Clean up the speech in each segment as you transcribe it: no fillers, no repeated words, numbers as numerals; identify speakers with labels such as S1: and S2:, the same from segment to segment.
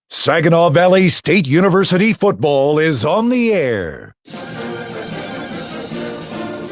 S1: Saginaw Valley State University football is on the air.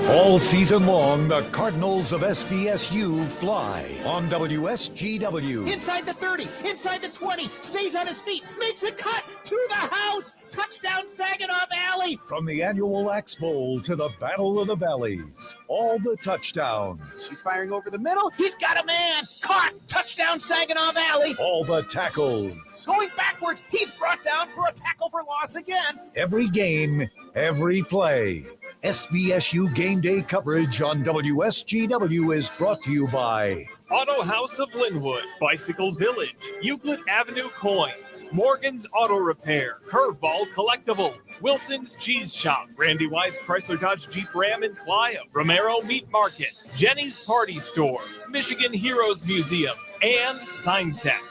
S1: All season long, the Cardinals of SVSU fly on WSGW.
S2: Inside the 30, inside the 20, stays on his feet, makes a cut to the house. Touchdown, Saginaw Valley.
S1: From the annual Axe Bowl to the Battle of the Valleys, all the touchdowns.
S2: He's firing over the middle. He's got a man. Caught. Touchdown, Saginaw Valley.
S1: All the tackles.
S2: Going backwards. He's brought down for a tackle for loss again.
S1: Every game, every play. SVSU Game Day coverage on WSGW is brought to you by
S3: Auto House of Linwood, Bicycle Village, Euclid Avenue Coins, Morgan's Auto Repair, Curveball Collectibles, Wilson's Cheese Shop, Randy Wise Chrysler Dodge Jeep Ram in Clio, Romero Meat Market, Jenny's Party Store, Michigan Heroes Museum, and Sign Tech.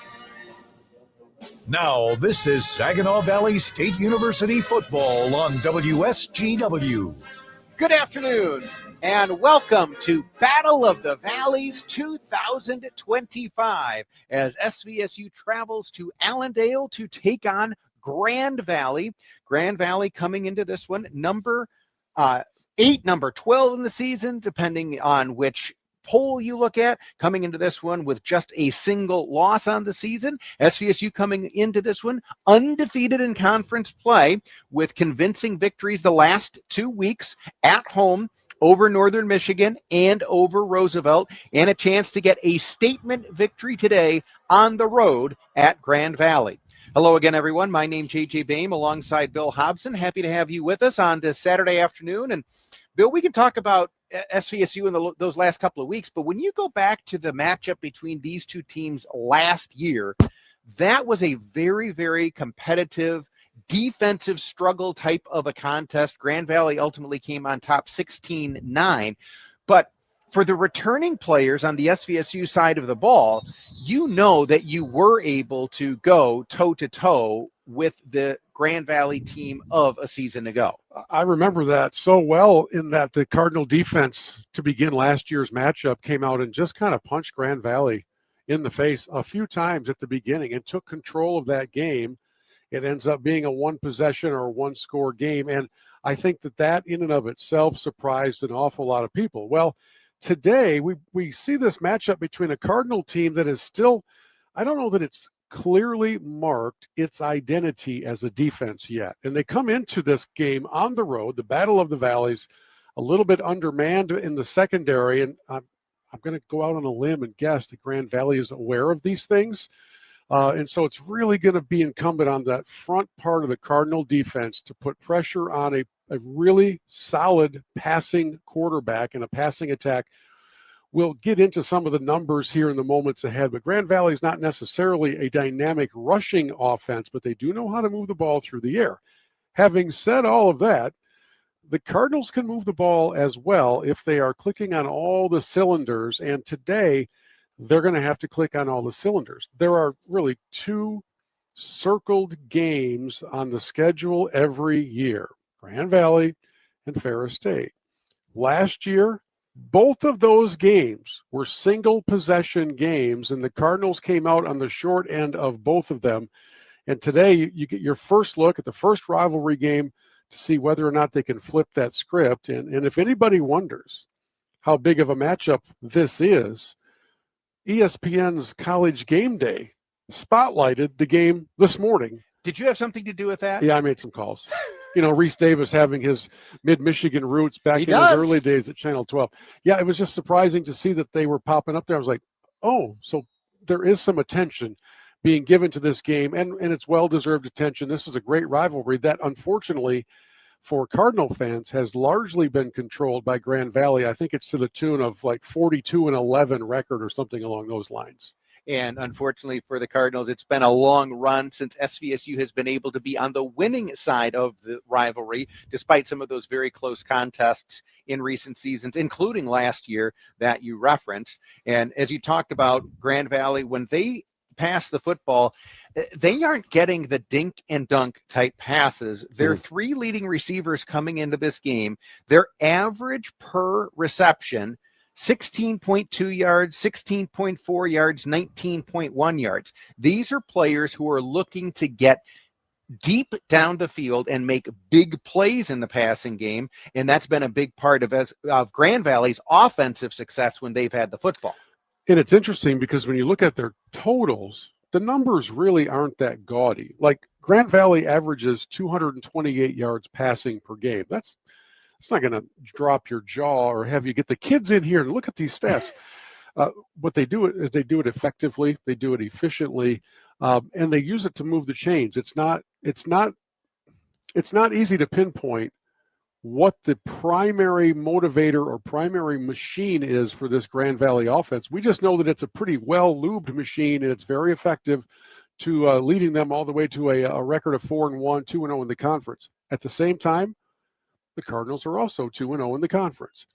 S1: Now, this is Saginaw Valley State University football on WSGW.
S2: Good afternoon, and welcome to Battle of the Valleys 2025 as SVSU travels to Allendale to take on Grand Valley. Grand Valley coming into this one, number 8, number 12 in the season, depending on which poll you look at, coming into this one with just a single loss on the season. SVSU coming into this one undefeated in conference play with convincing victories the last 2 weeks at home over Northern Michigan and over Roosevelt, and a chance to get a statement victory today on the road at Grand Valley. Hello again, everyone. My name's JJ Boehm alongside Bill Hobson. Happy to have you with us on this Saturday afternoon. And Bill, we can talk about SVSU in those last couple of weeks, but when you go back to the matchup between these two teams last year, that was a very, very competitive defensive struggle type of a contest. Grand Valley ultimately came on top 16-9, but for the returning players on the SVSU side of the ball, you know that you were able to go toe-to-toe with the Grand Valley team of a season ago.
S4: I remember that so well, in that the Cardinal defense to begin last year's matchup came out and just kind of punched Grand Valley in the face a few times at the beginning and took control of that game. It ends up being a one-possession or one-score game, and I think that in and of itself surprised an awful lot of people. Well, today we see this matchup between a Cardinal team that is still, I don't know that it's clearly marked its identity as a defense yet. And they come into this game on the road, the Battle of the Valleys, a little bit undermanned in the secondary. And I'm going to go out on a limb and guess that Grand Valley is aware of these things. And so it's really going to be incumbent on that front part of the Cardinal defense to put pressure on a really solid passing quarterback and a passing attack. We'll get into some of the numbers here in the moments ahead, but Grand Valley is not necessarily a dynamic rushing offense, but they do know how to move the ball through the air. Having said all of that, the Cardinals can move the ball as well if they are clicking on all the cylinders, and today they're going to have to click on all the cylinders. There are really 2 circled games on the schedule every year, Grand Valley and Ferris State. Last year, both of those games were single possession games, and the Cardinals came out on the short end of both of them. And today you get your first look at the first rivalry game to see whether or not they can flip that script. And if anybody wonders how big of a matchup this is, ESPN's College Game Day spotlighted the game this morning.
S2: Did you have something to do with that?
S4: Yeah, I made some calls. You know, Reese Davis having his mid-Michigan roots back in his early days at Channel 12. Yeah, it was just surprising to see that they were popping up there. I was like, oh, so there is some attention being given to this game, and it's well-deserved attention. This is a great rivalry that, unfortunately, for Cardinal fans, has largely been controlled by Grand Valley. I think it's to the tune of like 42-11 record or something along those lines.
S2: And unfortunately for the Cardinals, it's been a long run since SVSU has been able to be on the winning side of the rivalry, despite some of those very close contests in recent seasons, including last year that you referenced. And as you talked about, Grand Valley, when they pass the football, they aren't getting the dink and dunk type passes. Their 3 leading receivers coming into this game, their average per reception 16.2 yards, 16.4 yards, 19.1 yards. These are players who are looking to get deep down the field and make big plays in the passing game, and that's been a big part of Grand Valley's offensive success when they've had the football.
S4: And it's interesting because when you look at their totals, the numbers really aren't that gaudy. Like Grand Valley averages 228 yards passing per game. It's not going to drop your jaw or have you get the kids in here and look at these stats. What they do is they do it effectively, they do it efficiently, and they use it to move the chains. It's not easy to pinpoint what the primary motivator or primary machine is for this Grand Valley offense. We just know that it's a pretty well-lubed machine, and it's very effective to leading them all the way to a record of 4-1, 2-0 in the conference. At the same time, the Cardinals are also 2-0 in the conference.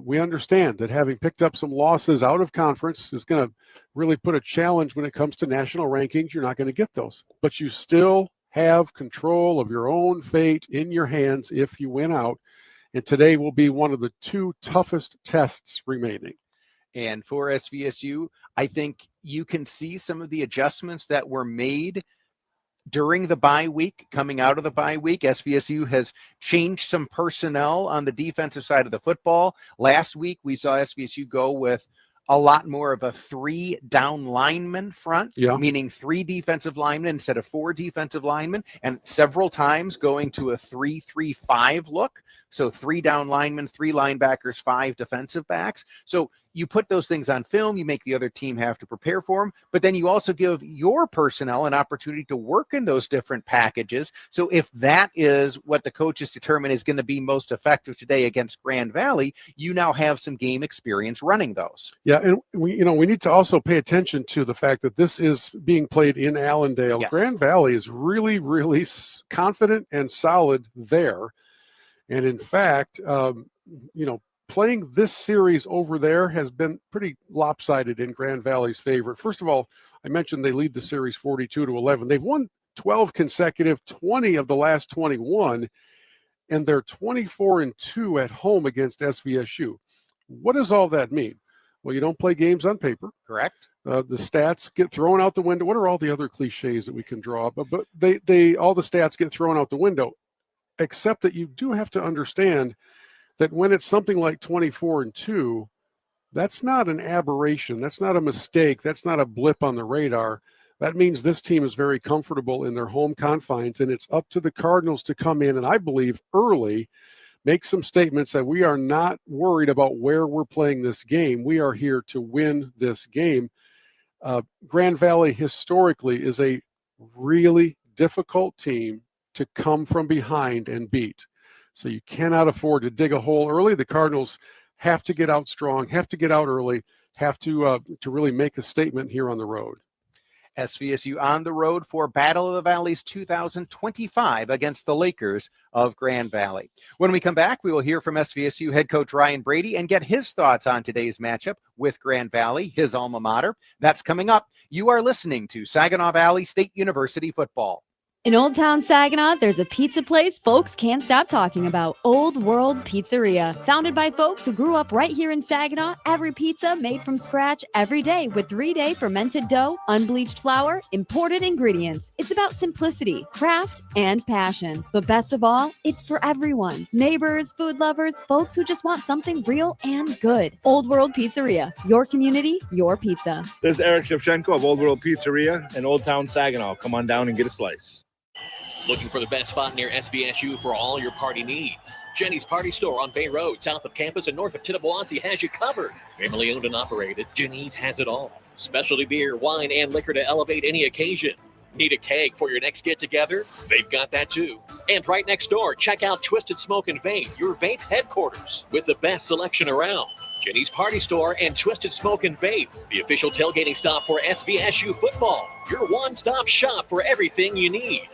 S4: We understand that having picked up some losses out of conference is going to really put a challenge when it comes to national rankings. You're not going to get those, but you still have control of your own fate in your hands if you win out. And today will be one of the two toughest tests remaining.
S2: And for SVSU, I think you can see some of the adjustments that were made during the bye week, coming out of the bye week. SVSU has changed some personnel on the defensive side of the football. Last week, we saw SVSU go with a lot more of a 3 down lineman front, meaning 3 defensive linemen instead of 4 defensive linemen, and several times going to a 3-3-5 look. So 3 down linemen, 3 linebackers, 5 defensive backs. So you put those things on film, you make the other team have to prepare for them, but then you also give your personnel an opportunity to work in those different packages. So if that is what the coaches determine is going to be most effective today against Grand Valley, you now have some game experience running those.
S4: Yeah, and we need to also pay attention to the fact that this is being played in Allendale.
S2: Yes.
S4: Grand Valley is really, really confident and solid there. And in fact, playing this series over there has been pretty lopsided in Grand Valley's favor. First of all, I mentioned they lead the series 42-11. They've won 12 consecutive, 20 of the last 21, and they're 24-2 at home against SVSU. What does all that mean? Well, you don't play games on paper.
S2: Correct.
S4: The stats get thrown out the window. What are all the other cliches that we can draw? But they all the stats get thrown out the window, except that you do have to understand that when it's something like 24-2, that's not an aberration. That's not a mistake. That's not a blip on the radar. That means this team is very comfortable in their home confines, and it's up to the Cardinals to come in, and I believe early, make some statements that we are not worried about where we're playing this game. We are here to win this game. Grand Valley historically is a really difficult team to come from behind and beat. So you cannot afford to dig a hole early. The Cardinals have to get out strong, have to get out early, have to really make a statement here on the road.
S2: SVSU on the road for Battle of the Valleys 2025 against the Lakers of Grand Valley. When we come back, we will hear from SVSU head coach Ryan Brady and get his thoughts on today's matchup with Grand Valley, his alma mater. That's coming up. You are listening to Saginaw Valley State University football.
S5: In Old Town Saginaw, there's a pizza place folks can't stop talking about, Old World Pizzeria. Founded by folks who grew up right here in Saginaw, every pizza made from scratch every day with 3-day fermented dough, unbleached flour, imported ingredients. It's about simplicity, craft, and passion. But best of all, it's for everyone. Neighbors, food lovers, folks who just want something real and good. Old World Pizzeria, your community, your pizza.
S6: This is Eric Shevchenko of Old World Pizzeria in Old Town Saginaw. Come on down and get a slice.
S7: Looking for the best spot near SVSU for all your party needs? Jenny's Party Store on Bay Road, south of campus and north of Tittabawassee has you covered. Family owned and operated, Jenny's has it all. Specialty beer, wine, and liquor to elevate any occasion. Need a keg for your next get-together? They've got that too. And right next door, check out Twisted Smoke and Vape, your vape headquarters, with the best selection around. Jenny's Party Store and Twisted Smoke and Vape, the official tailgating stop for SVSU football. Your one-stop shop for everything you need.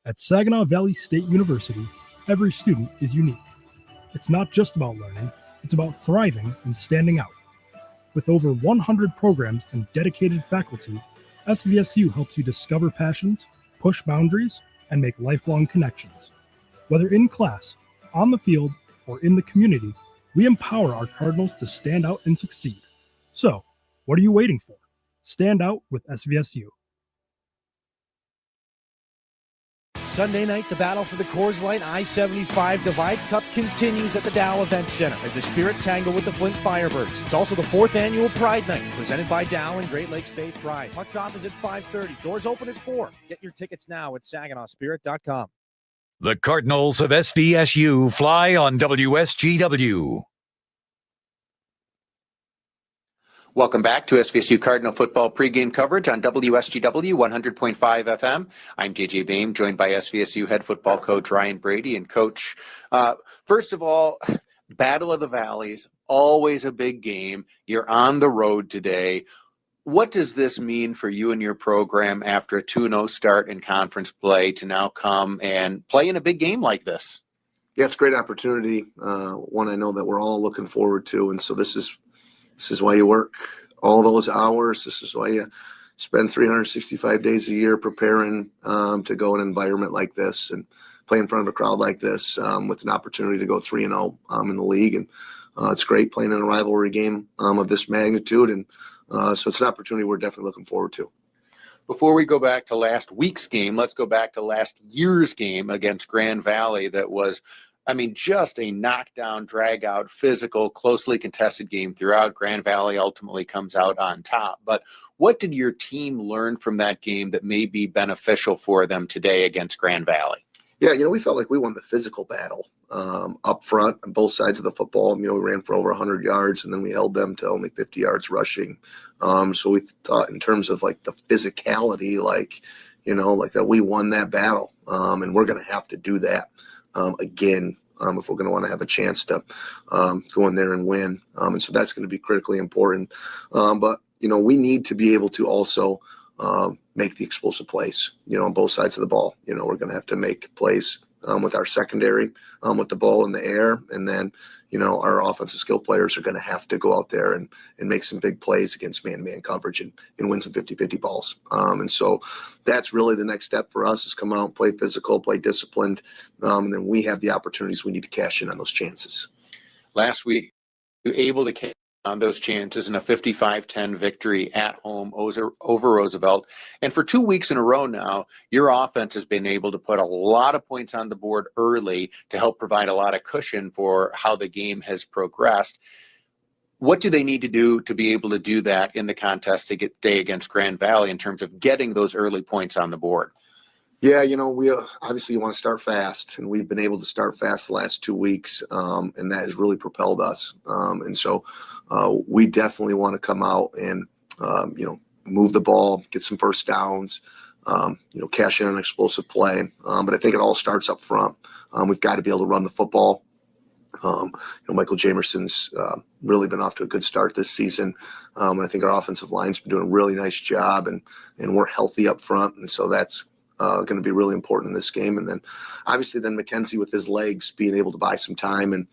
S8: At Saginaw Valley State University, every student is unique. It's not just about learning, it's about thriving and standing out. With over 100 programs and dedicated faculty, SVSU helps you discover passions, push boundaries, and make lifelong connections. Whether in class, on the field, or in the community, We empower our Cardinals to stand out and succeed. So, what are you waiting for? Stand out with SVSU.
S9: Sunday night, the battle for the Coors Light I-75 Divide Cup continues at the Dow Event Center as the Spirit tangle with the Flint Firebirds. It's also the 4th annual Pride Night, presented by Dow and Great Lakes Bay Pride. Puck drop is at 5:30. Doors open at 4. Get your tickets now at SaginawSpirit.com.
S1: The Cardinals of SVSU fly on WSGW.
S10: Welcome back to SVSU Cardinal football pregame coverage on WSGW 100.5 FM. I'm JJ Bain, joined by SVSU head football coach Ryan Brady. And coach, first of all, Battle of the Valleys, always a big game. You're on the road today. What does this mean for you and your program after a 2-0 start in conference play to now come and play in a big game like this?
S11: Yeah, it's a great opportunity. One I know that we're all looking forward to. And so this is why you work all those hours. This is why you spend 365 days a year preparing to go in an environment like this and play in front of a crowd like this with an opportunity to go 3-0 in the league. And it's great playing in a rivalry game of this magnitude. And so it's an opportunity we're definitely looking forward to.
S10: Before we go back to last week's game, let's go back to last year's game against Grand Valley that was, just a knockdown, drag-out, physical, closely contested game throughout. Grand Valley ultimately comes out on top. But what did your team learn from that game that may be beneficial for them today against Grand Valley?
S11: Yeah, we felt like we won the physical battle up front on both sides of the football. We ran for over 100 yards, and then we held them to only 50 yards rushing. So we thought in terms of like the physicality, like that we won that battle, and we're going to have to do that again if we're going to want to have a chance to go in there and win. And so that's going to be critically important. But we need to be able to also make the explosive plays, on both sides of the ball. We're going to have to make plays with our secondary, with the ball in the air. And then, our offensive skill players are going to have to go out there and make some big plays against man-to-man coverage and win some 50-50 balls. And so that's really the next step for us is come out, play physical, play disciplined. And then we have the opportunities we need to cash in on those chances.
S10: Last week, you were able to cash on those chances in a 55-10 victory at home over Roosevelt. And for 2 weeks in a row now, your offense has been able to put a lot of points on the board early to help provide a lot of cushion for how the game has progressed. What do they need to do to be able to do that in the contest today against Grand Valley in terms of getting those early points on the board?
S11: Yeah, we obviously want to start fast, and we've been able to start fast the last 2 weeks, and that has really propelled us. And so we definitely want to come out and, move the ball, get some first downs, cash in an explosive play. But I think it all starts up front. We've got to be able to run the football. Michael Jamerson's really been off to a good start this season. And I think our offensive line's been doing a really nice job, and we're healthy up front. And so that's going to be really important in this game. And then obviously Mackenzie with his legs being able to buy some time, and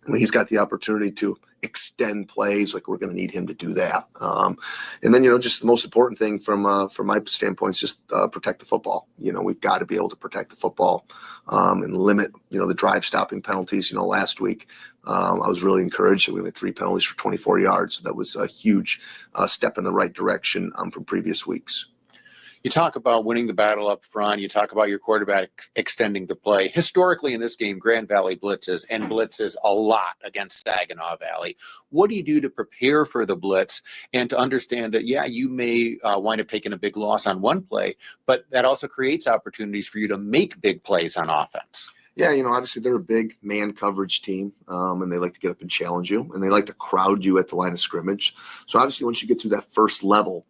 S11: when he's got the opportunity to extend plays, like we're going to need him to do that. And then, just the most important thing from my standpoint is just protect the football. We've got to be able to protect the football and limit, the drive stopping penalties. Last week I was really encouraged that we had 3 penalties for 24 yards. That was a huge step in the right direction from previous weeks.
S10: You talk about winning the battle up front. You talk about your quarterback extending the play. Historically in this game, Grand Valley blitzes a lot against Saginaw Valley. What do you do to prepare for the blitz and to understand that, you may wind up taking a big loss on one play, but that also creates opportunities for you to make big plays on offense?
S11: Yeah, obviously they're a big man coverage team, and they like to get up and challenge you, and they like to crowd you at the line of scrimmage. So obviously once you get through that first level,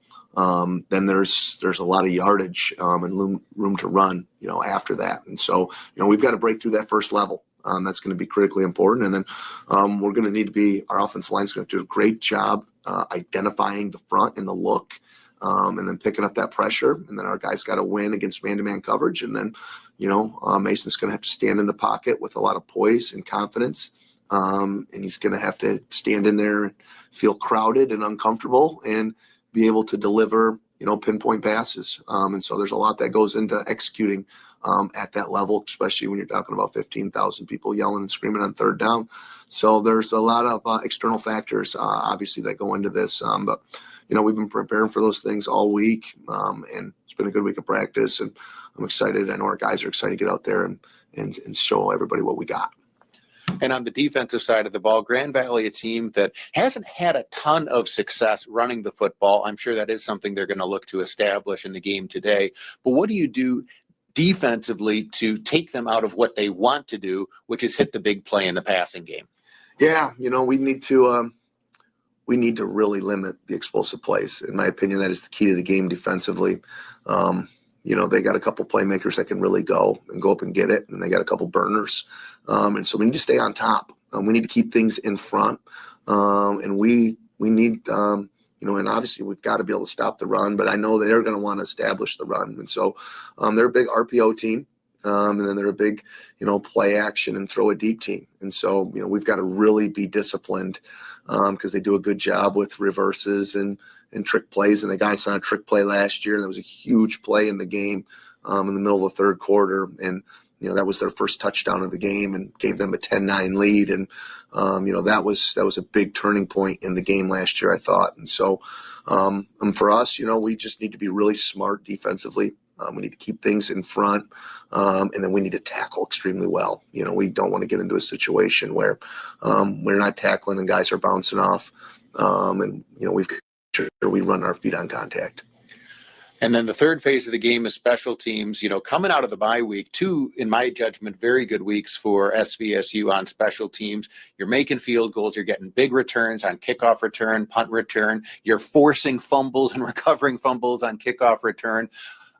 S11: then there's a lot of yardage and room to run, after that. And so, we've got to break through that first level. That's going to be critically important. And then we're going to need to be, our offensive line is going to do a great job identifying the front and the look, and then picking up that pressure. And then our guys got to win against man-to-man coverage. And then, Mason's going to have to stand in the pocket with a lot of poise and confidence. And he's going to have to stand in there and feel crowded and uncomfortable and be able to deliver, pinpoint passes. And so there's a lot that goes into executing at that level, especially when you're talking about 15,000 people yelling and screaming on third down. So there's a lot of external factors, obviously, that go into this. But, we've been preparing for those things all week, and it's been a good week of practice, and I'm excited. I know our guys are excited to get out there and show everybody what we got.
S10: And on the defensive side of the ball, Grand Valley, a team that hasn't had a ton of success running the football. I'm sure that is something they're going to look to establish in the game today. But what do you do defensively to take them out of what they want to do, which is hit the big play in the passing game?
S11: Yeah, we need to really limit the explosive plays. In my opinion, that is the key to the game defensively. They got a couple playmakers that can really go up and get it, and they got a couple burners. And so we need to stay on top. We need to keep things in front. And we need, and obviously we've got to be able to stop the run, but I know they're going to want to establish the run. And so they're a big RPO team. And then they're a big, play action and throw a deep team. And so, we've got to really be disciplined because they do a good job with reverses and trick plays. And the guy saw a trick play last year, and there was a huge play in the game in the middle of the third quarter. And, that was their first touchdown of the game and gave them a 10-9 lead. And, that was a big turning point in the game last year, I thought. And so for us, we just need to be really smart defensively. We need to keep things in front, and then we need to tackle extremely well. We don't want to get into a situation where we're not tackling and guys are bouncing off, and we've sure we run our feet on contact.
S10: And then the third phase of the game is special teams. Coming out of the bye week, two, in my judgment, very good weeks for SVSU on special teams. You're making field goals. You're getting big returns on kickoff return, punt return. You're forcing fumbles and recovering fumbles on kickoff return.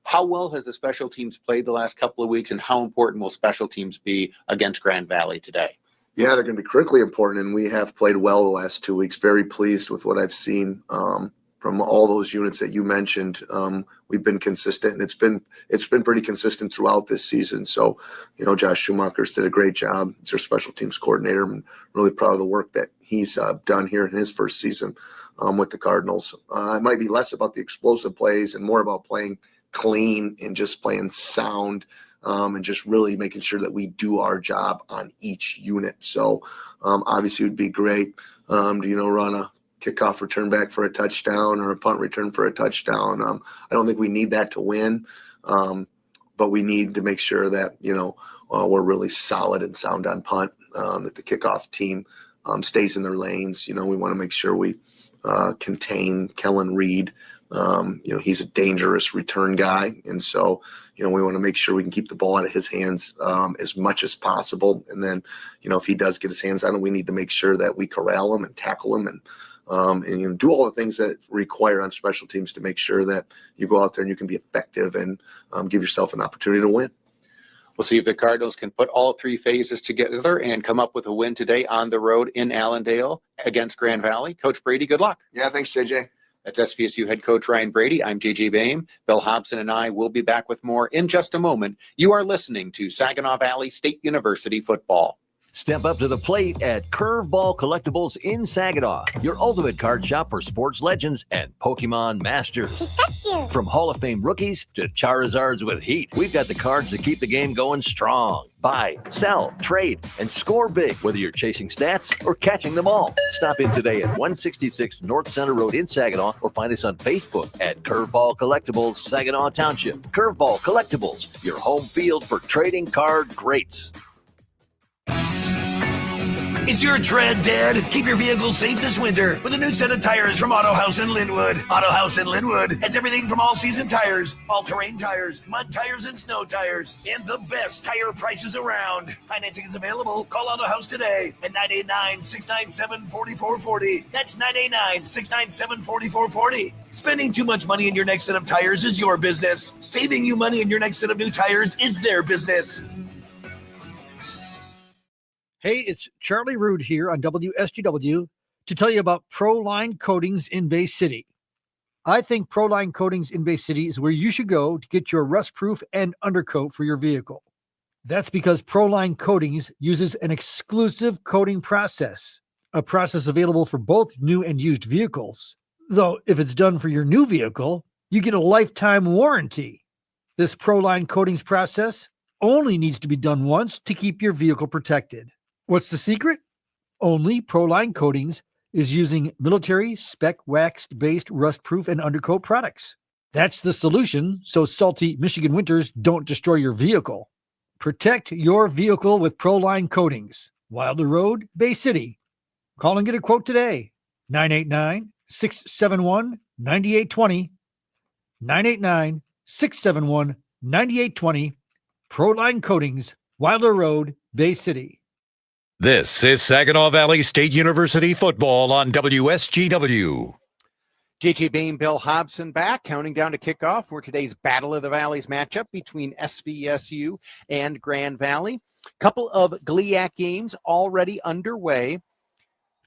S10: How well has the special teams played the last couple of weeks, and how important will special teams be against Grand Valley today?
S11: Yeah, they're going to be critically important, and we have played well the last 2 weeks. Very pleased with what I've seen from all those units that you mentioned. We've been consistent, and it's been pretty consistent throughout this season. So, Josh Schumacher's did a great job. He's our special teams coordinator. I'm really proud of the work that he's done here in his first season with the Cardinals. It might be less about the explosive plays and more about playing clean and just playing sound, and just really making sure that we do our job on each unit. So obviously it would be great to run a kickoff return back for a touchdown or a punt return for a touchdown. I don't think we need that to win, but we need to make sure that we're really solid and sound on punt, that the kickoff team stays in their lanes. We want to make sure we contain Kellen Reed. He's a dangerous return guy. And so, we want to make sure we can keep the ball out of his hands as much as possible. And then, if he does get his hands on it, we need to make sure that we corral him and tackle him and do all the things that require on special teams to make sure that you go out there and you can be effective and give yourself an opportunity to win.
S10: We'll see if the Cardinals can put all three phases together and come up with a win today on the road in Allendale against Grand Valley. Coach Brady, good luck.
S11: Yeah, thanks, JJ.
S10: That's SVSU head coach Ryan Brady. I'm JJ Boehm. Bill Hobson and I will be back with more in just a moment. You are listening to Saginaw Valley State University football.
S12: Step up to the plate at Curveball Collectibles in Saginaw, your ultimate card shop for sports legends and Pokemon masters.
S13: Pikachu.
S12: From Hall of Fame rookies to Charizards with heat, we've got the cards to keep the game going strong. Buy, sell, trade, and score big, whether you're chasing stats or catching them all. Stop in today at 166 North Center Road in Saginaw or find us on Facebook at Curveball Collectibles, Saginaw Township. Curveball Collectibles, your home field for trading card greats.
S14: It's your tread, Dad. Keep your vehicle safe this winter with a new set of tires from Auto House in Linwood. Auto House in Linwood has everything from all-season tires, all-terrain tires, mud tires, and snow tires, and the best tire prices around. Financing is available. Call Auto House today at 989-697-4440. That's 989-697-4440. Spending too much money in your next set of tires is your business. Saving you money in your next set of new tires is their business.
S15: Hey, it's Charlie Rood here on WSGW to tell you about ProLine Coatings in Bay City. I think ProLine Coatings in Bay City is where you should go to get your rust-proof and undercoat for your vehicle. That's because ProLine Coatings uses an exclusive coating process, a process available for both new and used vehicles. Though if it's done for your new vehicle, you get a lifetime warranty. This ProLine Coatings process only needs to be done once to keep your vehicle protected. What's the secret? Only Proline Coatings is using military spec waxed-based rust-proof and undercoat products. That's the solution so salty Michigan winters don't destroy your vehicle. Protect your vehicle with Proline Coatings. Wilder Road, Bay City. Call and get a quote today. 989-671-9820. 989-671-9820. Proline Coatings, Wilder Road, Bay City.
S1: This is Saginaw Valley State University football on WSGW.
S2: JJ Bain, Bill Hobson back, counting down to kickoff for today's Battle of the Valleys matchup between SVSU and Grand Valley. Couple of GLIAC games already underway.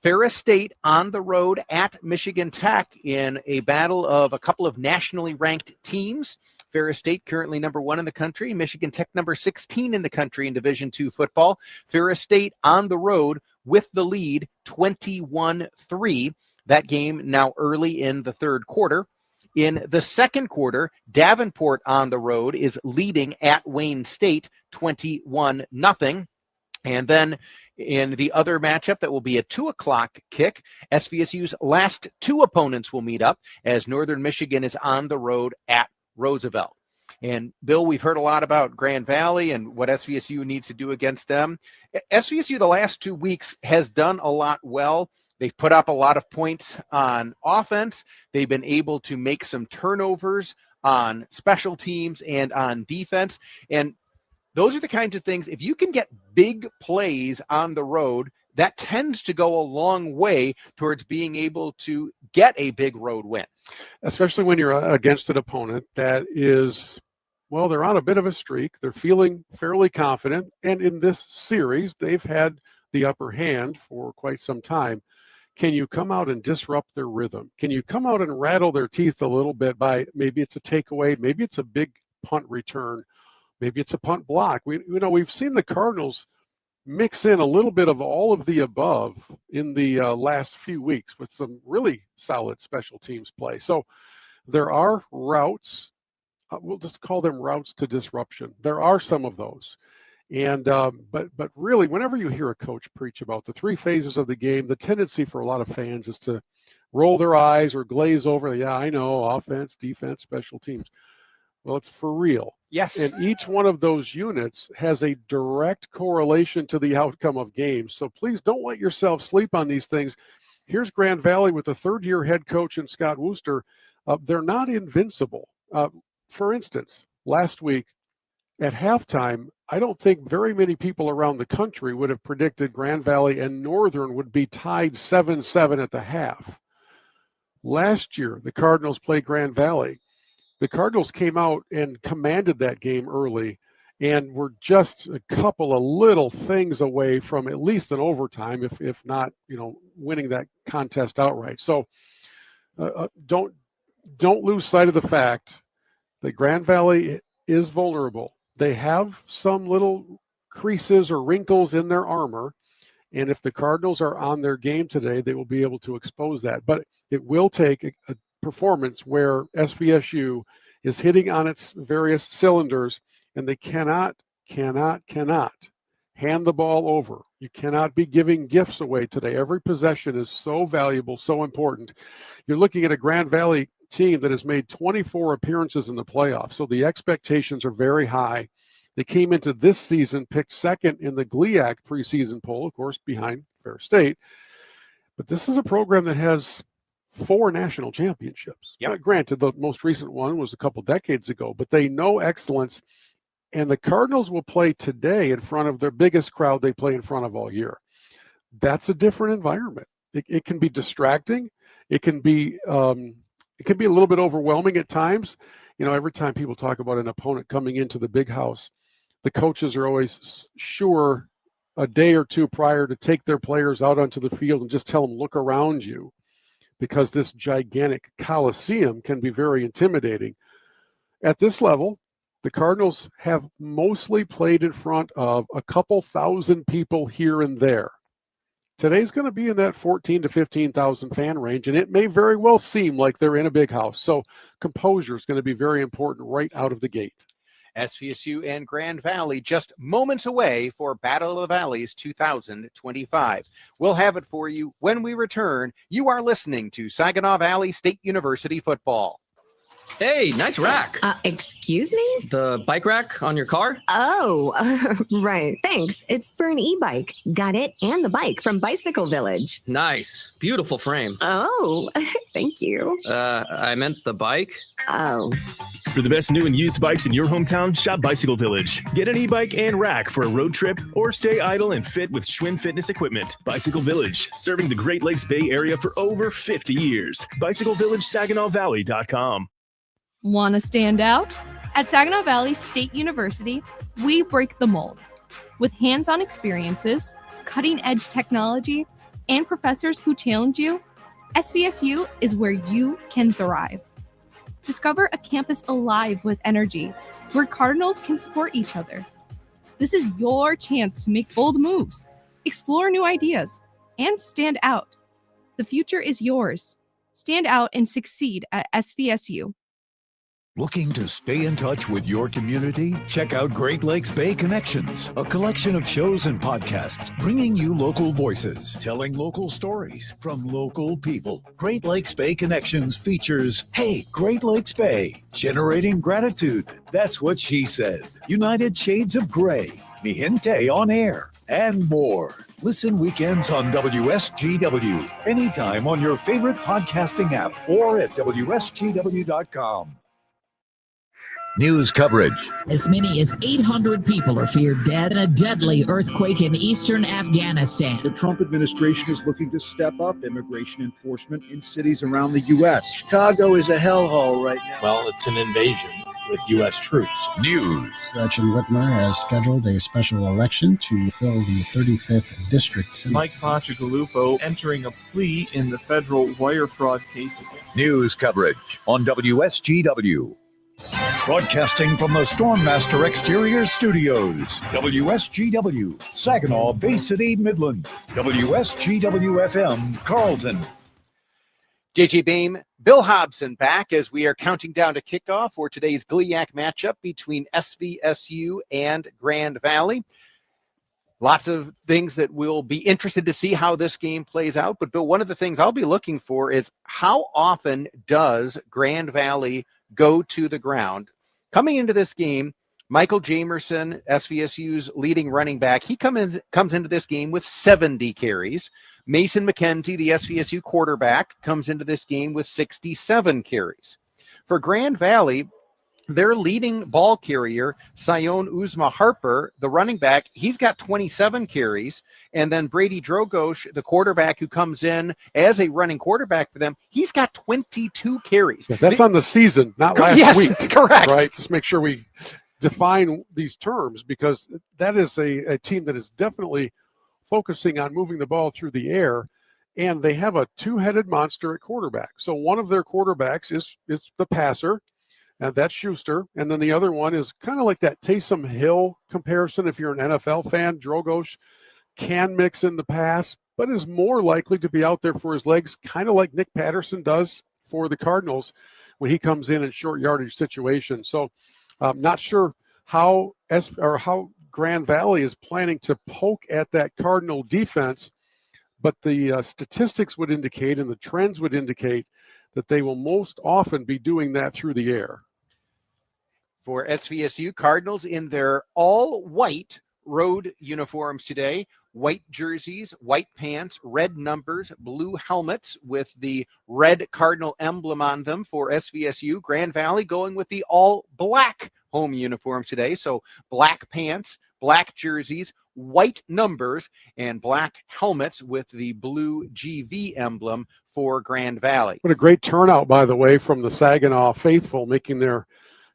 S2: Ferris State on the road at Michigan Tech in a battle of a couple of nationally ranked teams. Ferris State currently number 1 in the country, Michigan Tech number 16 in the country in Division II football. Ferris State on the road with the lead 21-3. That game now early in the third quarter. In the second quarter, Davenport on the road is leading at Wayne State 21-0. And then in the other matchup that will be a 2:00 kick, SVSU's last two opponents will meet up as Northern Michigan is on the road at Roosevelt. And Bill, we've heard a lot about Grand Valley and what SVSU needs to do against them. SVSU the last 2 weeks has done a lot well. They've put up a lot of points on offense. They've been able to make some turnovers on special teams and on defense. And those are the kinds of things, if you can get big plays on the road, that tends to go a long way towards being able to get a big road win.
S4: Especially when you're against an opponent that is, well, they're on a bit of a streak. They're feeling fairly confident. And in this series, they've had the upper hand for quite some time. Can you come out and disrupt their rhythm? Can you come out and rattle their teeth a little bit by maybe it's a takeaway, maybe it's a big punt return, maybe it's a punt block? We've seen the Cardinals mix in a little bit of all of the above in the last few weeks with some really solid special teams play. So there are routes. We'll just call them routes to disruption. There are some of those. And but really, whenever you hear a coach preach about the three phases of the game, the tendency for a lot of fans is to roll their eyes or glaze over. Yeah, I know, offense, defense, special teams. Well, it's for real.
S2: Yes.
S4: And each one of those units has a direct correlation to the outcome of games. So please don't let yourself sleep on these things. Here's Grand Valley with a third-year head coach in Scott Wooster. They're not invincible. For instance, last week at halftime, I don't think very many people around the country would have predicted Grand Valley and Northern would be tied 7-7 at the half. Last year, the Cardinals played Grand Valley. The Cardinals came out and commanded that game early and were just a couple of little things away from at least an overtime, if not, winning that contest outright. So don't lose sight of the fact that Grand Valley is vulnerable. They have some little creases or wrinkles in their armor, and if the Cardinals are on their game today, they will be able to expose that. But it will take a performance where SVSU is hitting on its various cylinders, and they cannot hand the ball over. You cannot be giving gifts away today. Every possession is so valuable, so important. You're looking at a Grand Valley team that has made 24 appearances in the playoffs, so the expectations are very high. They came into this season picked second in the GLIAC preseason poll, of course, behind Ferris State. But this is a program that has 4 national championships.
S2: Yep.
S4: Granted, the most recent one was a couple decades ago, but they know excellence. And the Cardinals will play today in front of their biggest crowd they play in front of all year. That's a different environment. It can be distracting. It can be a little bit overwhelming at times. Every time people talk about an opponent coming into the big house, the coaches are always sure a day or two prior to take their players out onto the field and just tell them, look around you, because this gigantic coliseum can be very intimidating. At this level, the Cardinals have mostly played in front of a couple thousand people here and there. Today's going to be in that 14 to 15,000 fan range, and it may very well seem like they're in a big house. So composure is going to be very important right out of the gate.
S2: SVSU and Grand Valley just moments away for Battle of the Valleys 2025. We'll have it for you when we return. You are listening to Saginaw Valley State University football.
S13: Hey, nice rack.
S16: Excuse me?
S13: The bike rack on your car?
S16: Oh, right. Thanks. It's for an e-bike. Got it and the bike from Bicycle Village.
S13: Nice. Beautiful frame.
S16: Oh, thank you.
S13: I meant the bike.
S16: Oh.
S17: For the best new and used bikes in your hometown, shop Bicycle Village. Get an e-bike and rack for a road trip or stay idle and fit with Schwinn Fitness equipment. Bicycle Village, serving the Great Lakes Bay Area for over 50 years. BicycleVillage,
S18: Want to stand out? At Saginaw Valley State University, we break the mold. With hands-on experiences, cutting-edge technology, and professors who challenge you, SVSU is where you can thrive. Discover a campus alive with energy, where Cardinals can support each other. This is your chance to make bold moves, explore new ideas, and stand out. The future is yours. Stand out and succeed at SVSU.
S1: Looking to stay in touch with your community? Check out Great Lakes Bay Connections, a collection of shows and podcasts bringing you local voices, telling local stories from local people. Great Lakes Bay Connections features Hey, Great Lakes Bay, Generating Gratitude. That's what she said. United Shades of Gray, Mi Gente on Air, and more. Listen weekends on WSGW, anytime on your favorite podcasting app or at WSGW.com. News coverage.
S19: As many as 800 people are feared dead in a deadly earthquake in eastern Afghanistan.
S20: The Trump administration is looking to step up immigration enforcement in cities around the U.S.
S21: Chicago is a hellhole right now.
S22: Well, it's an invasion with U.S. troops.
S1: News.
S23: Gretchen Whitmer has scheduled a special election to fill the 35th district Senate.
S3: Mike Pacigalupo entering a plea in the federal wire fraud case again.
S1: News coverage on WSGW. Broadcasting from the Stormmaster Exterior Studios, WSGW, Saginaw, Bay City, Midland, WSGW-FM, Carlton.
S2: JJ Beam, Bill Hobson back as we are counting down to kickoff for today's GLIAC matchup between SVSU and Grand Valley. Lots of things that we'll be interested to see how this game plays out. But Bill, one of the things I'll be looking for is how often does Grand Valley go to the ground? Coming into this game, Michael Jamerson, SVSU's leading running back, he comes into this game with 70 carries. Mason McKenzie, the SVSU quarterback, comes into this game with 67 carries. For Grand Valley, their leading ball carrier, Sion Uzma-Harper, the running back, he's got 27 carries. And then Brady Drogosh, the quarterback who comes in as a running quarterback for them, he's got 22 carries.
S4: Yeah, that's on the season, not last week.
S2: Correct.
S4: Right? Just make sure we define these terms, because that is a team that is definitely focusing on moving the ball through the air. And they have a two-headed monster at quarterback. So one of their quarterbacks is the passer. And that's Schuster. And then the other one is kind of like that Taysom Hill comparison. If you're an NFL fan, Drogosh can mix in the pass, but is more likely to be out there for his legs, kind of like Nick Patterson does for the Cardinals when he comes in short yardage situations. So I'm not sure how Grand Valley is planning to poke at that Cardinal defense, but the statistics would indicate and the trends would indicate that they will most often be doing that through the air.
S2: For SVSU, Cardinals in their all-white road uniforms today. White jerseys, white pants, red numbers, blue helmets with the red Cardinal emblem on them for SVSU. Grand Valley going with the all-black home uniforms today. So black pants, black jerseys, white numbers, and black helmets with the blue GV emblem for Grand Valley.
S4: What a great turnout, by the way, from the Saginaw faithful making their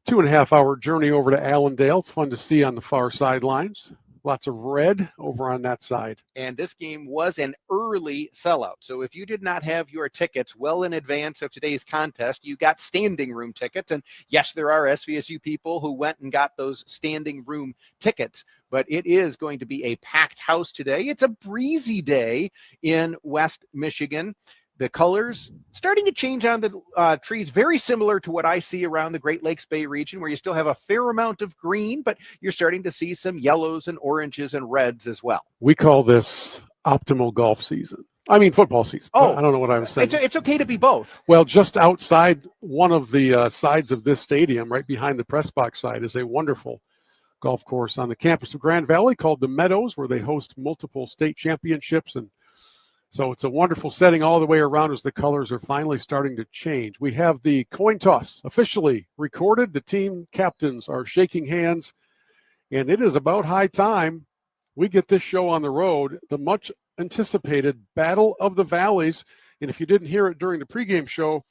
S4: 2.5-hour journey over to Allendale. It's fun to see on the far sidelines. Lots of red over on that side.
S2: And this game was an early sellout. So if you did not have your tickets well in advance of today's contest, you got standing room tickets. And yes, there are SVSU people who went and got those standing room tickets. But it is going to be a packed house today. It's a breezy day in West Michigan. The colors starting to change on the trees, very similar to what I see around the Great Lakes Bay region, where you still have a fair amount of green, but you're starting to see some yellows and oranges and reds as well.
S4: We call this optimal golf season. I mean, football season.
S2: Oh,
S4: I don't know what I was saying.
S2: It's okay to be both.
S4: Well, just outside one of the sides of this stadium, right behind the press box side, is a wonderful golf course on the campus of Grand Valley called the Meadows, where they host multiple state championships. And so it's a wonderful setting all the way around as the colors are finally starting to change. We have the coin toss officially recorded. The team captains are shaking hands, and it is about high time we get this show on the road, the much anticipated Battle of the Valleys. And if you didn't hear it during the pregame show,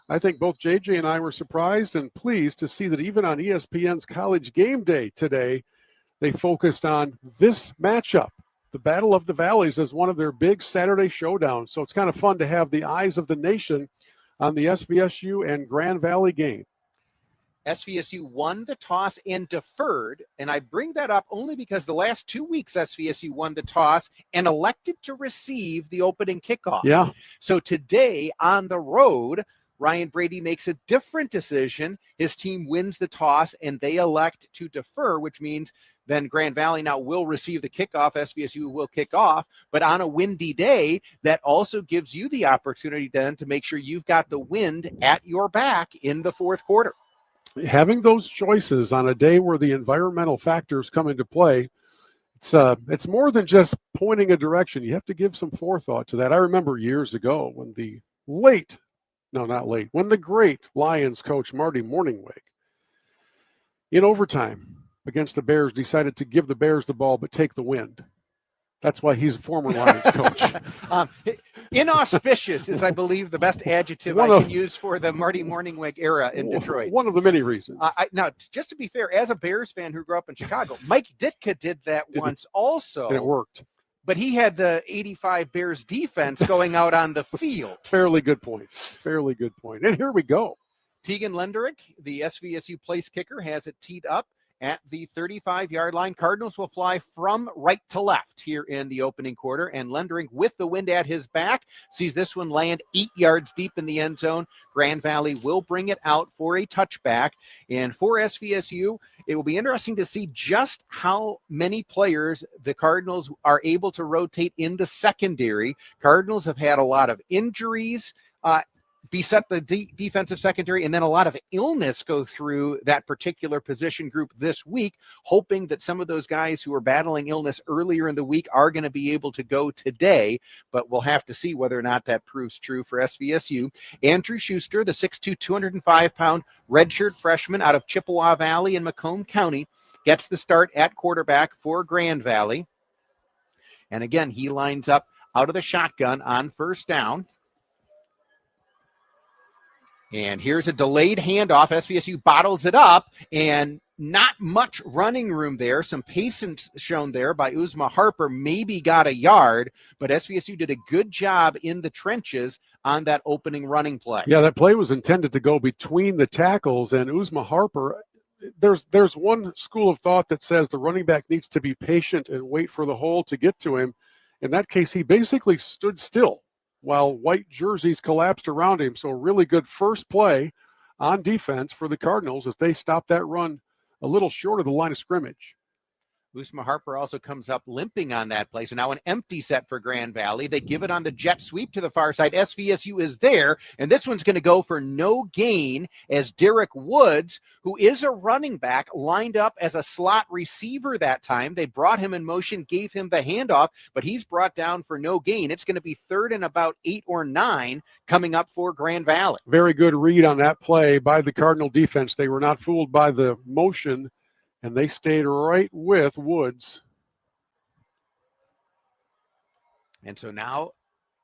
S4: I think both JJ and I were surprised and pleased to see that even on ESPN's College Game Day today, they focused on this matchup, the Battle of the Valleys, as one of their big Saturday showdowns. So it's kind of fun to have the eyes of the nation on the SVSU and Grand Valley game.
S2: SVSU won the toss and deferred, and I bring that up only because the last 2 weeks SVSU won the toss and elected to receive the opening kickoff.
S4: Yeah.
S2: So today on the road, Ryan Brady makes a different decision. His team wins the toss, and they elect to defer, which means then Grand Valley now will receive the kickoff. SVSU will kick off. But on a windy day, that also gives you the opportunity then to make sure you've got the wind at your back in the fourth quarter.
S4: Having those choices on a day where the environmental factors come into play, it's more than just pointing a direction. You have to give some forethought to that. I remember years ago when when the great Lions coach Marty Morningweg in overtime against the Bears decided to give the Bears the ball but take the wind. That's why he's a former Lions coach.
S2: Inauspicious is, I believe, the best adjective I can use for the Marty Morningweg era in Detroit.
S4: One of the many reasons.
S2: Now, just to be fair, as a Bears fan who grew up in Chicago, Mike Ditka did that once also.
S4: And it worked.
S2: But he had the 85 Bears defense going out on the field.
S4: Fairly good point. And here we go.
S2: Tegan Lenderick, the SVSU place kicker, has it teed up at the 35-yard line. Cardinals will fly from right to left here in the opening quarter, and Lendering, with the wind at his back, sees this one land 8 yards deep in the end zone. Grand Valley will bring it out for a touchback. And for SVSU, it will be interesting to see just how many players the Cardinals are able to rotate in the secondary. Cardinals have had a lot of injuries beset the defensive secondary, and then a lot of illness go through that particular position group this week, hoping that some of those guys who are battling illness earlier in the week are going to be able to go today, but we'll have to see whether or not that proves true for SVSU. Andrew Schuster, the 6'2", 205-pound redshirt freshman out of Chippewa Valley in Macomb County, gets the start at quarterback for Grand Valley. And again, he lines up out of the shotgun on first down. And here's a delayed handoff. SVSU bottles it up, and not much running room there. Some patience shown there by Uzma Harper, maybe got a yard, but SVSU did a good job in the trenches on that opening running play.
S4: Yeah, that play was intended to go between the tackles, and Uzma Harper, there's one school of thought that says the running back needs to be patient and wait for the hole to get to him. In that case, he basically stood still while white jerseys collapsed around him. So a really good first play on defense for the Cardinals as they stop that run a little short of the line of scrimmage.
S2: Uzma Harper also comes up limping on that play. So now an empty set for Grand Valley. They give it on the jet sweep to the far side. SVSU is there, and this one's going to go for no gain as Derek Woods, who is a running back, lined up as a slot receiver that time. They brought him in motion, gave him the handoff, but he's brought down for no gain. It's going to be 3rd and about 8 or 9 coming up for Grand Valley.
S4: Very good read on that play by the Cardinal defense. They were not fooled by the motion, and they stayed right with Woods.
S2: And so now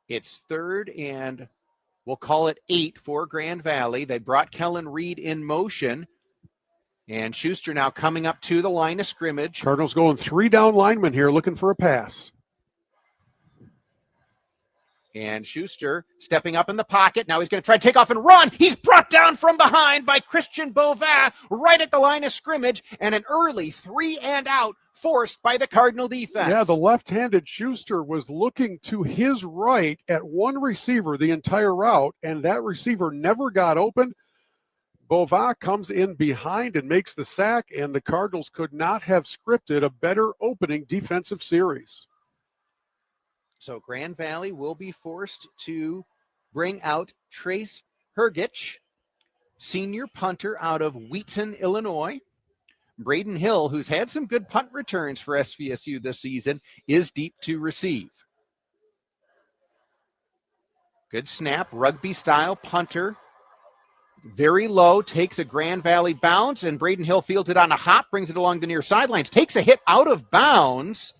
S2: it's 3rd and we'll call it 8 for Grand Valley. They brought Kellen Reed in motion. And Schuster now coming up to the line of scrimmage.
S4: Cardinals going 3 down linemen here looking for a pass.
S2: And Schuster stepping up in the pocket. Now he's going to try to take off and run. He's brought down from behind by Christian Bovin right at the line of scrimmage, and an early 3-and-out forced by the Cardinal defense.
S4: Yeah, the left-handed Schuster was looking to his right at one receiver the entire route, and that receiver never got open. Bovin comes in behind and makes the sack, and the Cardinals could not have scripted a better opening defensive series.
S2: So Grand Valley will be forced to bring out Trace Hergich, senior punter out of Wheaton, Illinois. Braden Hill, who's had some good punt returns for SVSU this season, is deep to receive. Good snap, rugby style punter. Very low, takes a Grand Valley bounce, and Braden Hill fields it on a hop, brings it along the near sidelines, takes a hit out of bounds.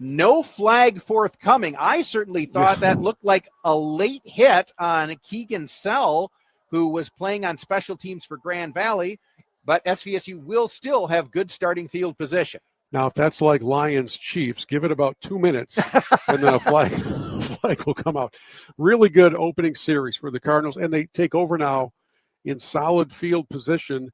S2: No flag forthcoming. I certainly thought that looked like a late hit on Keegan Sell, who was playing on special teams for Grand Valley, but SVSU will still have good starting field position.
S4: Now, if that's like Lions Chiefs, give it about 2 minutes, and then a flag will come out. Really good opening series for the Cardinals, and they take over now in solid field position.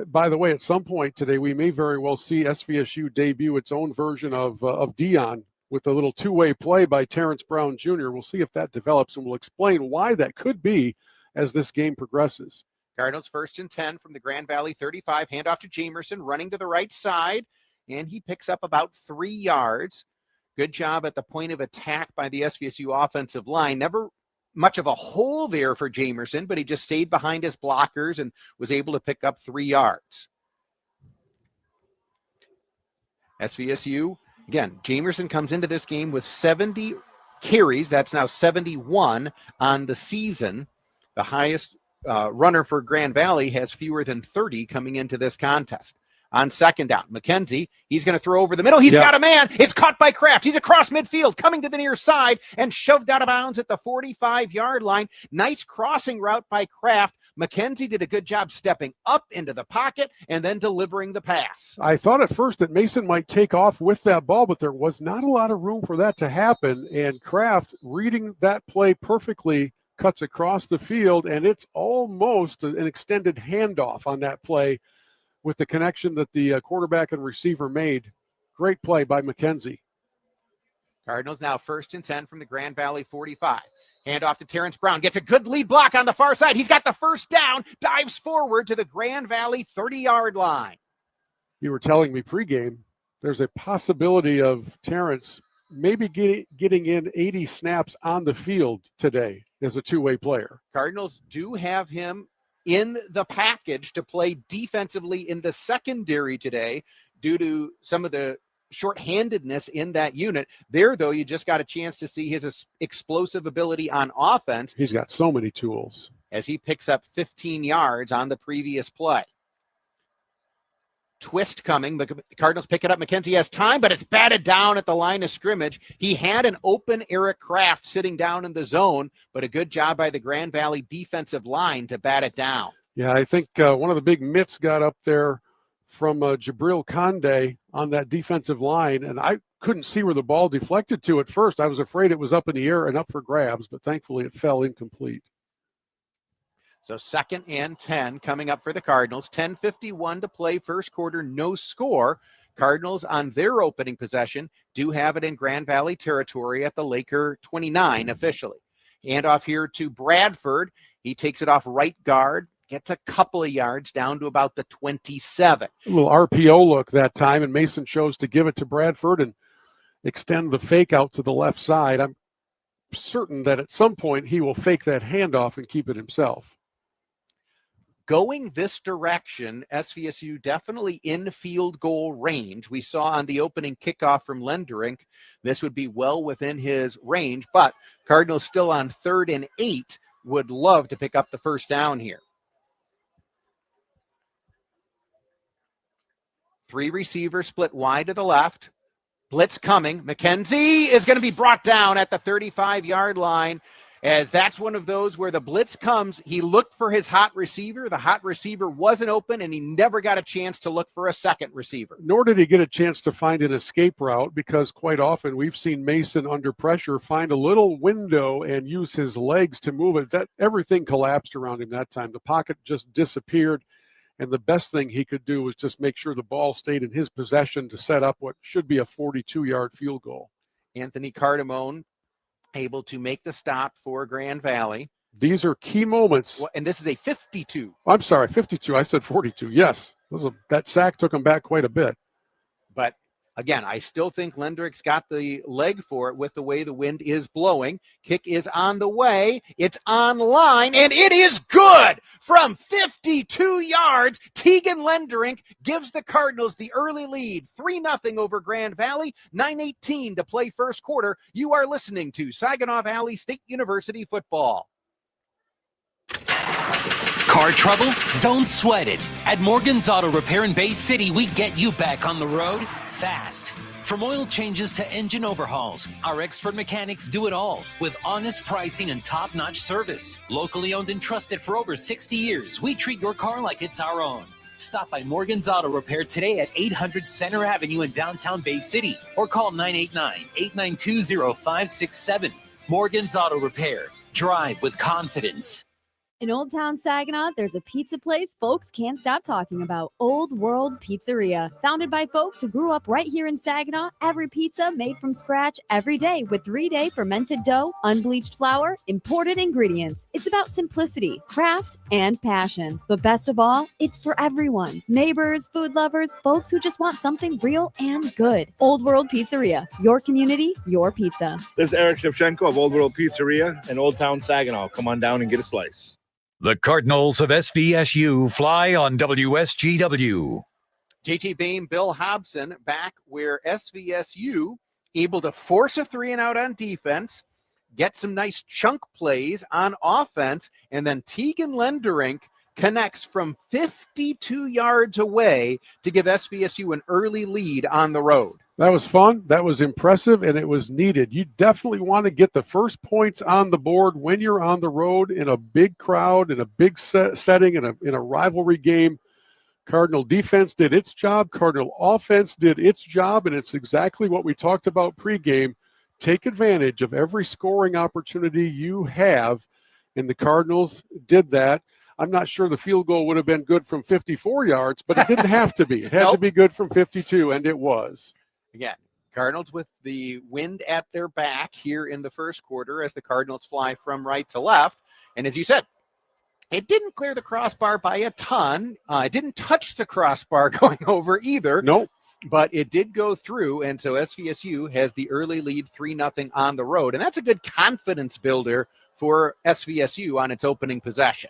S4: By the way, at some point today, we may very well see SVSU debut its own version of Dion with a little two-way play by Terrence Brown Jr. We'll see if that develops, and we'll explain why that could be as this game progresses.
S2: Cardinals 1st and 10 from the Grand Valley 35. Handoff to Jamerson, running to the right side, and he picks up about 3 yards. Good job at the point of attack by the SVSU offensive line. Never much of a hole there for Jamerson, but he just stayed behind his blockers and was able to pick up 3 yards. SVSU, again, Jamerson comes into this game with 70 carries. That's now 71 on the season. The highest runner for Grand Valley has fewer than 30 coming into this contest. On 2nd down, McKenzie, he's going to throw over the middle. He's got a man. It's caught by Kraft. He's across midfield, coming to the near side and shoved out of bounds at the 45-yard line. Nice crossing route by Kraft. McKenzie did a good job stepping up into the pocket and then delivering the pass.
S4: I thought at first that Mason might take off with that ball, but there was not a lot of room for that to happen. And Kraft, reading that play perfectly, cuts across the field, and it's almost an extended handoff on that play with the connection that the quarterback and receiver made. Great play by McKenzie.
S2: Cardinals now 1st and 10 from the Grand Valley 45. Handoff to Terrence Brown. Gets a good lead block on the far side. He's got the first down. Dives forward to the Grand Valley 30-yard line.
S4: You were telling me pregame, there's a possibility of Terrence maybe getting in 80 snaps on the field today as a two-way player.
S2: Cardinals do have him in the package to play defensively in the secondary today due to some of the shorthandedness in that unit. There, though, you just got a chance to see his explosive ability on offense.
S4: He's got so many tools.
S2: As he picks up 15 yards on the previous play. Twist coming. The Cardinals pick it up. McKenzie has time, but it's batted down at the line of scrimmage. He had an open Eric Kraft sitting down in the zone, but a good job by the Grand Valley defensive line to bat it down.
S4: Yeah, I think one of the big mitts got up there from Jabril Kande on that defensive line, and I couldn't see where the ball deflected to at first. I was afraid it was up in the air and up for grabs, but thankfully it fell incomplete.
S2: So 2nd and 10 coming up for the Cardinals. 10:51 to play, first quarter, no score. Cardinals on their opening possession do have it in Grand Valley territory at the Laker 29 officially. Handoff here to Bradford. He takes it off right guard, gets a couple of yards down to about the 27.
S4: A little RPO look that time, and Mason chose to give it to Bradford and extend the fake out to the left side. I'm certain that at some point he will fake that handoff and keep it himself.
S2: Going this direction, SVSU definitely in field goal range. We saw on the opening kickoff from Lenderink, this would be well within his range, but Cardinals still on 3rd and 8 would love to pick up the first down here. 3 receivers split wide to the left. Blitz coming. McKenzie is going to be brought down at the 35-yard line. as that's one of those where the blitz comes. He looked for his hot receiver. The hot receiver wasn't open, and he never got a chance to look for a second receiver.
S4: Nor did he get a chance to find an escape route, because quite often we've seen Mason under pressure find a little window and use his legs to move it. That everything collapsed around him that time. The pocket just disappeared, and the best thing he could do was just make sure the ball stayed in his possession to set up what should be a 42-yard field goal.
S2: Anthony Cardamone able to make the stop for Grand Valley.
S4: These are key moments.
S2: Well, and this is a 52.
S4: I'm sorry, 52. I said 42. Yes. That sack took him back quite a bit.
S2: But again, I still think Lendrick's got the leg for it with the way the wind is blowing. Kick is on the way. It's online, and it is good from 52 yards. Tegan Lendrick gives the Cardinals the early lead, 3-0 over Grand Valley, 9:18 to play first quarter. You are listening to Saginaw Valley State University football.
S5: Car trouble? Don't sweat it. At Morgan's Auto Repair in Bay City, we get you back on the road fast. From oil changes to engine overhauls, our expert mechanics do it all with honest pricing and top-notch service. Locally owned and trusted for over 60 years, we treat your car like it's our own. Stop by Morgan's Auto Repair today at 800 Center Avenue in downtown Bay City or call 989-892-0567. Morgan's Auto Repair. Drive with confidence.
S6: In Old Town Saginaw, there's a pizza place folks can't stop talking about, Old World Pizzeria. Founded by folks who grew up right here in Saginaw, every pizza made from scratch every day with 3-day fermented dough, unbleached flour, imported ingredients. It's about simplicity, craft, and passion. But best of all, it's for everyone. Neighbors, food lovers, folks who just want something real and good. Old World Pizzeria, your community, your pizza.
S7: This is Eric Shevchenko of Old World Pizzeria in Old Town Saginaw. Come on down and get a slice.
S1: The Cardinals of SVSU fly on WSGW.
S2: JT Bain, Bill Hobson back where SVSU able to force a 3-and-out on defense, get some nice chunk plays on offense, and then Tegan Lendrick connects from 52 yards away to give SVSU an early lead on the road.
S4: That was fun. That was impressive, and it was needed. You definitely want to get the first points on the board when you're on the road in a big crowd, in a big setting, in a rivalry game. Cardinal defense did its job. Cardinal offense did its job, and it's exactly what we talked about pregame. Take advantage of every scoring opportunity you have, and the Cardinals did that. I'm not sure the field goal would have been good from 54 yards, but it didn't have to be. It had to be good from 52, and it was.
S2: Again, Cardinals with the wind at their back here in the first quarter as the Cardinals fly from right to left. And as you said, it didn't clear the crossbar by a ton. It didn't touch the crossbar going over either.
S4: Nope.
S2: But it did go through, and so SVSU has the early lead 3-0 on the road. And that's a good confidence builder for SVSU on its opening possession.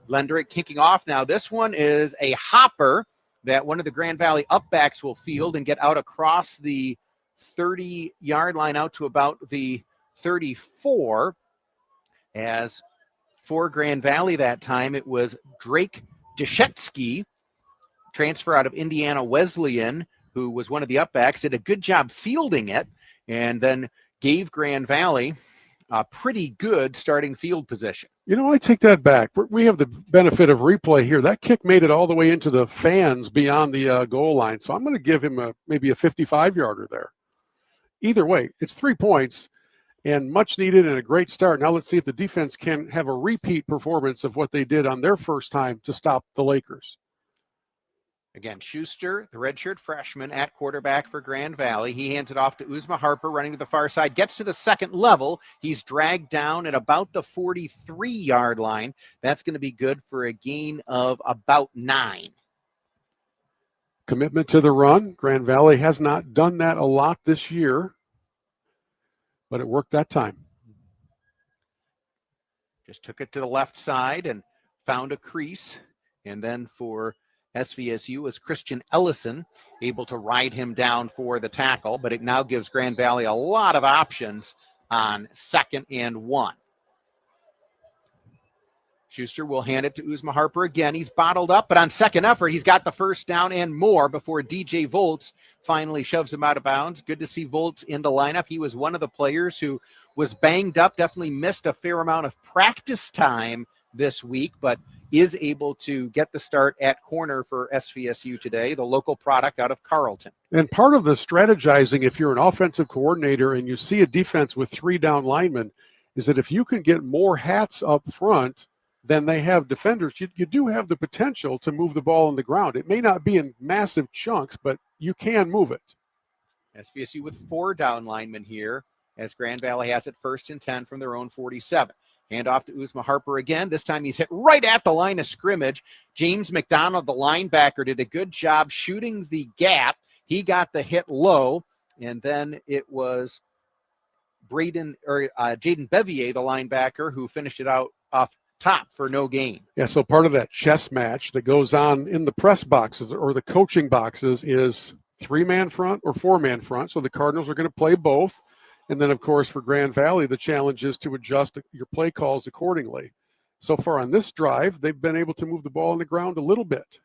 S2: Lendrick kicking off now. This one is a hopper that one of the Grand Valley upbacks will field and get out across the 30-yard line out to about the 34. As for Grand Valley that time, it was Drake Deshetsky, transfer out of Indiana Wesleyan, who was one of the upbacks, did a good job fielding it, and then gave Grand Valley a pretty good starting field position.
S4: You know, I take that back. We have the benefit of replay here. That kick made it all the way into the fans beyond the goal line. So I'm going to give him maybe a 55-yarder there. Either way, it's 3 points and much needed and a great start. Now let's see if the defense can have a repeat performance of what they did on their first time to stop the Lakers.
S2: Again, Schuster, the redshirt freshman at quarterback for Grand Valley. He hands it off to Uzma Harper running to the far side, gets to the second level. He's dragged down at about the 43-yard line. That's going to be good for a gain of about 9.
S4: Commitment to the run. Grand Valley has not done that a lot this year, but it worked that time.
S2: Just took it to the left side and found a crease. And then for SVSU was Christian Ellison, able to ride him down for the tackle, but it now gives Grand Valley a lot of options on 2nd and 1. Schuster will hand it to Uzma Harper again. He's bottled up, but on second effort, he's got the first down and more before DJ Volts finally shoves him out of bounds. Good to see Volts in the lineup. He was one of the players who was banged up, definitely missed a fair amount of practice time this week, but is able to get the start at corner for SVSU today, the local product out of Carlton.
S4: And part of the strategizing, if you're an offensive coordinator and you see a defense with 3 down linemen, is that if you can get more hats up front than they have defenders, you do have the potential to move the ball on the ground. It may not be in massive chunks, but you can move it.
S2: SVSU with 4 down linemen here as Grand Valley has it 1st and 10 from their own 47. Hand off to Uzma Harper again. This time he's hit right at the line of scrimmage. James McDonald, the linebacker, did a good job shooting the gap. He got the hit low, and then it was Jaden Bevier, the linebacker, who finished it out off top for no gain.
S4: Yeah, so part of that chess match that goes on in the press boxes or the coaching boxes is 3-man front or 4-man front. So the Cardinals are going to play both. And then, of course, for Grand Valley, the challenge is to adjust your play calls accordingly. So far on this drive, they've been able to move the ball on the ground a little bit.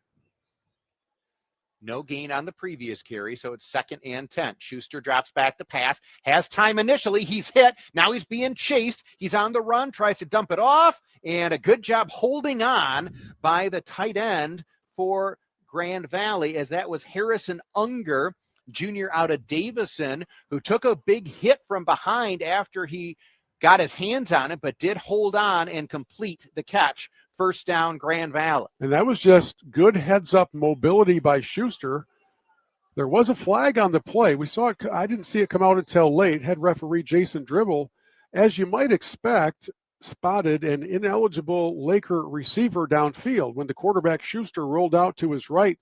S2: No gain on the previous carry, so it's 2nd and 10. Schuster drops back to pass, has time initially. He's hit. Now he's being chased. He's on the run, tries to dump it off, and a good job holding on by the tight end for Grand Valley, as that was Harrison Unger, junior out of Davison, who took a big hit from behind after he got his hands on it, but did hold on and complete the catch. 1st down, Grand Valley.
S4: And that was just good heads-up mobility by Schuster. There was a flag on the play. We saw it. I didn't see it come out until late. Head referee Jason Dribble, as you might expect, spotted an ineligible Laker receiver downfield. When the quarterback Schuster rolled out to his right,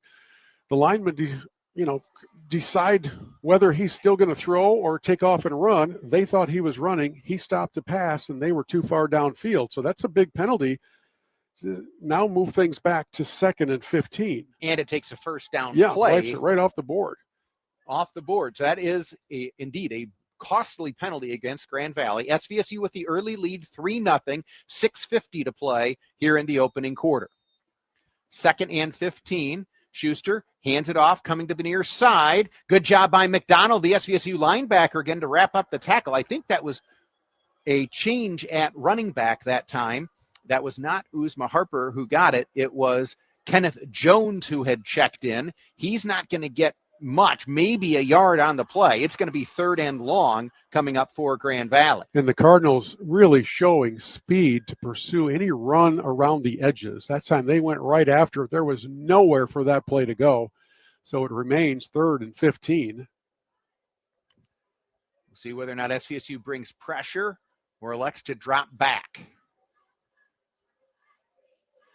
S4: the lineman decide whether he's still going to throw or take off and run. They thought he was running. He stopped the pass, and they were too far downfield. So that's a big penalty. Now move things back to 2nd and 15.
S2: And it takes a 1st down
S4: play.
S2: play.
S4: Right off the board.
S2: Off the board. So that is indeed a costly penalty against Grand Valley. SVSU with the early lead, 3-0, 6:50 to play here in the opening quarter. 2nd and 15. Schuster hands it off, coming to the near side. Good job by McDonald, the SVSU linebacker, again to wrap up the tackle. I think that was a change at running back that time. That was not Uzma Harper who got it. It was Kenneth Jones who had checked in. He's not going to get much, maybe a yard on the play. It's going to be 3rd and long coming up for Grand Valley.
S4: And the Cardinals really showing speed to pursue any run around the edges. That time they went right after it. There was nowhere for that play to go. So it remains 3rd and 15.
S2: We'll see whether or not SVSU brings pressure or elects to drop back.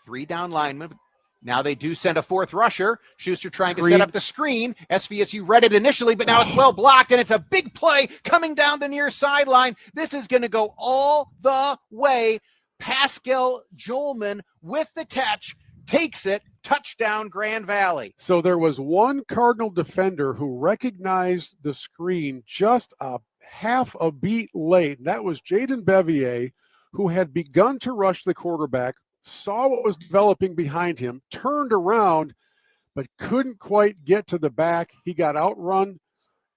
S2: 3 down linemen. Now they do send a 4th rusher. Schuster trying to set up the screen. SVSU read it initially, but now it's well blocked, and it's a big play coming down the near sideline. This is going to go all the way. Pascal Jolman with the catch, takes it, touchdown Grand Valley.
S4: So there was one Cardinal defender who recognized the screen just a half a beat late. That was Jaden Bevier, who had begun to rush the quarterback, saw what was developing behind him, turned around, but couldn't quite get to the back. He got outrun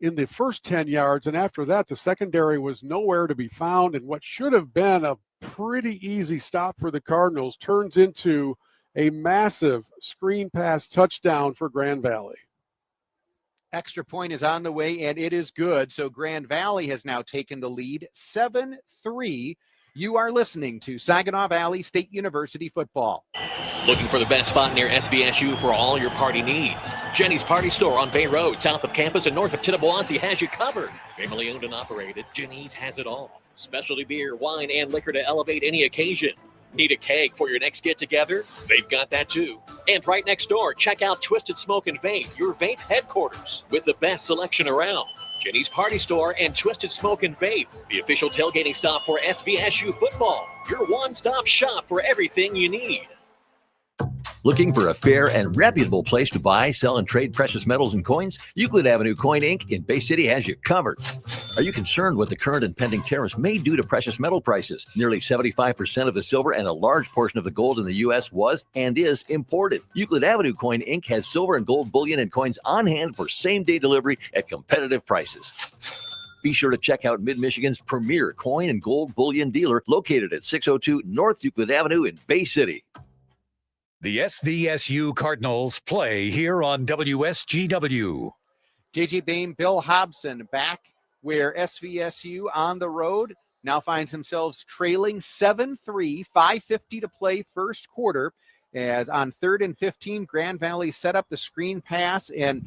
S4: in the first 10 yards, and after that, the secondary was nowhere to be found, and what should have been a pretty easy stop for the Cardinals turns into a massive screen pass touchdown for Grand Valley.
S2: Extra point is on the way, and it is good. So Grand Valley has now taken the lead, 7-3. You are listening to Saginaw Valley State University football.
S8: Looking for the best spot near SVSU for all your party needs? Jenny's Party Store on Bay Road, south of campus and north of Tittabawassee has you covered. Family owned and operated, Jenny's has it all. Specialty beer, wine, and liquor to elevate any occasion. Need a keg for your next get-together? They've got that too. And right next door, check out Twisted Smoke and Vape, your vape headquarters, with the best selection around. Jenny's Party Store and Twisted Smoke and Vape, the official tailgating stop for SVSU football. Your one-stop shop for everything you need.
S12: Looking for a fair and reputable place to buy, sell, and trade precious metals and coins? Euclid Avenue Coin Inc. in Bay City has you covered. Are you concerned what the current and pending tariffs may do to precious metal prices? Nearly 75% of the silver and a large portion of the gold in the U.S. was and is imported. Euclid Avenue Coin Inc. has silver and gold bullion and coins on hand for same-day delivery at competitive prices. Be sure to check out Mid-Michigan's premier coin and gold bullion dealer located at 602 North Euclid Avenue in Bay City.
S1: The SVSU Cardinals play here on WSGW.
S2: JJ Bain, Bill Hobson back where SVSU on the road now finds themselves trailing 7-3, 5:50 to play first quarter, as on 3rd and 15, Grand Valley set up the screen pass. And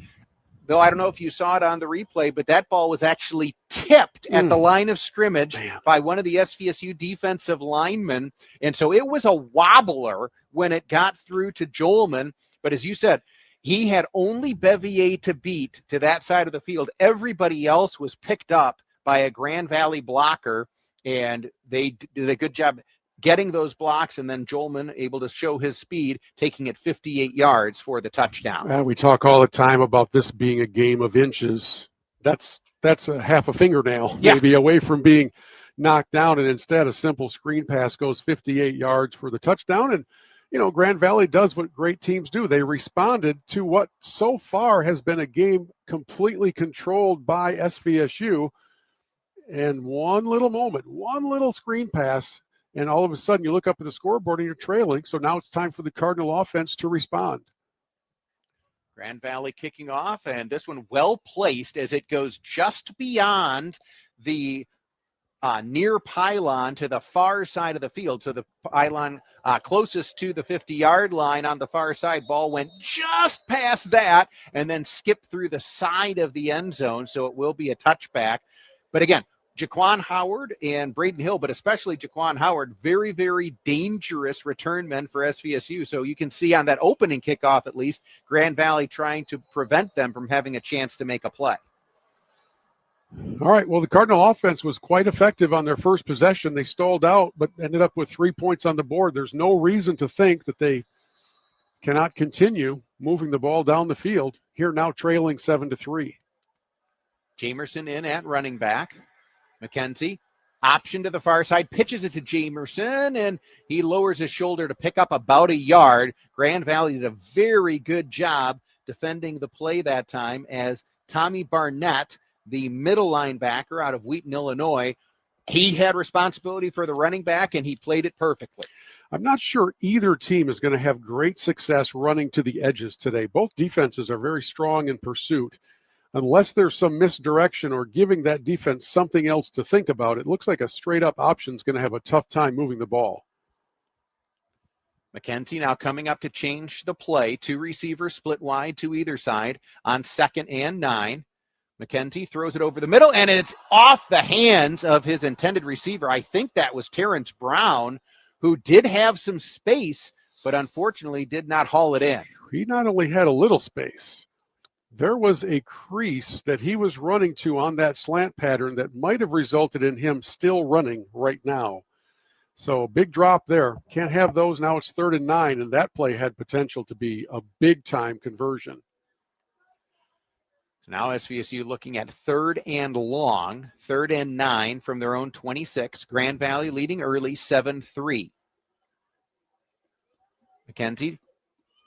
S2: Bill, I don't know if you saw it on the replay, but that ball was actually tipped at the line of scrimmage by one of the SVSU defensive linemen. And so it was a wobbler when it got through to Joelman. But as you said, he had only Bevier to beat to that side of the field. Everybody else was picked up by a Grand Valley blocker, and they did a good job getting those blocks, and then Joelman able to show his speed, taking it 58 yards for the touchdown.
S4: And we talk all the time about this being a game of inches. That's a half a fingernail, maybe away from being knocked down, and instead a simple screen pass goes 58 yards for the touchdown. And you know, Grand Valley does what great teams do. They responded to what so far has been a game completely controlled by SVSU. And one little moment, one little screen pass, and all of a sudden you look up at the scoreboard and you're trailing. So now it's time for the Cardinal offense to respond.
S2: Grand Valley kicking off, and this one well placed as it goes just beyond the near pylon to the far side of the field. So the pylon closest to the 50-yard line on the far side, ball went just past that and then skipped through the side of the end zone. So it will be a touchback. But again, Jaquan Howard and Braden Hill, but especially Jaquan Howard, very, very dangerous return men for SVSU. So you can see on that opening kickoff, at least, Grand Valley trying to prevent them from having a chance to make a play.
S4: All right, well, the Cardinal offense was quite effective on their first possession. They stalled out, but ended up with 3 points on the board. There's no reason to think that they cannot continue moving the ball down the field. Here now trailing 7-3.
S2: Jamerson in at running back. McKenzie, option to the far side, pitches it to Jamerson, and he lowers his shoulder to pick up about a yard. Grand Valley did a very good job defending the play that time, as Tommy Barnett, the middle linebacker out of Wheaton, Illinois, he had responsibility for the running back, and he played it perfectly.
S4: I'm not sure either team is going to have great success running to the edges today. Both defenses are very strong in pursuit. Unless there's some misdirection or giving that defense something else to think about, it looks like a straight-up option is going to have a tough time moving the ball.
S2: McKenzie now coming up to change the play. 2 receivers split wide to either side on 2nd and 9. McKenzie throws it over the middle, and it's off the hands of his intended receiver. I think that was Terrence Brown, who did have some space, but unfortunately did not haul it in.
S4: He not only had a little space, there was a crease that he was running to on that slant pattern that might have resulted in him still running right now. So big drop there. Can't have those. Now it's 3rd and 9, and that play had potential to be a big-time conversion.
S2: So now SVSU looking at 3rd and long, 3rd and 9 from their own 26. Grand Valley leading early 7-3. McKenzie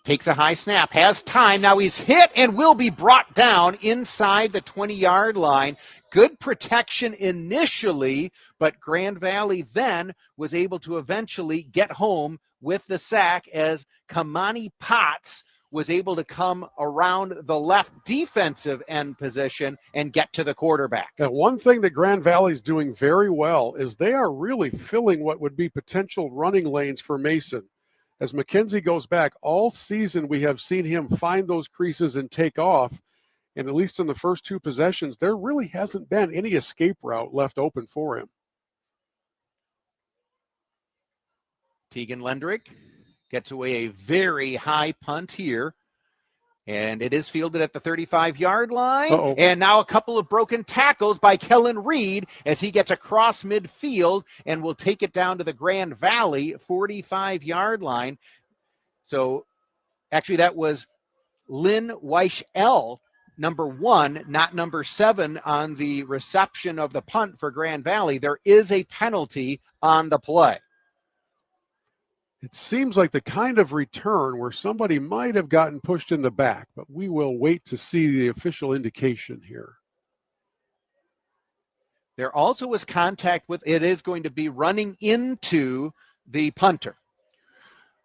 S2: takes a high snap, has time. Now he's hit and will be brought down inside the 20-yard line. Good protection initially, but Grand Valley then was able to eventually get home with the sack, as Kamani Potts was able to come around the left defensive end position and get to the quarterback.
S4: And one thing that Grand Valley is doing very well is they are really filling what would be potential running lanes for Mason. As McKenzie goes back, all season we have seen him find those creases and take off. And at least in the first 2 possessions, there really hasn't been any escape route left open for him.
S2: Tegan Lendrick gets away a very high punt here. And it is fielded at the 35-yard line.
S4: Uh-oh.
S2: And now a couple of broken tackles by Kellen Reed as he gets across midfield and will take it down to the Grand Valley 45-yard line. So actually that was Lynn Weichel, number 1, not number 7 on the reception of the punt for Grand Valley. There is a penalty on the play.
S4: It seems like the kind of return where somebody might have gotten pushed in the back, but we will wait to see the official indication here.
S2: There also was contact with, it is going to be running into the punter.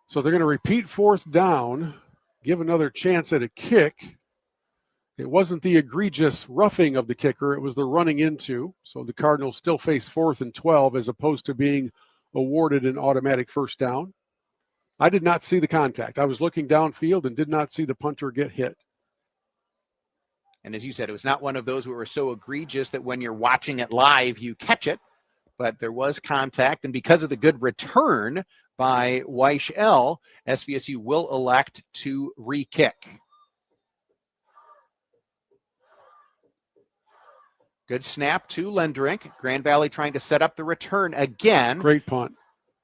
S4: So they're going to repeat 4th down, give another chance at a kick. It wasn't the egregious roughing of the kicker. It was the running into. So the Cardinals still face 4th and 12 as opposed to being awarded an automatic first down. I did not see the contact. I was looking downfield and did not see the punter get hit.
S2: And as you said, it was not one of those who were so egregious that when you're watching it live, you catch it. But there was contact. And because of the good return by Weichel, SVSU will elect to re-kick. Good snap to Lendrink. Grand Valley trying to set up the return again.
S4: Great punt.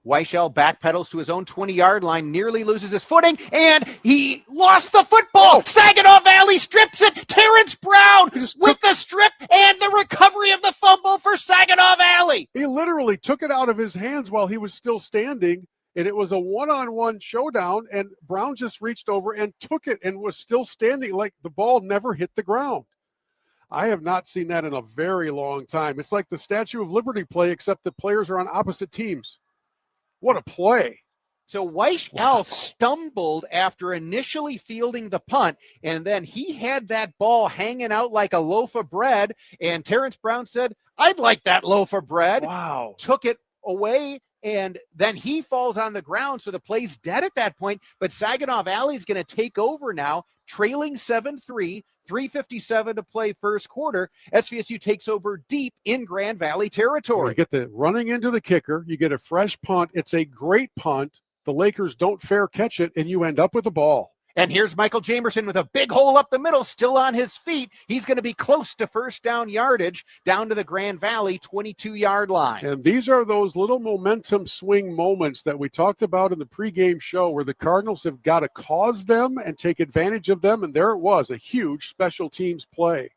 S2: Weichel backpedals to his own 20-yard line, nearly loses his footing, and he lost the football. Saginaw Valley strips it. Terrence Brown with the strip and the recovery of the fumble for Saginaw Valley.
S4: He literally took it out of his hands while he was still standing, and it was a one-on-one showdown, and Brown just reached over and took it and was still standing like the ball never hit the ground. I have not seen that in a very long time. It's like the Statue of Liberty play, except the players are on opposite teams. What a play.
S2: So Weichel stumbled after initially fielding the punt, and then he had that ball hanging out like a loaf of bread, and Terrence Brown said, I'd like that loaf of bread.
S4: Wow.
S2: Took it away, and then he falls on the ground, so the play's dead at that point, but Saginaw Valley is going to take over now, trailing 7-3. 3:57 to play first quarter. SVSU takes over deep in Grand Valley territory.
S4: You get the running into the kicker. You get a fresh punt. It's a great punt. The Lakers don't fair catch it, and you end up with the ball.
S2: And here's Michael Jamerson with a big hole up the middle, still on his feet. He's going to be close to first down yardage, down to the Grand Valley 22-yard line.
S4: And these are those little momentum swing moments that we talked about in the pregame show where the Cardinals have got to cause them and take advantage of them. And there it was, a huge special teams play.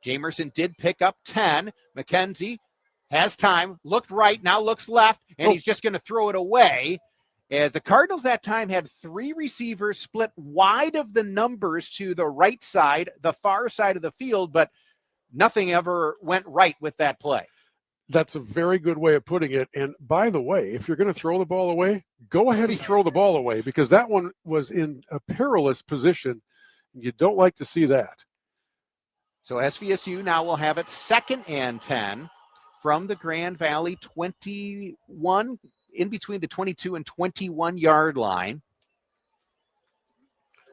S2: Jamerson did pick up 10. McKenzie has time, looked right, now looks left, and he's just going to throw it away. The Cardinals that time had 3 receivers split wide of the numbers to the right side, the far side of the field, but nothing ever went right with that play.
S4: That's a very good way of putting it. And by the way, if you're going to throw the ball away, go ahead and throw the ball away because that one was in a perilous position. You don't like to see that.
S2: So SVSU now will have it 2nd and 10 from the Grand Valley 21, in between the 22 and 21-yard line.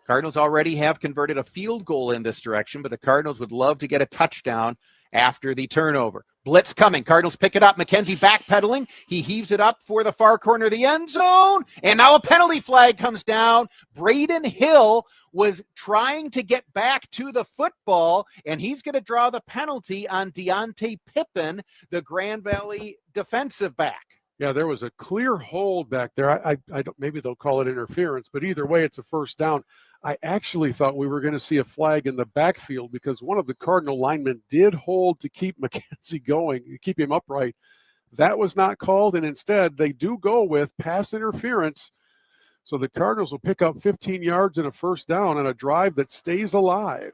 S2: Cardinals already have converted a field goal in this direction, but the Cardinals would love to get a touchdown after the turnover. Blitz coming. Cardinals pick it up. McKenzie backpedaling. He heaves it up for the far corner of the end zone. And now a penalty flag comes down. Braden Hill was trying to get back to the football, and he's going to draw the penalty on Deontay Pippin, the Grand Valley defensive back.
S4: Yeah, there was a clear hold back there. I don't, maybe they'll call it interference, but either way, it's a first down. I actually thought we were going to see a flag in the backfield because one of the Cardinal linemen did hold to keep McKenzie going, keep him upright. That was not called, and instead they do go with pass interference. So the Cardinals will pick up 15 yards and a first down on a drive that stays alive.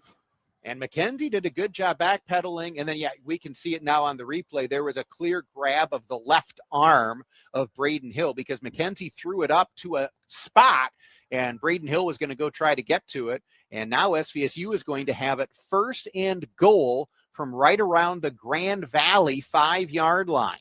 S2: And McKenzie did a good job backpedaling. And then, yeah, we can see it now on the replay. There was a clear grab of the left arm of Braden Hill because McKenzie threw it up to a spot and Braden Hill was going to go try to get to it. And now SVSU is going to have it 1st and goal from right around the Grand Valley 5-yard line.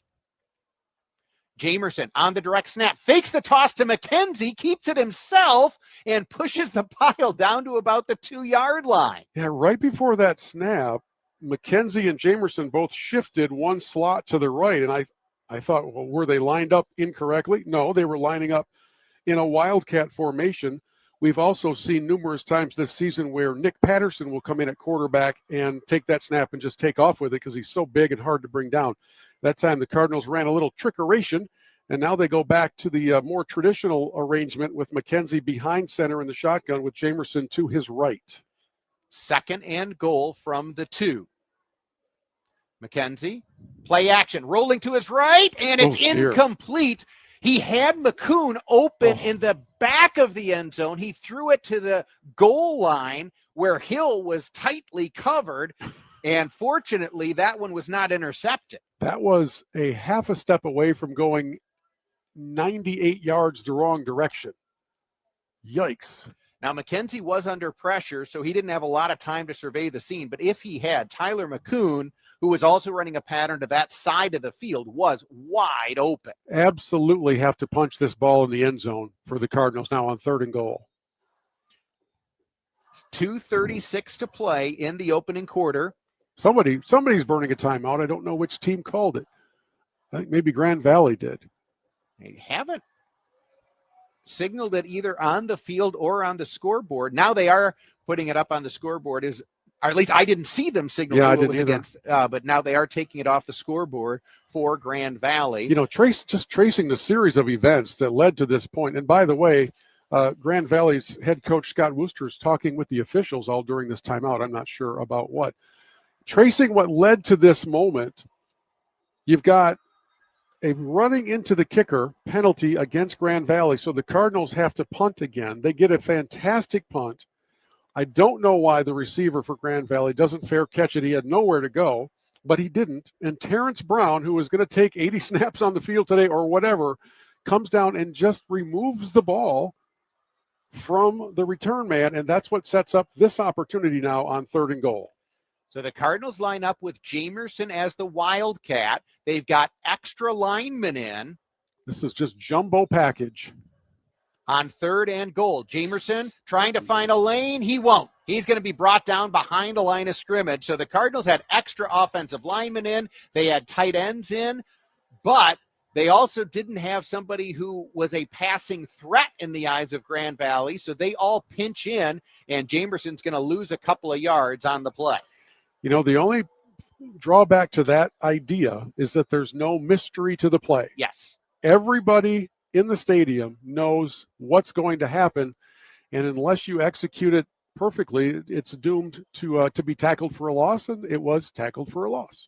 S2: Jamerson on the direct snap, fakes the toss to McKenzie, keeps it himself, and pushes the pile down to about the 2-yard line.
S4: Yeah, right before that snap, McKenzie and Jamerson both shifted one slot to the right, and I thought, well, were they lined up incorrectly? No, they were lining up in a wildcat formation. We've also seen numerous times this season where Nick Patterson will come in at quarterback and take that snap and just take off with it because he's so big and hard to bring down. That time the Cardinals ran a little trickeration, and now they go back to the more traditional arrangement with McKenzie behind center in the shotgun with Jamerson to his right.
S2: 2nd and goal from the 2. McKenzie, play action, rolling to his right, and it's incomplete. He had McCoon open in the back of the end zone. He threw it to the goal line where Hill was tightly covered. And fortunately, that one was not intercepted.
S4: That was a half a step away from going 98 yards the wrong direction. Yikes.
S2: Now, McKenzie was under pressure, so he didn't have a lot of time to survey the scene. But if he had, Tyler McCoon, who was also running a pattern to that side of the field, was wide open.
S4: Absolutely have to punch this ball in the end zone for the Cardinals now on 3rd and goal.
S2: 2:36 to play in the opening quarter.
S4: Somebody's burning a timeout. I don't know which team called it. I think maybe Grand Valley did.
S2: They haven't signaled it either on the field or on the scoreboard. Now they are putting it up on the scoreboard, or at least I didn't see them signal who it was against, but now they are taking it off the scoreboard for Grand Valley.
S4: You know, tracing the series of events that led to this point. And by the way, Grand Valley's head coach Scott Wooster is talking with the officials all during this timeout. I'm not sure about what. Tracing what led to this moment, you've got a running into the kicker penalty against Grand Valley. So the Cardinals have to punt again. They get a fantastic punt. I don't know why the receiver for Grand Valley doesn't fair catch it. He had nowhere to go, but he didn't. And Terrence Brown, who was going to take 80 snaps on the field today or whatever, comes down and just removes the ball from the return man. And that's what sets up this opportunity now on 3rd and goal.
S2: So the Cardinals line up with Jamerson as the Wildcat. They've got extra linemen in.
S4: This is just jumbo package.
S2: On 3rd and goal, Jamerson trying to find a lane. He won't. He's going to be brought down behind the line of scrimmage. So the Cardinals had extra offensive linemen in. They had tight ends in, but they also didn't have somebody who was a passing threat in the eyes of Grand Valley. So they all pinch in, and Jamerson's going to lose a couple of yards on the play.
S4: You know, the only drawback to that idea is that there's no mystery to the play.
S2: Yes.
S4: Everybody in the stadium knows what's going to happen, and unless you execute it perfectly, it's doomed to be tackled for a loss, and it was tackled for a loss.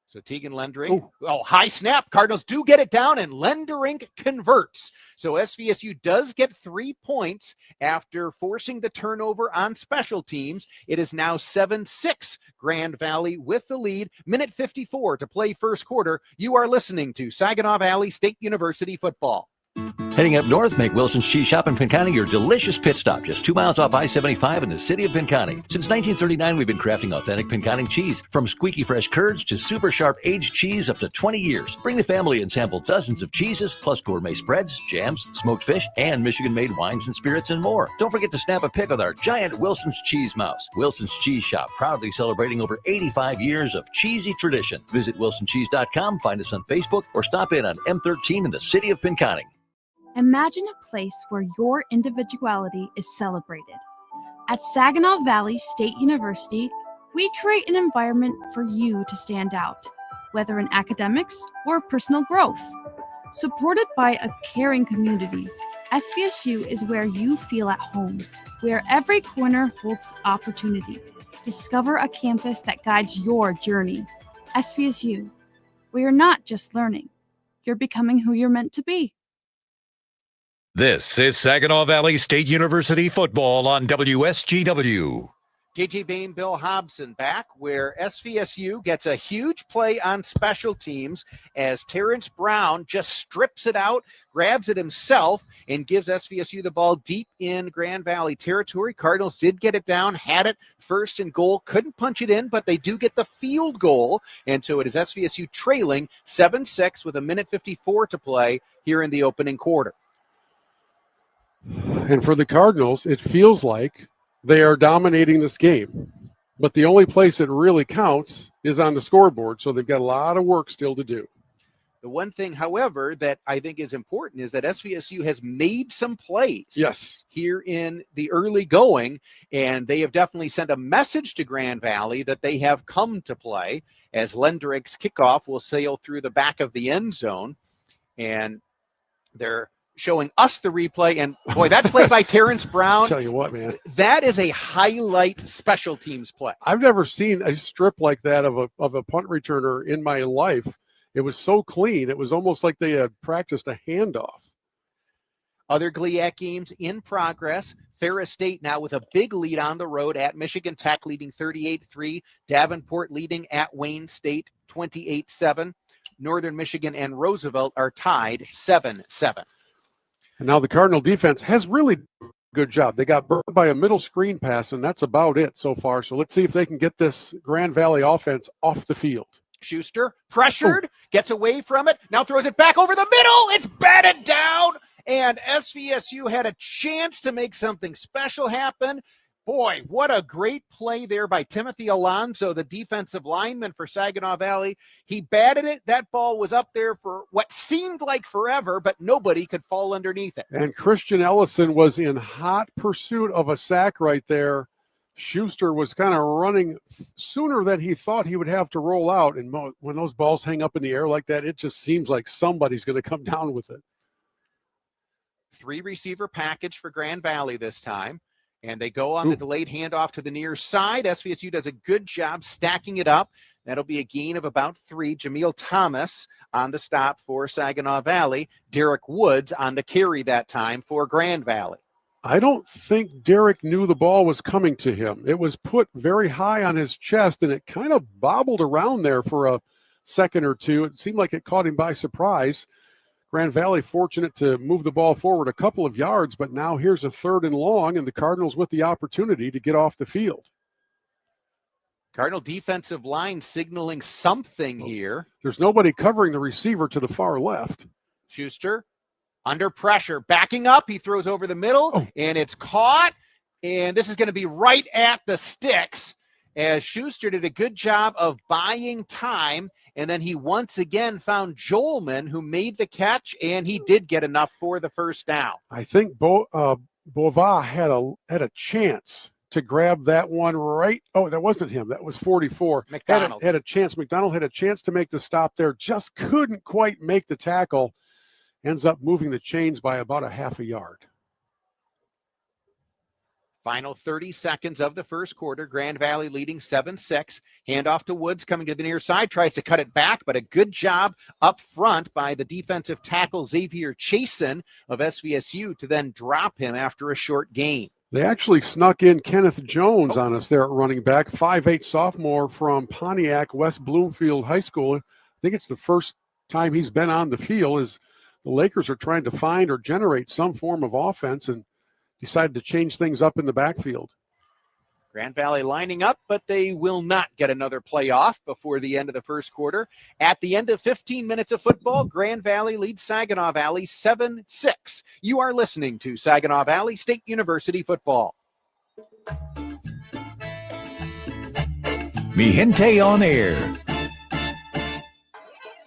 S2: So Tegan Lendering, high snap. Cardinals do get it down, and Lendering converts. So SVSU does get 3 points after forcing the turnover on special teams. It is now 7-6. Grand Valley with the lead. Minute 54 to play first quarter. You are listening to Saginaw Valley State University football.
S12: Heading up north, make Wilson's Cheese Shop in Pinconning your delicious pit stop, just 2 miles off I-75 in the city of Pinconning. Since 1939, we've been crafting authentic Pinconning cheese, from squeaky fresh curds to super sharp aged cheese up to 20 years. Bring the family and sample dozens of cheeses, plus gourmet spreads, jams, smoked fish, and Michigan-made wines and spirits and more. Don't forget to snap a pic with our giant Wilson's Cheese Mouse. Wilson's Cheese Shop, proudly celebrating over 85 years of cheesy tradition. Visit wilsoncheese.com, find us on Facebook, or stop in on M13 in the city of Pinconning.
S18: Imagine a place where your individuality is celebrated. At Saginaw Valley State University, we create an environment for you to stand out, whether in academics or personal growth. Supported by a caring community, SVSU is where you feel at home, where every corner holds opportunity. Discover a campus that guides your journey. SVSU, where you're not just learning, you're becoming who you're meant to be.
S1: This is Saginaw Valley State University football on WSGW.
S2: JJ Bain, Bill Hobson back, where SVSU gets a huge play on special teams as Terrence Brown just strips it out, grabs it himself, and gives SVSU the ball deep in Grand Valley territory. Cardinals did get it down, had it 1st and goal, couldn't punch it in, but they do get the field goal. And so it is SVSU trailing 7-6 with a minute 54 to play here in the opening quarter.
S4: And for the Cardinals, it feels like they are dominating this game. But the only place it really counts is on the scoreboard, so they've got a lot of work still to do.
S2: The one thing, however, that I think is important is that SVSU has made some plays here in the early going, and they have definitely sent a message to Grand Valley that they have come to play, as Lendering's kickoff will sail through the back of the end zone, and they're showing us the replay, and boy, that play by Terrence Brown.
S4: Tell you what, man,
S2: that is a highlight special teams play.
S4: I've never seen a strip like that of a punt returner in my life. It was so clean. It was almost like they had practiced a handoff.
S2: Other GLIAC games in progress. Ferris State now with a big lead on the road at Michigan Tech, leading 38-3. Davenport leading at Wayne State 28-7. Northern Michigan and Roosevelt are tied 7-7.
S4: And now the Cardinal defense has really done a good job. They got burned by a middle screen pass, and that's about it so far. So let's see if they can get this Grand Valley offense off the field.
S2: Schuster pressured, gets away from it, now throws it back over the middle. It's batted down, and SVSU had a chance to make something special happen. Boy, what a great play there by Timothy Alonso, the defensive lineman for Saginaw Valley. He batted it. That ball was up there for what seemed like forever, but nobody could fall underneath it.
S4: And Christian Ellison was in hot pursuit of a sack right there. Schuster was kind of running sooner than he thought he would have to roll out. And when those balls hang up in the air like that, it just seems like somebody's going to come down with it.
S2: 3-receiver package for Grand Valley this time. And they go on the delayed handoff to the near side. SVSU does a good job stacking it up. That'll be a gain of about 3. Jameel Thomas on the stop for Saginaw Valley. Derek Woods on the carry that time for Grand Valley.
S4: I don't think Derek knew the ball was coming to him. It was put very high on his chest, and it kind of bobbled around there for a second or two. It seemed like it caught him by surprise. Grand Valley fortunate to move the ball forward a couple of yards, but now here's a 3rd and long, and the Cardinals with the opportunity to get off the field.
S2: Cardinal defensive line signaling something here.
S4: There's nobody covering the receiver to the far left.
S2: Schuster under pressure, backing up. He throws over the middle, and it's caught. And this is going to be right at the sticks, as Schuster did a good job of buying time. And then he once again found Joelman, who made the catch, and he did get enough for the first down.
S4: I think Bova had a chance to grab that one right. Oh, that wasn't him. That was 44.
S2: McDonald.
S4: Had a chance. McDonald had a chance to make the stop there. Just couldn't quite make the tackle. Ends up moving the chains by about a half a yard.
S2: Final 30 seconds of the first quarter. Grand Valley leading 7-6. Handoff to Woods coming to the near side. Tries to cut it back, but a good job up front by the defensive tackle Xavier Chasen of SVSU to then drop him after a short gain.
S4: They actually snuck in Kenneth Jones on us there at running back. 5'8" sophomore from Pontiac, West Bloomfield High School. I think it's the first time he's been on the field as the Lakers are trying to find or generate some form of offense and decided to change things up in the backfield.
S2: Grand Valley lining up, but they will not get another play off before the end of the first quarter. At the end of 15 minutes of football, Grand Valley leads Saginaw Valley 7-6. You are listening to Saginaw Valley State University football.
S1: Mi Gente on Air.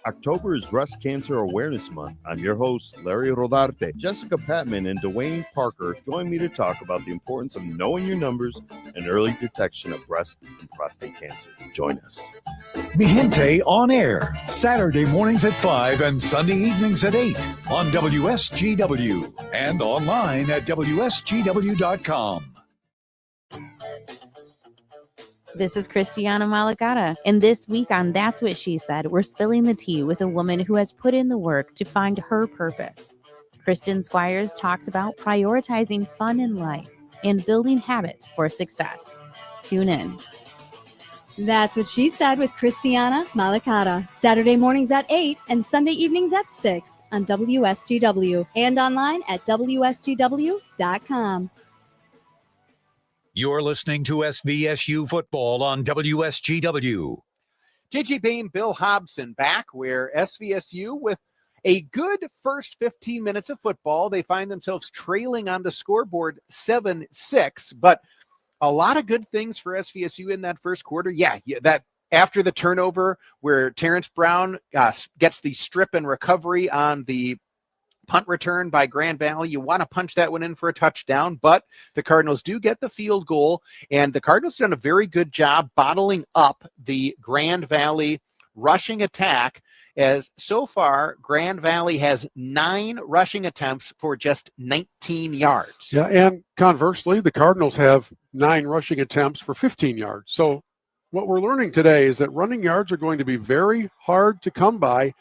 S9: October is Breast Cancer Awareness Month. I'm your host, Larry Rodarte. Jessica Patman and Dwayne Parker join me to talk about the importance of knowing your numbers and early detection of breast and prostate cancer. Join us.
S1: Mi Gente on Air, Saturday mornings at 5 and Sunday evenings at 8 on WSGW and online at WSGW.com.
S10: This is Christiana Malagata, and this week on That's What She Said, we're spilling the tea with a woman who has put in the work to find her purpose. Kristen Squires talks about prioritizing fun in life and building habits for success. Tune in.
S6: That's What She Said with Christiana Malagata. Saturday mornings at 8 and Sunday evenings at 6 on WSGW and online at WSGW.com.
S1: You're listening to SVSU football on WSGW.
S2: JJ Bain, Bill Hobson back, where SVSU with a good first 15 minutes of football. They find themselves trailing on the scoreboard 7-6, but a lot of good things for SVSU in that first quarter. Yeah, that after the turnover where Terrence Brown gets the strip and recovery on the punt return by Grand Valley. You want to punch that one in for a touchdown, but the Cardinals do get the field goal, and the Cardinals done a very good job bottling up the Grand Valley rushing attack, as so far Grand Valley has 9 rushing attempts for just 19 yards.
S4: Yeah, and conversely, the Cardinals have 9 rushing attempts for 15 yards. So what we're learning today is that running yards are going to be very hard to come by,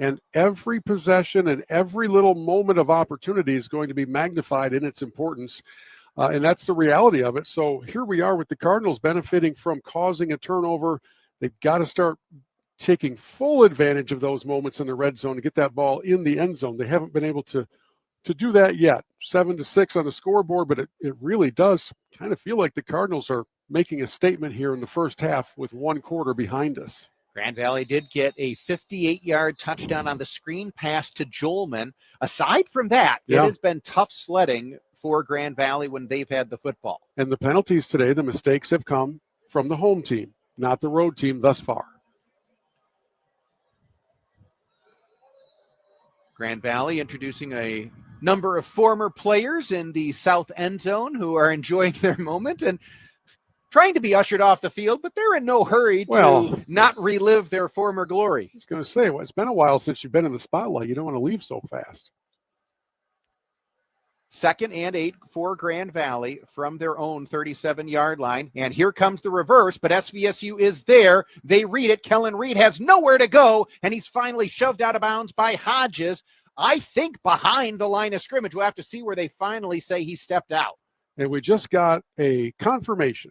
S4: And every possession and every little moment of opportunity is going to be magnified in its importance. And that's the reality of it. So here we are with the Cardinals benefiting from causing a turnover. They've got to start taking full advantage of those moments in the red zone to get that ball in the end zone. They haven't been able to do that yet. 7-6 on the scoreboard, but it really does kind of feel like the Cardinals are making a statement here in the first half with one quarter behind us.
S2: Grand Valley did get a 58-yard touchdown on the screen pass to Jolman. Aside from that, it has been tough sledding for Grand Valley when they've had the football.
S4: And the penalties today, the mistakes have come from the home team, not the road team thus far.
S2: Grand Valley introducing a number of former players in the south end zone who are enjoying their moment and trying to be ushered off the field, but they're in no hurry to not relive their former glory.
S4: I was going to say, it's been a while since you've been in the spotlight. You don't want to leave so fast.
S2: 2nd and 8 for Grand Valley from their own 37-yard line. And here comes the reverse, but SVSU is there. They read it. Kellen Reed has nowhere to go, and he's finally shoved out of bounds by Hodges, I think behind the line of scrimmage. We'll have to see where they finally say he stepped out.
S4: And we just got a confirmation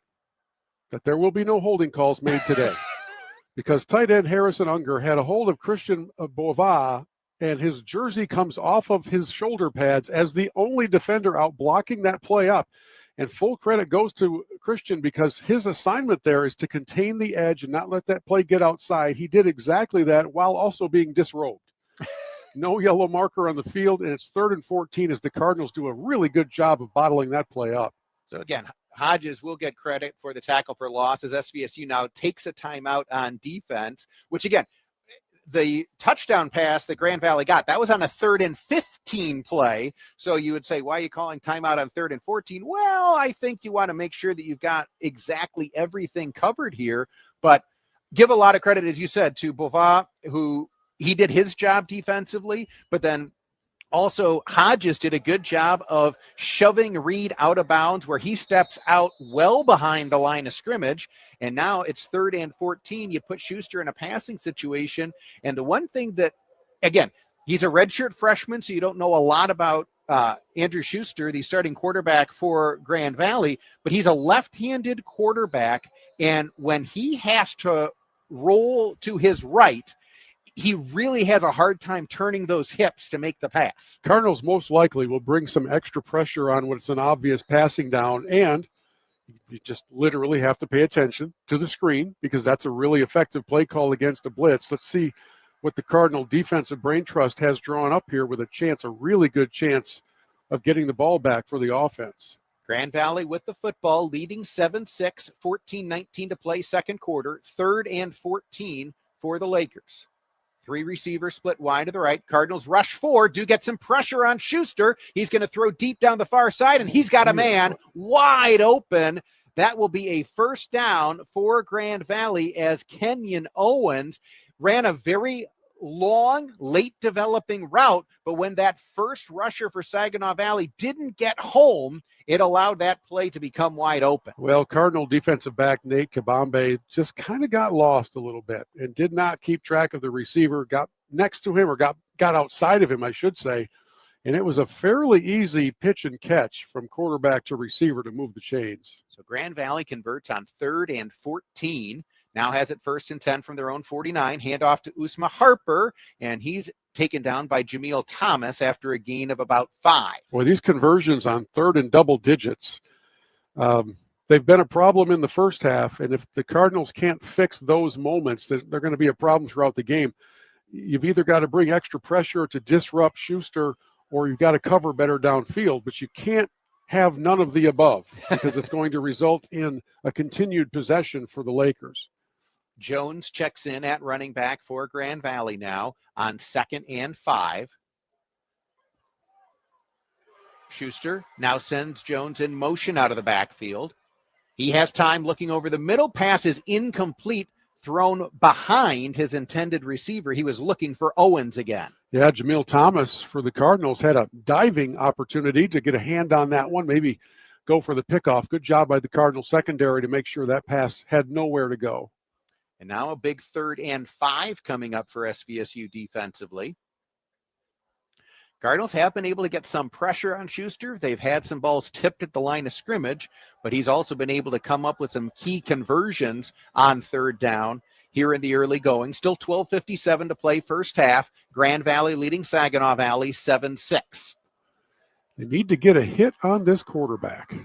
S4: that there will be no holding calls made today because tight end Harrison Unger had a hold of Christian Bova, and his jersey comes off of his shoulder pads as the only defender out blocking that play up. And full credit goes to Christian because his assignment there is to contain the edge and not let that play get outside. He did exactly that while also being disrobed. No yellow marker on the field, and it's 3rd and 14 as the Cardinals do a really good job of bottling that play up.
S2: So again, Hodges will get credit for the tackle for loss as SVSU now takes a timeout on defense, which again, the touchdown pass that Grand Valley got, that was on a 3rd and 15 play. So you would say, why are you calling timeout on 3rd and 14? Well, I think you want to make sure that you've got exactly everything covered here, but give a lot of credit, as you said, to Bova, who he did his job defensively, but then also Hodges did a good job of shoving Reed out of bounds where he steps out well behind the line of scrimmage. And now it's 3rd and 14. You put Schuster in a passing situation. And the one thing that, again, he's a redshirt freshman, so you don't know a lot about Andrew Schuster, the starting quarterback for Grand Valley, but he's a left-handed quarterback. And when he has to roll to his right, he really has a hard time turning those hips to make the pass.
S4: Cardinals most likely will bring some extra pressure on what's an obvious passing down, and you just literally have to pay attention to the screen because that's a really effective play call against the blitz. Let's see what the Cardinal defensive brain trust has drawn up here with a really good chance of getting the ball back for the offense.
S2: Grand Valley with the football, leading 7-6, 14-19 to play second quarter, 3rd and 14 for the Lakers. 3 receivers split wide to the right. Cardinals rush 4, do get some pressure on Schuster. He's going to throw deep down the far side, and he's got a man wide open. That will be a first down for Grand Valley as Kenyon Owens ran a very long, late developing route, but when that first rusher for Saginaw Valley didn't get home, it allowed that play to become wide open.
S4: Well, Cardinal defensive back Nate Kabambe just kind of got lost a little bit and did not keep track of the receiver, got next to him or got outside of him, I should say, and it was a fairly easy pitch and catch from quarterback to receiver to move the chains.
S2: So Grand Valley converts on 3rd and 14. Now has it 1st and 10 from their own 49. Handoff to Usma Harper, and he's taken down by Jameel Thomas after a gain of about 5.
S4: Well, these conversions on 3rd and double digits, they've been a problem in the first half, and if the Cardinals can't fix those moments, they're going to be a problem throughout the game. You've either got to bring extra pressure to disrupt Schuster, or you've got to cover better downfield, but you can't have none of the above because it's going to result in a continued possession for the Lakers.
S2: Jones checks in at running back for Grand Valley now on 2nd and 5. Schuster now sends Jones in motion out of the backfield. He has time looking over the middle. Pass is incomplete, thrown behind his intended receiver. He was looking for Owens again.
S4: Yeah, Jameel Thomas for the Cardinals had a diving opportunity to get a hand on that one, maybe go for the pickoff. Good job by the Cardinal secondary to make sure that pass had nowhere to go.
S2: And now a big 3rd and 5 coming up for SVSU defensively. Cardinals have been able to get some pressure on Schuster. They've had some balls tipped at the line of scrimmage, but he's also been able to come up with some key conversions on 3rd down here in the early going. Still 12:57 to play first half. Grand Valley leading Saginaw Valley 7-6.
S4: They need to get a hit on this quarterback.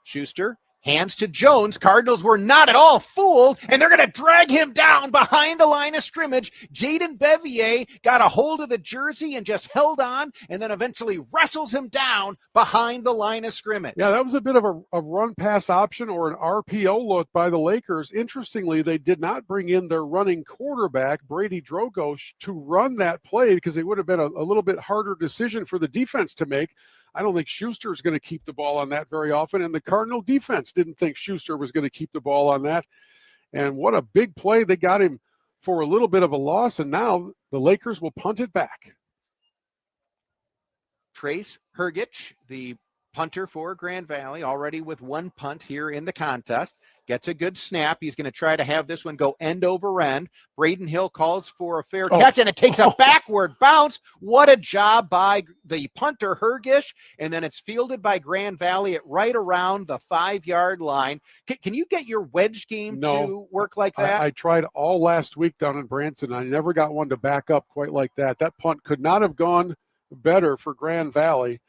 S2: Schuster hands to Jones. Cardinals were not at all fooled, and they're going to drag him down behind the line of scrimmage. Jaden Bevier got a hold of the jersey and just held on, and then eventually wrestles him down behind the line of scrimmage.
S4: Yeah, that was a bit of a run-pass option or an RPO look by the Lakers. Interestingly, they did not bring in their running quarterback, Brady Drogosh, to run that play because it would have been a little bit harder decision for the defense to make. I don't think Schuster is going to keep the ball on that very often, and the Cardinal defense didn't think Schuster was going to keep the ball on that. And what a big play. They got him for a little bit of a loss, and now the Lakers will punt it back.
S2: Trace Hergich, the punter for Grand Valley, already with 1 punt here in the contest. Gets a good snap. He's going to try to have this one go end over end. Braden Hill calls for a fair catch, and it takes a backward bounce. What a job by the punter, Hergish. And then it's fielded by Grand Valley at right around the 5-yard line. Can you get your wedge game to work like that?
S4: I tried all last week down in Branson. I never got one to back up quite like that. That punt could not have gone better for Grand Valley.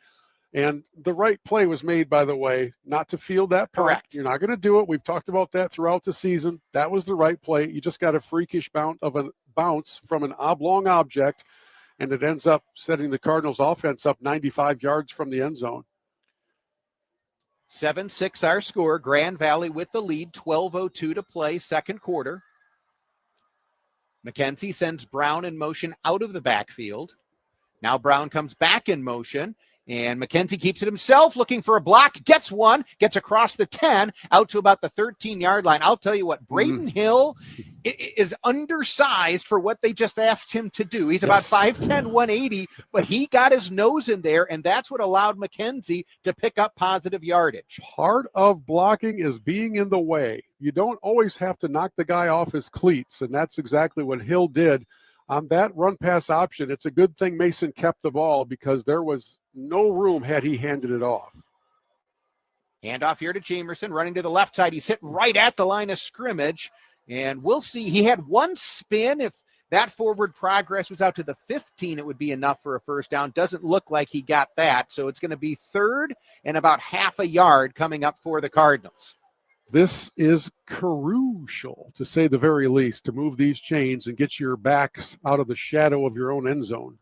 S4: And the right play was made, by the way, not to field that punt.
S2: Correct.
S4: You're not going to do it. We've talked about that throughout the season. That was the right play. You just got a freakish bounce from an oblong object, and it ends up setting the Cardinals offense up 95 yards from the end zone.
S2: 7-6 our score. Grand Valley with the lead. 12:02 to play, second quarter. McKenzie sends Brown in motion out of the backfield. Now Brown comes back in motion. And McKenzie keeps it himself, looking for a block, gets one, gets across the 10, out to about the 13-yard line. I'll tell you what, Braden Hill is undersized for what they just asked him to do. He's about 5'10", 180, but he got his nose in there, and that's what allowed McKenzie to pick up positive yardage.
S4: Part of blocking is being in the way. You don't always have to knock the guy off his cleats, and that's exactly what Hill did. On that run-pass option, it's a good thing Mason kept the ball because there was no room had he handed it off.
S2: Handoff here to Jamerson, running to the left side. He's hit right at the line of scrimmage, and we'll see. He had one spin. If that forward progress was out to the 15, it would be enough for a first down. Doesn't look like he got that, so it's going to be 3rd and about half a yard coming up for the Cardinals.
S4: This is crucial, to say the very least, to move these chains and get your backs out of the shadow of your own end zone.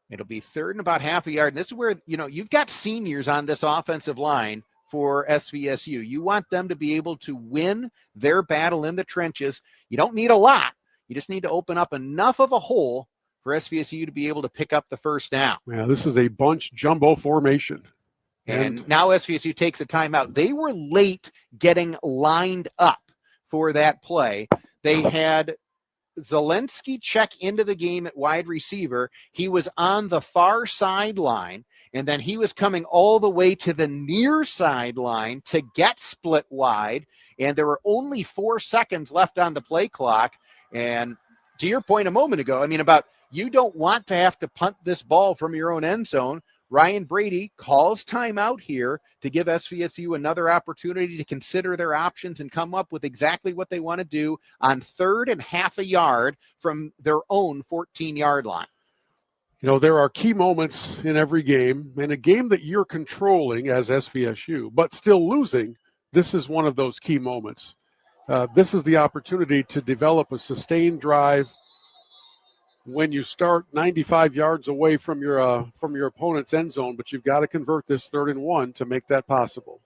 S2: It'll be 3rd and about half a yard. And this is where, you've got seniors on this offensive line for SVSU. You want them to be able to win their battle in the trenches. You don't need a lot. You just need to open up enough of a hole for SVSU to be able to pick up the first down.
S4: Yeah, this is a bunch jumbo formation.
S2: And now SVSU takes a timeout. They were late getting lined up for that play. They had Zelensky check into the game at wide receiver. He was on the far sideline, and then he was coming all the way to the near sideline to get split wide, and there were only 4 seconds left on the play clock. And to your point a moment ago, about you don't want to have to punt this ball from your own end zone. Ryan Brady calls timeout here to give SVSU another opportunity to consider their options and come up with exactly what they want to do on 3rd and half a yard from their own 14-yard line.
S4: There are key moments in every game, and a game that you're controlling as SVSU, but still losing, this is one of those key moments. This is the opportunity to develop a sustained drive when you start 95 yards away from your opponent's end zone, but you've got to convert this 3rd and 1 to make that possible.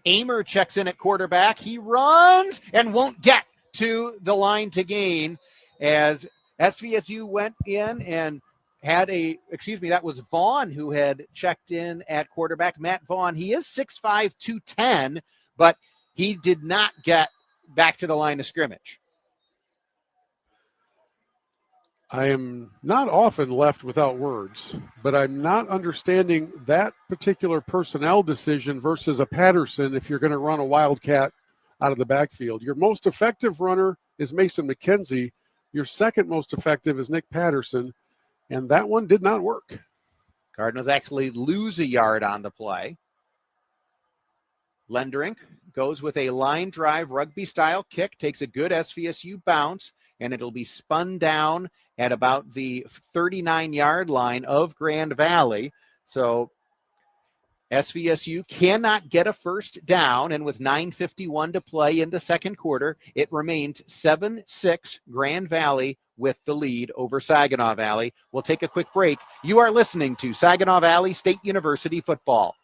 S2: Amer checks in at quarterback. He runs and won't get to the line to gain as SVSU went in and had that was Vaughn who had checked in at quarterback. Matt Vaughn, he is 6'5", 210, but he did not get back to the line of scrimmage.
S4: I am not often left without words, but I'm not understanding that particular personnel decision versus a Patterson if you're going to run a Wildcat out of the backfield. Your most effective runner is Mason McKenzie. Your second most effective is Nick Patterson, and that one did not work.
S2: Cardinals actually lose a yard on the play. Lenderink goes with a line drive rugby-style kick, takes a good SVSU bounce, and it'll be spun down at about the 39-yard line of Grand Valley. So SVSU cannot get a first down, and with 9:51 to play in the second quarter, it remains 7-6 Grand Valley with the lead over Saginaw Valley. We'll take a quick break. You are listening to Saginaw Valley State University football.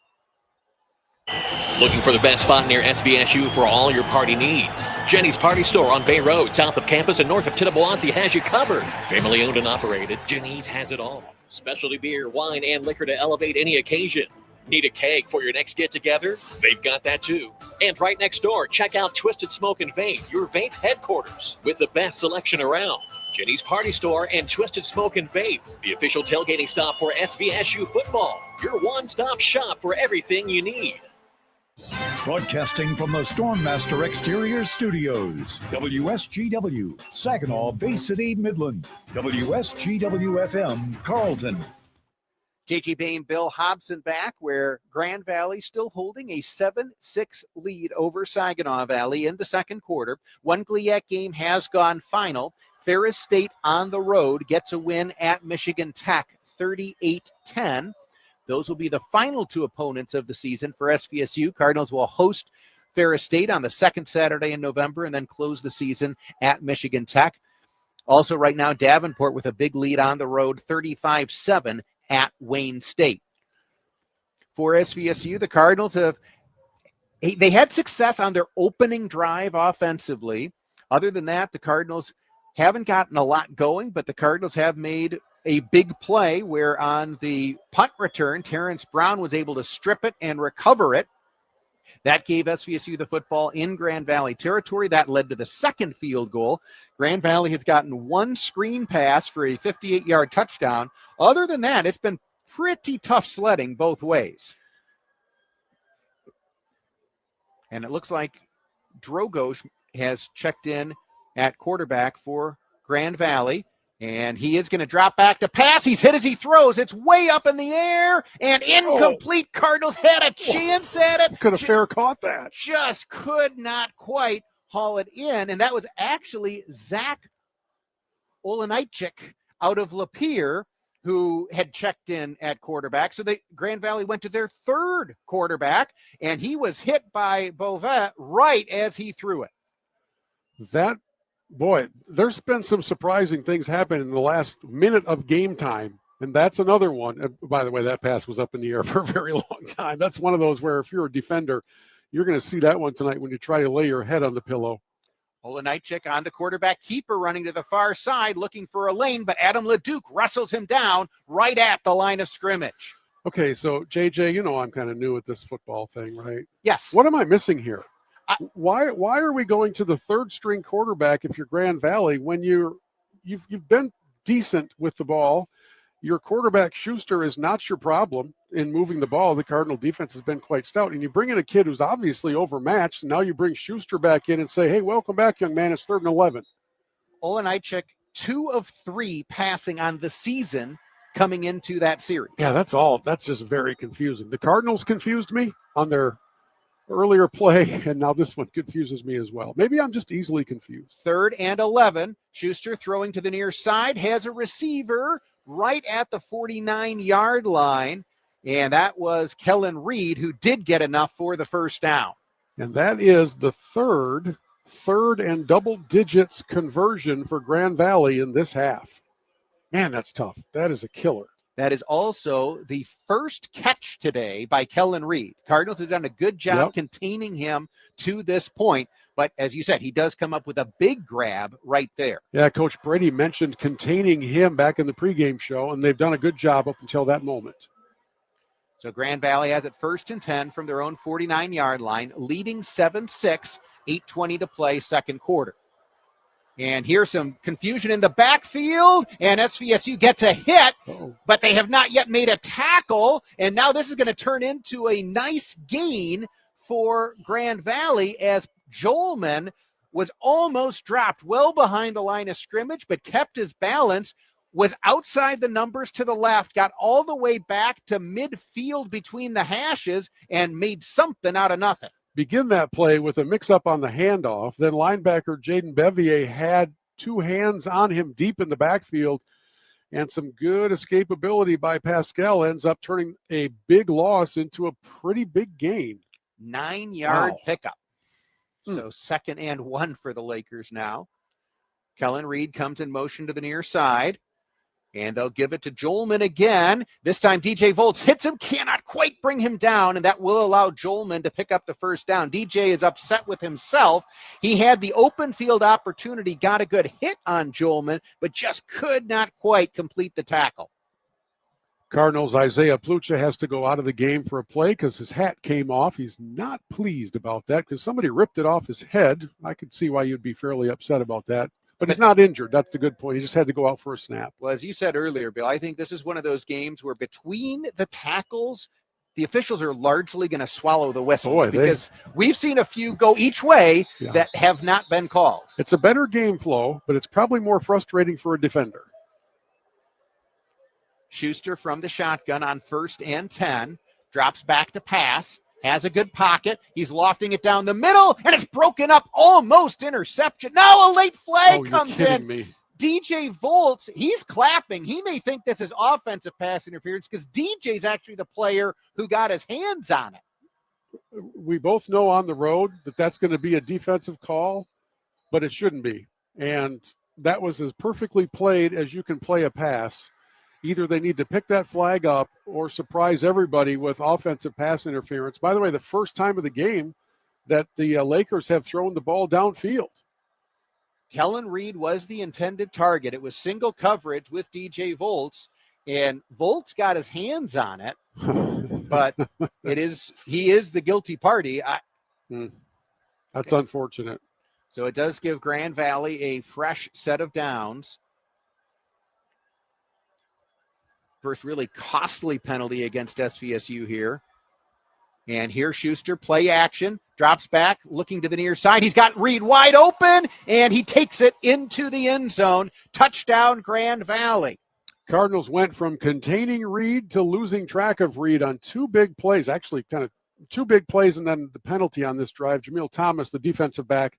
S8: Looking for the best spot near SVSU for all your party needs? Jenny's Party Store on Bay Road, south of campus and north of Tittabawassee has you covered. Family owned and operated, Jenny's has it all. Specialty beer, wine, and liquor to elevate any occasion. Need a keg for your next get-together? They've got that too. And right next door, check out Twisted Smoke and Vape, your vape headquarters, with the best selection around. Jenny's Party Store and Twisted Smoke and Vape, the official tailgating stop for SVSU football. Your one-stop shop for everything you need.
S1: Broadcasting from the Stormmaster Exterior Studios, WSGW, Saginaw, Bay City, Midland, WSGW-FM, Carlton.
S2: JT Bain, Bill Hobson back, where Grand Valley still holding a 7-6 lead over Saginaw Valley in the second quarter. One GLIAC game has gone final. Ferris State on the road gets a win at Michigan Tech, 38-10. Those will be the final two opponents of the season for SVSU. Cardinals will host Ferris State on the second Saturday in November and then close the season at Michigan Tech. Also right now, Davenport with a big lead on the road, 35-7 at Wayne State. For SVSU, the Cardinals they had success on their opening drive offensively. Other than that, the Cardinals haven't gotten a lot going, but the Cardinals have made a big play where on the punt return, Terrence Brown was able to strip it and recover it. That gave SVSU the football in Grand Valley territory. That led to the second field goal. Grand Valley has gotten one screen pass for a 58-yard touchdown. Other than that, it's been pretty tough sledding both ways. And it looks like Drogosh has checked in at quarterback for Grand Valley. And he is going to drop back to pass. He's hit as he throws. It's way up in the air and incomplete. Cardinals had a chance at it.
S4: Could have fair caught that.
S2: Just could not quite haul it in. And that was actually Zach Olenichik out of Lapeer who had checked in at quarterback. So Grand Valley went to their third quarterback, and he was hit by Beauvais right as he threw it.
S4: Boy, there's been some surprising things happen in the last minute of game time, and that's another one. And by the way, that pass was up in the air for a very long time. That's one of those where if you're a defender, you're going to see that one tonight when you try to lay your head on the pillow.
S2: Olenichik on the quarterback keeper running to the far side looking for a lane, but Adam LeDuc wrestles him down right at the line of scrimmage.
S4: Okay, so JJ, you know I'm kind of new at this football thing, right?
S2: Yes.
S4: What am I missing here? Why are we going to the third string quarterback if you're Grand Valley when you've been decent with the ball? Your quarterback Schuster is not your problem in moving the ball. The Cardinal defense has been quite stout, and you bring in a kid who's obviously overmatched. And now you bring Schuster back in and say, "Hey, welcome back, young man. It's 3rd and 11."
S2: Olenichik, 2 of 3 passing on the season coming into that series.
S4: Yeah, that's all. That's just very confusing. The Cardinals confused me on their earlier play, and now this one confuses me as well. Maybe I'm just easily confused.
S2: 3rd and 11. Schuster throwing to the near side, has a receiver right at the 49-yard line, and that was Kellen Reed, who did get enough for the first down.
S4: And that is the third and double digits conversion for Grand Valley in this half. Man, that's tough. That is a killer.
S2: That is also the first catch today by Kellen Reed. Cardinals have done a good job containing him to this point. But as you said, he does come up with a big grab right there.
S4: Yeah, Coach Brady mentioned containing him back in the pregame show, and they've done a good job up until that moment.
S2: So Grand Valley has it 1st and 10 from their own 49-yard line, leading 7-6, 8:20 to play, second quarter. And here's some confusion in the backfield, and SVSU gets a hit, but they have not yet made a tackle, and now this is going to turn into a nice gain for Grand Valley as Jolman was almost dropped well behind the line of scrimmage, but kept his balance, was outside the numbers to the left, got all the way back to midfield between the hashes, and made something out of nothing.
S4: Begin that play with a mix-up on the handoff. Then linebacker Jaden Bevier had two hands on him deep in the backfield, and some good escapability by Pascal ends up turning a big loss into a pretty big gain.
S2: 9-yard pickup. So 2nd and 1 for the Lakers now. Kellen Reed comes in motion to the near side. And they'll give it to Jolman again. This time DJ Volts hits him, cannot quite bring him down, and that will allow Jolman to pick up the first down. DJ is upset with himself. He had the open field opportunity, got a good hit on Jolman, but just could not quite complete the tackle.
S4: Cardinals' Isaiah Plucha has to go out of the game for a play because his hat came off. He's not pleased about that because somebody ripped it off his head. I could see why you'd be fairly upset about that. But he's not injured. That's the good point. He just had to go out for a snap.
S2: Well, as you said earlier, Bill, I think this is one of those games where between the tackles, the officials are largely going to swallow the whistles because we've seen a few go each way that have not been called.
S4: It's a better game flow, but it's probably more frustrating for a defender.
S2: Schuster from the shotgun on 1st and 10, drops back to pass. Has a good pocket. He's lofting it down the middle, and it's broken up, almost interception. Now a late flag comes in. DJ Volts, he's clapping. He may think this is offensive pass interference because DJ's actually the player who got his hands on it.
S4: We both know on the road that that's going to be a defensive call, but it shouldn't be. And that was as perfectly played as you can play a pass. Either they need to pick that flag up or surprise everybody with offensive pass interference. By the way, the first time of the game that the Lakers have thrown the ball downfield.
S2: Kellen Reed was the intended target. It was single coverage with DJ Volts, and Volts got his hands on it, but he is the guilty party.
S4: That's unfortunate.
S2: So it does give Grand Valley a fresh set of downs. First really costly penalty against SVSU here. And here Schuster, play action, drops back, looking to the near side. He's got Reed wide open, and he takes it into the end zone. Touchdown, Grand Valley.
S4: Cardinals went from containing Reed to losing track of Reed on two big plays, actually kind of two big plays, and then the penalty on this drive. Jameel Thomas, the defensive back,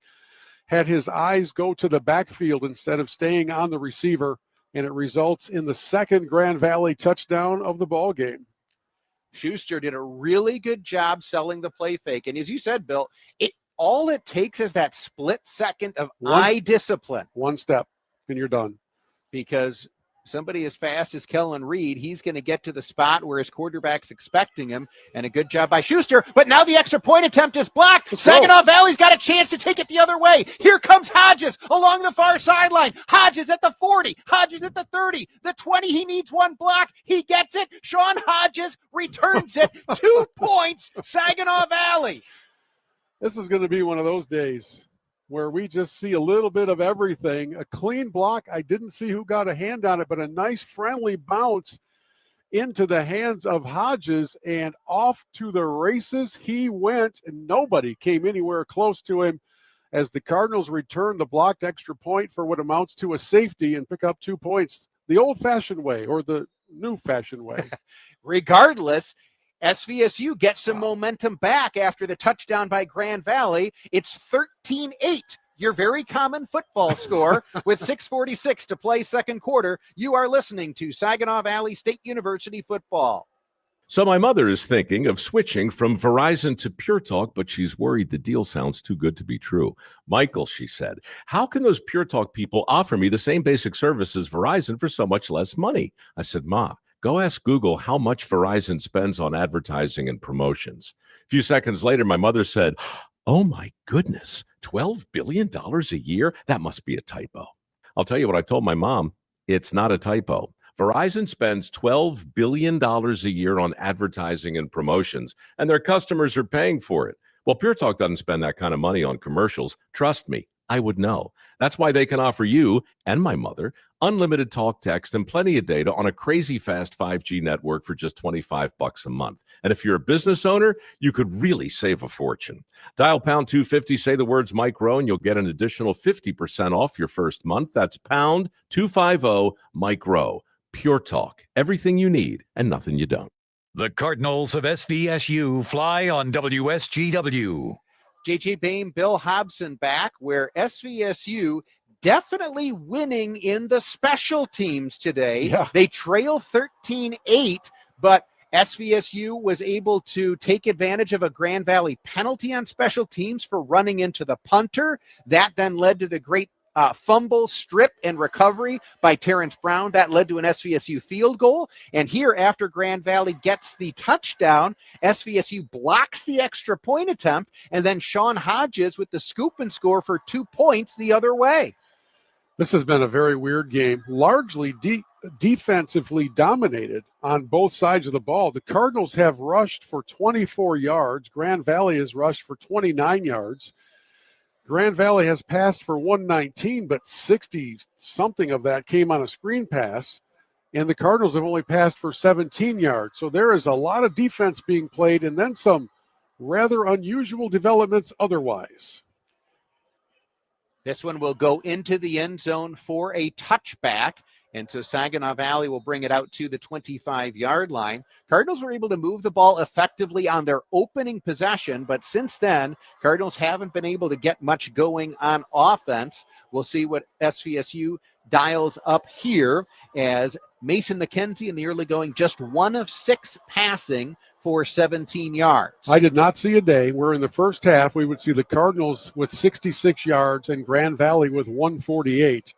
S4: had his eyes go to the backfield instead of staying on the receiver, and it results in the second Grand Valley touchdown of the ball game.
S2: Schuster did a really good job selling the play fake. And as you said, Bill, all it takes is that split second of eye discipline.
S4: One step, and you're done.
S2: Because somebody as fast as Kellen Reed, he's going to get to the spot where his quarterback's expecting him. And a good job by Schuster. But now the extra point attempt is blocked. Saginaw Valley's got a chance to take it the other way. Here comes Hodges along the far sideline. Hodges at the 40. Hodges at the 30. The 20, he needs one block. He gets it. Sean Hodges returns it. 2 points, Saginaw Valley.
S4: This is going to be one of those days where we just see a little bit of everything. A clean block. I didn't see who got a hand on it, but a nice friendly bounce into the hands of Hodges, and off to the races he went, and nobody came anywhere close to him as the Cardinals return the blocked extra point for what amounts to a safety and pick up 2 points the old-fashioned way or the new-fashioned way.
S2: Regardless, SVSU gets some momentum back after the touchdown by Grand Valley. It's 13-8, your very common football score, with 6:46 to play second quarter. You are listening to Saginaw Valley State University football.
S11: So my mother is thinking of switching from Verizon to Pure Talk, but she's worried the deal sounds too good to be true. Michael, she said, how can those Pure Talk people offer me the same basic service as Verizon for so much less money? I said, Ma, go ask Google how much Verizon spends on advertising and promotions. A few seconds later, my mother said, oh my goodness, $12 billion a year? That must be a typo. I'll tell you what I told my mom. It's not a typo. Verizon spends $12 billion a year on advertising and promotions, and their customers are paying for it. Well, Pure Talk doesn't spend that kind of money on commercials. Trust me, I would know. That's why they can offer you and my mother unlimited talk, text, and plenty of data on a crazy fast 5G network for just $25 a month. And if you're a business owner, you could really save a fortune. Dial pound 250, say the words Mike Rowe, and you'll get an additional 50% off your first month. That's pound 250 Mike Rowe. Pure Talk. Everything you need and nothing you don't.
S13: The Cardinals of SVSU fly on WSGW.
S2: JJ Bain, Bill Hobson back, where SVSU definitely winning in the special teams today.
S4: Yeah.
S2: They trail 13-8, but SVSU was able to take advantage of a Grand Valley penalty on special teams for running into the punter. That then led to the great fumble, strip, and recovery by Terrence Brown. That led to an SVSU field goal. And here, after Grand Valley gets the touchdown, SVSU blocks the extra point attempt, and then Sean Hodges with the scoop and score for 2 points the other way.
S4: This has been a very weird game, largely defensively dominated on both sides of the ball. The Cardinals have rushed for 24 yards. Grand Valley has rushed for 29 yards. Grand Valley has passed for 119, but 60-something of that came on a screen pass, and the Cardinals have only passed for 17 yards. So there is a lot of defense being played, and then some rather unusual developments otherwise.
S2: This one will go into the end zone for a touchback. And so Saginaw Valley will bring it out to the 25-yard line. Cardinals were able to move the ball effectively on their opening possession, but since then, Cardinals haven't been able to get much going on offense. We'll see what SVSU dials up here as Mason McKenzie in the early going, just 1 of 6 passing for 17 yards.
S4: I did not see a day where in the first half we would see the Cardinals with 66 yards and Grand Valley with 148.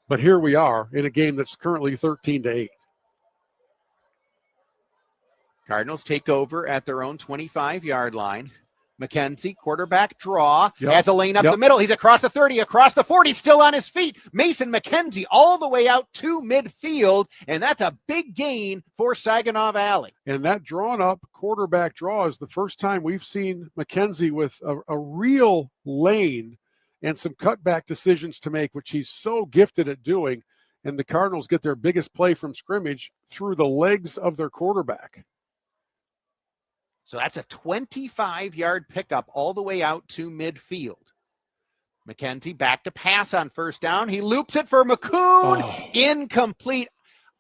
S4: But here we are in a game that's currently 13-8.
S2: Cardinals take over at their own 25-yard line. McKenzie, quarterback draw,
S4: Yep.
S2: has a lane up
S4: Yep.
S2: the middle. He's across the 30, across the 40, still on his feet. Mason McKenzie all the way out to midfield, and that's a big gain for Saginaw Valley.
S4: And that drawn-up quarterback draw is the first time we've seen McKenzie with a real lane and some cutback decisions to make, which he's so gifted at doing. And the Cardinals get their biggest play from scrimmage through the legs of their quarterback.
S2: So that's a 25-yard pickup all the way out to midfield. McKenzie back to pass on first down. He loops it for McCoon. Incomplete.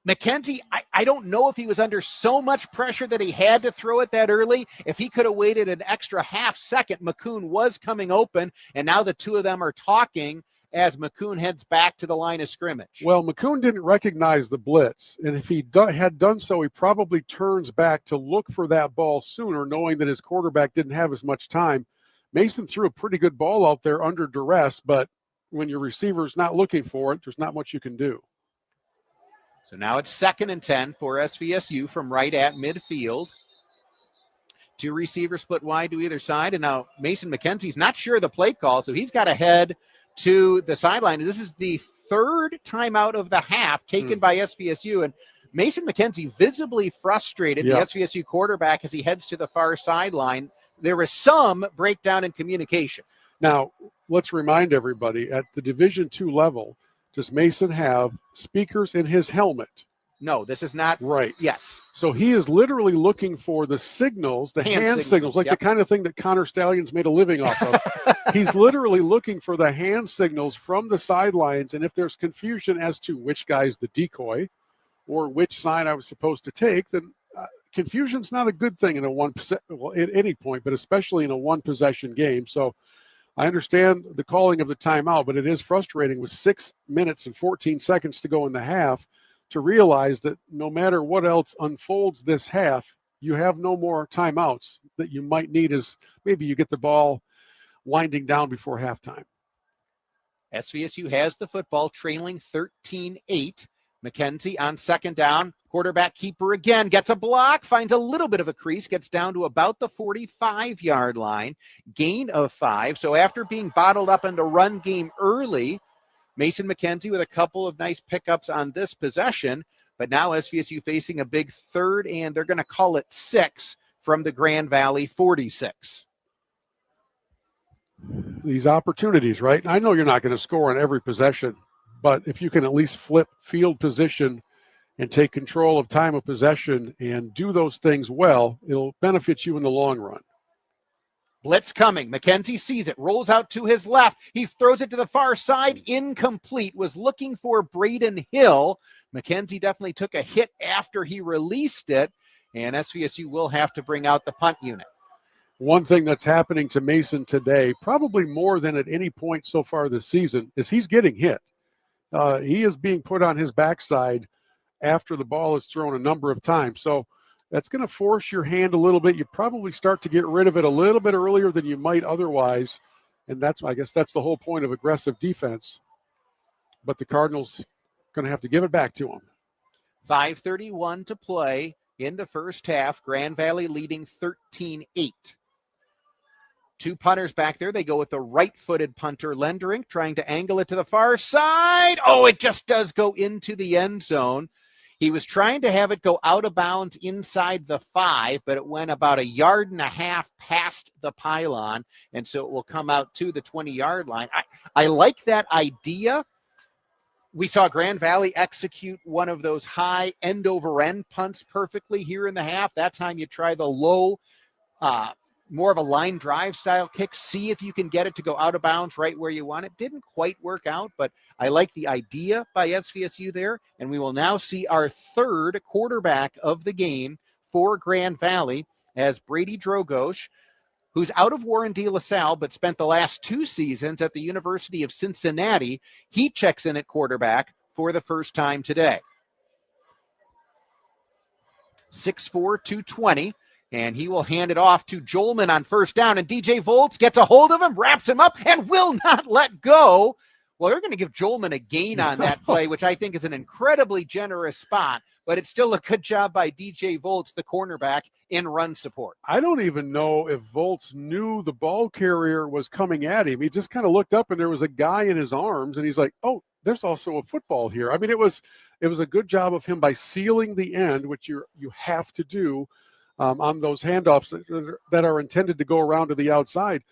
S2: McKenzie, I don't know if he was under so much pressure that he had to throw it that early. If he could have waited an extra half second, McCoon was coming open, and now the two of them are talking as McCoon heads back to the line of scrimmage.
S4: Well, McCoon didn't recognize the blitz, and if he had done so, he probably turns back to look for that ball sooner, knowing that his quarterback didn't have as much time. Mason threw a pretty good ball out there under duress, but when your receiver's not looking for it, there's not much you can do.
S2: So now it's 2nd and 10 for SVSU from right at midfield. 2 receivers split wide to either side, and now Mason McKenzie's not sure of the play call, so he's got to head to the sideline. This is the 3rd timeout of the half taken by SVSU, and Mason McKenzie visibly frustrated, the SVSU quarterback, as he heads to the far sideline. There was some breakdown in communication.
S4: Now, let's remind everybody, at the Division II level, does Mason have speakers in his helmet?
S2: No, this is not.
S4: Right.
S2: Yes.
S4: So he is literally looking for the signals, the hand signals, like the kind of thing that Connor Stallions made a living off of. He's literally looking for the hand signals from the sidelines, and if there's confusion as to which guy's the decoy or which sign I was supposed to take, then confusion's not a good thing in at any point, but especially in a one-possession game. So I understand the calling of the timeout, but it is frustrating with 6 minutes and 14 seconds to go in the half to realize that no matter what else unfolds this half, you have no more timeouts that you might need as maybe you get the ball winding down before halftime.
S2: SVSU has the football, trailing 13-8. McKenzie on 2nd down. Quarterback keeper again, gets a block, finds a little bit of a crease, gets down to about the 45-yard line. Gain of 5. So after being bottled up in the run game early, Mason McKenzie with a couple of nice pickups on this possession. But now SVSU facing a big 3rd, and they're going to call it 6 from the Grand Valley 46.
S4: these opportunities, right? I know you're not going to score on every possession, but if you can at least flip field position and take control of time of possession and do those things well, it'll benefit you in the long run.
S2: Blitz coming. McKenzie sees it, rolls out to his left. He throws it to the far side, incomplete. Was looking for Braden Hill. McKenzie definitely took a hit after he released it, and SVSU will have to bring out the punt unit.
S4: One thing that's happening to Mason today, probably more than at any point so far this season, is he's getting hit. He is being put on his backside after the ball is thrown a number of times. So that's going to force your hand a little bit. You probably start to get rid of it a little bit earlier than you might otherwise. And I guess that's the whole point of aggressive defense. But the Cardinals going to have to give it back to him.
S2: 5:31 to play in the first half. Grand Valley leading 13-8. Two punters back there. They go with the right-footed punter, Lenderink, trying to angle it to the far side. Oh, it just does go into the end zone. He was trying to have it go out of bounds inside the 5, but it went about 1.5 yards past the pylon, and so it will come out to the 20-yard line. I like that idea. We saw Grand Valley execute one of those high end-over-end punts perfectly here in the half. That time you try the low, more of a line drive style kick. See if you can get it to go out of bounds right where you want it. Didn't quite work out, but I like the idea by SVSU there. And we will now see our third quarterback of the game for Grand Valley as Brady Drogosh, who's out of Warren De La Salle, but spent the last 2 seasons at the University of Cincinnati. He checks in at quarterback for the first time today. 6'4", 220. And he will hand it off to Jolman on first down. And DJ Volts gets a hold of him, wraps him up, and will not let go. Well, they're going to give Jolman a gain on that play, which I think is an incredibly generous spot. But it's still a good job by DJ Volts, the cornerback, in run support.
S4: I don't even know if Volts knew the ball carrier was coming at him. He just kind of looked up, and there was a guy in his arms, and he's like, oh, there's also a football here. I mean, it was a good job of him by sealing the end, which you have to do. On those handoffs that are intended to go around to the outside.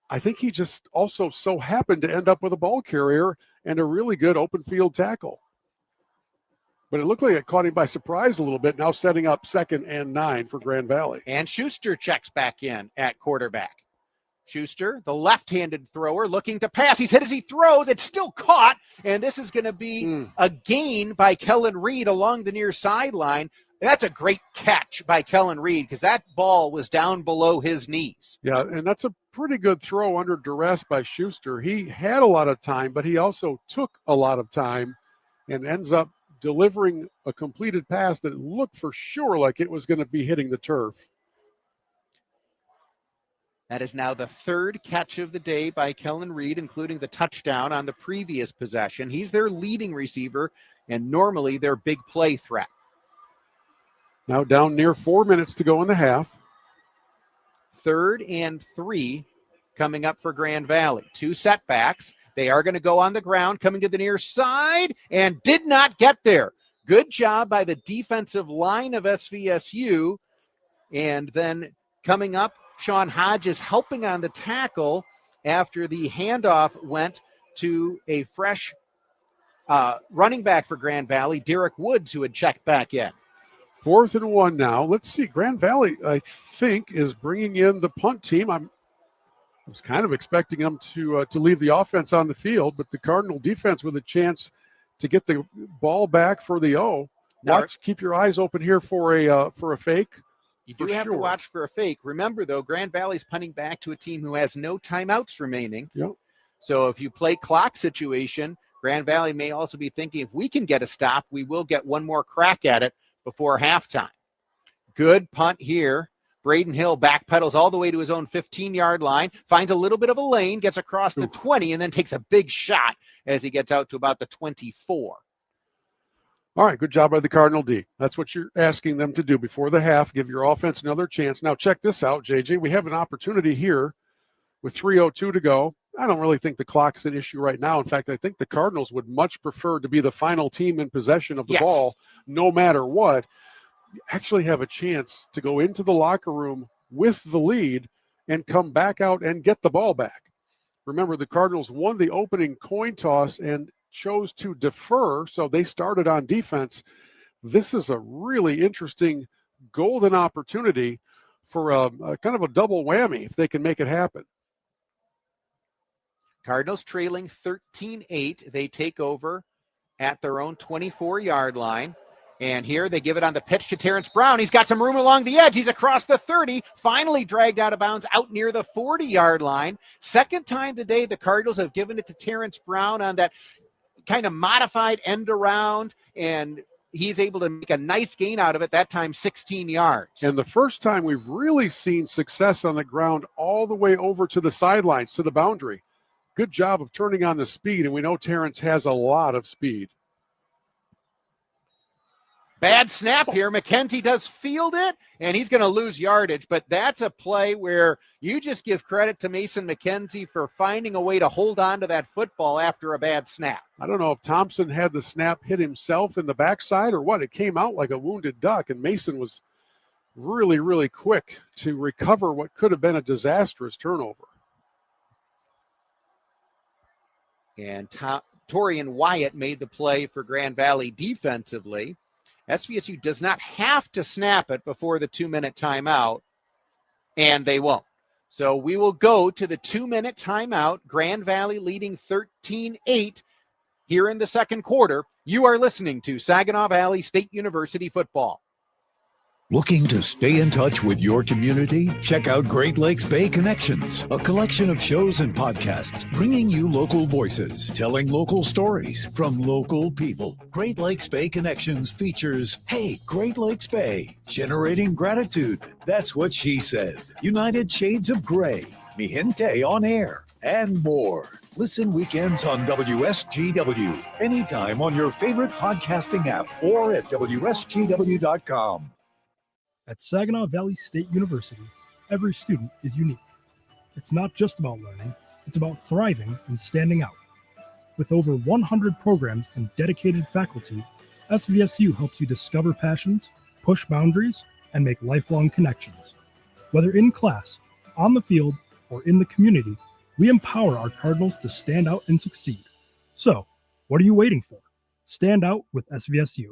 S4: I think he just also so happened to end up with a ball carrier and a really good open field tackle. But it looked like it caught him by surprise a little bit, now setting up 2nd and 9 for Grand Valley.
S2: And Schuster checks back in at quarterback. Schuster, the left-handed thrower, looking to pass. He's hit as he throws. It's still caught, and this is going to be a gain by Kellen Reed along the near sideline. That's a great catch by Kellen Reed because that ball was down below his knees.
S4: Yeah, and that's a pretty good throw under duress by Schuster. He had a lot of time, but he also took a lot of time and ends up delivering a completed pass that looked for sure like it was going to be hitting the turf.
S2: That is now the third catch of the day by Kellen Reed, including the touchdown on the previous possession. He's their leading receiver and normally their big play threat.
S4: Now down near 4 minutes to go in the half.
S2: 3rd and 3 coming up for Grand Valley. 2 setbacks. They are going to go on the ground, coming to the near side, and did not get there. Good job by the defensive line of SVSU. And then coming up, Sean Hodges helping on the tackle after the handoff went to a fresh running back for Grand Valley, Derek Woods, who had checked back in.
S4: 4th and 1 now. Let's see. Grand Valley, I think, is bringing in the punt team. I was kind of expecting them to leave the offense on the field, but the Cardinal defense with a chance to get the ball back for the O. Keep your eyes open here for a fake.
S2: You do have to watch for a fake. Remember, though, Grand Valley's punting back to a team who has no timeouts remaining.
S4: Yep.
S2: So if you play clock situation, Grand Valley may also be thinking if we can get a stop, we will get one more crack at it before halftime. Good punt here. Braden Hill backpedals all the way to his own 15-yard line, finds a little bit of a lane, gets across the 20, and then takes a big shot as he gets out to about the 24.
S4: All right, good job by the Cardinal D. That's what you're asking them to do before the half. Give your offense another chance. Now check this out, JJ. We have an opportunity here with 3:02 to go. I don't really think the clock's an issue right now. In fact, I think the Cardinals would much prefer to be the final team in possession of the ball, no matter what. You actually have a chance to go into the locker room with the lead and come back out and get the ball back. Remember, the Cardinals won the opening coin toss and chose to defer, so they started on defense. This is a really interesting golden opportunity for a kind of a double whammy if they can make it happen.
S2: Cardinals trailing 13-8. They take over at their own 24-yard line. And here they give it on the pitch to Terrence Brown. He's got some room along the edge. He's across the 30, finally dragged out of bounds out near the 40-yard line. Second time today the Cardinals have given it to Terrence Brown on that kind of modified end around, and he's able to make a nice gain out of it, that time 16 yards.
S4: And the first time we've really seen success on the ground all the way over to the sidelines, to the boundary. Good job of turning on the speed, and we know Terrence has a lot of speed.
S2: Bad snap here. McKenzie does field it, and he's going to lose yardage, but that's a play where you just give credit to Mason McKenzie for finding a way to hold on to that football after a bad snap.
S4: I don't know if Thompson had the snap hit himself in the backside or what. It came out like a wounded duck, and Mason was really, really quick to recover what could have been a disastrous turnover.
S2: And Torian Wyatt made the play for Grand Valley defensively. SVSU does not have to snap it before the 2-minute timeout, and they won't. So we will go to the 2-minute timeout. Grand Valley leading 13-8 here in the second quarter. You are listening to Saginaw Valley State University football.
S1: Looking to stay in touch with your community? Check out Great Lakes Bay Connections, a collection of shows and podcasts bringing you local voices, telling local stories from local people. Great Lakes Bay Connections features Hey, Great Lakes Bay, Generating Gratitude, That's What She Said, United Shades of Gray, Mi Gente on Air, and more. Listen weekends on WSGW, anytime on your favorite podcasting app or at WSGW.com.
S14: At Saginaw Valley State University, every student is unique. It's not just about learning, it's about thriving and standing out. With over 100 programs and dedicated faculty, SVSU helps you discover passions, push boundaries, and make lifelong connections. Whether in class, on the field, or in the community, we empower our Cardinals to stand out and succeed. So, what are you waiting for? Stand out with SVSU.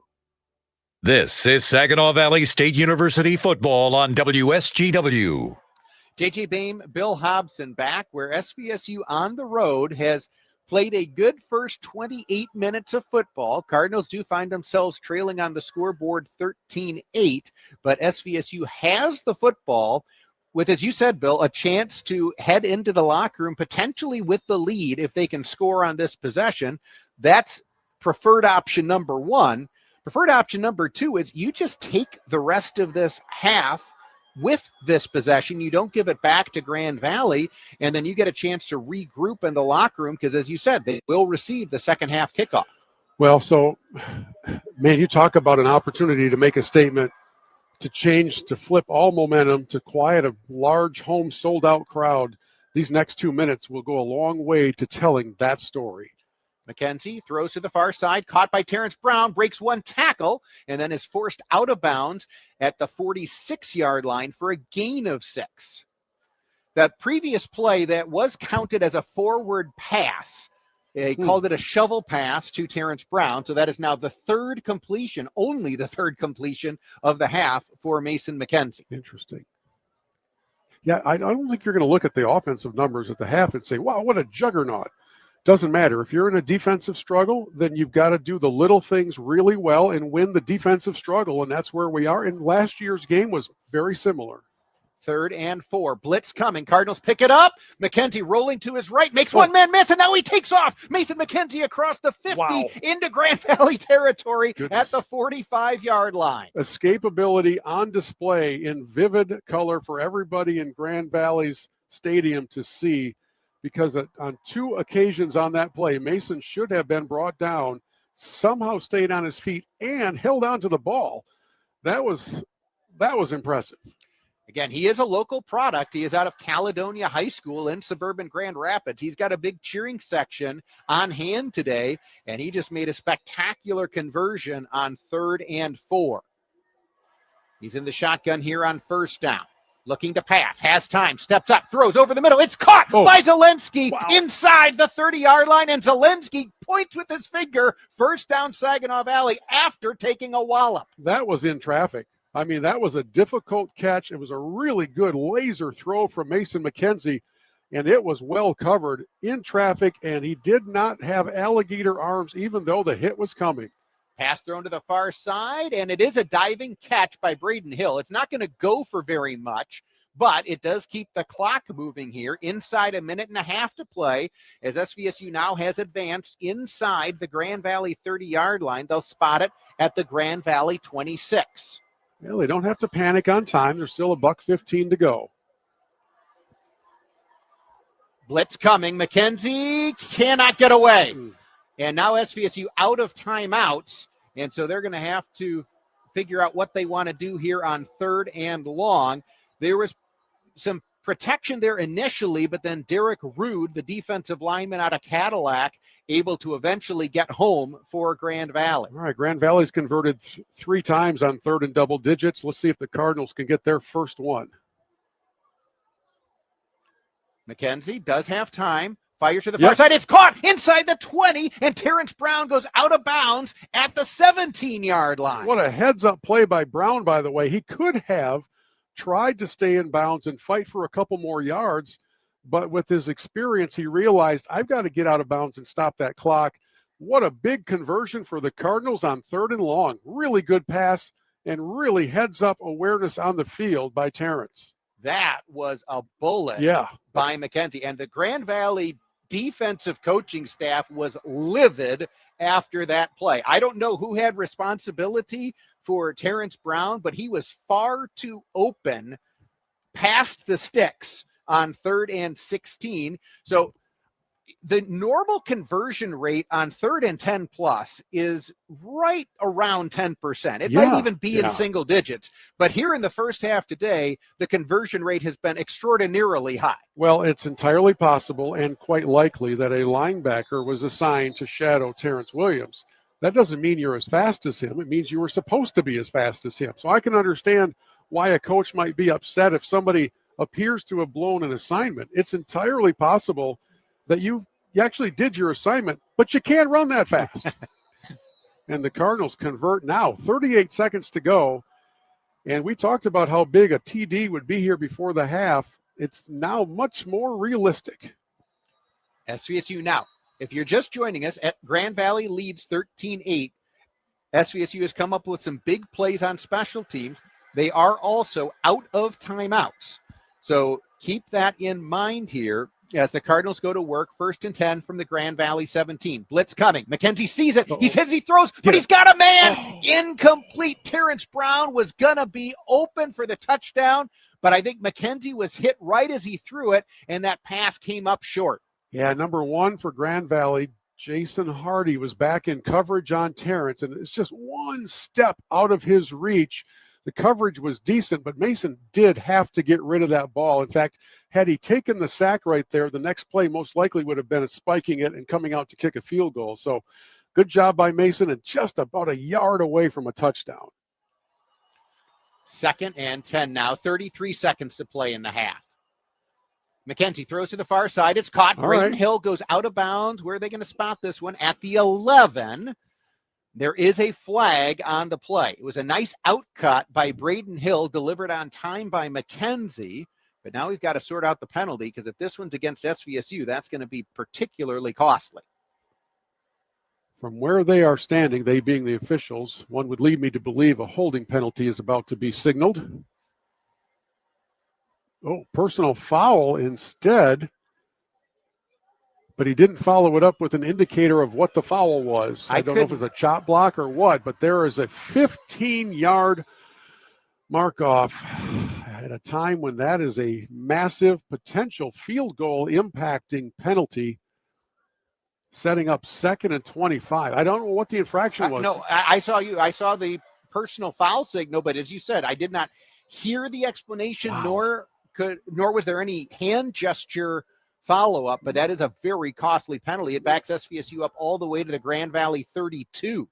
S13: This is Saginaw Valley State University football on WSGW.
S2: JJ Boehm, Bill Hobson back, where SVSU on the road has played a good first 28 minutes of football. Cardinals do find themselves trailing on the scoreboard 13-8, but SVSU has the football with, as you said, Bill, a chance to head into the locker room potentially with the lead if they can score on this possession. That's preferred option number one. Preferred option number two is you just take the rest of this half with this possession. You don't give it back to Grand Valley, and then you get a chance to regroup in the locker room because, as you said, they will receive the second half kickoff.
S4: Well, so, man, you talk about an opportunity to make a statement, to change, to flip all momentum, to quiet a large home sold-out crowd. These next 2 minutes will go a long way to telling that story.
S2: McKenzie throws to the far side, caught by Terrence Brown, breaks one tackle, and then is forced out of bounds at the 46-yard line for a gain of 6. That previous play that was counted as a forward pass, they called it a shovel pass to Terrence Brown, so that is now the third completion, only the third completion of the half for Mason McKenzie.
S4: Interesting. Yeah, I don't think you're going to look at the offensive numbers at the half and say, wow, what a juggernaut. Doesn't matter. If you're in a defensive struggle, then you've got to do the little things really well and win the defensive struggle, and that's where we are. And last year's game was very similar.
S2: 3rd and 4. Blitz coming. Cardinals pick it up. McKenzie rolling to his right. Makes one man miss, and now he takes off. Mason McKenzie across the 50 into Grand Valley territory at the 45-yard line.
S4: Escapability on display in vivid color for everybody in Grand Valley's stadium to see, because on 2 occasions on that play, Mason should have been brought down, somehow stayed on his feet, and held on to the ball. That was impressive.
S2: Again, he is a local product. He is out of Caledonia High School in suburban Grand Rapids. He's got a big cheering section on hand today, and he just made a spectacular conversion on 3rd and 4. He's in the shotgun here on 1st down. Looking to pass, has time, steps up, throws over the middle. It's caught by Zelensky inside the 30-yard line, and Zelensky points with his finger. First down, Saginaw Valley, after taking a wallop.
S4: That was in traffic. I mean, that was a difficult catch. It was a really good laser throw from Mason McKenzie, and it was well covered in traffic, and he did not have alligator arms, even though the hit was coming.
S2: Pass thrown to the far side, and it is a diving catch by Braden Hill. It's not going to go for very much, but it does keep the clock moving here. Inside a minute and a half to play, as SVSU now has advanced inside the Grand Valley 30-yard line. They'll spot it at the Grand Valley 26.
S4: Well, they don't have to panic on time. There's still $1:15 to go.
S2: Blitz coming. McKenzie cannot get away. And now SVSU out of timeouts. And so they're going to have to figure out what they want to do here on 3rd and long. There was some protection there initially, but then Derek Rude, the defensive lineman out of Cadillac, able to eventually get home for Grand Valley.
S4: All right, Grand Valley's converted 3 times on 3rd and double digits. Let's see if the Cardinals can get their first one.
S2: McKenzie does have time. Fire to the far side. It's caught inside the 20, and Terrence Brown goes out of bounds at the 17-yard line.
S4: What a heads-up play by Brown, by the way. He could have tried to stay in bounds and fight for a couple more yards, but with his experience, he realized, I've got to get out of bounds and stop that clock. What a big conversion for the Cardinals on 3rd and long. Really good pass and really heads-up awareness on the field by Terrence.
S2: That was a bullet by McKenzie. And the Grand Valley defensive coaching staff was livid after that play. I don't know who had responsibility for Terrence Brown, but he was far too open past the sticks on 3rd and 16. So the normal conversion rate on 3rd and 10 plus is right around 10%. It might even be in single digits. But here in the first half today, the conversion rate has been extraordinarily high.
S4: Well, it's entirely possible and quite likely that a linebacker was assigned to shadow Terrence Williams. That doesn't mean you're as fast as him. It means you were supposed to be as fast as him. So I can understand why a coach might be upset if somebody appears to have blown an assignment. It's entirely possible that you actually did your assignment, but you can't run that fast. And the Cardinals convert now, 38 seconds to go. And we talked about how big a TD would be here before the half. It's now much more realistic.
S2: SVSU now, if you're just joining us, at Grand Valley leads 13-8. SVSU has come up with some big plays on special teams. They are also out of timeouts. So keep that in mind here as the Cardinals go to work. 1st and 10 from the Grand Valley 17. Blitz coming. McKenzie sees it. He hits, he throws, but he's got a man. Incomplete. Terrence Brown was going to be open for the touchdown, but I think McKenzie was hit right as he threw it, and that pass came up short.
S4: Yeah, number 1 for Grand Valley, Jason Hardy, was back in coverage on Terrence, and it's just one step out of his reach. The coverage was decent, but Mason did have to get rid of that ball. In fact, had he taken the sack right there, the next play most likely would have been spiking it and coming out to kick a field goal. So good job by Mason, and just about a yard away from a touchdown.
S2: 2nd and 10 now, 33 seconds to play in the half. McKenzie throws to the far side. It's caught. Braden Hill goes out of bounds. Where are they going to spot this one? At the 11. There is a flag on the play. It was a nice outcut by Braden Hill, delivered on time by McKenzie. But now we've got to sort out the penalty, because if this one's against SVSU, that's going to be particularly costly.
S4: From where they are standing, they being the officials, one would lead me to believe a holding penalty is about to be signaled. Oh, personal foul instead. But he didn't follow it up with an indicator of what the foul was. I don't know if it's a chop block or what, but there is a 15-yard mark-off at a time when that is a massive potential field goal impacting penalty, setting up 2nd and 25. I don't know what the infraction was.
S2: No, I saw you. I saw the personal foul signal, but as you said, I did not hear the explanation, nor was there any hand gesture follow-up, but that is a very costly penalty. It backs SVSU up all the way to the Grand Valley 32.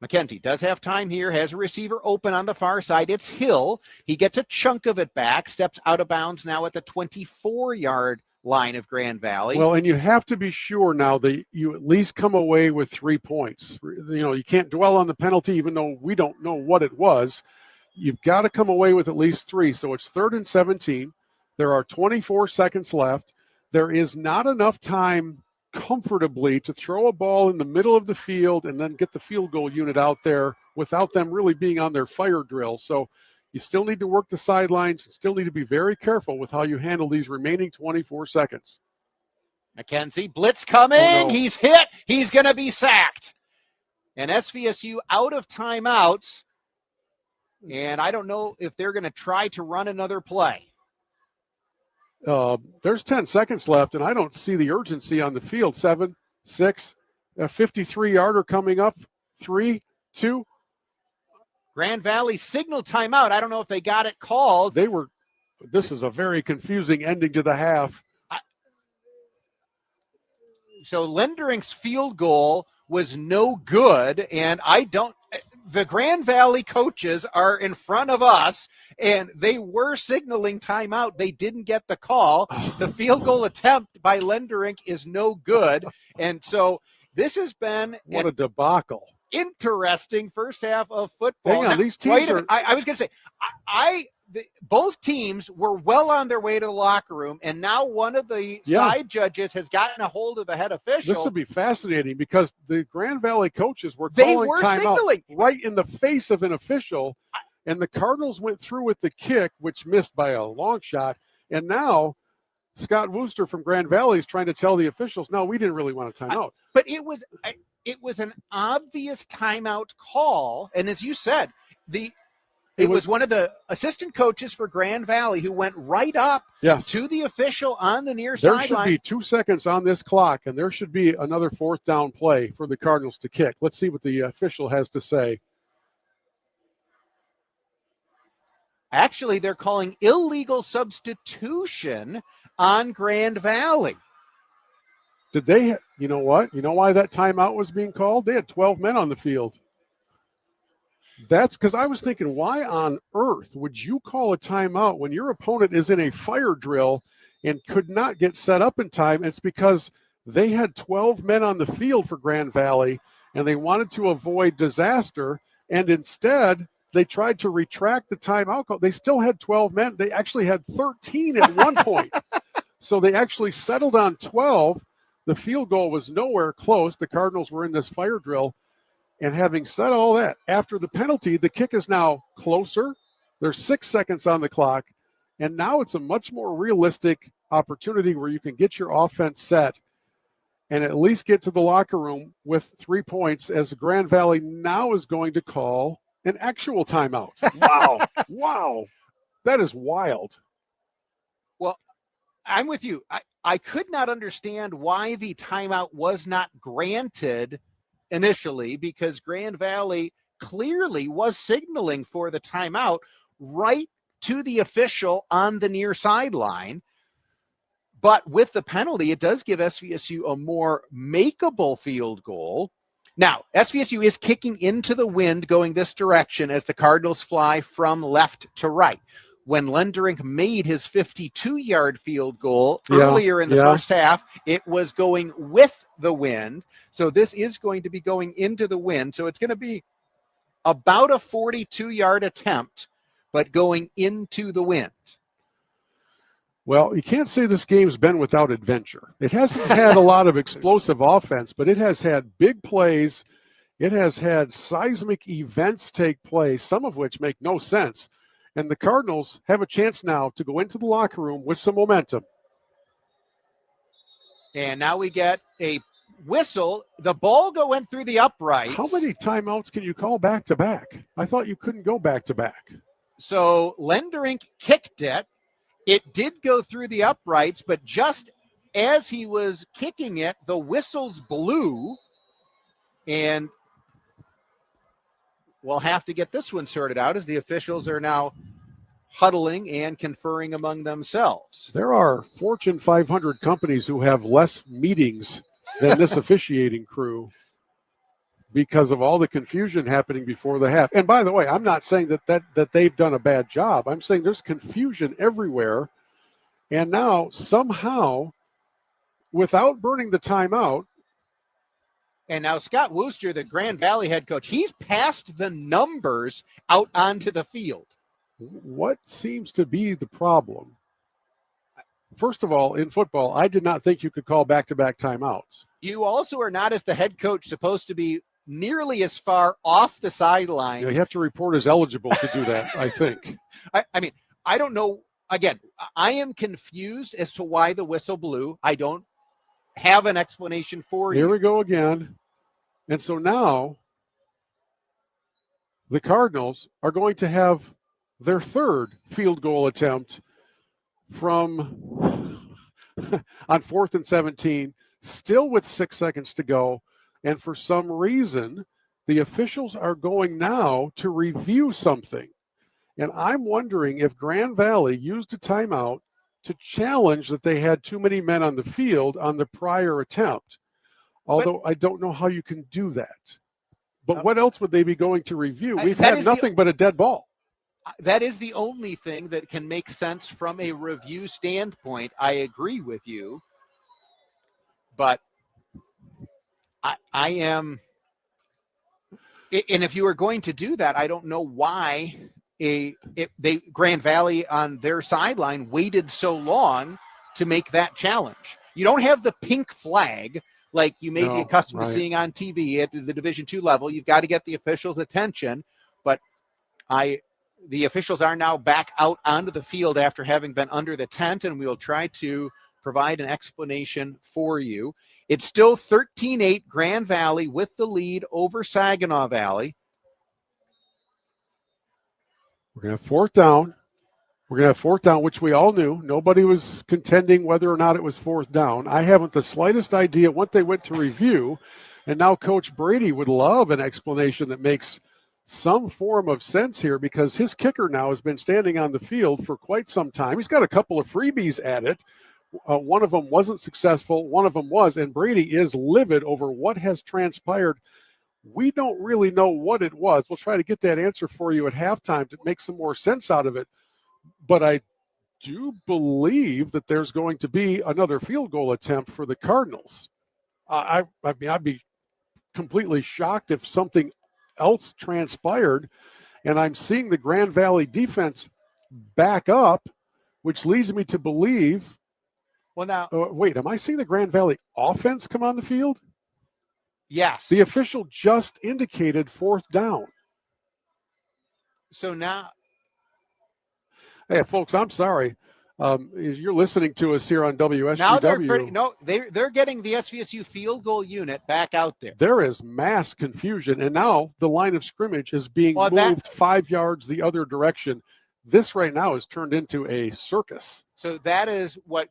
S2: McKenzie does have time here, has a receiver open on the far side. It's Hill. He gets a chunk of it back, steps out of bounds now at the 24-yard line of Grand Valley.
S4: Well, and you have to be sure now that you at least come away with 3 points. You can't dwell on the penalty, even though we don't know what it was. You've got to come away with at least 3. So it's 3rd and 17. There are 24 seconds left. There is not enough time comfortably to throw a ball in the middle of the field and then get the field goal unit out there without them really being on their fire drill. So you still need to work the sidelines. You still need to be very careful with how you handle these remaining 24 seconds.
S2: McKenzie, blitz coming.
S4: Oh, no.
S2: He's hit. He's going to be sacked. And SVSU out of timeouts. And I don't know if they're going to try to run another play.
S4: There's 10 seconds left, and I don't see the urgency on the field. 7, 6, a 53-yarder coming up. 3, 2.
S2: Grand Valley signal timeout. I don't know if they got it called.
S4: This is a very confusing ending to the half.
S2: So Lenderink's field goal was no good, and the Grand Valley coaches are in front of us, and they were signaling timeout. They didn't get the call. The field goal attempt by Lenderink is no good. And so this has been
S4: what a debacle.
S2: Interesting first half of football.
S4: Hang on, these teams are...
S2: I was going to say, both teams were well on their way to the locker room, and now one of the side judges has gotten a hold of the head official.
S4: This would be fascinating because the Grand Valley coaches were calling timeout right in the face of an official, and the Cardinals went through with the kick, which missed by a long shot, and now Scott Wooster from Grand Valley is trying to tell the officials, no, we didn't really want a timeout.
S2: But it was an obvious timeout call, and as you said, it was one of the assistant coaches for Grand Valley who went right up to the official on the near sideline.
S4: There should be 2 seconds on this clock, and there should be another 4th down play for the Cardinals to kick. Let's see what the official has to say.
S2: Actually, they're calling illegal substitution on Grand Valley.
S4: Did they, you know what? You know why that timeout was being called? They had 12 men on the field. That's because I was thinking, why on earth would you call a timeout when your opponent is in a fire drill and could not get set up in time? It's because they had 12 men on the field for Grand Valley, and they wanted to avoid disaster, and instead they tried to retract the timeout call. They still had 12 men. They actually had 13 at one point. So they actually settled on 12. The field goal was nowhere close. The Cardinals were in this fire drill. And having said all that, after the penalty, the kick is now closer. There's 6 seconds on the clock. And now it's a much more realistic opportunity where you can get your offense set and at least get to the locker room with 3 points, as Grand Valley now is going to call an actual timeout. Wow. Wow. That is wild.
S2: Well, I'm with you. I could not understand why the timeout was not granted initially, because Grand Valley clearly was signaling for the timeout right to the official on the near sideline. But with the penalty, it does give SVSU a more makeable field goal. Now, SVSU is kicking into the wind going this direction as the Cardinals fly from left to right. When Lenderink made his 52-yard field goal earlier in the first half, it was going with the wind. So this is going to be going into the wind. So it's going to be about a 42-yard attempt, but going into the wind.
S4: Well, you can't say this game's been without adventure. It hasn't had a lot of explosive offense, but it has had big plays. It has had seismic events take place, some of which make no sense. And the Cardinals have a chance now to go into the locker room with some momentum.
S2: And now we get a whistle. The ball went through the uprights.
S4: How many timeouts can you call back-to-back? I thought you couldn't go back-to-back.
S2: So Lenderink kicked it. It did go through the uprights, but just as he was kicking it, the whistles blew. And we'll have to get this one sorted out as the officials are now huddling and conferring among themselves.
S4: There are Fortune 500 companies who have less meetings than this officiating crew. because of all the confusion happening before the half. And by the way, I'm not saying that they've done a bad job. I'm saying there's confusion everywhere. And now somehow, without burning the timeout.
S2: And now Scott Wooster, the Grand Valley head coach, he's passed the numbers out onto the field.
S4: What seems to be the problem? First of all, in football, I did not think you could call back-to-back timeouts.
S2: You also are not, as the head coach, supposed to be nearly as far off the sideline.
S4: You have to report as eligible to do that, I think.
S2: I mean, I don't know. Again, I am confused as to why the whistle blew. I don't have an explanation for you.
S4: Here we go again. And so now the Cardinals are going to have their third field goal attempt from on 4th and 17, still with 6 seconds to go. And for some reason, the officials are going now to review something. And I'm wondering if Grand Valley used a timeout to challenge that they had too many men on the field on the prior attempt. Although I don't know how you can do that. But what else would they be going to review? We've had nothing but a dead ball.
S2: That is the only thing that can make sense from a review standpoint. I agree with you. But I am, and if you were going to do that, I don't know why Grand Valley on their sideline waited so long to make that challenge. You don't have the pink flag like you may be accustomed to seeing on TV at the Division II level. You've got to get the officials' attention. But the officials are now back out onto the field after having been under the tent, and we will try to provide an explanation for you. It's still 13-8 Grand Valley with the lead over Saginaw Valley.
S4: We're going to have fourth down. We're going to have fourth down, which we all knew. Nobody was contending whether or not it was fourth down. I haven't the slightest idea what they went to review. And now Coach Brady would love an explanation that makes some form of sense here, because his kicker now has been standing on the field for quite some time. He's got a couple of freebies at it. One of them wasn't successful. One of them was. And Brady is livid over what has transpired. We don't really know what it was. We'll try to get that answer for you at halftime to make some more sense out of it. But I do believe that there's going to be another field goal attempt for the Cardinals. I mean, I'd be completely shocked if something else transpired. And I'm seeing the Grand Valley defense back up, which leads me to believe.
S2: Well, now,
S4: wait, am I seeing the Grand Valley offense come on the field?
S2: Yes.
S4: The official just indicated fourth down.
S2: So now.
S4: Hey, folks, I'm sorry. You're listening to us here on WSGW.
S2: Now they're getting the SVSU field goal unit back out there.
S4: There is mass confusion, and now the line of scrimmage is being moved 5 yards the other direction. This right now is turned into a circus.
S2: So that is what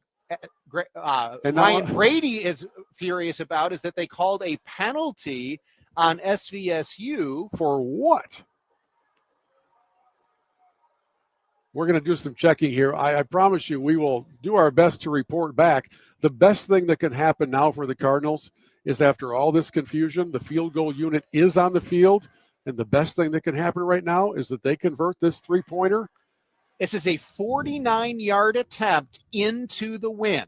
S2: Ryan Brady is furious about, is that they called a penalty on SVSU.
S4: For what? We're going to do some checking here. I promise you we will do our best to report back. The best thing that can happen now for the Cardinals is, after all this confusion, the field goal unit is on the field, and the best thing that can happen right now is that they convert this three-pointer.
S2: This is a 49-yard attempt into the wind.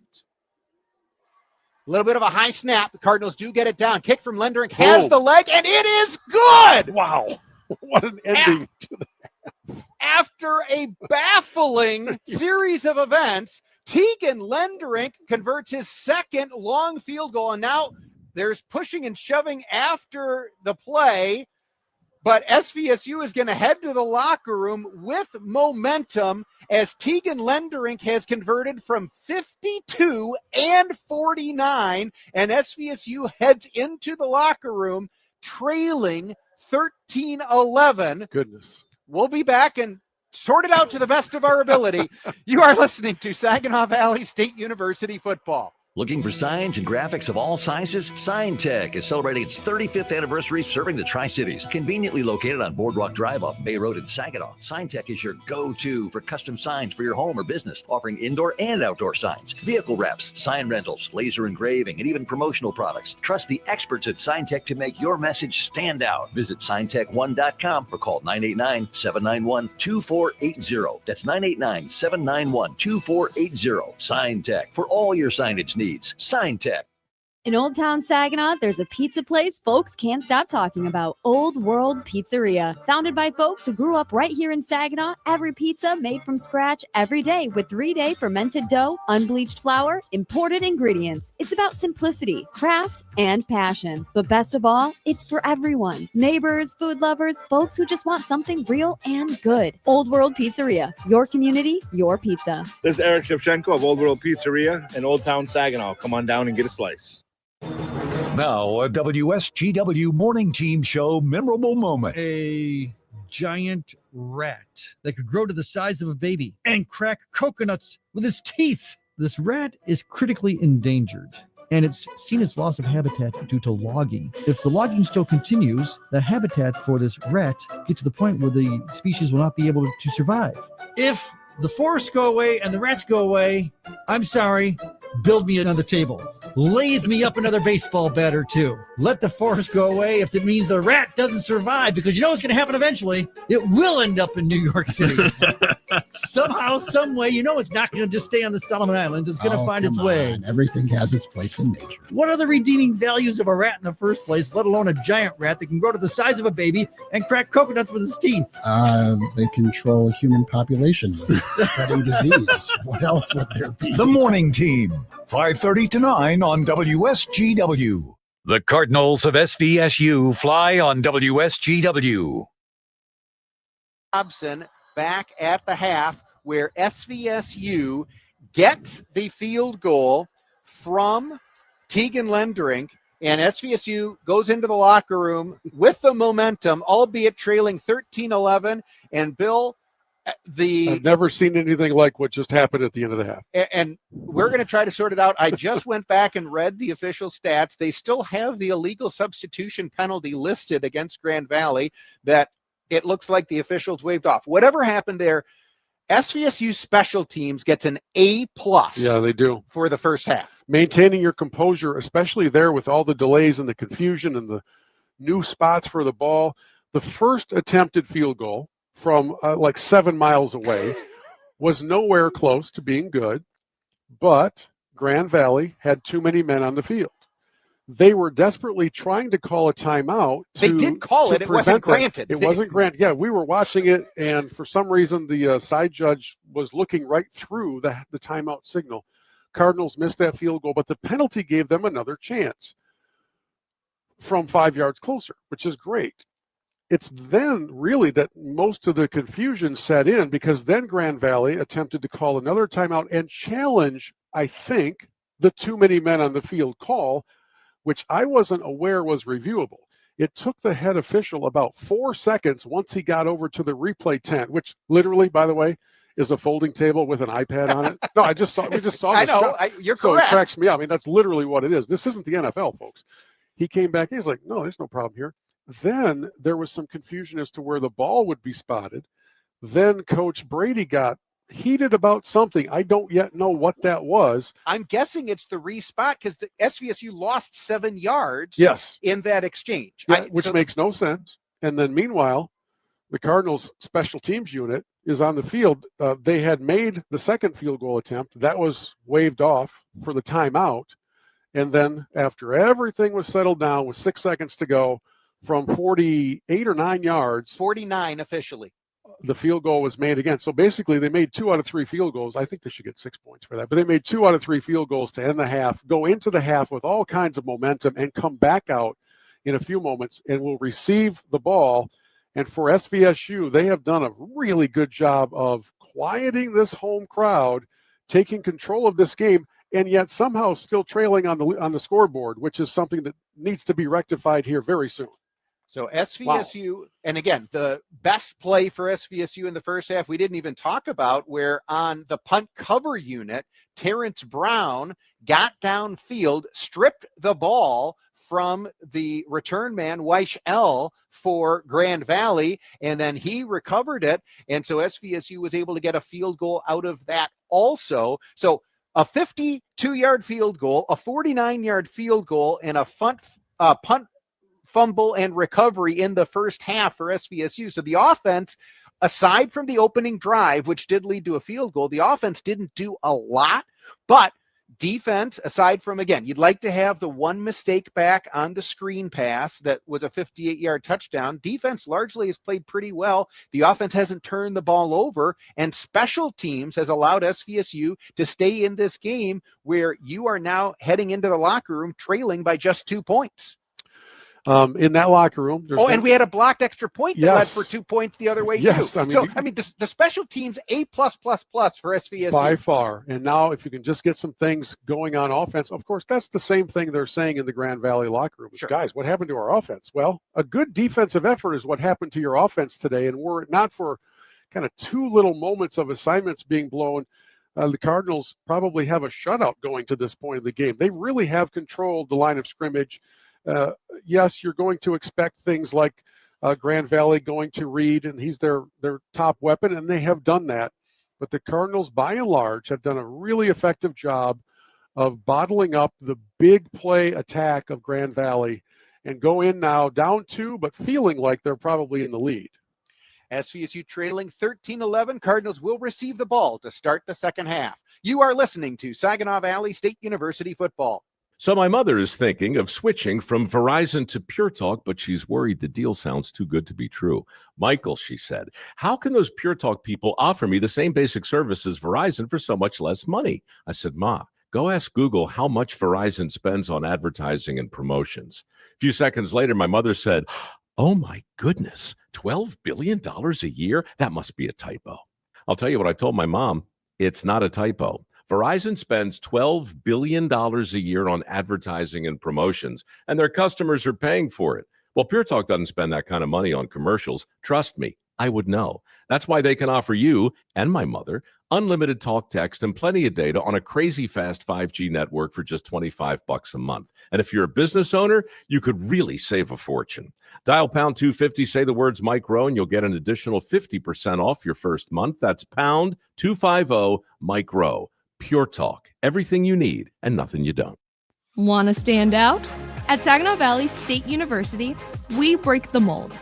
S2: A little bit of a high snap. The Cardinals do get it down. Kick from Lendering has the leg, and it is good.
S4: Wow. What an ending to the half.
S2: After a baffling series of events, Tegan Lenderink converts his second long field goal, and now there's pushing and shoving after the play. But SVSU is going to head to the locker room with momentum, as Tegan Lenderink has converted from 52 and 49, and SVSU heads into the locker room trailing 13-11.
S4: Goodness.
S2: We'll be back and sort it out to the best of our ability. You are listening to Saginaw Valley State University football.
S12: Looking for signs and graphics of all sizes? SignTech is celebrating its 35th anniversary serving the Tri-Cities. Conveniently located on Boardwalk Drive off Bay Road in Saginaw, SignTech is your go-to for custom signs for your home or business, offering indoor and outdoor signs, vehicle wraps, sign rentals, laser engraving, and even promotional products. Trust the experts at SignTech to make your message stand out. Visit signtech1.com or call 989-791-2480. That's 989-791-2480. SignTech for all your signage needs. SignTech.
S6: In Old Town Saginaw, there's a pizza place folks can't stop talking about. Old World Pizzeria. Founded by folks who grew up right here in Saginaw, every pizza made from scratch every day with 3-day fermented dough, unbleached flour, imported ingredients. It's about simplicity, craft, and passion. But best of all, it's for everyone. Neighbors, food lovers, folks who just want something real and good. Old World Pizzeria. Your community, your pizza.
S7: This is Eric Shevchenko of Old World Pizzeria in Old Town Saginaw. Come on down and get a slice.
S1: Now, a WSGW morning team show memorable moment.
S15: A giant rat that could grow to the size of a baby and crack coconuts with his teeth. This rat is critically endangered, and it's seen its loss of habitat due to logging. If the logging still continues, the habitat for this rat gets to the point where the species will not be able to survive. If the forests go away and the rats go away, I'm sorry, build me another table. Lathe me up another baseball bat or two. Let the forest go away if it means the rat doesn't survive, because you know what's going to happen eventually. It will end up in New York City. Somehow, some way, you know it's not going to just stay on the Solomon Islands. It's going to find its way.
S23: Everything has its place in nature.
S15: What are the redeeming values of a rat in the first place, let alone a giant rat that can grow to the size of a baby and crack coconuts with its teeth?
S23: They control a human population, spreading disease. What else would there be?
S1: The morning team, 5:30 to 9 on WSGW.
S13: The Cardinals of SVSU fly on WSGW.
S2: Dobson back at the half, where SVSU gets the field goal from Tegan Lendrink, and SVSU goes into the locker room with the momentum, albeit trailing 13-11. And Bill,
S4: I've never seen anything like what just happened at the end of the half.
S2: and we're going to try to sort it out. I just went back and read the official stats. They still have the illegal substitution penalty listed against Grand Valley that it looks like the officials waved off. Whatever happened there, SVSU special teams gets an A+.
S4: Yeah, they do.
S2: For the first half.
S4: Maintaining your composure, especially there with all the delays and the confusion and the new spots for the ball. The first attempted field goal from like 7 miles away was nowhere close to being good, but Grand Valley had too many men on the field. They were desperately trying to call a timeout.
S2: They did call it. It wasn't granted.
S4: It wasn't granted. Yeah, we were watching it, and for some reason, the side judge was looking right through the timeout signal. Cardinals missed that field goal, but the penalty gave them another chance from 5 yards closer, which is great. It's then really that most of the confusion set in, because then Grand Valley attempted to call another timeout and challenge, I think, the too many men on the field call, which I wasn't aware was reviewable. It took the head official about 4 seconds once he got over to the replay tent, which literally, by the way, is a folding table with an iPad on it. No, we just saw
S2: I
S4: the
S2: know.
S4: shot.
S2: You're
S4: so
S2: correct.
S4: It cracks me up. I mean, that's literally what it is. This isn't the NFL, folks. He came back. He's like, no, there's no problem here. Then there was some confusion as to where the ball would be spotted. Then Coach Brady got heated about something. I don't yet know what that was.
S2: I'm guessing it's the respot because the SVSU lost 7 yards in that exchange.
S4: Yeah, which makes no sense. And then meanwhile, the Cardinals special teams unit is on the field. They had made the second field goal attempt. That was waved off for the timeout. And then after everything was settled down with 6 seconds to go, from 48 or 9 yards.
S2: 49 officially.
S4: The field goal was made again. So basically they made 2 out of 3 field goals. I think they should get 6 points for that. But they made 2 out of 3 field goals to end the half, go into the half with all kinds of momentum, and come back out in a few moments and will receive the ball. And for SVSU, they have done a really good job of quieting this home crowd, taking control of this game, and yet somehow still trailing on the scoreboard, which is something that needs to be rectified here very soon.
S2: So SVSU, and again, the best play for SVSU in the first half, we didn't even talk about, where on the punt cover unit, Terrence Brown got downfield, stripped the ball from the return man, Weish L, for Grand Valley, and then he recovered it. And so SVSU was able to get a field goal out of that also. So a 52-yard field goal, a 49-yard field goal, and a punt, fumble, and recovery in the first half for SVSU. So the offense, aside from the opening drive, which did lead to a field goal, the offense didn't do a lot, but defense, aside from, again, you'd like to have the one mistake back on the screen pass that was a 58-yard touchdown. Defense largely has played pretty well. The offense hasn't turned the ball over, and special teams has allowed SVSU to stay in this game where you are now heading into the locker room trailing by just 2 points.
S4: In that locker room.
S2: And we had a blocked extra point that led for 2 points the other way, too. The special teams, A+++ for SVSU.
S4: By far. And now if you can just get some things going on offense, of course, that's the same thing they're saying in the Grand Valley locker room. Guys, what happened to our offense? Well, a good defensive effort is what happened to your offense today. And were it not for kind of two little moments of assignments being blown, the Cardinals probably have a shutout going to this point of the game. They really have controlled the line of scrimmage. Yes, you're going to expect things like Grand Valley going to Reed, and he's their top weapon, and they have done that. But the Cardinals, by and large, have done a really effective job of bottling up the big play attack of Grand Valley and go in now down 2, but feeling like they're probably in the lead.
S2: SVSU trailing 13-11. Cardinals will receive the ball to start the second half. You are listening to Saginaw Valley State University football.
S11: So my mother is thinking of switching from Verizon to Pure Talk, but she's worried the deal sounds too good to be true. Michael, she said, how can those Pure Talk people offer me the same basic service as Verizon for so much less money? I said, Ma, go ask Google how much Verizon spends on advertising and promotions. A few seconds later, my mother said, oh my goodness, $12 billion a year? That must be a typo. I'll tell you what I told my mom. It's not a typo. Verizon spends $12 billion a year on advertising and promotions, and their customers are paying for it. Well, Pure Talk doesn't spend that kind of money on commercials. Trust me, I would know. That's why they can offer you and my mother unlimited talk, text, and plenty of data on a crazy fast 5G network for just $25 a month. And if you're a business owner, you could really save a fortune. Dial pound 250, say the words Mike Rowe, and you'll get an additional 50% off your first month. That's pound 250 Mike Rowe. Pure Talk, everything you need and nothing you don't.
S18: Want to stand out? At Saginaw Valley State University, we break the mold.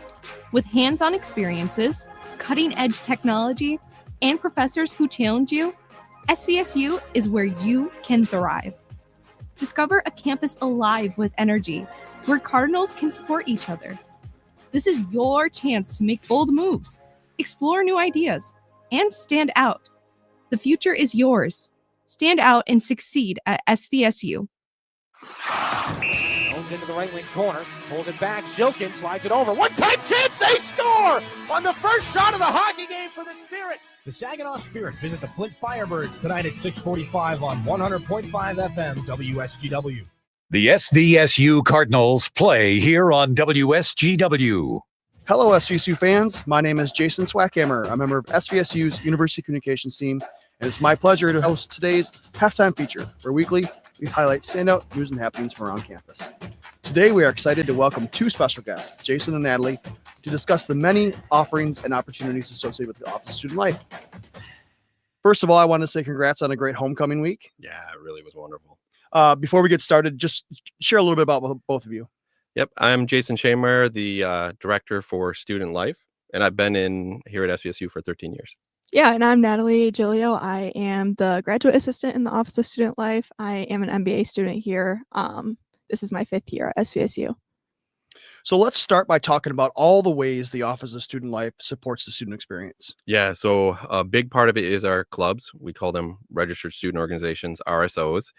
S18: With hands-on experiences, cutting-edge technology, and professors who challenge you, SVSU is where you can thrive. Discover a campus alive with energy, where Cardinals can support each other. This is your chance to make bold moves, explore new ideas, and stand out. The future is yours. Stand out and succeed at SVSU.
S16: Jones into the right wing corner, pulls it back. Zilkin slides it over. One-time chance, they score on the first shot of the hockey game for the Spirit.
S17: The Saginaw Spirit visit the Flint Firebirds tonight at 6:45 on 100.5 FM WSGW.
S13: The SVSU Cardinals play here on WSGW.
S19: Hello, SVSU fans. My name is Jason Swackhammer. I'm a member of SVSU's University Communications team, and it's my pleasure to host today's halftime feature, where weekly we highlight standout news and happenings from around campus. Today, we are excited to welcome two special guests, Jason and Natalie, to discuss the many offerings and opportunities associated with the Office of Student Life. First of all, I want to say congrats on a great homecoming week.
S24: Yeah, it really was wonderful.
S19: Before we get started, just share a little bit about both of you.
S24: Yep, I'm Jason Shamer, the director for Student Life, and I've been here at SVSU for 13 years.
S25: Yeah, and I'm Natalie Giglio. I am the graduate assistant in the Office of Student Life. I am an MBA student here. This is my 5th year at SVSU.
S19: So let's start by talking about all the ways the Office of Student Life supports the student experience.
S24: Yeah, so a big part of it is our clubs. We call them Registered Student Organizations, RSOs.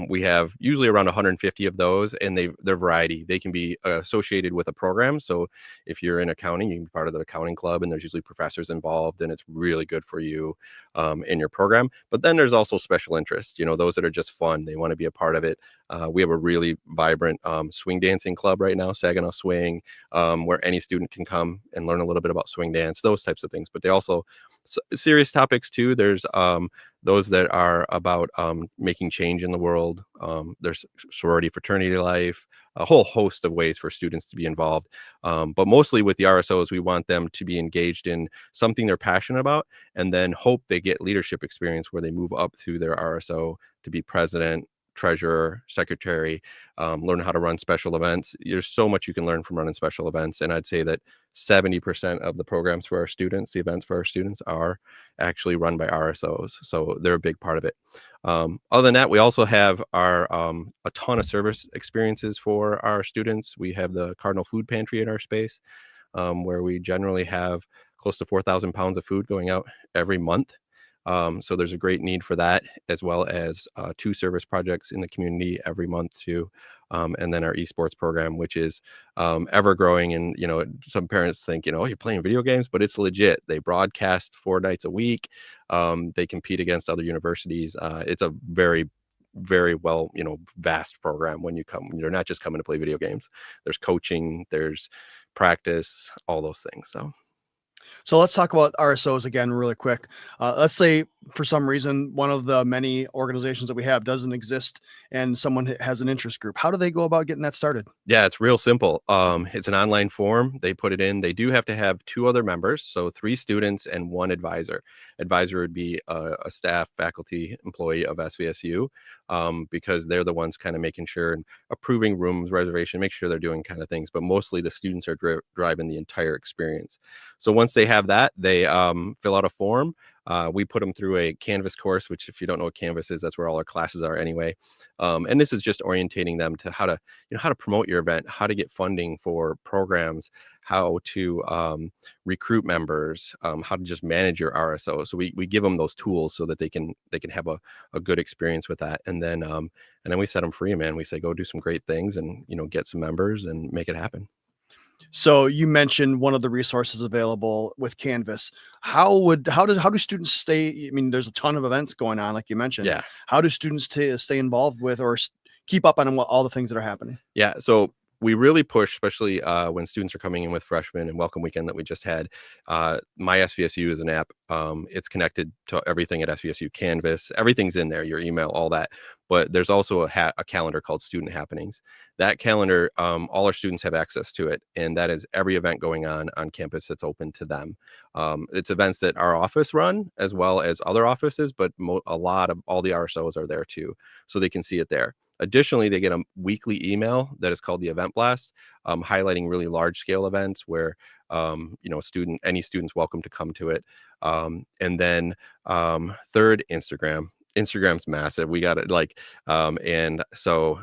S24: We have usually around 150 of those, and they're variety. They can be associated with a program. So if you're in accounting, you can be part of the accounting club, and there's usually professors involved, and it's really good for you. in your program. But then there's also special interests, those that are just fun. They want to be a part of it. We have a really vibrant swing dancing club right now, Saginaw Swing, where any student can come and learn a little bit about swing dance, those types of things. But they also serious topics too. There's those that are about making change in the world. There's sorority fraternity life, a whole host of ways for students to be involved. But mostly with the RSOs, we want them to be engaged in something they're passionate about, and then hope they get leadership experience where they move up through their RSO to be president, treasurer, secretary, learn how to run special events. There's so much you can learn from running special events. And I'd say that 70% of the programs for our students, the events for our students, are actually run by RSOs. So they're a big part of it. Other than that, we also have our a ton of service experiences for our students. We have the Cardinal Food Pantry in our space, where we generally have close to 4,000 pounds of food going out every month. So there's a great need for that, as well as 2 service projects in the community every month too. And then our esports program, which is ever growing. And, some parents think, you're playing video games, but it's legit. They broadcast 4 nights a week. They compete against other universities. It's a very, very well, vast program when you come. You're not just coming to play video games. There's coaching, there's practice, all those things.
S19: So let's talk about RSOs again really quick. Let's say for some reason one of the many organizations that we have doesn't exist and someone has an interest group. How do they go about getting that started?
S24: Yeah, it's real simple. It's an online form. They put it in. They do have to have 2 other members, so 3 students and 1 advisor. Advisor would be a staff, faculty, employee of SVSU, because they're the ones kind of making sure and approving rooms, reservation, make sure they're doing kind of things. But mostly the students are driving the entire experience. So once they have that, they fill out a form. We put them through a Canvas course, which if you don't know what Canvas is, that's where all our classes are anyway. And this is just orientating them to how to promote your event, how to get funding for programs, how to recruit members, how to just manage your RSO. So we give them those tools so that they can have a good experience with that. And then we set them free, man. We say, go do some great things and, get some members and make it happen.
S19: So you mentioned one of the resources available with Canvas. How do students stay? I mean, there's a ton of events going on, like you mentioned.
S24: Yeah.
S19: How do students stay involved with or keep up on all the things that are happening?
S24: Yeah. So we really push, especially when students are coming in with freshmen and welcome weekend that we just had. My SVSU is an app. It's connected to everything at SVSU Canvas. Everything's in there, your email, all that. But there's also a calendar called Student Happenings. That calendar, all our students have access to it. And that is every event going on campus that's open to them. It's events that our office run as well as other offices, but a lot of all the RSOs are there too. So they can see it there. Additionally, they get a weekly email that is called the Event Blast, highlighting really large scale events where, any student's welcome to come to it. And then third, Instagram. Instagram's massive. We got it and so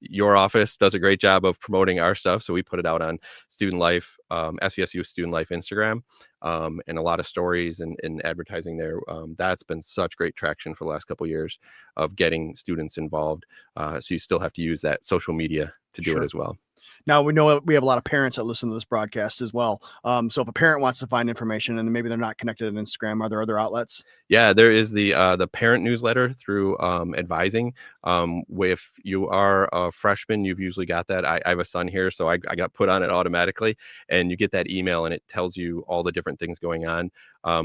S24: your office does a great job of promoting our stuff. So we put it out on Student Life, SVSU Student Life Instagram, and a lot of stories and advertising there. That's been such great traction for the last couple of years of getting students involved. So you still have to use that social media to do it as well.
S19: Now, we know we have a lot of parents that listen to this broadcast as well. So if a parent wants to find information and maybe they're not connected on Instagram, are there other outlets?
S24: Yeah, there is the parent newsletter through Advising. If you are a freshman, you've usually got that. I have a son here, so I got put on it automatically. And you get that email and it tells you all the different things going on,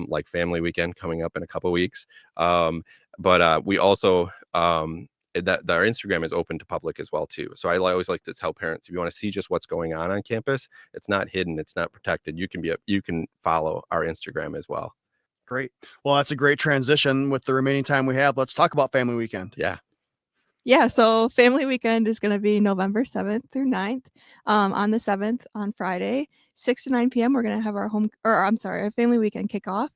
S24: like Family Weekend coming up in a couple of weeks. But we also... that our Instagram is open to public as well too. So I always like to tell parents, if you want to see just what's going on campus, it's not hidden, it's not protected. You can follow our Instagram as well.
S19: Great. Well, that's a great transition. With the remaining time we have, let's talk about Family Weekend.
S25: Yeah, so Family Weekend is going to be November 7th through 9th. On the 7th, on Friday, 6 to 9 p.m., we're going to have our Family Weekend kickoff.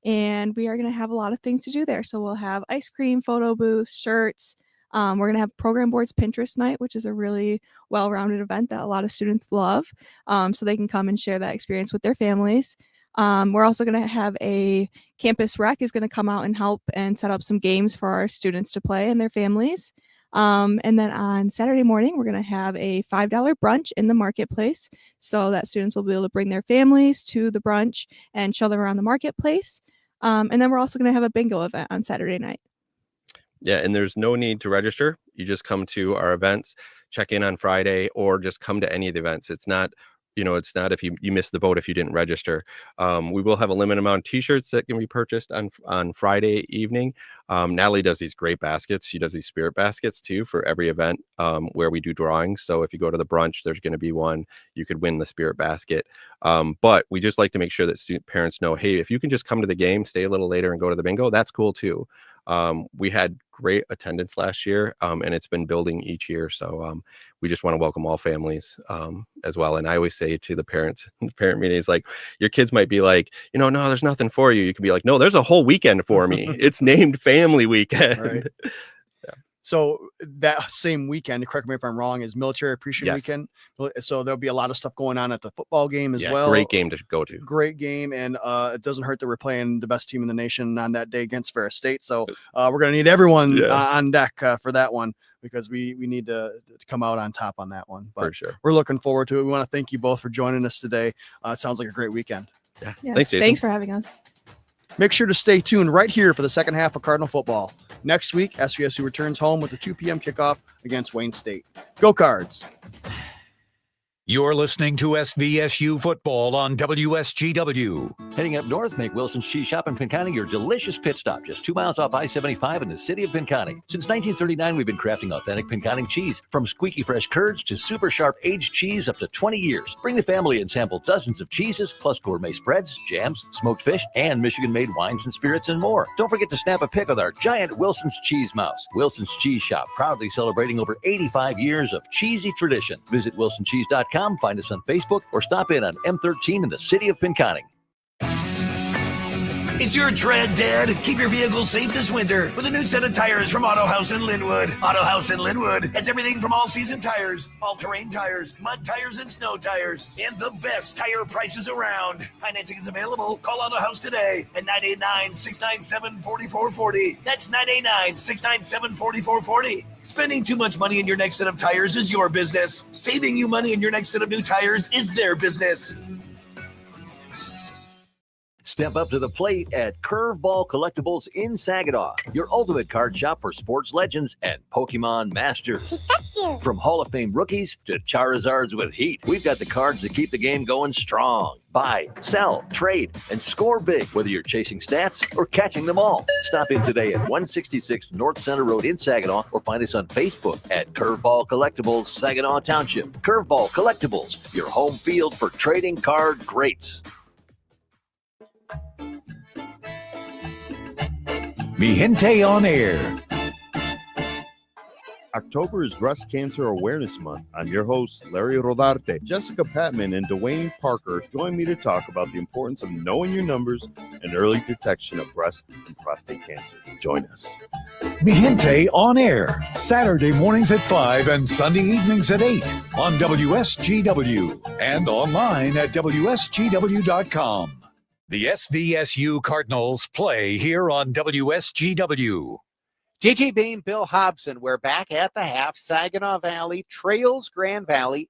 S25: And we are going to have a lot of things to do there. So we'll have ice cream, photo booths, shirts. We're going to have Program Boards Pinterest Night, which is a really well-rounded event that a lot of students love. So they can come and share that experience with their families. We're also going to have a campus rec is going to come out and help and set up some games for our students to play and their families. And then on Saturday morning, we're going to have a $5 brunch in the marketplace so that students will be able to bring their families to the brunch and show them around the marketplace. And then we're also going to have a bingo event on Saturday night.
S24: Yeah, and there's no need to register. You just come to our events, check in on Friday, or just come to any of the events. It's not, it's not if you miss the boat if you didn't register. We will have a limited amount of t-shirts that can be purchased on Friday evening. Natalie does these great baskets. She does these spirit baskets too for every event where we do drawings. So if you go to the brunch, there's going to be one. You could win the spirit basket. But we just like to make sure that parents know, hey, if you can just come to the game, stay a little later and go to the bingo, that's cool too. We had great attendance last year, and it's been building each year. So we just want to welcome all families as well. And I always say to the parents, parent meetings, like, your kids might be like, no, there's nothing for you. You can be like, no, there's a whole weekend for me. It's named Family Weekend.
S19: Right. So that same weekend, correct me if I'm wrong, is Military Appreciation Weekend. So there'll be a lot of stuff going on at the football game as well.
S24: Great game to go to.
S19: Great game. And it doesn't hurt that we're playing the best team in the nation on that day against Ferris State. So we're going to need everyone on deck for that one, because we need to come out on top on that one. But
S24: for sure.
S19: We're looking forward to it. We want to thank you both for joining us today. It sounds like a great weekend.
S24: Yeah.
S25: Yes,
S24: Thanks, Jason.
S25: thanks for having us.
S19: Make sure to stay tuned right here for the second half of Cardinal football. Next week, SVSU returns home with a 2 p.m. kickoff against Wayne State. Go Cards!
S13: You're listening to SVSU football on WSGW.
S12: Heading up north, make Wilson's Cheese Shop in Pinconning your delicious pit stop, just 2 miles off I-75 in the city of Pinconning. Since 1939, we've been crafting authentic Pinconning cheese, from squeaky fresh curds to super sharp aged cheese up to 20 years. Bring the family and sample dozens of cheeses, plus gourmet spreads, jams, smoked fish, and Michigan-made wines and spirits and more. Don't forget to snap a pic with our giant Wilson's Cheese Mouse. Wilson's Cheese Shop, proudly celebrating over 85 years of cheesy tradition. Visit wilsoncheese.com. Find us on Facebook or stop in on M13 in the city of Pinconning.
S3: It's your tread, Dad. Keep your vehicle safe this winter with a new set of tires from Auto House in Linwood. Auto House in Linwood has everything from all-season tires, all-terrain tires, mud tires, and snow tires, and the best tire prices around. Financing is available. Call Auto House today at 989-697-4440. That's 989-697-4440. Spending too much money in your next set of tires is your business. Saving you money in your next set of new tires is their business.
S12: Step up to the plate at Curveball Collectibles in Saginaw, your ultimate card shop for sports legends and Pokemon masters. Pikachu. From Hall of Fame rookies to Charizards with heat, we've got the cards that keep the game going strong. Buy, sell, trade, and score big, whether you're chasing stats or catching them all. Stop in today at 166 North Center Road in Saginaw, or find us on Facebook at Curveball Collectibles, Saginaw Township. Curveball Collectibles, your home field for trading card greats.
S1: Mi Gente on Air.
S9: October is Breast Cancer Awareness Month. I'm your host, Larry Rodarte. Jessica Patman and Dwayne Parker join me to talk about the importance of knowing your numbers and early detection of breast and prostate cancer. Join us.
S1: Mi Gente on Air, Saturday mornings at 5 and Sunday evenings at 8 on WSGW and online at WSGW.com.
S13: The SVSU Cardinals play here on WSGW.
S2: JJ Bain, Bill Hobson, we're back at the half. Saginaw Valley trails Grand Valley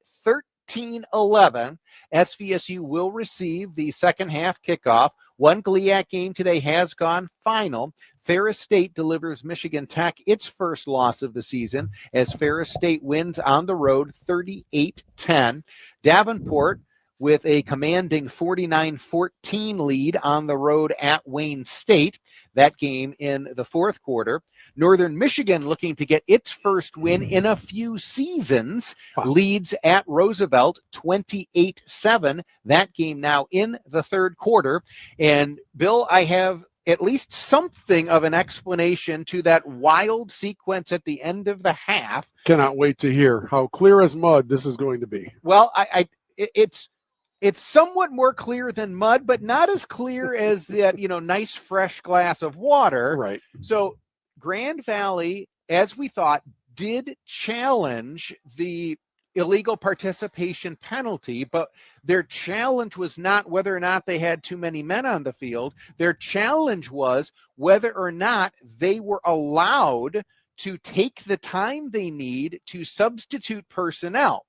S2: 13-11. SVSU will receive the second half kickoff. One GLIAC game today has gone final. Ferris State delivers Michigan Tech its first loss of the season as Ferris State wins on the road 38-10. Davenport with a commanding 49-14 lead on the road at Wayne State. That game in the fourth quarter. Northern Michigan, looking to get its first win in a few seasons, leads at Roosevelt 28-7. That game now in the third quarter. And Bill, I have at least something of an explanation to that wild sequence at the end of the half.
S4: Cannot wait to hear how clear as mud this is going to be.
S2: Well, it's somewhat more clear than mud, but not as clear as that, nice fresh glass of water.
S4: Right.
S2: So Grand Valley, as we thought, did challenge the illegal participation penalty, but their challenge was not whether or not they had too many men on the field. Their challenge was whether or not they were allowed to take the time they need to substitute personnel.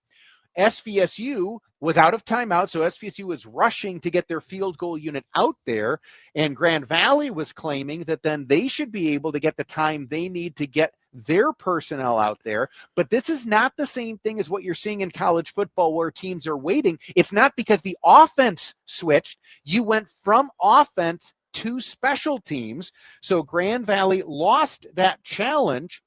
S2: SVSU was out of timeout, so SVSU was rushing to get their field goal unit out there, and Grand Valley was claiming that then they should be able to get the time they need to get their personnel out there. But this is not the same thing as what you're seeing in college football where teams are waiting. It's not because the offense switched. You went from offense to special teams. So Grand Valley lost that challenge.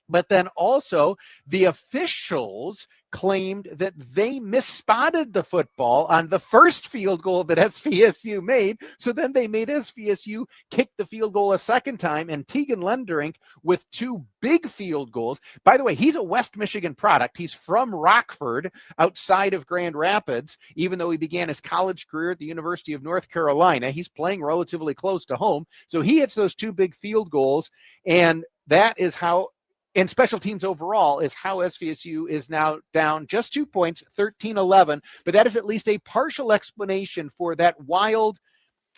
S2: But then also the officials claimed that they misspotted the football on the first field goal that SVSU made. So then they made SVSU kick the field goal a second time, and Tegan Lenderink with 2 big field goals. By the way, he's a West Michigan product. He's from Rockford, outside of Grand Rapids, even though he began his college career at the University of North Carolina. He's playing relatively close to home. So he hits those 2 big field goals, and that is how, in special teams overall, is how SVSU is now down just 2 points, 13-11. But that is at least a partial explanation for that wild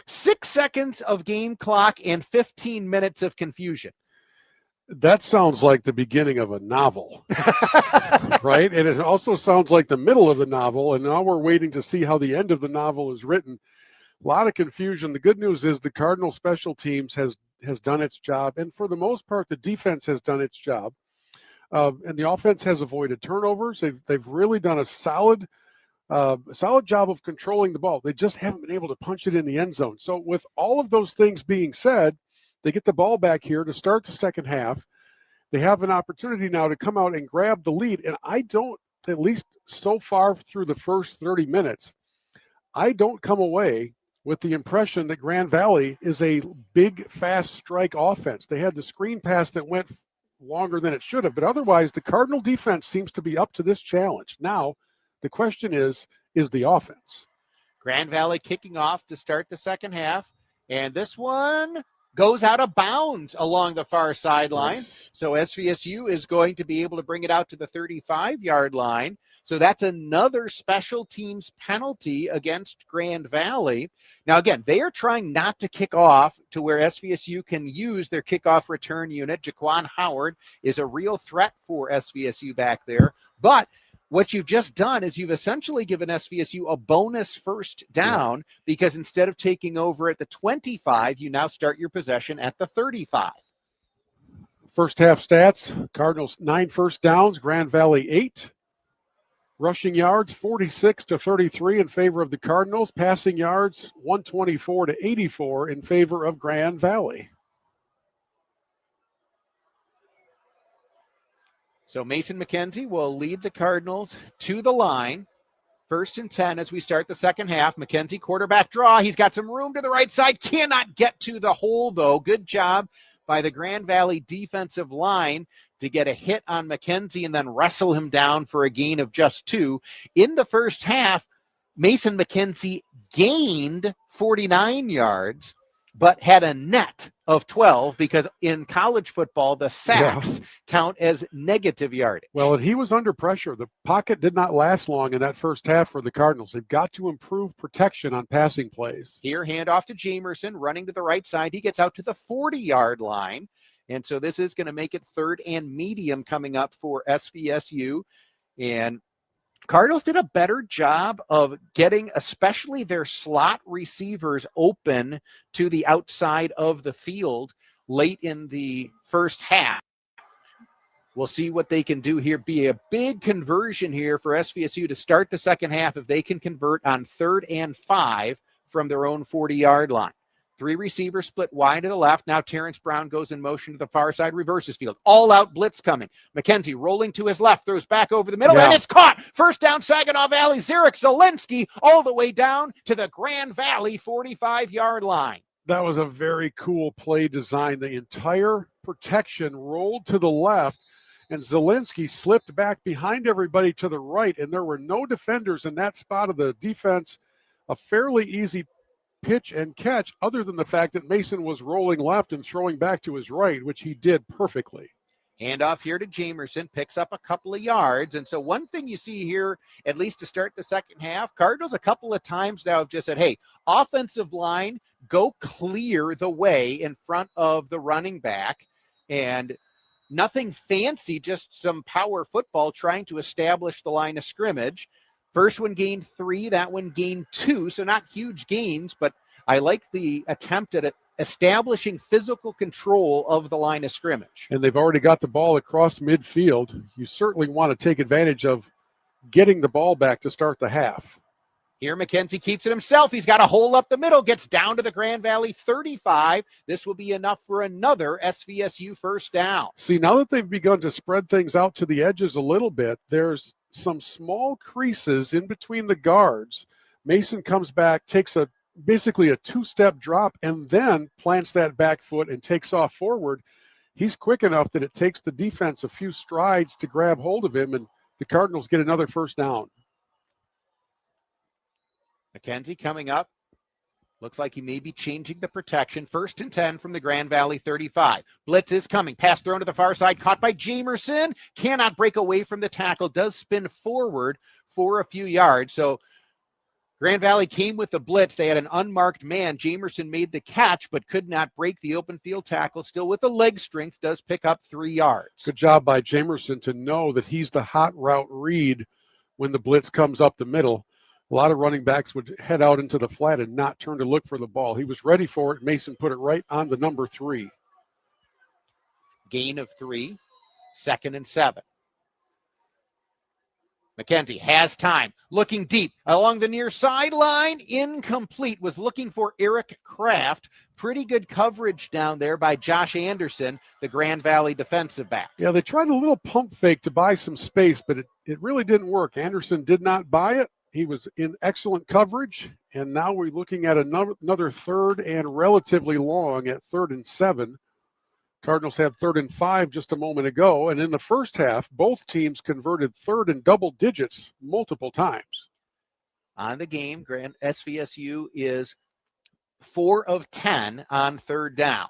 S2: 6 seconds of game clock and 15 minutes of confusion.
S4: That sounds like the beginning of a novel, right? And it also sounds like the middle of the novel, and now we're waiting to see how the end of the novel is written. A lot of confusion. The good news is the Cardinal special teams has done its job, and for the most part, the defense has done its job, and the offense has avoided turnovers. They've really done a solid job of controlling the ball. They just haven't been able to punch it in the end zone. So with all of those things being said, they get the ball back here to start the second half. They have an opportunity now to come out and grab the lead, and I don't, at least so far through the first 30 minutes, I don't come away with the impression that Grand Valley is a big, fast strike offense. They had the screen pass that went longer than it should have, but otherwise the Cardinal defense seems to be up to this challenge. Now, the question is the offense.
S2: Grand Valley kicking off to start the second half, and this one goes out of bounds along the far sideline.
S4: Nice.
S2: So SVSU is going to be able to bring it out to the 35-yard line. So that's another special teams penalty against Grand Valley. Now, again, they are trying not to kick off to where SVSU can use their kickoff return unit. Jaquan Howard is a real threat for SVSU back there. But what you've just done is you've essentially given SVSU a bonus first down, because instead of taking over at the 25, you now start your possession at the 35.
S4: First half stats: Cardinals 9 first downs, Grand Valley 8. Rushing yards 46-33 in favor of the Cardinals. Passing yards 124-84 in favor of Grand Valley.
S2: So Mason McKenzie will lead the Cardinals to the line. 1st and 10 as we start the second half. McKenzie quarterback draw. He's got some room to the right side. Cannot get to the hole, though. Good job by the Grand Valley defensive line to get a hit on McKenzie and then wrestle him down for a gain of just 2. In the first half, Mason McKenzie gained 49 yards, but had a net of 12, because in college football, the sacks count as negative yardage.
S4: Well, and he was under pressure. The pocket did not last long in that first half for the Cardinals. They've got to improve protection on passing plays.
S2: Here, handoff to Jamerson, running to the right side. He gets out to the 40-yard line. And so this is going to make it 3rd and medium coming up for SVSU. And Cardinals did a better job of getting especially their slot receivers open to the outside of the field late in the first half. We'll see what they can do here. Be a big conversion here for SVSU to start the second half if they can convert on 3rd and 5 from their own 40-yard line. 3 receivers split wide to the left. Now Terrence Brown goes in motion to the far side, reverses field. All-out blitz coming. McKenzie rolling to his left, throws back over the middle, and it's caught. First down, Saginaw Valley. Zarek Zielinski all the way down to the Grand Valley 45-yard line.
S4: That was a very cool play design. The entire protection rolled to the left, and Zielinski slipped back behind everybody to the right, and there were no defenders in that spot of the defense. A fairly easy pitch and catch, other than the fact that Mason was rolling left and throwing back to his right, which he did perfectly.
S2: Handoff here to Jamerson, picks up a couple of yards. And so one thing you see here, at least to start the second half, Cardinals a couple of times now have just said, hey, offensive line, go clear the way in front of the running back. And nothing fancy, just some power football trying to establish the line of scrimmage. First one gained 3, that one gained 2, so not huge gains, but I like the attempt at establishing physical control of the line of scrimmage.
S4: And they've already got the ball across midfield. You certainly want to take advantage of getting the ball back to start the half.
S2: Here, McKenzie keeps it himself. He's got a hole up the middle, gets down to the Grand Valley 35. This will be enough for another SVSU first down.
S4: See, now that they've begun to spread things out to the edges a little bit, there's some small creases in between the guards. Mason comes back, takes basically a 2-step drop, and then plants that back foot and takes off forward. He's quick enough that it takes the defense a few strides to grab hold of him, and the Cardinals get another first down.
S2: McKenzie coming up. Looks like he may be changing the protection. 1st and 10 from the Grand Valley 35. Blitz is coming. Pass thrown to the far side. Caught by Jamerson. Cannot break away from the tackle. Does spin forward for a few yards. So Grand Valley came with the blitz. They had an unmarked man. Jamerson made the catch, but could not break the open field tackle. Still with the leg strength, does pick up 3 yards.
S4: Good job by Jamerson to know that he's the hot route read when the blitz comes up the middle. A lot of running backs would head out into the flat and not turn to look for the ball. He was ready for it. Mason put it right on the number 3.
S2: Gain of 3, 2nd and 7. McKenzie has time, looking deep along the near sideline, incomplete, was looking for Eric Kraft. Pretty good coverage down there by Josh Anderson, the Grand Valley defensive back.
S4: Yeah, they tried a little pump fake to buy some space, but it really didn't work. Anderson did not buy it. He was in excellent coverage, and now we're looking at another 3rd and relatively long at 3rd and 7. Cardinals had 3rd and 5 just a moment ago, and in the first half, both teams converted 3rd and double digits multiple times.
S2: On the game, Grand SVSU is 4 of 10 on 3rd down.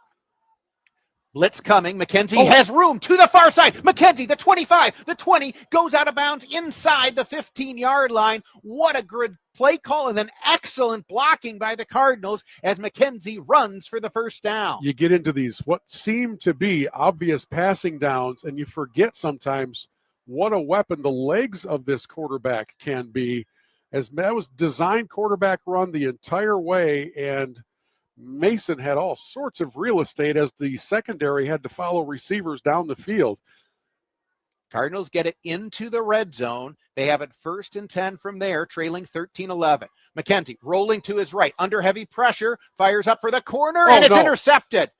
S2: Blitz coming. McKenzie has room to the far side. McKenzie, the 25, the 20, goes out of bounds inside the 15-yard line. What a good play call, and then excellent blocking by the Cardinals as McKenzie runs for the first down.
S4: You get into these what seem to be obvious passing downs, and you forget sometimes what a weapon the legs of this quarterback can be. As that was designed quarterback run the entire way, and Mason had all sorts of real estate as the secondary had to follow receivers down the field.
S2: Cardinals get it into the red zone. They have it 1st and 10 from there, trailing 13-11. McKenzie rolling to his right, under heavy pressure, fires up for the corner, and it's intercepted.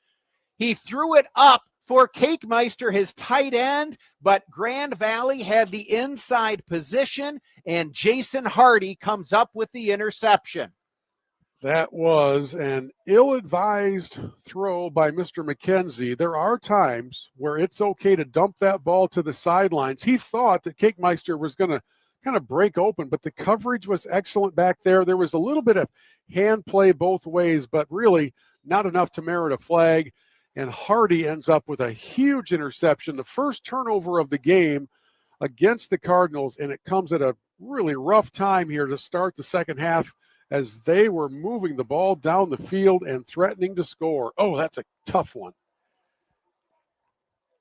S2: He threw it up for Cakemeister, his tight end, but Grand Valley had the inside position, and Jason Hardy comes up with the interception.
S4: That was an ill-advised throw by Mr. McKenzie. There are times where it's okay to dump that ball to the sidelines. He thought that Cakemeister was going to kind of break open, but the coverage was excellent back there. There was a little bit of hand play both ways, but really not enough to merit a flag. And Hardy ends up with a huge interception, the first turnover of the game against the Cardinals, and it comes at a really rough time here to start the second half, as they were moving the ball down the field and threatening to score. Oh, that's a tough one.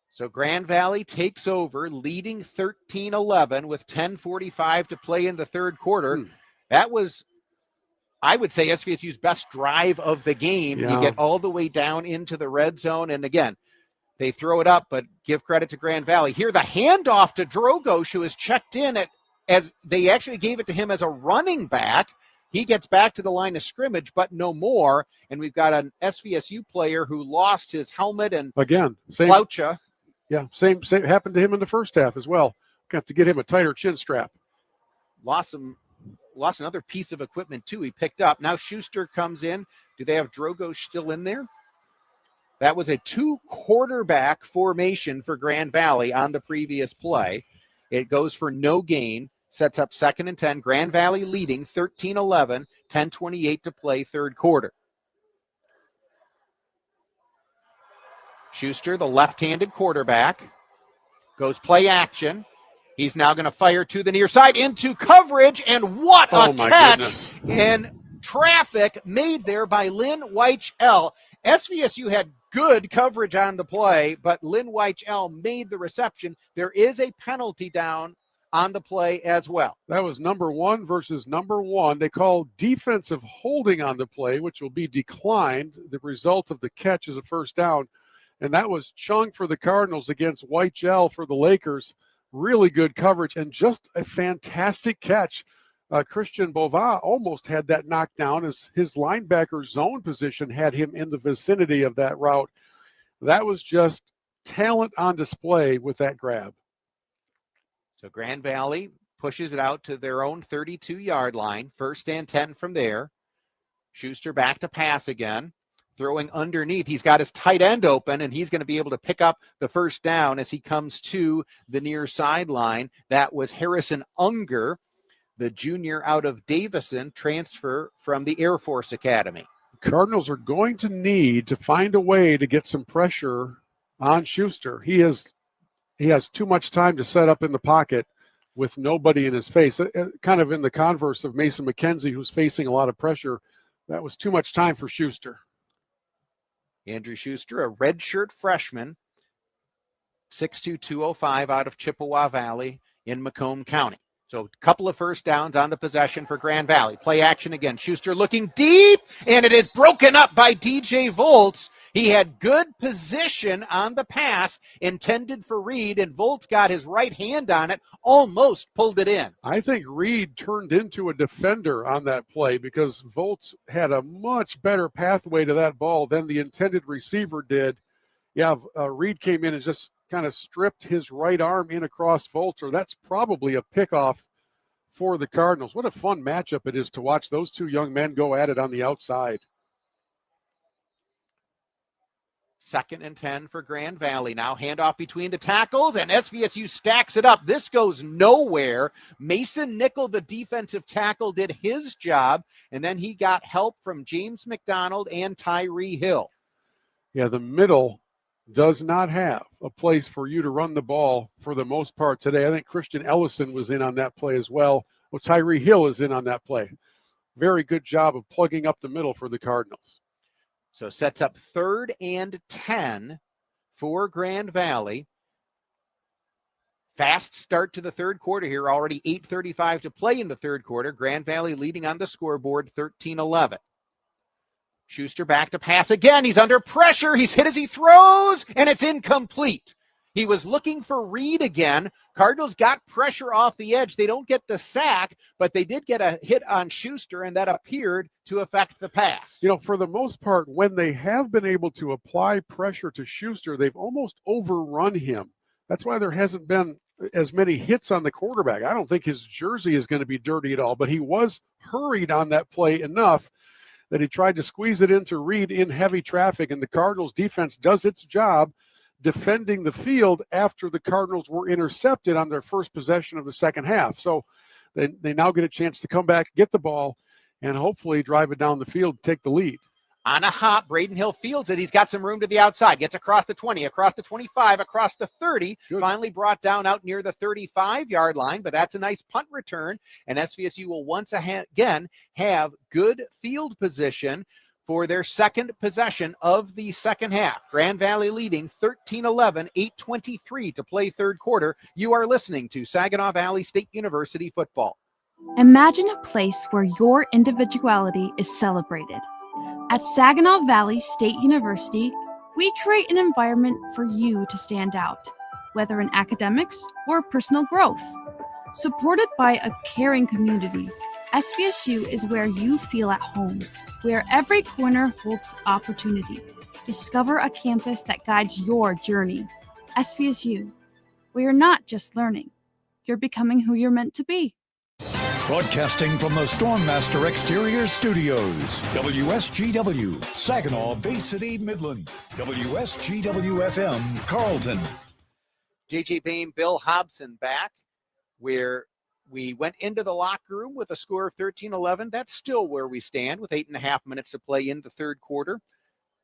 S2: So Grand Valley takes over, leading 13-11 with 10:45 to play in the third quarter. That was, I would say, SVSU's best drive of the game.
S4: Yeah.
S2: You get all the way down into the red zone, and again, they throw it up, but give credit to Grand Valley. Here, the handoff to Drogosh, who is checked in as they actually gave it to him as a running back. He gets back to the line of scrimmage, but no more. And we've got an SVSU player who lost his helmet and sloucha.
S4: Yeah, same happened to him in the first half as well. Got to get him a tighter chin strap.
S2: Lost another piece of equipment too. He picked up. Now Schuster comes in. Do they have Drogosh still in there? That was a 2-quarterback formation for Grand Valley on the previous play. It goes for no gain. Sets up 2nd and 10. Grand Valley leading 13-11, 10:28 to play third quarter. Schuster, the left-handed quarterback, goes play action. He's now going to fire to the near side into coverage, and what a catch in traffic made there by Lynn Weichel. SVSU had good coverage on the play, but Lynn Weichel made the reception. There is a penalty down on the play as well.
S4: That was number 1 versus number 1. They call defensive holding on the play, which will be declined. The result of the catch is a first down. And that was Chung for the Cardinals against Weichel for the Lakers. Really good coverage and just a fantastic catch. Christian Bova almost had that knocked down as his linebacker zone position had him in the vicinity of that route. That was just talent on display with that grab.
S2: So Grand Valley pushes it out to their own 32-yard line. 1st and 10 from there. Schuster back to pass again. Throwing underneath. He's got his tight end open, and he's going to be able to pick up the first down as he comes to the near sideline. That was Harrison Unger, the junior out of Davison, transfer from the Air Force Academy.
S4: Cardinals are going to need to find a way to get some pressure on Schuster. He has too much time to set up in the pocket with nobody in his face. Kind of in the converse of Mason McKenzie, who's facing a lot of pressure. That was too much time for Schuster.
S2: Andrew Schuster, a redshirt freshman, 6'2", 205 out of Chippewa Valley in Macomb County. So a couple of first downs on the possession for Grand Valley. Play action again. Schuster looking deep, and it is broken up by DJ Volts. He had good position on the pass intended for Reed, and Volts got his right hand on it, almost pulled it in.
S4: I think Reed turned into a defender on that play because Volts had a much better pathway to that ball than the intended receiver did. Yeah, Reed came in and just kind of stripped his right arm in across Volts, or that's probably a pickoff for the Cardinals. What a fun matchup it is to watch those two young men go at it on the outside.
S2: 2nd and 10 for Grand Valley. Now handoff between the tackles, and SVSU stacks it up. This goes nowhere. Mason Nickel, the defensive tackle, did his job, and then he got help from James McDonald and Tyree Hill.
S4: Yeah, the middle does not have a place for you to run the ball for the most part today. I think Christian Ellison was in on that play as well. Well, Tyree Hill is in on that play. Very good job of plugging up the middle for the Cardinals.
S2: So sets up 3rd and 10 for Grand Valley. Fast start to the third quarter here. Already 8:35 to play in the third quarter. Grand Valley leading on the scoreboard 13-11. Schuster back to pass again. He's under pressure. He's hit as he throws, and it's incomplete. He was looking for Reed again. Cardinals got pressure off the edge. They don't get the sack, but they did get a hit on Schuster, and that appeared to affect the pass.
S4: You know, for the most part, when they have been able to apply pressure to Schuster, they've almost overrun him. That's why there hasn't been as many hits on the quarterback. I don't think his jersey is going to be dirty at all, but he was hurried on that play enough that he tried to squeeze it into Reed in heavy traffic, and the Cardinals defense does its job defending the field after the Cardinals were intercepted on their first possession of the second half. So they now get a chance to come back, get the ball, and hopefully drive it down the field, take the lead.
S2: On a hop, Braden Hill fields it. He's got some room to the outside. Gets across the 20, across the 25, across the 30. Good. Finally brought down out near the 35-yard line, but that's a nice punt return. And SVSU will once again have good field position for their second possession of the second half. Grand Valley leading 13-11, 8:23 to play third quarter. You are listening to Saginaw Valley State University football.
S18: Imagine a place where your individuality is celebrated. At Saginaw Valley State University, we create an environment for you to stand out, whether in academics or personal growth. Supported by a caring community, SVSU is where you feel at home, where every corner holds opportunity. Discover a campus that guides your journey. SVSU, where you're not just learning, you're becoming who you're meant to be.
S1: Broadcasting from the Stormmaster Exterior Studios, WSGW, Saginaw, Bay City, Midland, WSGW-FM, Carlton.
S2: JJ Bain, Bill Hobson back, where we went into the locker room with a score of 13-11. That's still where we stand with 8.5 minutes to play in the third quarter.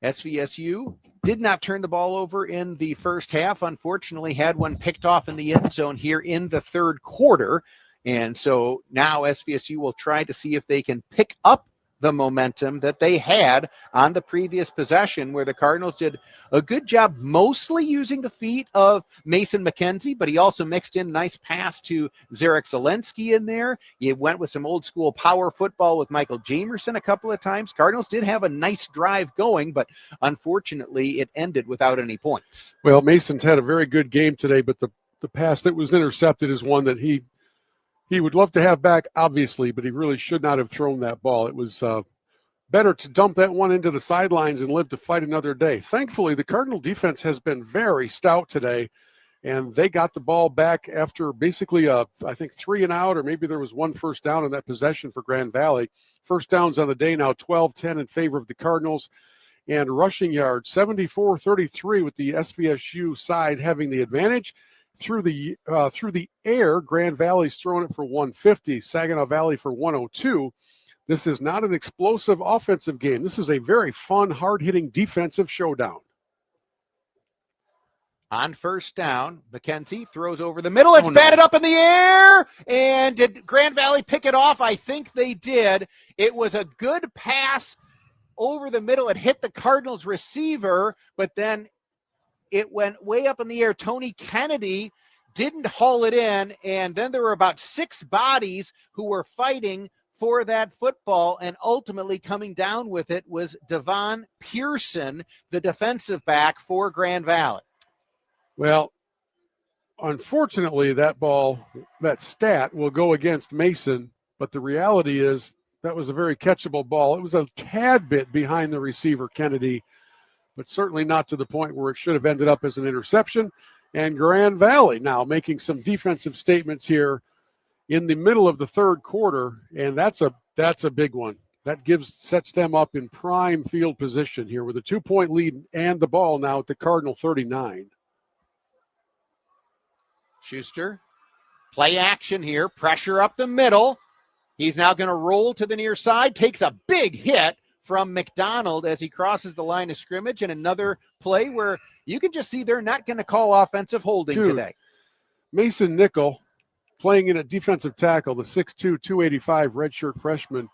S2: SVSU did not turn the ball over in the first half. Unfortunately, had one picked off in the end zone here in the third quarter. And so now SVSU will try to see if they can pick up the momentum that they had on the previous possession, where the Cardinals did a good job mostly using the feet of Mason McKenzie, but he also mixed in a nice pass to Zarek Zelensky in there. He went with some old school power football with Michael Jamerson a couple of times. Cardinals did have a nice drive going, but unfortunately it ended without any points.
S4: Well, Mason's had a very good game today, but the pass that was intercepted is one that he would love to have back, obviously, but he really should not have thrown that ball. It was better to dump that one into the sidelines and live to fight another day. Thankfully, the Cardinal defense has been very stout today, and they got the ball back after basically, I think, 3 and out, or maybe there was one first down in that possession for Grand Valley. First downs on the day now, 12-10 in favor of the Cardinals. And rushing yards, 74-33 with the SVSU side having the advantage. Through the air, Grand Valley's throwing it for 150, Saginaw Valley for 102. This is not an explosive offensive game. This is a very fun, hard-hitting defensive showdown.
S2: On first down, McKenzie throws over the middle. It's batted up in the air. And did Grand Valley pick it off? I think they did. It was a good pass over the middle. It hit the Cardinals receiver, but then it went way up in the air. Tony Kennedy didn't haul it in, and then there were about 6 bodies who were fighting for that football, and ultimately coming down with it was Devon Pearson, the defensive back for Grand Valley.
S4: Well, unfortunately, that stat will go against Mason, but the reality is that was a very catchable ball. It was a tad bit behind the receiver, Kennedy, but certainly not to the point where it should have ended up as an interception. And Grand Valley now making some defensive statements here in the middle of the third quarter, and that's a big one. That sets them up in prime field position here with a 2-point lead and the ball now at the Cardinal 39.
S2: Schuster, play action here, pressure up the middle. He's now going to roll to the near side, takes a big hit from McDonald as he crosses the line of scrimmage, and another play where you can just see they're not going to call offensive holding today.
S4: Mason Nickel playing in a defensive tackle, the 6'2", 285 redshirt freshman.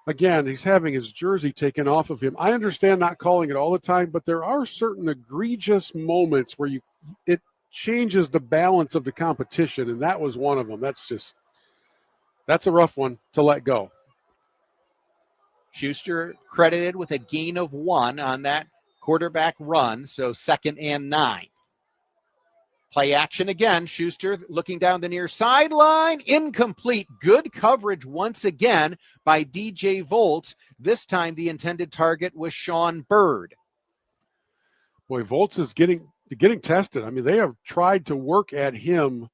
S4: Again, he's having his jersey taken off of him. I understand not calling it all the time, but there are certain egregious moments where it changes the balance of the competition, and that was one of them. That's a rough one to let go.
S2: Schuster credited with a gain of 1 on that quarterback run, so 2nd and 9. Play action again. Schuster looking down the near sideline. Incomplete. Good coverage once again by DJ Volts. This time the intended target was Sean Bird.
S4: Boy, Volts is getting tested. I mean, they have tried to work at him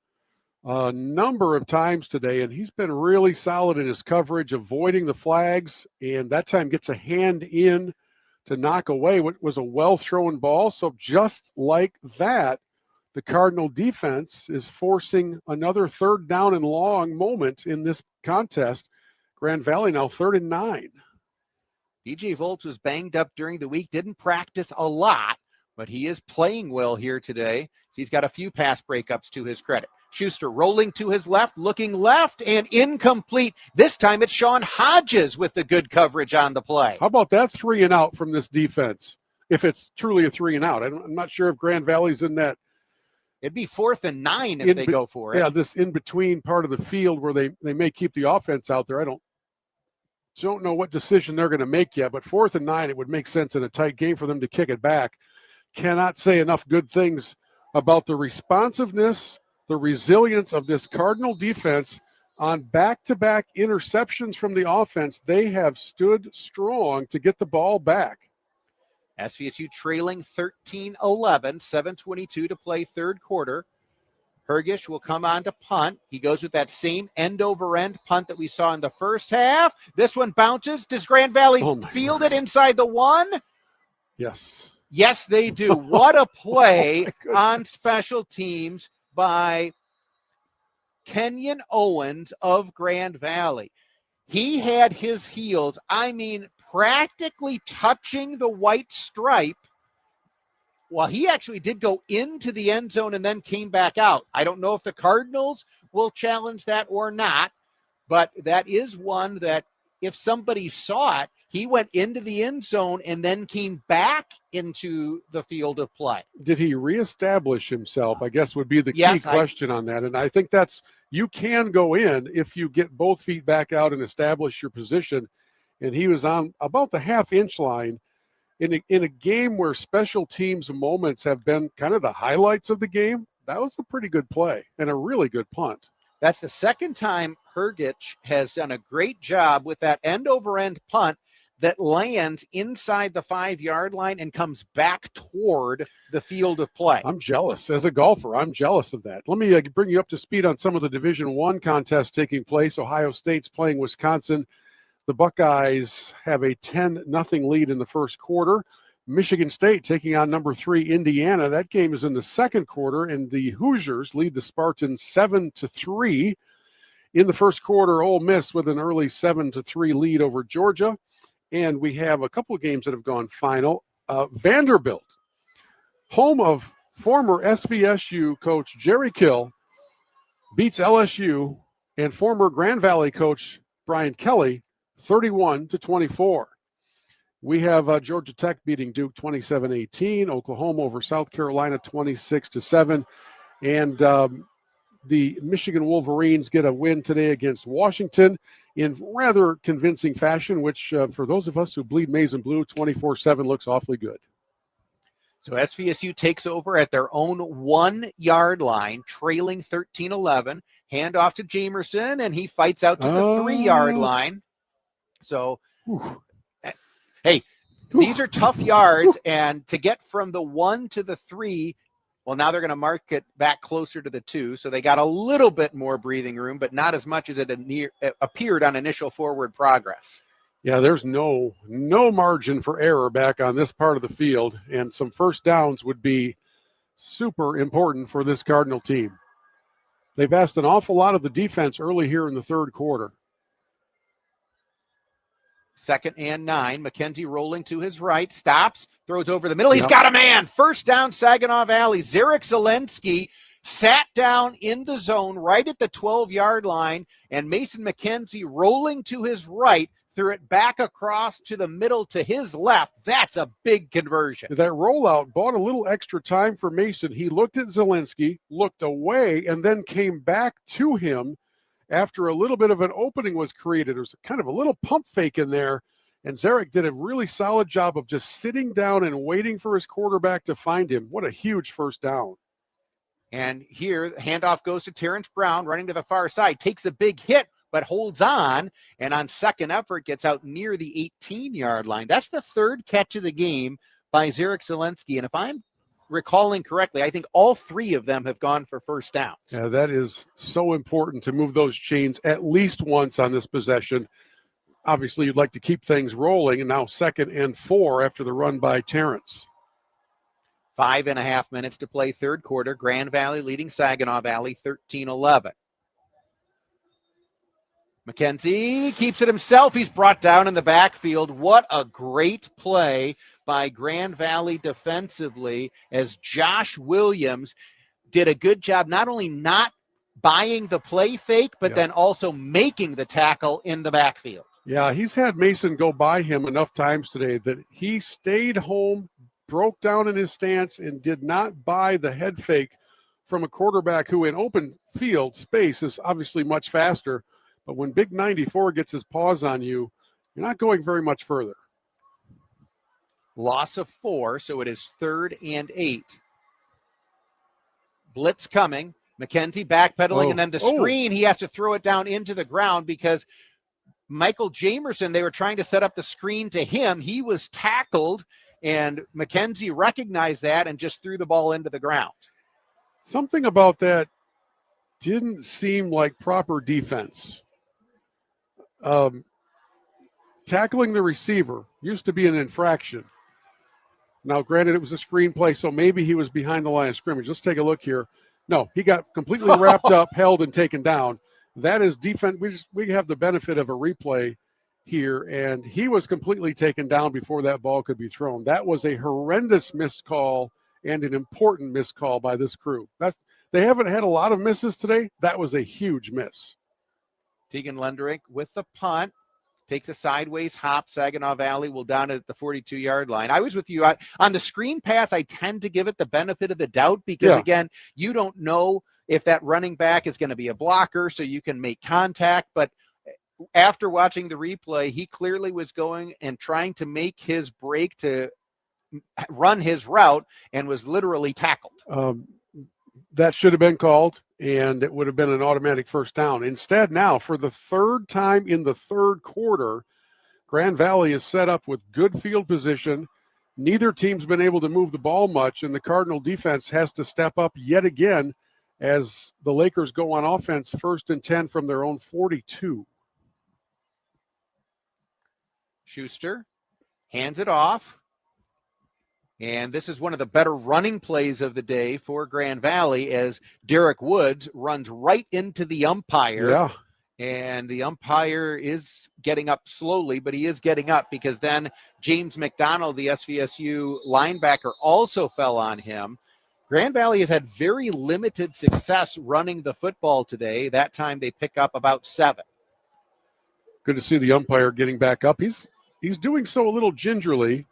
S4: a number of times today, and he's been really solid in his coverage, avoiding the flags, and that time gets a hand in to knock away what was a well-thrown ball. So just like that, the Cardinal defense is forcing another 3rd down and long moment in this contest. Grand Valley now 3rd and 9.
S2: DJ Volts was banged up during the week, didn't practice a lot, but he is playing well here today. He's got a few pass breakups to his credit. Schuster rolling to his left, looking left, and incomplete. This time it's Sean Hodges with the good coverage on the play.
S4: How about that 3 and out from this defense? If it's truly a 3 and out. I'm not sure if Grand Valley's in that.
S2: It'd be 4th and 9 if they go for it.
S4: Yeah, this in-between part of the field where they may keep the offense out there. I don't know what decision they're going to make yet, but 4th and 9, it would make sense in a tight game for them to kick it back. Cannot say enough good things about the responsiveness, the resilience of this Cardinal defense on back-to-back interceptions from the offense. They have stood strong to get the ball back.
S2: SVSU trailing 13-11, 7:22 to play third quarter. Hergish will come on to punt. He goes with that same end-over-end punt that we saw in the first half. This one bounces. Does Grand Valley field it inside the 1?
S4: Yes.
S2: Yes, they do. What a play on special teams by Kenyon Owens of Grand Valley. He had his heels, practically touching the white stripe. Well, he actually did go into the end zone and then came back out. I don't know if the Cardinals will challenge that or not, but that is one that if somebody saw it, he went into the end zone and then came back into the field of play.
S4: Did he reestablish himself? I guess would be the
S2: Yes,
S4: key question on that. And I think you can go in if you get both feet back out and establish your position. And he was on about the half-inch line in a game where special teams moments have been kind of the highlights of the game. That was a pretty good play and a really good punt.
S2: That's the second time Hergich has done a great job with that end-over-end punt that lands inside the 5-yard line and comes back toward the field of play.
S4: I'm jealous. As a golfer, I'm jealous of that. Let me bring you up to speed on some of the Division I contests taking place. Ohio State's playing Wisconsin. The Buckeyes have a 10-0 lead in the first quarter. Michigan State taking on number 3 Indiana. That game is in the second quarter, and the Hoosiers lead the Spartans 7-3. In the first quarter, Ole Miss with an early 7-3 lead over Georgia. And we have a couple of games that have gone final. Vanderbilt, home of former SVSU coach Jerry Kill, beats LSU and former Grand Valley coach Brian Kelly 31-24. We have Georgia Tech beating Duke 27-18, Oklahoma over South Carolina 26-7, and the Michigan Wolverines get a win today against Washington in rather convincing fashion, which for those of us who bleed maize and blue 24/7 looks awfully good.
S2: So SVSU takes over at their own 1-yard line, trailing 13-11. Hand off to Jamerson, and he fights out to the 3-yard line. So, hey, these are tough yards, and to get from the 1 to the 3, well, now they're going to mark it back closer to the 2, so they got a little bit more breathing room, but not as much as it appeared on initial forward progress.
S4: Yeah, there's no margin for error back on this part of the field, and some first downs would be super important for this Cardinal team. They've asked an awful lot of the defense early here in the third quarter.
S2: 2nd and 9. McKenzie rolling to his right, stops, throws over the middle. He's got a man. First down, Saginaw Valley. Zarek Zelensky sat down in the zone right at the 12-yard line, and Mason McKenzie rolling to his right, threw it back across to the middle to his left. That's a big conversion.
S4: That rollout bought a little extra time for Mason. He looked at Zelensky, looked away, and then came back to him after a little bit of an opening was created. There was kind of a little pump fake in there, and Zarek did a really solid job of just sitting down and waiting for his quarterback to find him. What a huge first down.
S2: And here, the handoff goes to Terrence Brown, running to the far side, takes a big hit, but holds on, and on second effort gets out near the 18-yard line. That's the third catch of the game by Zarek Zelensky, and if I'm recalling correctly, I think all 3 of them have gone for first downs.
S4: Yeah, that is so important to move those chains at least once on this possession. Obviously, you'd like to keep things rolling, and now 2nd and 4 after the run by Terrence.
S2: 5.5 minutes to play third quarter. Grand Valley leading Saginaw Valley 13-11. McKenzie keeps it himself. He's brought down in the backfield. What a great play by Grand Valley defensively, as Josh Williams did a good job not only not buying the play fake, but then also making the tackle in the backfield.
S4: Yeah, he's had Mason go by him enough times today that he stayed home, broke down in his stance, and did not buy the head fake from a quarterback who in open field space is obviously much faster. But when Big 94 gets his paws on you, you're not going very much further.
S2: Loss of 4, so it is 3rd and 8. Blitz coming. McKenzie backpedaling, and then the screen, he has to throw it down into the ground because Michael Jamerson, they were trying to set up the screen to him. He was tackled, and McKenzie recognized that and just threw the ball into the ground.
S4: Something about that didn't seem like proper defense. Tackling the receiver used to be an infraction. Now, granted, it was a screenplay, so maybe he was behind the line of scrimmage. Let's take a look here. No, he got completely wrapped up, held, and taken down. That is defense. We have the benefit of a replay here, and he was completely taken down before that ball could be thrown. That was a horrendous missed call and an important missed call by this crew. They haven't had a lot of misses today. That was a huge miss.
S2: Tegan Lenderick with the punt. takes a sideways hop. Saginaw Valley will down it at the 42-yard line. I was with you. On the screen pass, I tend to give it the benefit of the doubt because, again, you don't know if that running back is going to be a blocker, so you can make contact. But after watching the replay, he clearly was going and trying to make his break to run his route and was literally tackled.
S4: That should have been called, and it would have been an automatic first down. Instead, now, for the third time in the third quarter, Grand Valley is set up with good field position. Neither team's been able to move the ball much, and the Cardinal defense has to step up yet again as the Lakers go on offense 1st and 10 from their own 42.
S2: Schuster hands it off. And this is one of the better running plays of the day for Grand Valley as Derek Woods runs right into the umpire.
S4: Yeah.
S2: And the umpire is getting up slowly, but he is getting up because then James McDonald, the SVSU linebacker, also fell on him. Grand Valley has had very limited success running the football today. That time they pick up about 7.
S4: Good to see the umpire getting back up. He's doing so a little gingerly.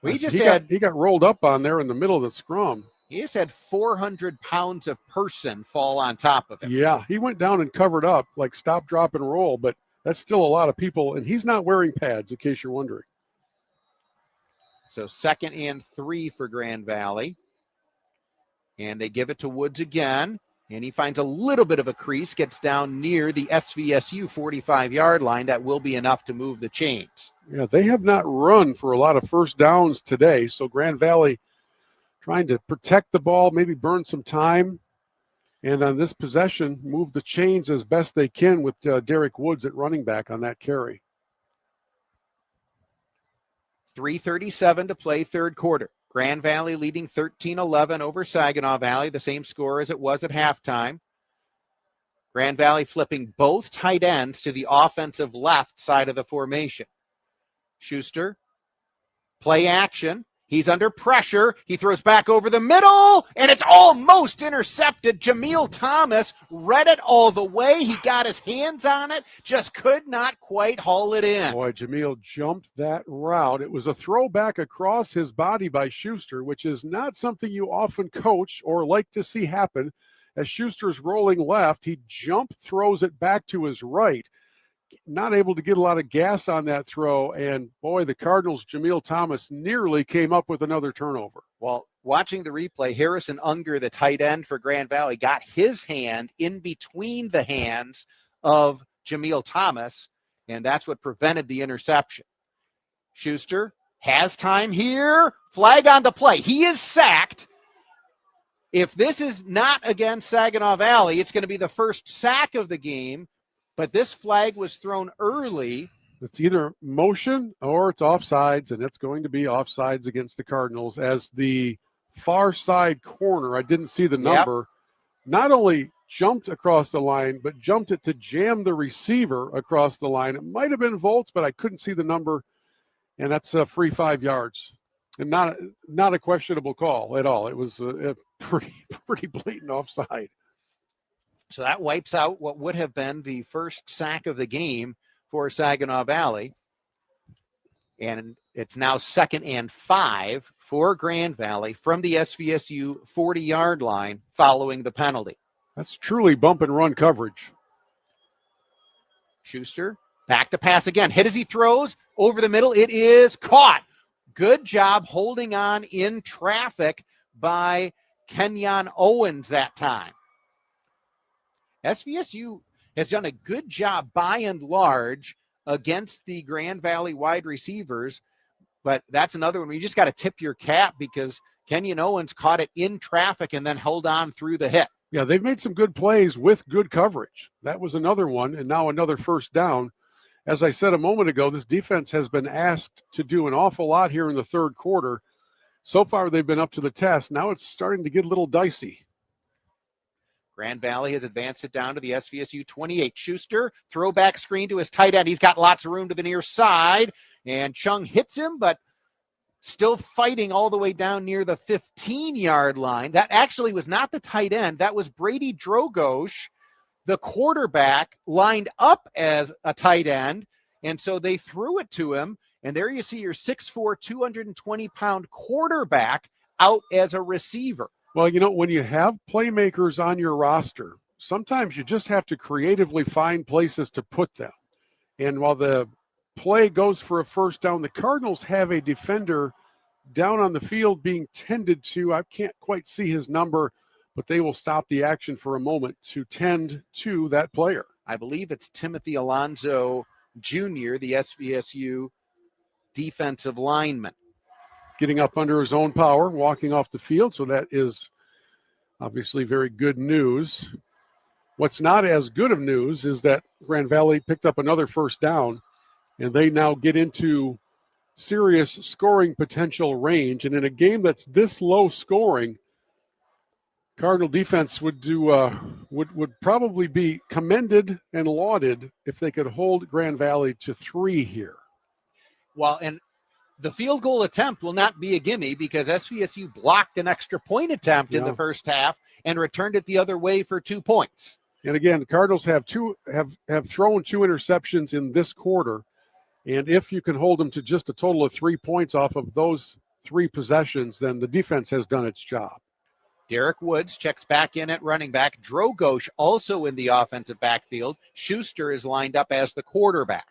S4: He got rolled up on there in the middle of the scrum.
S2: He just had 400 pounds of person fall on top of him.
S4: Yeah, he went down and covered up, like stop, drop, and roll, but that's still a lot of people, and he's not wearing pads, in case you're wondering.
S2: So 2nd and 3 for Grand Valley. And they give it to Woods again, and he finds a little bit of a crease, gets down near the SVSU 45-yard line. That will be enough to move the chains.
S4: Yeah, they have not run for a lot of first downs today, so Grand Valley trying to protect the ball, maybe burn some time, and on this possession, move the chains as best they can with Derek Woods at running back on that carry.
S2: 3:37 to play, third quarter. Grand Valley leading 13-11 over Saginaw Valley, the same score as it was at halftime. Grand Valley flipping both tight ends to the offensive left side of the formation. Schuster, play action. He's under pressure. He throws back over the middle, and it's almost intercepted. Jameel Thomas read it all the way. He got his hands on it, just could not quite haul it in.
S4: Boy, Jameel jumped that route. It was a throwback across his body by Schuster, which is not something you often coach or like to see happen. As Schuster's rolling left, he throws it back to his right. Not able to get a lot of gas on that throw, and boy, the Cardinals' Jameel Thomas nearly came up with another turnover.
S2: Well, watching the replay, Harrison Unger, the tight end for Grand Valley, got his hand in between the hands of Jameel Thomas, and that's what prevented the interception. Schuster has time here. Flag on the play. He is sacked. If this is not against Saginaw Valley, it's going to be the first sack of the game. But this flag was thrown early.
S4: It's either motion or it's offsides, and it's going to be offsides against the Cardinals as the far side corner, I didn't see the number, not only jumped across the line, but jumped it to jam the receiver across the line. It might have been Volts, but I couldn't see the number, and that's a free 5 yards. And not a questionable call at all. It was a pretty blatant offside.
S2: So that wipes out what would have been the first sack of the game for Saginaw Valley. And it's now 2nd and 5 for Grand Valley from the SVSU 40-yard line following the penalty.
S4: That's truly bump and run coverage.
S2: Schuster, back to pass again. Hit as he throws over the middle. It is caught. Good job holding on in traffic by Kenyon Owens that time. SVSU has done a good job by and large against the Grand Valley wide receivers, but that's another one where you just got to tip your cap because Kenyon Owens caught it in traffic and then held on through the hit.
S4: Yeah, they've made some good plays with good coverage. That was another one, and now another first down. As I said a moment ago, this defense has been asked to do an awful lot here in the third quarter. So far, they've been up to the test. Now it's starting to get a little dicey.
S2: Grand Valley has advanced it down to the SVSU 28. Schuster, throwback screen to his tight end. He's got lots of room to the near side, and Chung hits him, but still fighting all the way down near the 15-yard line. That actually was not the tight end. That was Brady Drogosh, the quarterback, lined up as a tight end, And so they threw it to him. And there you see your 6'4", 220-pound quarterback out as a receiver.
S4: Well, when you have playmakers on your roster, sometimes you just have to creatively find places to put them. And while the play goes for a first down, the Cardinals have a defender down on the field being tended to. I can't quite see his number, but they will stop the action for a moment to tend to that player.
S2: I believe it's Timothy Alonso Jr., the SVSU defensive lineman.
S4: Getting up under his own power, walking off the field. So that is obviously very good news. What's not as good of news is that Grand Valley picked up another first down, and they now get into serious scoring potential range. And in a game that's this low scoring, Cardinal defense would probably be commended and lauded if they could hold Grand Valley to 3 here.
S2: Well, and the field goal attempt will not be a gimme because SVSU blocked an extra point attempt in the first half and returned it the other way for 2 points.
S4: And again, the Cardinals have thrown 2 interceptions in this quarter. And if you can hold them to just a total of 3 points off of those 3 possessions, then the defense has done its job.
S2: Derek Woods checks back in at running back. Drogosh also in the offensive backfield. Schuster is lined up as the quarterback.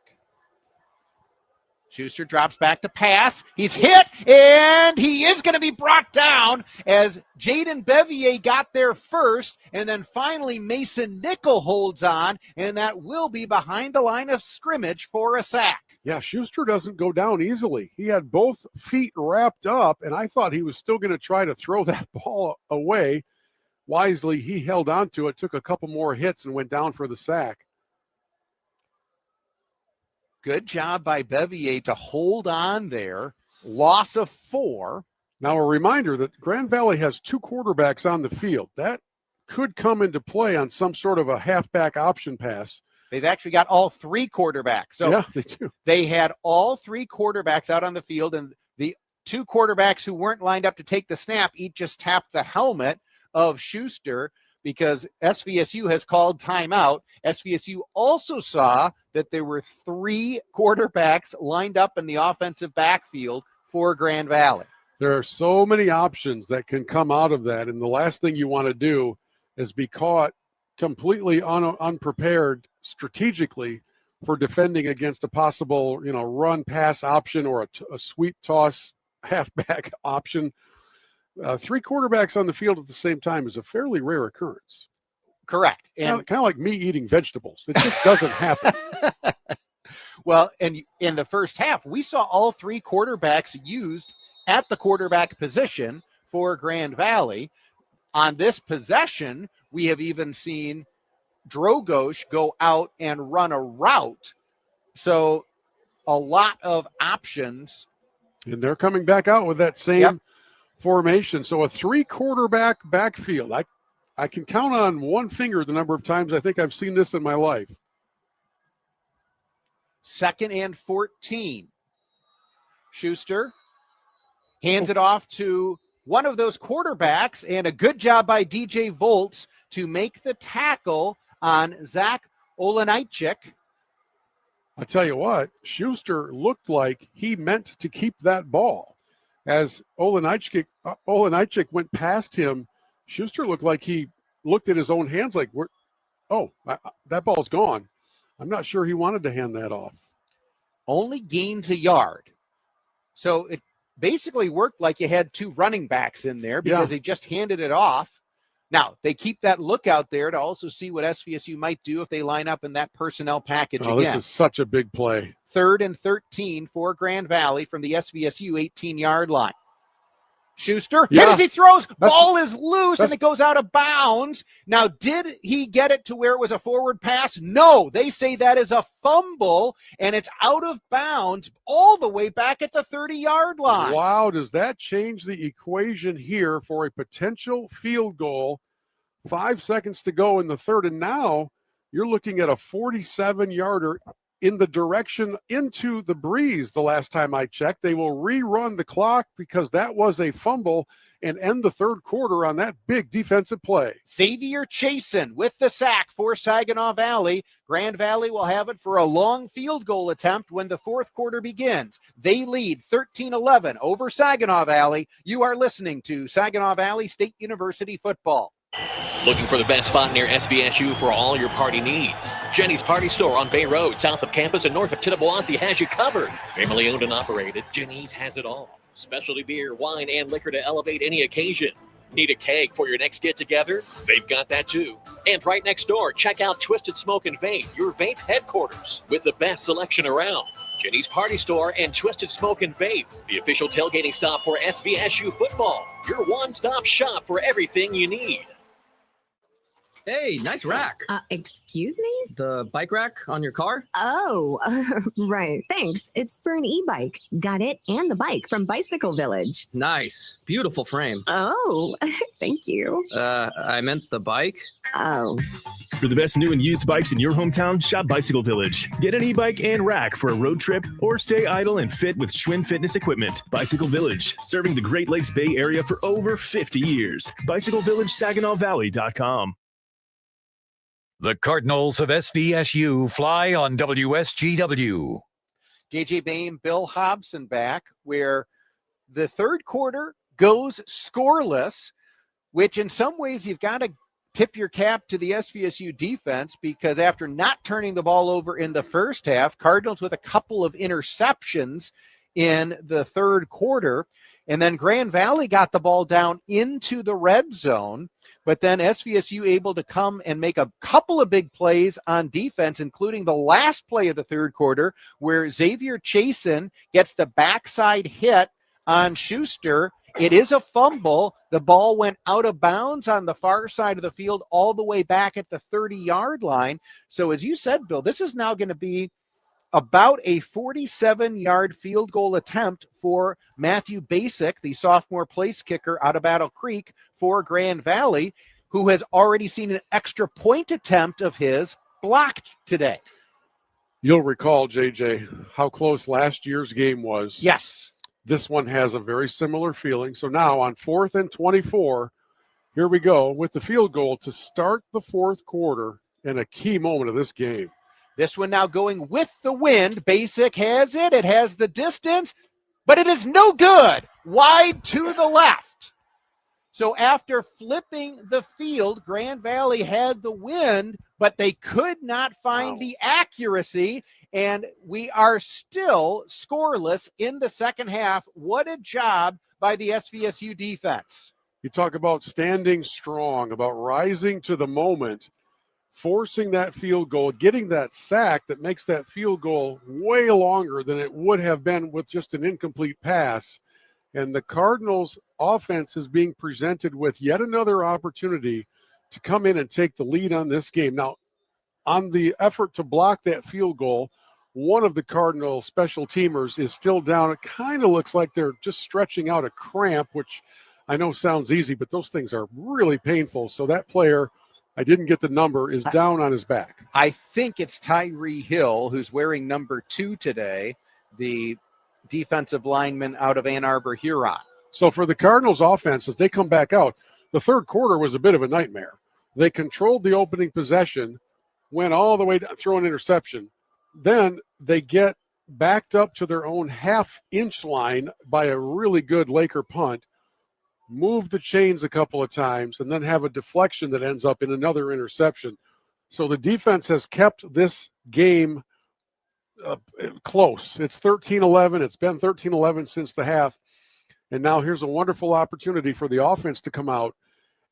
S2: Schuster drops back to pass. He's hit, and he is going to be brought down as Jaden Bevier got there first, and then finally Mason Nickel holds on, and that will be behind the line of scrimmage for a sack.
S4: Yeah, Schuster doesn't go down easily. He had both feet wrapped up, and I thought he was still going to try to throw that ball away. Wisely, he held on to it, took a couple more hits, and went down for the sack.
S2: Good job by Bevier to hold on there. Loss of 4.
S4: Now, a reminder that Grand Valley has 2 quarterbacks on the field. That could come into play on some sort of a halfback option pass.
S2: They've actually got all 3 quarterbacks. So
S4: yeah, they do.
S2: They had all 3 quarterbacks out on the field, and the 2 quarterbacks who weren't lined up to take the snap each just tapped the helmet of Schuster because SVSU has called timeout. SVSU also saw that there were 3 quarterbacks lined up in the offensive backfield for Grand Valley.
S4: There are so many options that can come out of that, and the last thing you want to do is be caught completely unprepared strategically for defending against a possible, run pass option or a sweep toss halfback option. 3 quarterbacks on the field at the same time is a fairly rare occurrence.
S2: Correct. And
S4: kind of like me eating vegetables. It just doesn't happen.
S2: Well, and in the first half, we saw all 3 quarterbacks used at the quarterback position for Grand Valley. On this possession, we have even seen Drogosh go out and run a route. So a lot of options.
S4: And they're coming back out with that same formation. So a 3-quarterback backfield. I can count on one finger the number of times I think I've seen this in my life.
S2: 2nd and 14. Schuster hands it off to one of those quarterbacks, and a good job by DJ Volts to make the tackle on Zach Olenichik.
S4: I'll tell you what, Schuster looked like he meant to keep that ball. As Olenichik went past him, Schuster looked like he looked at his own hands like, that ball's gone. I'm not sure he wanted to hand that off.
S2: Only gains a yard. So it basically worked like you had 2 running backs in there because they just handed it off. Now, they keep that lookout there to also see what SVSU might do if they line up in that personnel package again.
S4: This is such a big play.
S2: 3rd and 13 for Grand Valley from the SVSU 18-yard line. Schuster, hit as he throws, ball is loose, and it goes out of bounds. Now, did he get it to where it was a forward pass? No, they say that is a fumble, and it's out of bounds all the way back at the 30-yard line.
S4: Wow, does that change the equation here for a potential field goal? 5 seconds to go in the 3rd, and now you're looking at a 47-yarder in the direction into the breeze the last time I checked. They will rerun the clock because that was a fumble and end the third quarter on that big defensive play.
S2: Xavier Chasen with the sack for Saginaw Valley. Grand Valley will have it for a long field goal attempt when the fourth quarter begins. They lead 13-11 over Saginaw Valley. You are listening to Saginaw Valley State University football.
S8: Looking for the best spot near SVSU for all your party needs? Jenny's Party Store on Bay Road, south of campus and north of Tittabawassee has you covered. Family owned and operated, Jenny's has it all. Specialty beer, wine, and liquor to elevate any occasion. Need a keg for your next get-together? They've got that too. And right next door, check out Twisted Smoke and Vape, your vape headquarters, with the best selection around. Jenny's Party Store and Twisted Smoke and Vape, the official tailgating stop for SVSU football. Your one-stop shop for everything you need.
S5: Hey, nice rack.
S10: Excuse me?
S5: The bike rack on your car?
S10: Oh, right. Thanks. It's for an e-bike. Got it and the bike from Bicycle Village.
S5: Nice. Beautiful frame.
S10: Oh, thank you.
S5: I meant the bike.
S10: Oh.
S20: For the best new and used bikes in your hometown, shop Bicycle Village. Get an e-bike and rack for a road trip or stay idle and fit with Schwinn Fitness equipment. Bicycle Village, serving the Great Lakes Bay Area for over 50 years. BicycleVillageSaginawValley.com.
S13: The Cardinals of SVSU fly on WSGW.
S2: JJ Bain, Bill Hobson back, where the third quarter goes scoreless, which in some ways you've got to tip your cap to the SVSU defense, because after not turning the ball over in the first half, Cardinals with a couple of interceptions in the third quarter, and then Grand Valley got the ball down into the red zone. But then SVSU able to come and make a couple of big plays on defense, including the last play of the third quarter where Xavier Chasen gets the backside hit on Schuster. It is a fumble. The ball went out of bounds on the far side of the field all the way back at the 30-yard line. So as you said, Bill, this is now going to be about a 47-yard field goal attempt for Matthew Basic, the sophomore place kicker out of Battle Creek for Grand Valley, who has already seen an extra point attempt of his blocked today.
S4: You'll recall, JJ, how close last year's game was.
S2: Yes.
S4: This one has a very similar feeling. So now on 4th and 24, here we go with the field goal to start the fourth quarter and a key moment of this game.
S2: This one now going with the wind. Basic has it. It has the distance, but it is no good. Wide to the left. So after flipping the field, Grand Valley had the wind, but they could not find the accuracy, and we are still scoreless in the second half. What a job by the SVSU defense.
S4: You talk about standing strong, about rising to the moment, forcing that field goal, getting that sack that makes that field goal way longer than it would have been with just an incomplete pass. And the Cardinals offense is being presented with yet another opportunity to come in and take the lead on this game. Now, on the effort to block that field goal, one of the Cardinal special teamers is still down. It kind of looks like they're just stretching out a cramp, which I know sounds easy, but those things are really painful. So that player, I didn't get the number, is down on his back.
S2: I think it's Tyree Hill, who's wearing number 2 today, the defensive lineman out of Ann Arbor, Huron.
S4: So for the Cardinals offense, as they come back out, the third quarter was a bit of a nightmare. They controlled the opening possession, went all the way down, throw an interception. Then they get backed up to their own half-inch line by a really good Laker punt, move the chains a couple of times, and then have a deflection that ends up in another interception. So the defense has kept this game close. It's 13-11. It's been 13-11 since the half. And now here's a wonderful opportunity for the offense to come out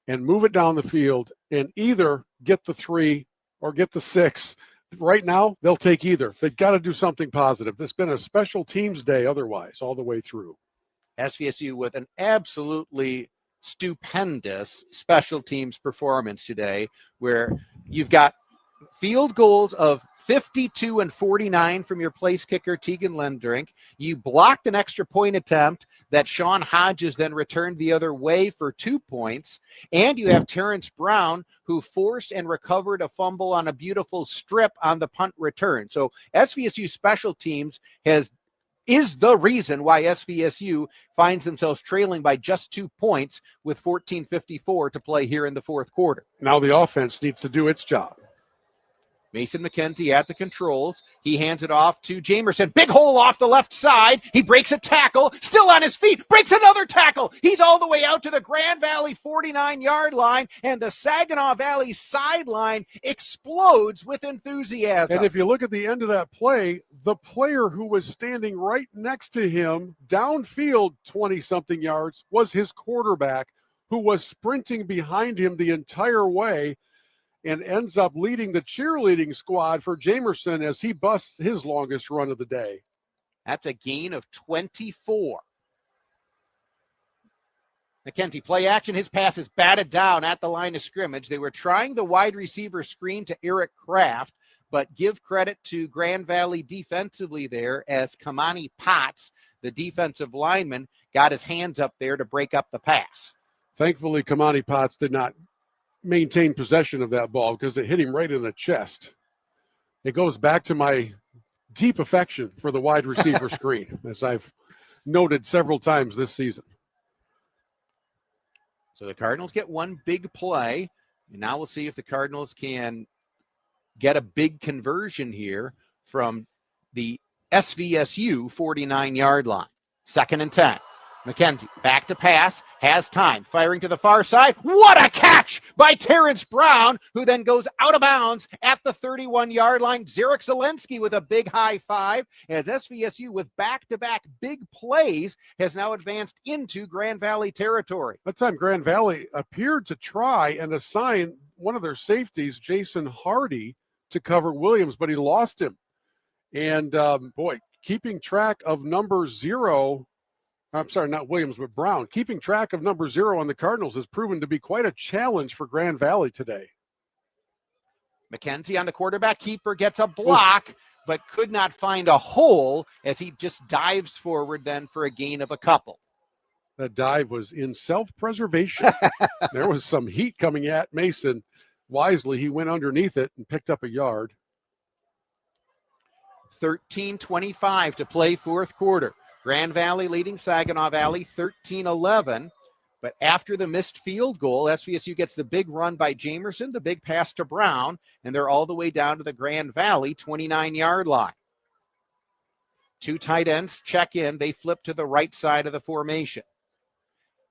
S4: and move it down the field and either get the 3 or get the 6. Right now, they'll take either. They've got to do something positive. It's been a special teams day otherwise all the way through.
S2: SVSU with an absolutely stupendous special teams performance today, where you've got field goals of 52 and 49 from your place kicker, Tegan Lendrink. You blocked an extra point attempt that Sean Hodges then returned the other way for 2 points. And you have Terrence Brown, who forced and recovered a fumble on a beautiful strip on the punt return. So SVSU special teams is the reason why SVSU finds themselves trailing by just 2 points with 14:54 to play here in the fourth quarter.
S4: Now the offense needs to do its job.
S2: Mason McKenzie at the controls. He hands it off to Jamerson. Big hole off the left side. He breaks a tackle. Still on his feet. Breaks another tackle. He's all the way out to the Grand Valley 49-yard line, and the Saginaw Valley sideline explodes with enthusiasm.
S4: And if you look at the end of that play, the player who was standing right next to him downfield 20-something yards was his quarterback, who was sprinting behind him the entire way and ends up leading the cheerleading squad for Jamerson as he busts his longest run of the day.
S2: That's a gain of 24. McKenzie, play action. His pass is batted down at the line of scrimmage. They were trying the wide receiver screen to Eric Kraft, but give credit to Grand Valley defensively there as Kamani Potts, the defensive lineman, got his hands up there to break up the pass.
S4: Thankfully, Kamani Potts did not maintain possession of that ball because it hit him right in the chest. It goes back to my deep affection for the wide receiver screen, as I've noted several times this season.
S2: So the Cardinals get one big play, and now we'll see if the Cardinals can get a big conversion here from the SVSU 49-yard line. 2nd and 10. McKenzie back to pass, has time, firing to the far side. What a catch by Terrence Brown, who then goes out of bounds at the 31-yard line. Zarek Zelensky with a big high five as SVSU with back-to-back big plays has now advanced into Grand Valley territory.
S4: That time Grand Valley appeared to try and assign one of their safeties, Jason Hardy, to cover Williams, but he lost him. And keeping track of number 0, I'm sorry, not Williams, but Brown. Keeping track of number 0 on the Cardinals has proven to be quite a challenge for Grand Valley today.
S2: McKenzie on the quarterback keeper gets a block, but could not find a hole as he just dives forward then for a gain of a couple.
S4: That dive was in self-preservation. There was some heat coming at Mason. Wisely, he went underneath it and picked up a yard.
S2: 13:25 to play fourth quarter. Grand Valley leading Saginaw Valley 13-11. But after the missed field goal, SVSU gets the big run by Jamerson, the big pass to Brown, and they're all the way down to the Grand Valley 29-yard line. 2 tight ends check in. They flip to the right side of the formation.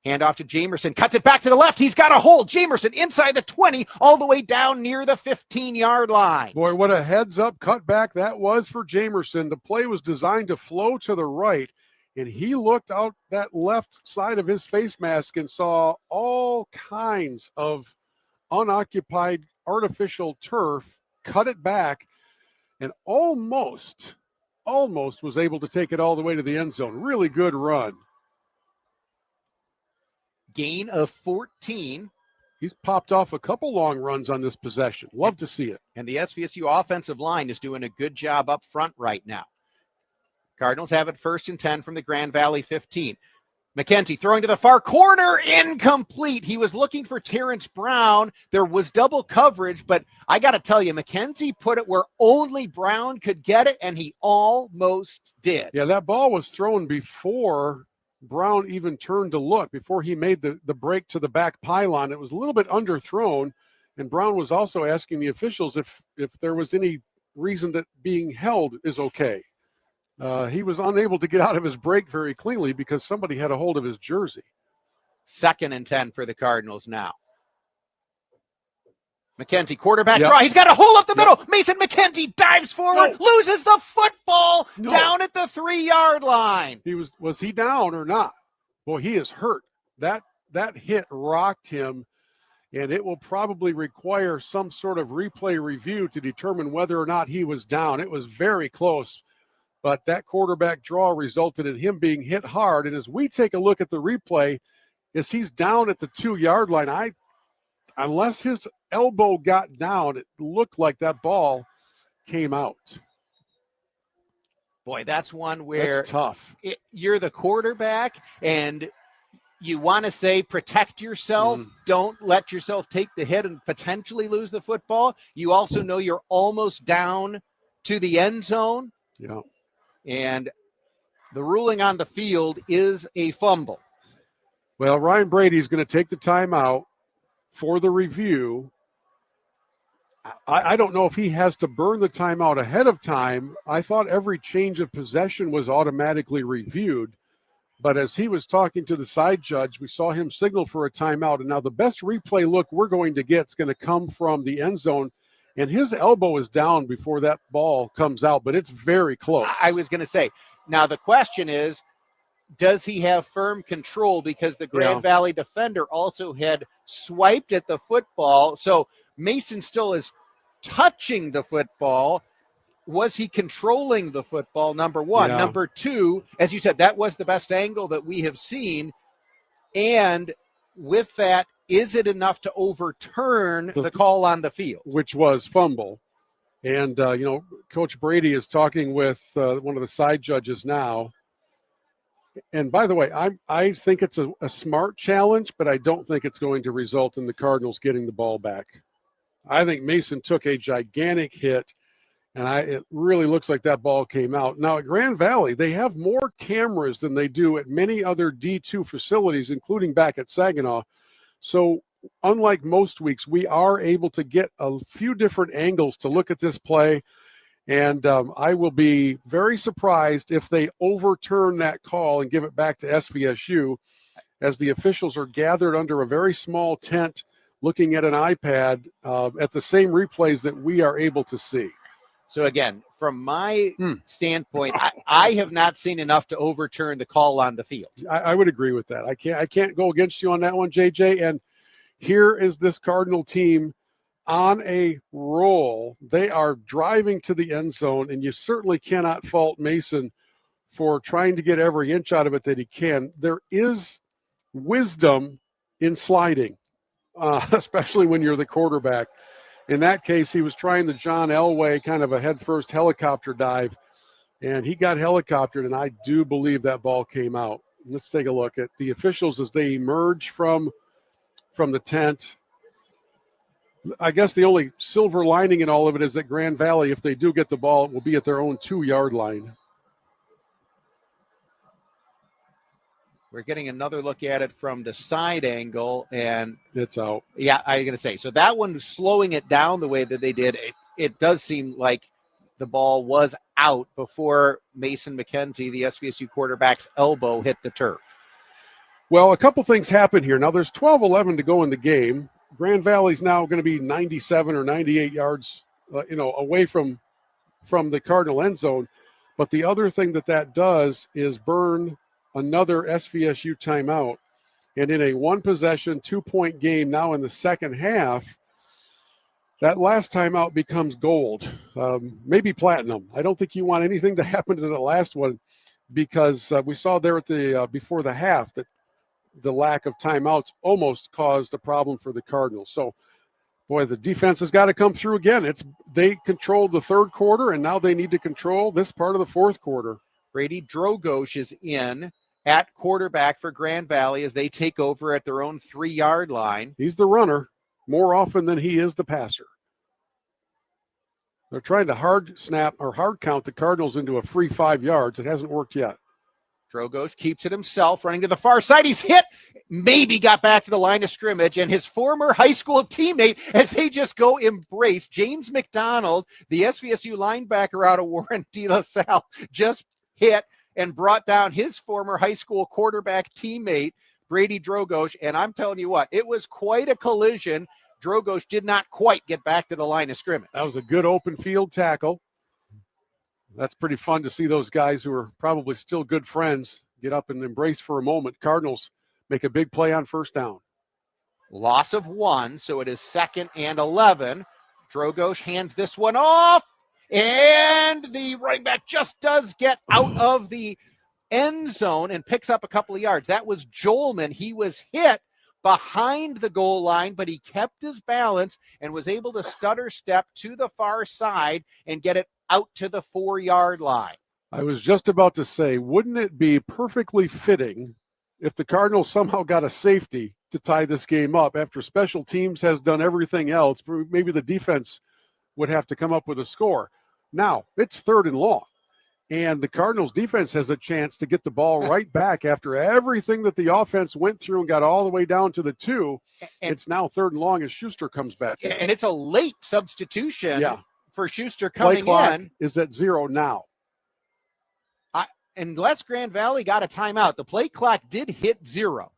S2: Hand off to Jamerson. Cuts it back to the left. He's got a hole. Jamerson inside the 20, all the way down near the 15-yard line.
S4: Boy, what a heads-up cutback that was for Jamerson. The play was designed to flow to the right, and he looked out that left side of his face mask and saw all kinds of unoccupied artificial turf, cut it back, and almost was able to take it all the way to the end zone. Really good run.
S2: Gain of 14.
S4: He's popped off a couple long runs on this possession. Love to see it.
S2: And the SVSU offensive line is doing a good job up front right now. Cardinals have it 1st and 10 from the Grand Valley 15. McKenzie throwing to the far corner, incomplete. He was looking for Terrence Brown. There was double coverage, but I got to tell you, McKenzie put it where only Brown could get it, and he almost did.
S4: Yeah, that ball was thrown before Brown even turned to look, before he made the break to the back pylon. It was a little bit underthrown, and Brown was also asking the officials if there was any reason that being held is okay. He was unable to get out of his break very cleanly because somebody had a hold of his jersey.
S2: 2nd and 10 for the Cardinals now. McKenzie, quarterback draw. He's got a hole up the middle. Mason McKenzie dives forward, loses the football down at the 3-yard line.
S4: Was he down or not? Boy, he is hurt. That hit rocked him, and it will probably require some sort of replay review to determine whether or not he was down. It was very close, but that quarterback draw resulted in him being hit hard. And as we take a look at the replay, as he's down at the 2-yard line, unless his elbow got down, it looked like that ball came out.
S2: Boy, that's one where
S4: That's tough.
S2: You're the quarterback and you want to say protect yourself. Don't let yourself take the hit and potentially lose the football. You also know you're almost down to the end zone.
S4: Yeah.
S2: And the ruling on the field is a fumble.
S4: Well, Ryan Brady's going to take the timeout for the review. I don't know if he has to burn the timeout ahead of time. I thought every change of possession was automatically reviewed. But as he was talking to the side judge, we saw him signal for a timeout. And now the best replay look we're going to get is going to come from the end zone. And his elbow is down before that ball comes out, but it's very close.
S2: I was going to say, now the question is, does he have firm control? Because the Grand Valley defender also had swiped at the football. So Mason still is touching the football. Was he controlling the football, number one?
S4: Yeah.
S2: Number two, as you said, that was the best angle that we have seen. And with that, is it enough to overturn the call on the field?
S4: Which was fumble. And, Coach Brady is talking with one of the side judges now. And by the way, I think it's a smart challenge, but I don't think it's going to result in the Cardinals getting the ball back. I think Mason took a gigantic hit, and it really looks like that ball came out. Now, at Grand Valley, they have more cameras than they do at many other D2 facilities, including back at Saginaw. So unlike most weeks, we are able to get a few different angles to look at this play. And I will be very surprised if they overturn that call and give it back to SVSU, as the officials are gathered under a very small tent looking at an iPad at the same replays that we are able to see.
S2: So again, from my standpoint, I have not seen enough to overturn the call on the field.
S4: I would agree with that. I can't go against you on that one, JJ. And here is this Cardinal team on a roll. They are driving to the end zone, and you certainly cannot fault Mason for trying to get every inch out of it that he can. There is wisdom in sliding, especially when you're the quarterback. In that case, he was trying the John Elway kind of a head-first helicopter dive, and he got helicoptered, and I do believe that ball came out. Let's take a look at the officials as they emerge from the tent. I guess the only silver lining in all of it is that Grand Valley, if they do get the ball, it will be at their own 2-yard line.
S2: We're getting another look at it from the side angle, and
S4: it's out.
S2: Yeah, I was going to say. So that one, slowing it down the way that they did, it does seem like the ball was out before Mason McKenzie, the SVSU quarterback's elbow, hit the turf.
S4: Well, a couple things happened here. Now, there's 12-11 to go in the game. Grand Valley's now going to be 97 or 98 yards, away from the Cardinal end zone. But the other thing that does is burn another SVSU timeout. And in a one-possession, 2-point game now in the second half, that last timeout becomes gold, maybe platinum. I don't think you want anything to happen to the last one, because we saw there at the before the half that the lack of timeouts almost caused a problem for the Cardinals. So, boy, the defense has got to come through again. They controlled the third quarter, and now they need to control this part of the fourth quarter.
S2: Brady Drogosh is in at quarterback for Grand Valley as they take over at their own 3-yard line.
S4: He's the runner more often than he is the passer. They're trying to hard count the Cardinals into a free 5 yards. It hasn't worked yet.
S2: Drogosh keeps it himself, running to the far side. He's hit, maybe got back to the line of scrimmage, and his former high school teammate, as they just go embrace, James McDonald, the SVSU linebacker out of Warren De La Salle, just hit and brought down his former high school quarterback teammate, Brady Drogosh. And I'm telling you what, it was quite a collision. Drogosh did not quite get back to the line of scrimmage.
S4: That was a good open field tackle. That's pretty fun to see those guys who are probably still good friends get up and embrace for a moment. Cardinals make a big play on first down.
S2: Loss of 1, so it is 2nd and 11. Drogosh hands this one off, and the running back just does get out of the end zone and picks up a couple of yards. That was Jolman. He was hit behind the goal line, but he kept his balance and was able to stutter step to the far side and get it out to the 4-yard line.
S4: I was just about to say, wouldn't it be perfectly fitting if the Cardinals somehow got a safety to tie this game up after special teams has done everything else? Maybe the defense would have to come up with a score. Now, it's 3rd and long, and the Cardinals defense has a chance to get the ball right back after everything that the offense went through and got all the way down to the 2. And it's now 3rd and long as Schuster comes back in.
S2: And it's a late substitution for Schuster
S4: Play
S2: coming
S4: clock
S2: in.
S4: is at 0 now.
S2: Unless Grand Valley got a timeout, the play clock did hit 0,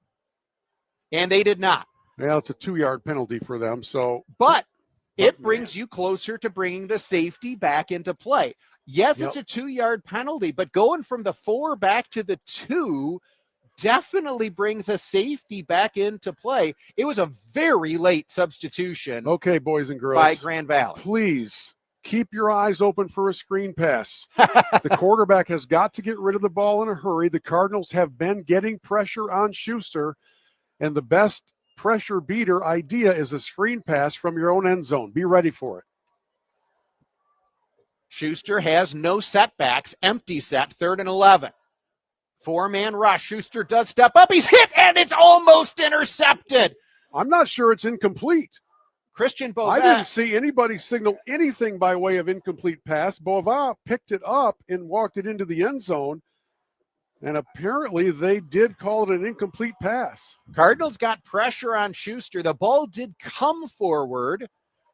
S2: and they did not.
S4: Well, it's a 2-yard penalty for them.
S2: But it brings you closer to bringing the safety back into play. Yes, it's a 2-yard penalty, but going from the 4 back to the 2 definitely brings a safety back into play. It was a very late substitution.
S4: Okay, boys and girls.
S2: By Grand Valley.
S4: Please keep your eyes open for a screen pass. The quarterback has got to get rid of the ball in a hurry. The Cardinals have been getting pressure on Schuster, and the best pressure beater idea is a screen pass from your own end zone. Be ready for it.
S2: Schuster has no setbacks, empty set, 3rd and 11. 4-man rush. Schuster does step up. He's hit, and it's almost intercepted.
S4: I'm not sure it's incomplete.
S2: Christian Bovet.
S4: I didn't see anybody signal anything by way of incomplete pass. Bovet picked it up and walked it into the end zone, and apparently they did call it an incomplete pass.
S2: Cardinals got pressure on Schuster. The ball did come forward,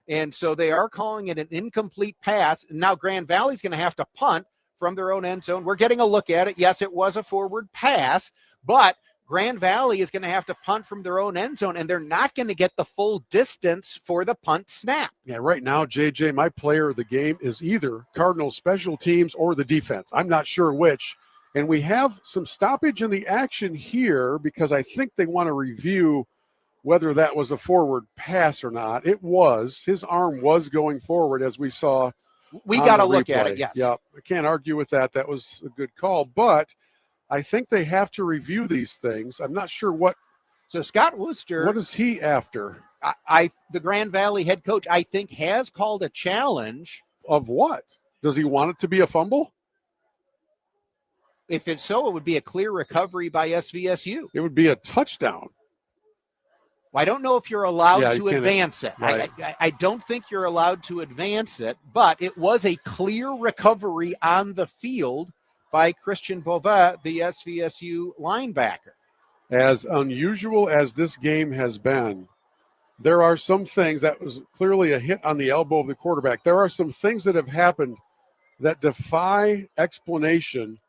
S2: and so they are calling it an incomplete pass. And now Grand Valley's going to have to punt from their own end zone. We're getting a look at it. Yes, it was a forward pass, but Grand Valley is going to have to punt from their own end zone, and they're not going to get the full distance for the punt snap.
S4: Yeah, right now, JJ, my player of the game is either Cardinals special teams or the defense. I'm not sure which. And we have some stoppage in the action here because I think they want to review whether that was a forward pass or not. It was. His arm was going forward, as we saw.
S2: We got to look at it, yes.
S4: Yeah, I can't argue with that. That was a good call. But I think they have to review these things. I'm not sure what.
S2: So Scott Worcester.
S4: What is he after?
S2: The Grand Valley head coach, I think, has called a challenge.
S4: Of what? Does he want it to be a fumble?
S2: If it's so, it would be a clear recovery by SVSU.
S4: It would be a touchdown.
S2: Well, I don't know if you're allowed
S4: Yeah,
S2: to
S4: you can't-
S2: advance it.
S4: right.
S2: I don't think you're allowed to advance it, but it was a clear recovery on the field by Christian Bovet, the SVSU linebacker.
S4: As unusual as this game has been, there are some things that was clearly a hit on the elbow of the quarterback. There are some things that have happened that defy explanation.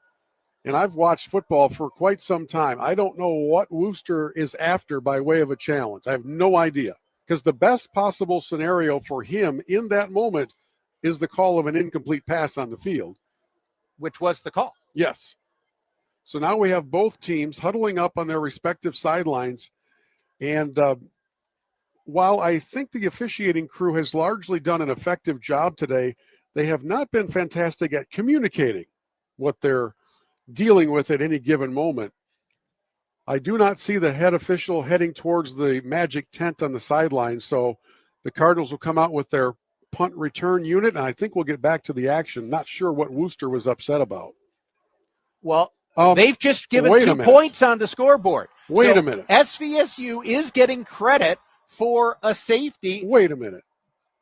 S4: And I've watched football for quite some time. I don't know what Worcester is after by way of a challenge. I have no idea. Because the best possible scenario for him in that moment is the call of an incomplete pass on the field.
S2: Which was the call.
S4: Yes. So now we have both teams huddling up on their respective sidelines. And while I think the officiating crew has largely done an effective job today, they have not been fantastic at communicating what they're dealing with at any given moment. I do not see the head official heading towards the magic tent on the sideline. So the Cardinals will come out with their punt return unit, and I think we'll get back to the action. Not sure what Worcester was upset about.
S2: Well, they've just given
S4: wait a
S2: 2
S4: minute.
S2: points on the scoreboard.
S4: Wait
S2: So
S4: a minute.
S2: SVSU is getting credit for a safety.
S4: Wait a minute.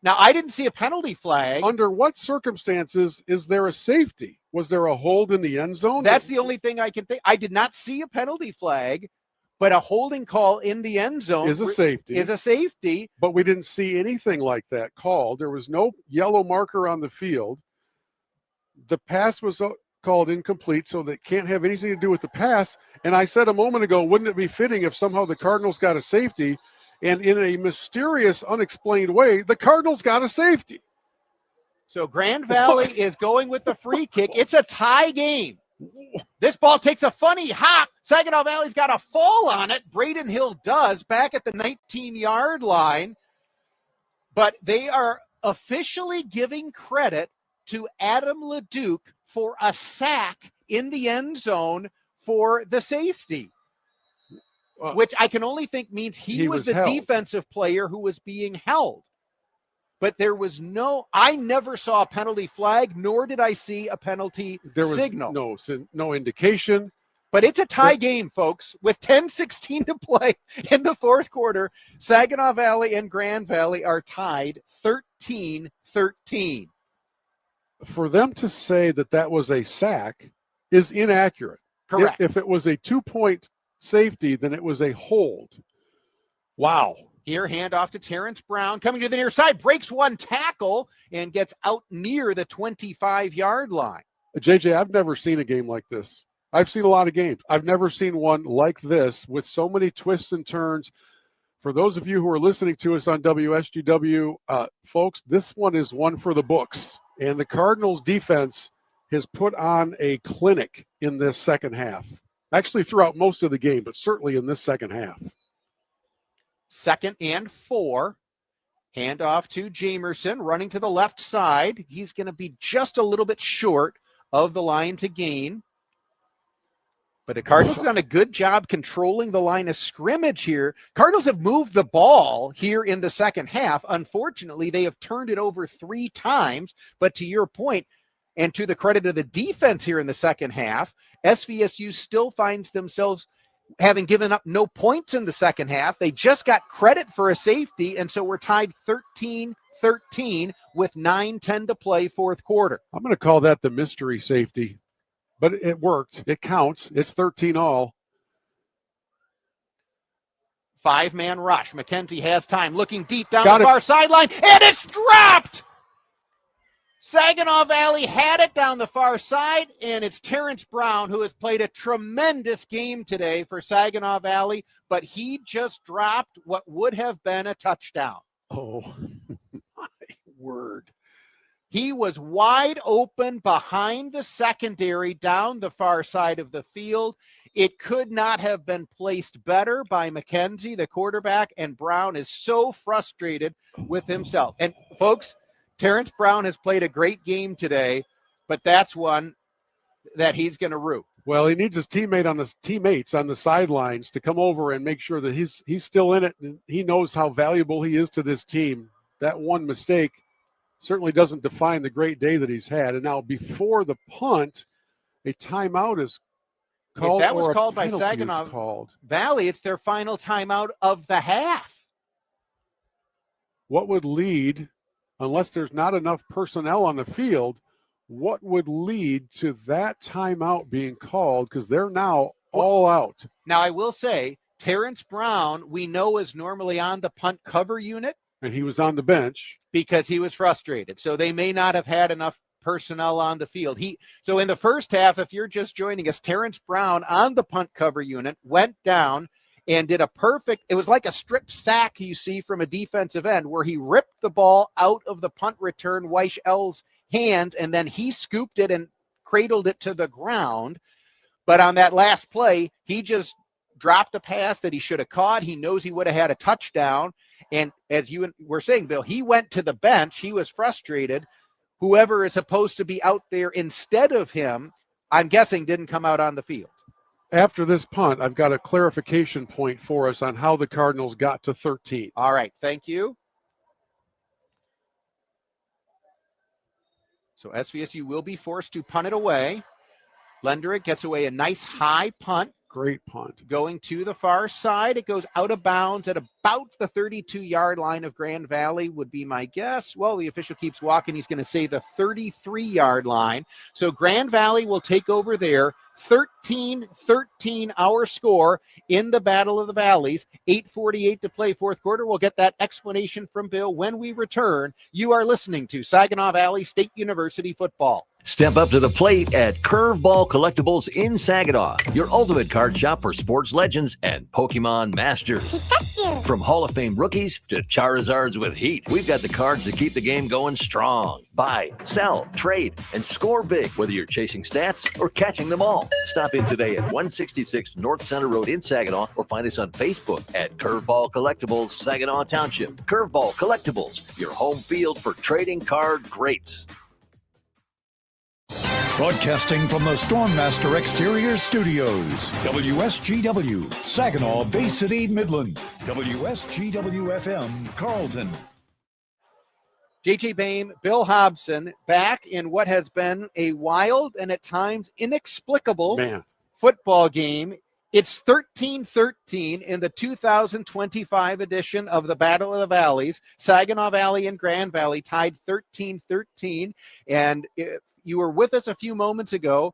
S2: Now, I didn't see a penalty flag.
S4: Under what circumstances is there a safety? Was there a hold in the end zone?
S2: That's the only thing I can think. I did not see a penalty flag, but a holding call in the end zone
S4: is a safety.
S2: Is a safety.
S4: But we didn't see anything like that called. There was no yellow marker on the field. The pass was called incomplete, so that can't have anything to do with the pass. And I said a moment ago, wouldn't it be fitting if somehow the Cardinals got a safety? And in a mysterious, unexplained way, the Cardinals got a safety.
S2: So Grand Valley is going with the free kick. It's a tie game. This ball takes a funny hop. Saginaw Valley's got a fall on it. Braden Hill does back at the 19-yard line. But they are officially giving credit to Adam LeDuc for a sack in the end zone for the safety. which I can only think means he was the
S4: held.
S2: defensive player who was being held. But there was I never saw a penalty flag, nor did I see a penalty signal.
S4: No indication.
S2: But it's a tie game, folks, with 10:16 to play in the fourth quarter. Saginaw Valley and Grand Valley are tied 13-13.
S4: For them to say that was a sack is inaccurate.
S2: Correct.
S4: If it was a 2-point safety, then it was a hold. Wow.
S2: Here, handoff to Terrence Brown, coming to the near side, breaks one tackle and gets out near the 25-yard line.
S4: JJ, I've never seen a game like this. I've seen a lot of games. I've never seen one like this with so many twists and turns. For those of you who are listening to us on WSGW, folks, this one is one for the books. And the Cardinals defense has put on a clinic in this second half. Actually, throughout most of the game, but certainly in this second half.
S2: 2nd and 4. Handoff to Jamerson, running to the left side. He's going to be just a little bit short of the line to gain. But the Cardinals have done a good job controlling the line of scrimmage here. Cardinals have moved the ball here in the second half. Unfortunately, they have turned it over 3 times. But to your point, and to the credit of the defense here in the second half, SVSU still finds themselves having given up no points in the second half. They just got credit for a safety, and so we're tied 13-13 with 9:10 to play fourth quarter.
S4: I'm going to call that the mystery safety. But it worked. It counts. It's 13-all.
S2: 5-man rush. McKenzie has time, looking deep down the far sideline, and it's dropped! Saginaw Valley had it down the far side, and it's Terrence Brown, who has played a tremendous game today for Saginaw Valley, but he just dropped what would have been a touchdown.
S4: Oh, my word.
S2: He was wide open behind the secondary down the far side of the field. It could not have been placed better by McKenzie, the quarterback, and Brown is so frustrated with himself. And folks, Terrence Brown has played a great game today, but that's one that he's going to rue.
S4: Well, he needs his teammates on the sidelines to come over and make sure that he's still in it, and he knows how valuable he is to this team. That one mistake certainly doesn't define the great day that he's had. And now before the punt, a timeout is called.
S2: If that was called by Saginaw Valley, it's their final timeout of the half.
S4: What would lead, unless there's not enough personnel on the field, what would lead to that timeout being called? Because they're now all out.
S2: Now, I will say, Terrence Brown, we know, is normally on the punt cover unit.
S4: And he was on the bench.
S2: Because he was frustrated. So they may not have had enough personnel on the field. So in the first half, if you're just joining us, Terrence Brown on the punt cover unit went down and did it was like a strip sack you see from a defensive end, where he ripped the ball out of the punt return Weichel's hands, and then he scooped it and cradled it to the ground. But on that last play, he just dropped a pass that he should have caught. He knows he would have had a touchdown. And as you were saying, Bill, he went to the bench. He was frustrated. Whoever is supposed to be out there instead of him, I'm guessing, didn't come out on the field.
S4: After this punt, I've got a clarification point for us on how the Cardinals got to 13.
S2: All right, thank you. So SVSU will be forced to punt it away. Lenderick gets away a nice high punt.
S4: Great punt.
S2: Going to the far side. It goes out of bounds at about the 32-yard line of Grand Valley would be my guess. Well, the official keeps walking. He's going to say the 33-yard line. So Grand Valley will take over there. 13-13 our score in the Battle of the Valleys. 8:48 to play fourth quarter. We'll get that explanation from Bill when we return. You are listening to Saginaw Valley State University football.
S12: Step up to the plate at Curveball Collectibles in Saginaw, your ultimate card shop for sports legends and Pokemon masters. Pikachu. From Hall of Fame rookies to Charizards with heat, we've got the cards that keep the game going strong. Buy, sell, trade, and score big, whether you're chasing stats or catching them all. Stop in today at 166 North Center Road in Saginaw, or find us on Facebook at Curveball Collectibles, Saginaw Township. Curveball Collectibles, your home field for trading card greats.
S1: Broadcasting from the Stormmaster Exterior Studios, WSGW, Saginaw, Bay City, Midland, WSGW FM, Carlton.
S2: JJ Bain, Bill Hobson, back in what has been a wild and at times inexplicable football game. It's 13-13 in the 2025 edition of the Battle of the Valleys. Saginaw Valley and Grand Valley tied 13-13. And if you were with us a few moments ago,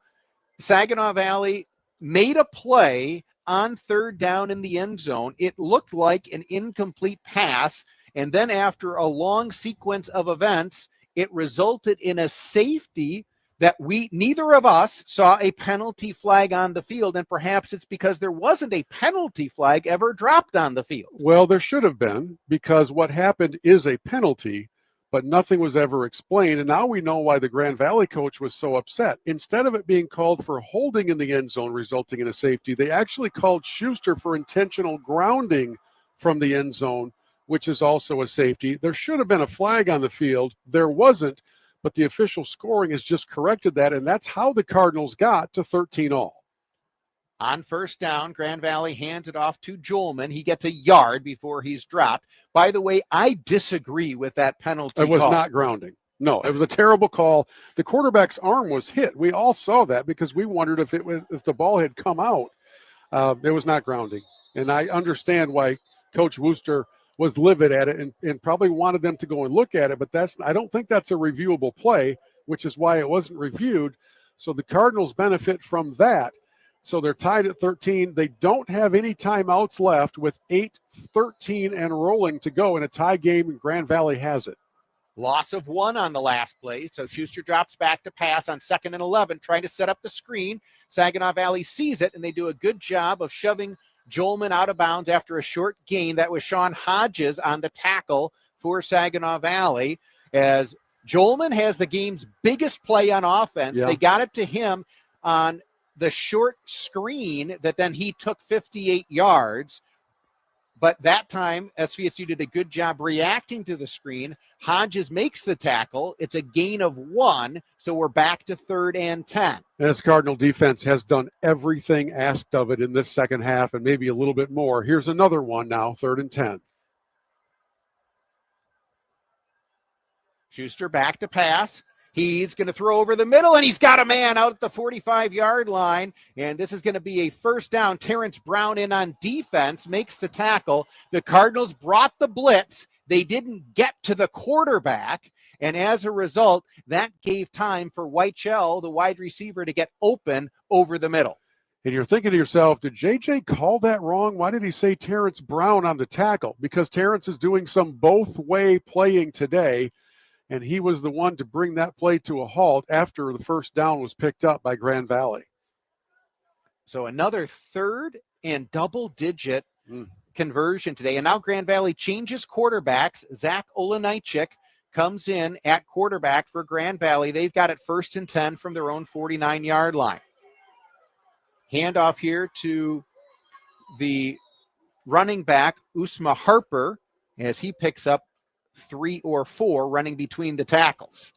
S2: Saginaw Valley made a play on third down in the end zone. It looked like an incomplete pass. And then after a long sequence of events, it resulted in a safety that neither of us saw a penalty flag on the field. And perhaps it's because there wasn't a penalty flag ever dropped on the field.
S4: Well, there should have been, because what happened is a penalty, but nothing was ever explained. And now we know why the Grand Valley coach was so upset. Instead of it being called for holding in the end zone, resulting in a safety, they actually called Schuster for intentional grounding from the end zone, which is also a safety. There should have been a flag on the field. There wasn't, but the official scoring has just corrected that, and that's how the Cardinals got to 13-all.
S2: On first down, Grand Valley hands it off to Jolman. He gets a yard before he's dropped. By the way, I disagree with that penalty
S4: It was
S2: call.
S4: not grounding. No, it was a terrible call. The quarterback's arm was hit. We all saw that because we wondered if the ball had come out. It was not grounding. And I understand why Coach Wooster was livid at it and probably wanted them to go and look at it, but I don't think that's a reviewable play, which is why it wasn't reviewed. So the Cardinals benefit from that. So they're tied at 13. They don't have any timeouts left with 8:13 and rolling to go in a tie game, and Grand Valley has it.
S2: Loss of 1 on the last play. So Schuster drops back to pass on 2nd and 11, trying to set up the screen. Saginaw Valley sees it, and they do a good job of shoving Jolman out of bounds after a short gain. That was Sean Hodges on the tackle for Saginaw Valley, as Jolman has the game's biggest play on offense.
S4: Yeah.
S2: They got it to him on the short screen that then he took 58 yards. But that time, SVSU did a good job reacting to the screen. Hodges makes the tackle. It's a gain of 1, so we're back to 3rd and 10.
S4: And this Cardinal defense has done everything asked of it in this second half and maybe a little bit more. Here's another one now, 3rd and 10.
S2: Schuster back to pass. He's going to throw over the middle, and he's got a man out at the 45-yard line. And this is going to be a first down. Terrence Brown in on defense, makes the tackle. The Cardinals brought the blitz. They didn't get to the quarterback. And as a result, that gave time for Weichel, the wide receiver, to get open over the middle.
S4: And you're thinking to yourself, did JJ call that wrong? Why did he say Terrence Brown on the tackle? Because Terrence is doing some both-way playing today. And he was the one to bring that play to a halt after the first down was picked up by Grand Valley.
S2: So another 3rd and double-digit conversion today. And now Grand Valley changes quarterbacks. Zach Olenichik comes in at quarterback for Grand Valley. They've got it 1st and 10 from their own 49-yard line. Handoff here to the running back, Usma Harper, as he picks up 3 or 4 running between the tackles.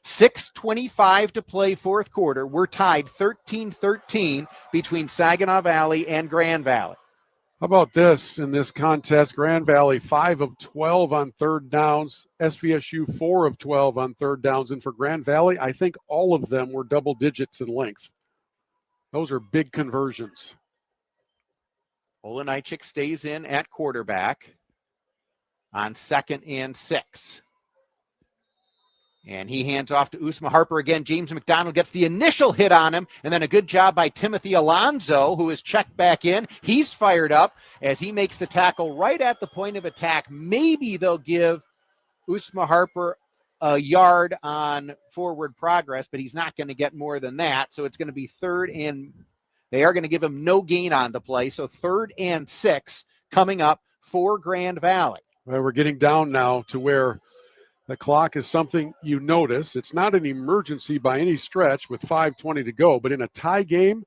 S2: 6:25 to play fourth quarter. We're tied 13-13 between Saginaw Valley and Grand Valley.
S4: How about this in this contest? Grand Valley 5 of 12 on third downs. SVSU 4 of 12 on third downs. And for Grand Valley, I think all of them were double digits in length. Those are big conversions.
S2: Olenichik stays in at quarterback on 2nd and 6. And he hands off to Usma Harper again. James McDonald gets the initial hit on him, and then a good job by Timothy Alonzo, who is checked back in. He's fired up as he makes the tackle right at the point of attack. Maybe they'll give Usma Harper a yard on forward progress, but he's not going to get more than that. So it's going to be 3rd, and they are going to give him no gain on the play. So 3rd and 6 coming up for Grand Valley.
S4: Well, we're getting down now to where the clock is something you notice. It's not an emergency by any stretch with 5:20 to go, but in a tie game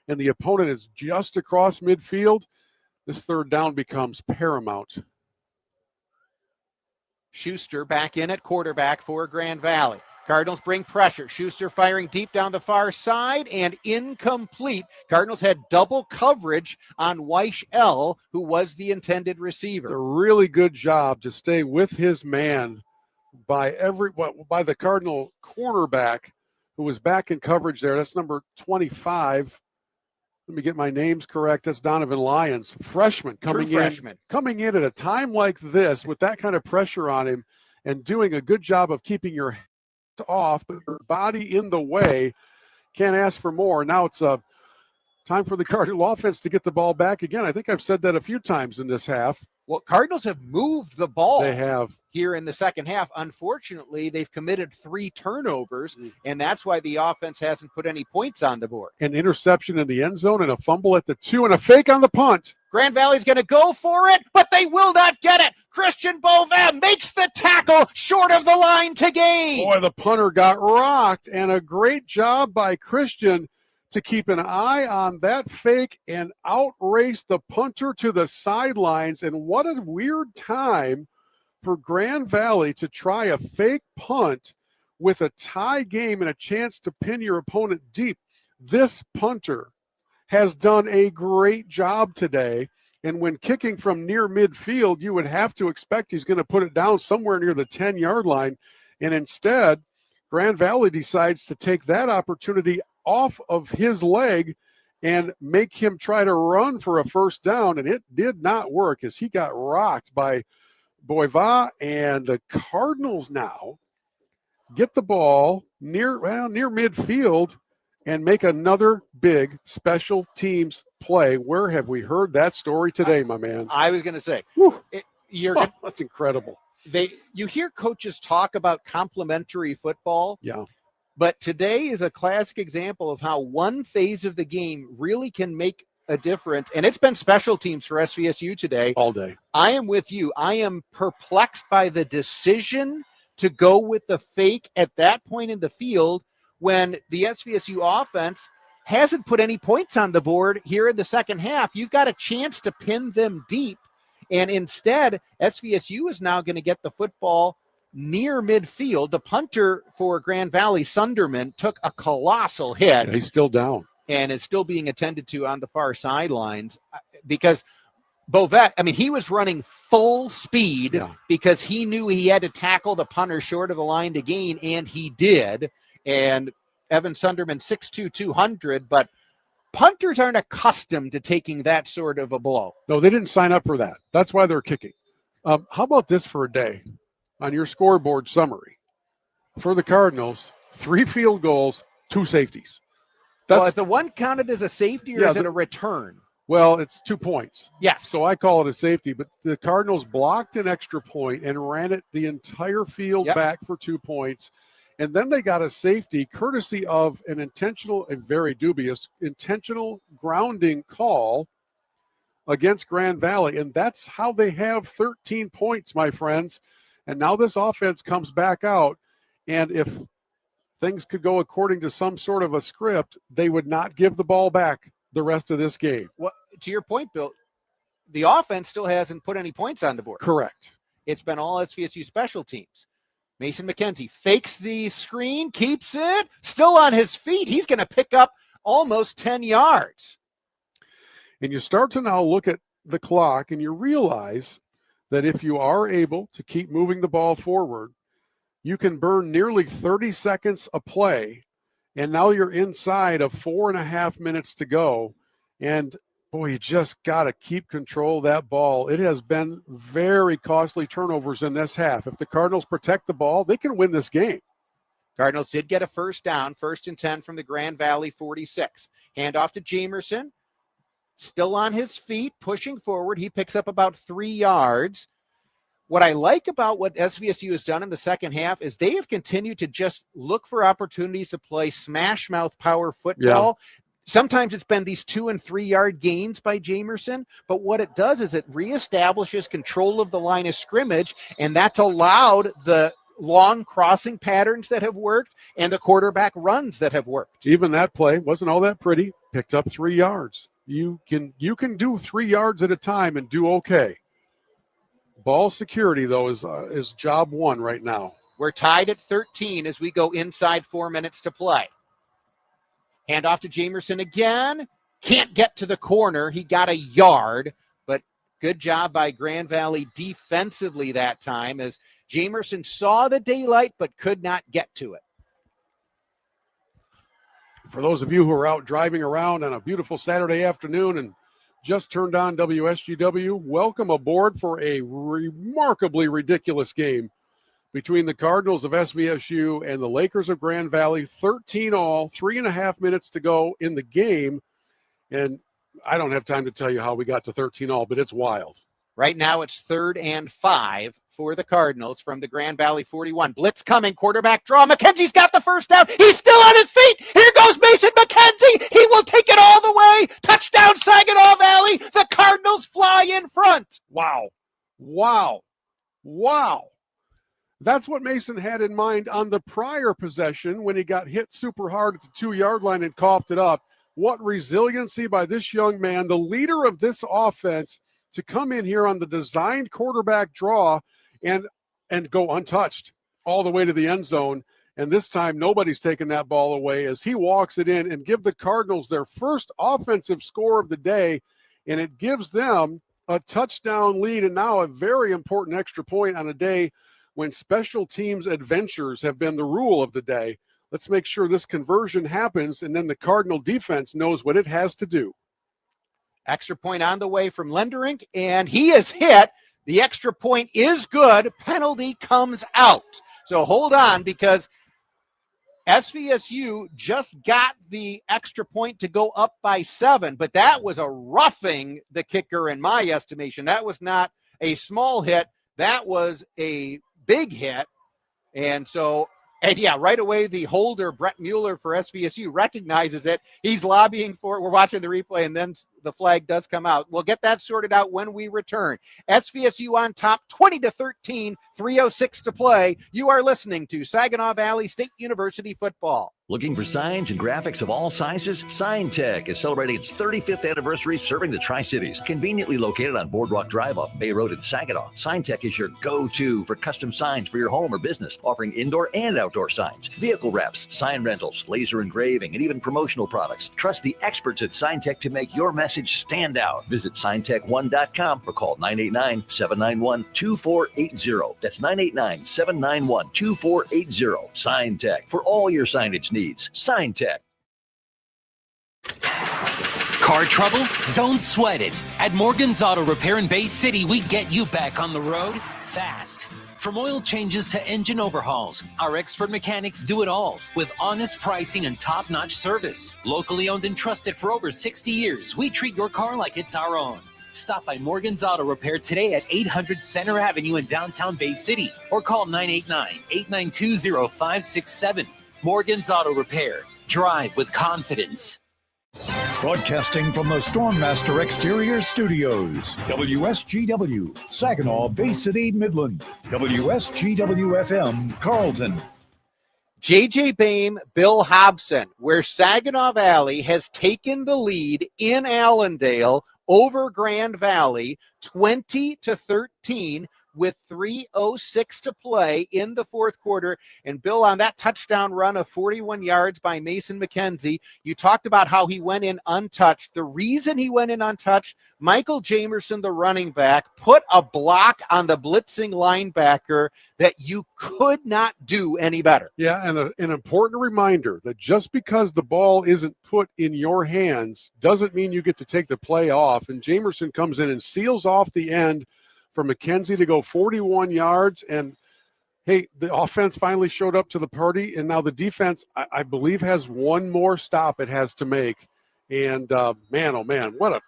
S4: and the opponent is just across midfield, this 3rd down becomes paramount.
S2: Schuster back in at quarterback for Grand Valley. Cardinals bring pressure. Schuster firing deep down the far side and incomplete. Cardinals had double coverage on Weish L, who was the intended receiver.
S4: It's a really good job to stay with his man by the Cardinal cornerback who was back in coverage there. That's number 25. Let me get my names correct. That's Donovan Lyons, freshman coming in at a time like this with that kind of pressure on him and doing a good job of keeping your hands off, but your body in the way. Can't ask for more. Now it's time for the Cardinal offense to get the ball back again. I think I've said that a few times in this half.
S2: Well, Cardinals have moved the ball.
S4: They have.
S2: Here in the second half. Unfortunately, they've committed 3 turnovers, and that's why the offense hasn't put any points on the board.
S4: An interception in the end zone and a fumble at the 2 and a fake on the punt.
S2: Grand Valley's going to go for it, but they will not get it. Christian Beauvais makes the tackle short of the line to gain.
S4: Boy, the punter got rocked, and a great job by Christian to keep an eye on that fake and outrace the punter to the sidelines. And what a weird time for Grand Valley to try a fake punt with a tie game and a chance to pin your opponent deep. This punter has done a great job today. And when kicking from near midfield, you would have to expect he's going to put it down somewhere near the 10-yard line. And instead, Grand Valley decides to take that opportunity off of his leg and make him try to run for a first down. And it did not work as he got rocked by Beauvais, and the Cardinals now get the ball near midfield and make another big special teams play. Where have we heard that story today, my man?
S2: I was going to say,
S4: that's incredible.
S2: You hear coaches talk about complementary football.
S4: Yeah.
S2: But today is a classic example of how one phase of the game really can make a difference, and it's been special teams for SVSU today.
S4: All day.
S2: I am with you. I am perplexed by the decision to go with the fake at that point in the field when the SVSU offense hasn't put any points on the board here in the second half. You've got a chance to pin them deep, and instead, SVSU is now going to get the football near midfield. The punter for Grand Valley, Sunderman, took a colossal hit.
S4: Yeah, he's still down.
S2: And is still being attended to on the far sidelines because Beauvais, he was running full speed because he knew he had to tackle the punter short of the line to gain, and he did. And Evan Sunderman, 6'2", 200, but punters aren't accustomed to taking that sort of a blow.
S4: No, they didn't sign up for that. That's why they're kicking. How about this for a day on your scoreboard summary? For the Cardinals, 3 field goals, 2 safeties.
S2: Is the one counted as a safety or is it a return?
S4: Well, it's 2 points.
S2: Yes.
S4: So I call it a safety, but the Cardinals blocked an extra point and ran it the entire field back for 2 points. And then they got a safety courtesy of an intentional, a very dubious, intentional grounding call against Grand Valley. And that's how they have 13 points, my friends. And now this offense comes back out. And if things could go according to some sort of a script, they would not give the ball back the rest of this game.
S2: Well, to your point, Bill, the offense still hasn't put any points on the board.
S4: Correct.
S2: It's been all SVSU special teams. Mason McKenzie fakes the screen, keeps it, still on his feet. He's going to pick up almost 10 yards.
S4: And you start to now look at the clock and you realize that if you are able to keep moving the ball forward, you can burn nearly 30 seconds a play, and now you're inside of 4.5 minutes to go. And, boy, you just got to keep control of that ball. It has been very costly turnovers in this half. If the Cardinals protect the ball, they can win this game.
S2: Cardinals did get a first down, 1st and 10 from the Grand Valley 46. Handoff to Jamerson, still on his feet, pushing forward. He picks up about 3 yards. What I like about what SVSU has done in the second half is they have continued to just look for opportunities to play smash mouth power football. Yeah. Sometimes it's been these 2 and 3 yard gains by Jamerson, but what it does is it reestablishes control of the line of scrimmage, and that's allowed the long crossing patterns that have worked and the quarterback runs that have worked.
S4: Even that play wasn't all that pretty. Picked up 3 yards. You can do 3 yards at a time and do okay. Ball security, though, is job one right now.
S2: We're tied at 13 as we go inside 4 minutes to play. Hand off to Jamerson again. Can't get to the corner. He got a yard, but good job by Grand Valley defensively that time as Jamerson saw the daylight but could not get to it.
S4: For those of you who are out driving around on a beautiful Saturday afternoon and just turned on WSGW, welcome aboard for a remarkably ridiculous game between the Cardinals of SVSU and the Lakers of Grand Valley. 13 all, 3.5 minutes to go in the game. And I don't have time to tell you how we got to 13 all, but it's wild.
S2: Right now it's 3rd and 5 for the Cardinals from the Grand Valley 41. Blitz coming, quarterback draw. McKenzie's got the first down. He's still on his feet. Here goes Mason McKenzie. He will take it all the way. Touchdown, Saginaw Valley. The Cardinals fly in front.
S4: Wow. Wow. Wow. That's what Mason had in mind on the prior possession when he got hit super hard at the 2-yard line and coughed it up. What resiliency by this young man, the leader of this offense, to come in here on the designed quarterback draw and go untouched all the way to the end zone. And this time nobody's taking that ball away as he walks it in and give the Cardinals their first offensive score of the day. And it gives them a touchdown lead and now a very important extra point on a day when special teams adventures have been the rule of the day. Let's make sure this conversion happens, and then the Cardinal defense knows what it has to do.
S2: Extra point on the way from Lenderink, and he is hit. The extra point is good. Penalty comes out. So hold on, because SVSU just got the extra point to go up by 7, but that was a roughing the kicker in my estimation. That was not a small hit. That was a big hit. And yeah, right away, the holder, Brett Mueller for SVSU, recognizes it. He's lobbying for it. We're watching the replay, and then the flag does come out. We'll get that sorted out when we return. SVSU on top, 20-13, 3:06 to play. You are listening to Saginaw Valley State University football.
S12: Looking for signs and graphics of all sizes? SignTech is celebrating its 35th anniversary serving the Tri-Cities. Conveniently located on Boardwalk Drive off Bay Road in Saginaw, SignTech is your go-to for custom signs for your home or business, offering indoor and outdoor signs, vehicle wraps, sign rentals, laser engraving, and even promotional products. Trust the experts at SignTech to make your message stand out. Visit signtech1.com or call 989-791-2480. That's 989-791-2480. SignTech for all your signage needs. SignTech.
S6: Car trouble? Don't sweat it. At Morgan's Auto Repair in Bay City, we get you back on the road fast. From oil changes to engine overhauls, our expert mechanics do it all with honest pricing and top-notch service. Locally owned and trusted for over 60 years, we treat your car like it's our own. Stop by Morgan's Auto Repair today at 800 Center Avenue in downtown Bay City or call 989-892-0567. Morgan's Auto Repair. Drive with confidence.
S1: Broadcasting from the Stormmaster Exterior Studios, WSGW, Saginaw, Bay City, Midland, WSGW FM, Carlton.
S2: JJ Boehm, Bill Hobson, where Saginaw Valley has taken the lead in Allendale over Grand Valley, 20-13. With 3:06 to play in the fourth quarter. And Bill, on that touchdown run of 41 yards by Mason McKenzie, you talked about how he went in untouched. The reason he went in untouched, Michael Jamerson, the running back, put a block on the blitzing linebacker that you could not do any better.
S4: Yeah, and an important reminder that just because the ball isn't put in your hands doesn't mean you get to take the play off. And Jamerson comes in and seals off the end for McKenzie to go 41 yards. And, hey, the offense finally showed up to the party, and now the defense, I believe, has one more stop it has to make. And, man, oh, man, what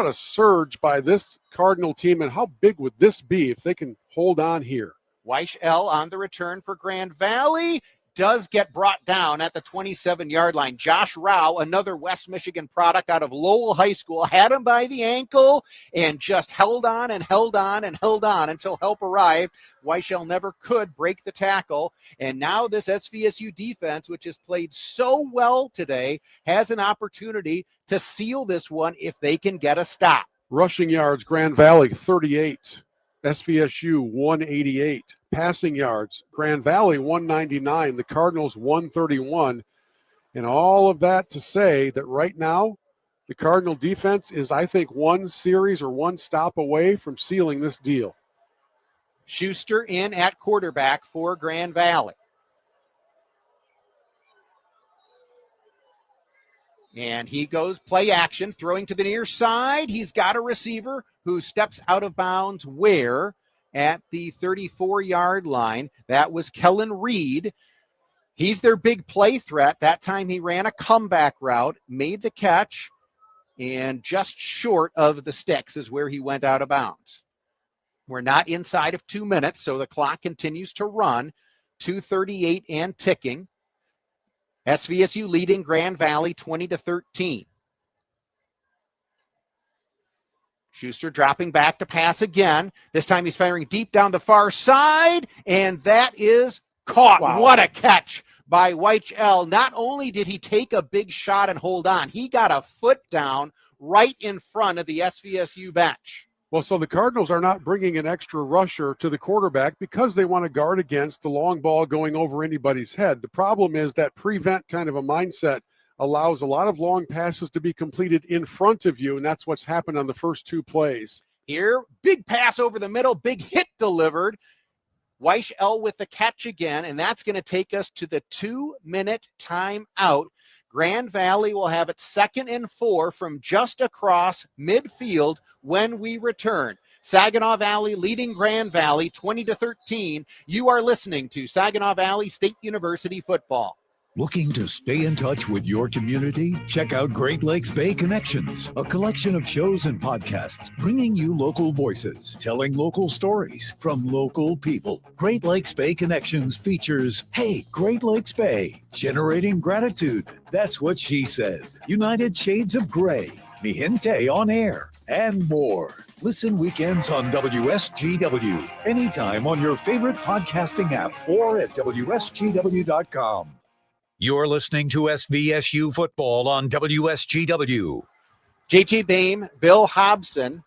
S4: a surge by this Cardinal team, and how big would this be if they can hold on here?
S2: Weichel on the return for Grand Valley. Does get brought down at the 27-yard line. Josh Rao, another West Michigan product out of Lowell High School, had him by the ankle and just held on and held on and held on until help arrived. Weichel never could break the tackle. And now this SVSU defense, which has played so well today, has an opportunity to seal this one if they can get a stop.
S4: Rushing yards, Grand Valley, 38. SVSU 188. Passing yards, Grand Valley 199, the Cardinals 131. And all of that to say that right now, the Cardinal defense is, I think, one series or one stop away from sealing this deal.
S2: Schuster in at quarterback for Grand Valley. And he goes play action, throwing to the near side. He's got a receiver who steps out of bounds where? At the 34-yard line. That was Kellen Reed. He's their big play threat. That time he ran a comeback route, made the catch, and just short of the sticks is where he went out of bounds. We're not inside of 2 minutes, so the clock continues to run. 2:38 and ticking. SVSU leading Grand Valley 20-13. Schuster dropping back to pass again. This time he's firing deep down the far side, and that is caught.
S4: Wow.
S2: What a catch by Weichel. Not only did he take a big shot and hold on, he got a foot down right in front of the SVSU bench.
S4: Well, so the Cardinals are not bringing an extra rusher to the quarterback because they want to guard against the long ball going over anybody's head. The problem is that prevent kind of a mindset allows a lot of long passes to be completed in front of you, and that's what's happened on the first two plays.
S2: Here, big pass over the middle, big hit delivered. Weichel with the catch again, and that's going to take us to the 2-minute timeout. Grand Valley will have it 2nd and 4 from just across midfield when we return. Saginaw Valley leading Grand Valley 20-13. You are listening to Saginaw Valley State University football.
S1: Looking to stay in touch with your community? Check out Great Lakes Bay Connections, a collection of shows and podcasts bringing you local voices, telling local stories from local people. Great Lakes Bay Connections features Hey, Great Lakes Bay, Generating Gratitude. That's what she said. United Shades of Gray, Mi Gente on Air, and more. Listen weekends on WSGW, anytime on your favorite podcasting app or at WSGW.com.
S13: You're listening to SVSU football on WSGW.
S2: JT Beam, Bill Hobson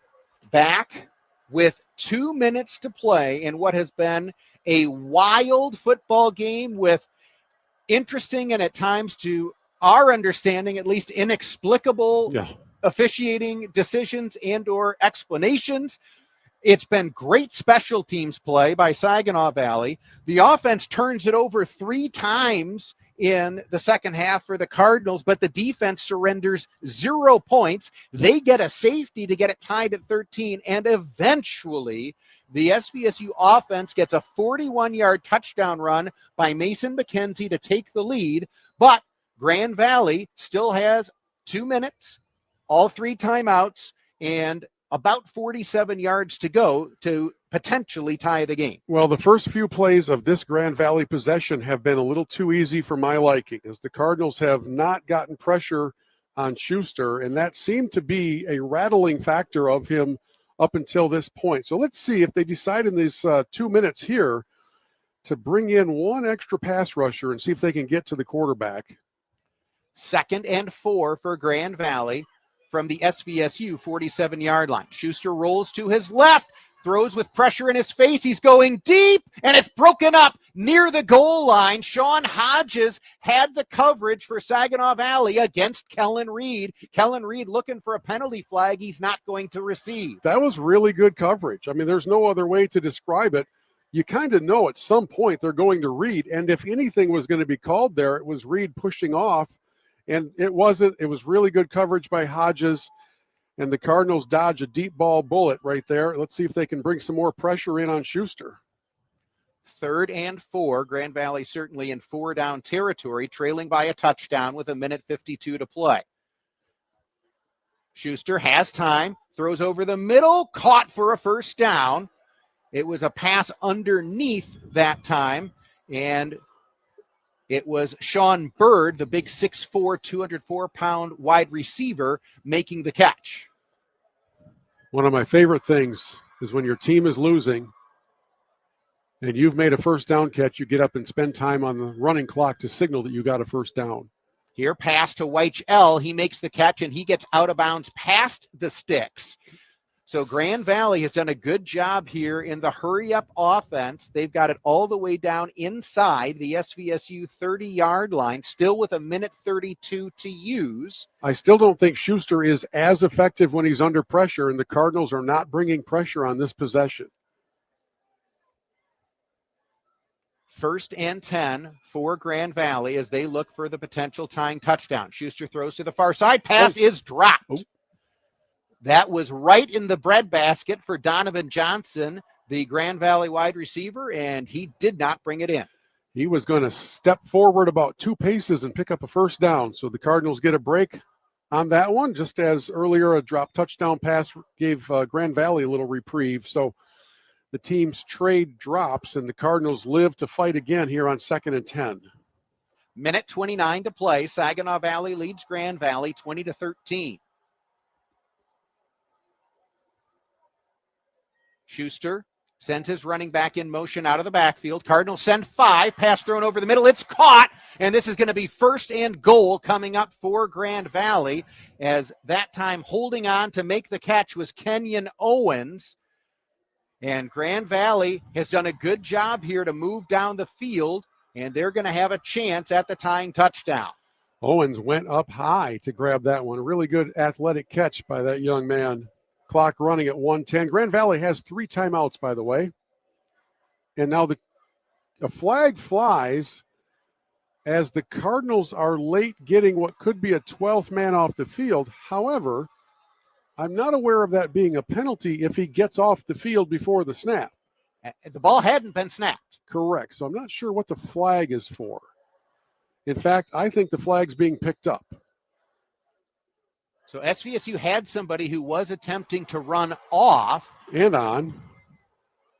S2: back with 2 minutes to play in what has been a wild football game with interesting and at times, to our understanding, at least inexplicable officiating decisions and or explanations. It's been great special teams play by Saginaw Valley. The offense turns it over 3 times in the second half for the Cardinals, but the defense surrenders 0 points. They get a safety to get it tied at 13, and eventually the SVSU offense gets a 41-yard touchdown run by Mason McKenzie to take the lead, but Grand Valley still has 2 minutes, all 3 timeouts, and about 47 yards to go to potentially tie the game.
S4: Well, the first few plays of this Grand Valley possession have been a little too easy for my liking, as the Cardinals have not gotten pressure on Schuster, and that seemed to be a rattling factor of him up until this point. So let's see if they decide in these 2 minutes here to bring in one extra pass rusher and see if they can get to the quarterback.
S2: 2nd and 4 for Grand Valley from the SVSU 47-yard line. Schuster rolls to his left, throws with pressure in his face. He's going deep, and it's broken up near the goal line. Sean Hodges had the coverage for Saginaw Valley against Kellen Reed. Kellen Reed looking for a penalty flag he's not going to receive.
S4: That was really good coverage. I mean, there's no other way to describe it. You kind of know at some point they're going to Reed, and if anything was going to be called there, it was Reed pushing off, and it wasn't. It was really good coverage by Hodges. And the Cardinals dodge a deep ball bullet right there. Let's see if they can bring some more pressure in on Schuster.
S2: 3rd and 4. Grand Valley certainly in 4-down territory, trailing by a touchdown with 1:52 to play. Schuster has time, throws over the middle, caught for a first down. It was a pass underneath that time, and it was Sean Bird, the big 6'4", 204-pound wide receiver, making the catch.
S4: One of my favorite things is when your team is losing and you've made a first down catch, you get up and spend time on the running clock to signal that you got a first down.
S2: Here, pass to Weichel. He makes the catch, and he gets out of bounds past the sticks. So Grand Valley has done a good job here in the hurry-up offense. They've got it all the way down inside the SVSU 30-yard line, still with 1:32 to use.
S4: I still don't think Schuster is as effective when he's under pressure, and the Cardinals are not bringing pressure on this possession.
S2: 1st and 10 for Grand Valley as they look for the potential tying touchdown. Schuster throws to the far side. Pass is dropped. That was right in the breadbasket for Donovan Johnson, the Grand Valley wide receiver, and he did not bring it in.
S4: He was going to step forward about 2 paces and pick up a first down. So the Cardinals get a break on that one, just as earlier a drop touchdown pass gave Grand Valley a little reprieve. So the team's trade drops, and the Cardinals live to fight again here on 2nd and 10.
S2: 1:29 to play. Saginaw Valley leads Grand Valley 20-13. Schuster sends his running back in motion out of the backfield. Cardinals send 5. Pass thrown over the middle. It's caught. And this is going to be 1st and goal coming up for Grand Valley, as that time holding on to make the catch was Kenyon Owens. And Grand Valley has done a good job here to move down the field, and they're going to have a chance at the tying touchdown.
S4: Owens went up high to grab that one. Really good athletic catch by that young man. Clock running at 1:10. Grand Valley has 3 timeouts, by the way. And now a flag flies as the Cardinals are late getting what could be a 12th man off the field. However, I'm not aware of that being a penalty if he gets off the field before the snap.
S2: The ball hadn't been snapped.
S4: Correct. So I'm not sure what the flag is for. In fact, I think the flag's being picked up.
S2: So SVSU had somebody who was attempting to run off.
S4: And on.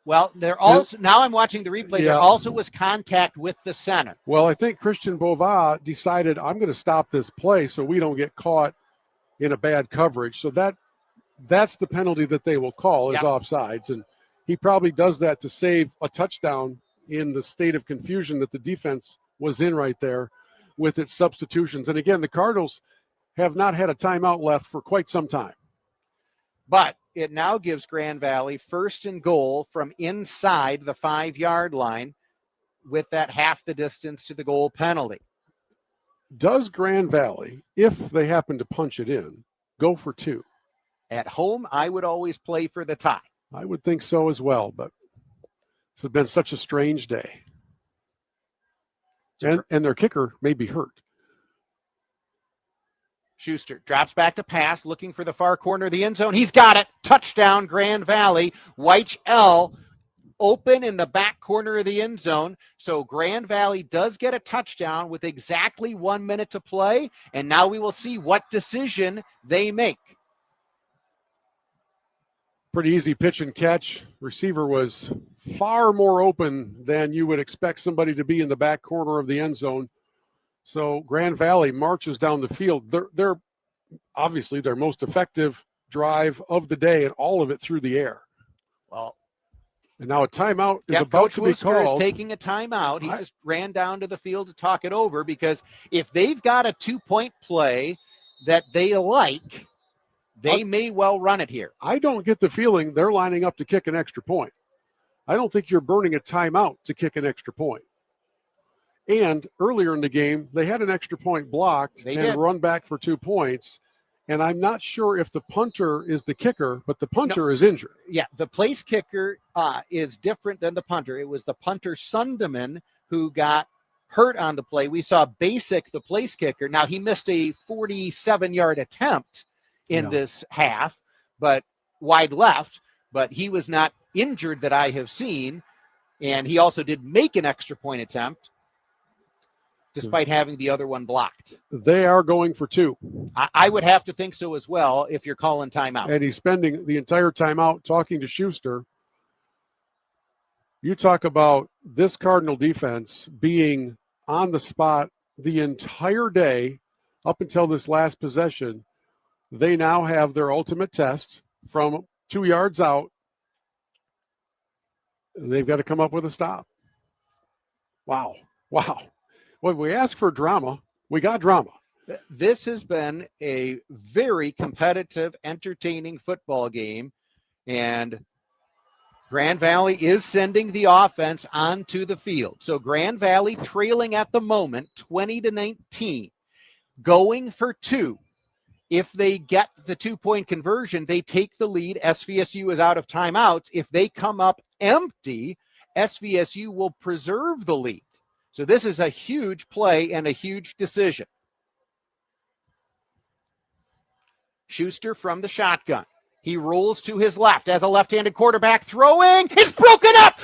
S2: Well, now I'm watching the replay.
S4: Yeah.
S2: There also was contact with the center.
S4: Well, I think Christian Bova decided, I'm going to stop this play so we don't get caught in a bad coverage. So that's the penalty that they will call is offsides. And he probably does that to save a touchdown in the state of confusion that the defense was in right there with its substitutions. And again, the Cardinals have not had a timeout left for quite some time.
S2: But it now gives Grand Valley 1st and goal from inside the 5-yard line with that half the distance to the goal penalty.
S4: Does Grand Valley, if they happen to punch it in, go for 2?
S2: At home, I would always play for the tie.
S4: I would think so as well, but this has been such a strange day. And their kicker may be hurt.
S2: Schuster drops back to pass, looking for the far corner of the end zone. He's got it. Touchdown, Grand Valley. Weich L open in the back corner of the end zone. So Grand Valley does get a touchdown with exactly 1 minute to play. And now we will see what decision they make.
S4: Pretty easy pitch and catch. Receiver was far more open than you would expect somebody to be in the back corner of the end zone. So Grand Valley marches down the field. They're obviously their most effective drive of the day, and all of it through the air.
S2: Well,
S4: and now a timeout is about
S2: Coach
S4: to be
S2: Wooster
S4: called.
S2: is taking a timeout. He just ran down to the field to talk it over, because if they've got a 2-point play that they like, they may well run it here.
S4: I don't get the feeling they're lining up to kick an extra point. I don't think you're burning a timeout to kick an extra point. And earlier in the game, they had an extra point blocked and run back for 2 points. And I'm not sure if the punter is the kicker, but the punter is injured.
S2: Yeah, the place kicker is different than the punter. It was the punter Sunderman who got hurt on the play. We saw Basic, the place kicker. Now, he missed a 47-yard attempt in this half, but wide left, but he was not injured that I have seen. And he also did make an extra point attempt, despite having the other one blocked.
S4: They are going for 2.
S2: I would have to think so as well if you're calling timeout.
S4: And he's spending the entire timeout talking to Schuster. You talk about this Cardinal defense being on the spot the entire day up until this last possession. They now have their ultimate test from 2 yards out. They've got to come up with a stop. Wow. When we ask for drama, we got drama.
S2: This has been a very competitive, entertaining football game And Grand Valley is sending the offense onto the field. So Grand Valley trailing at the moment 20-19, going for 2. If they get the 2-point conversion, they take the lead. SVSU is out of timeouts. If they come up empty, SVSU will preserve the lead. So this is a huge play and a huge decision. Schuster from the shotgun. He rolls to his left as a left-handed quarterback throwing. It's broken up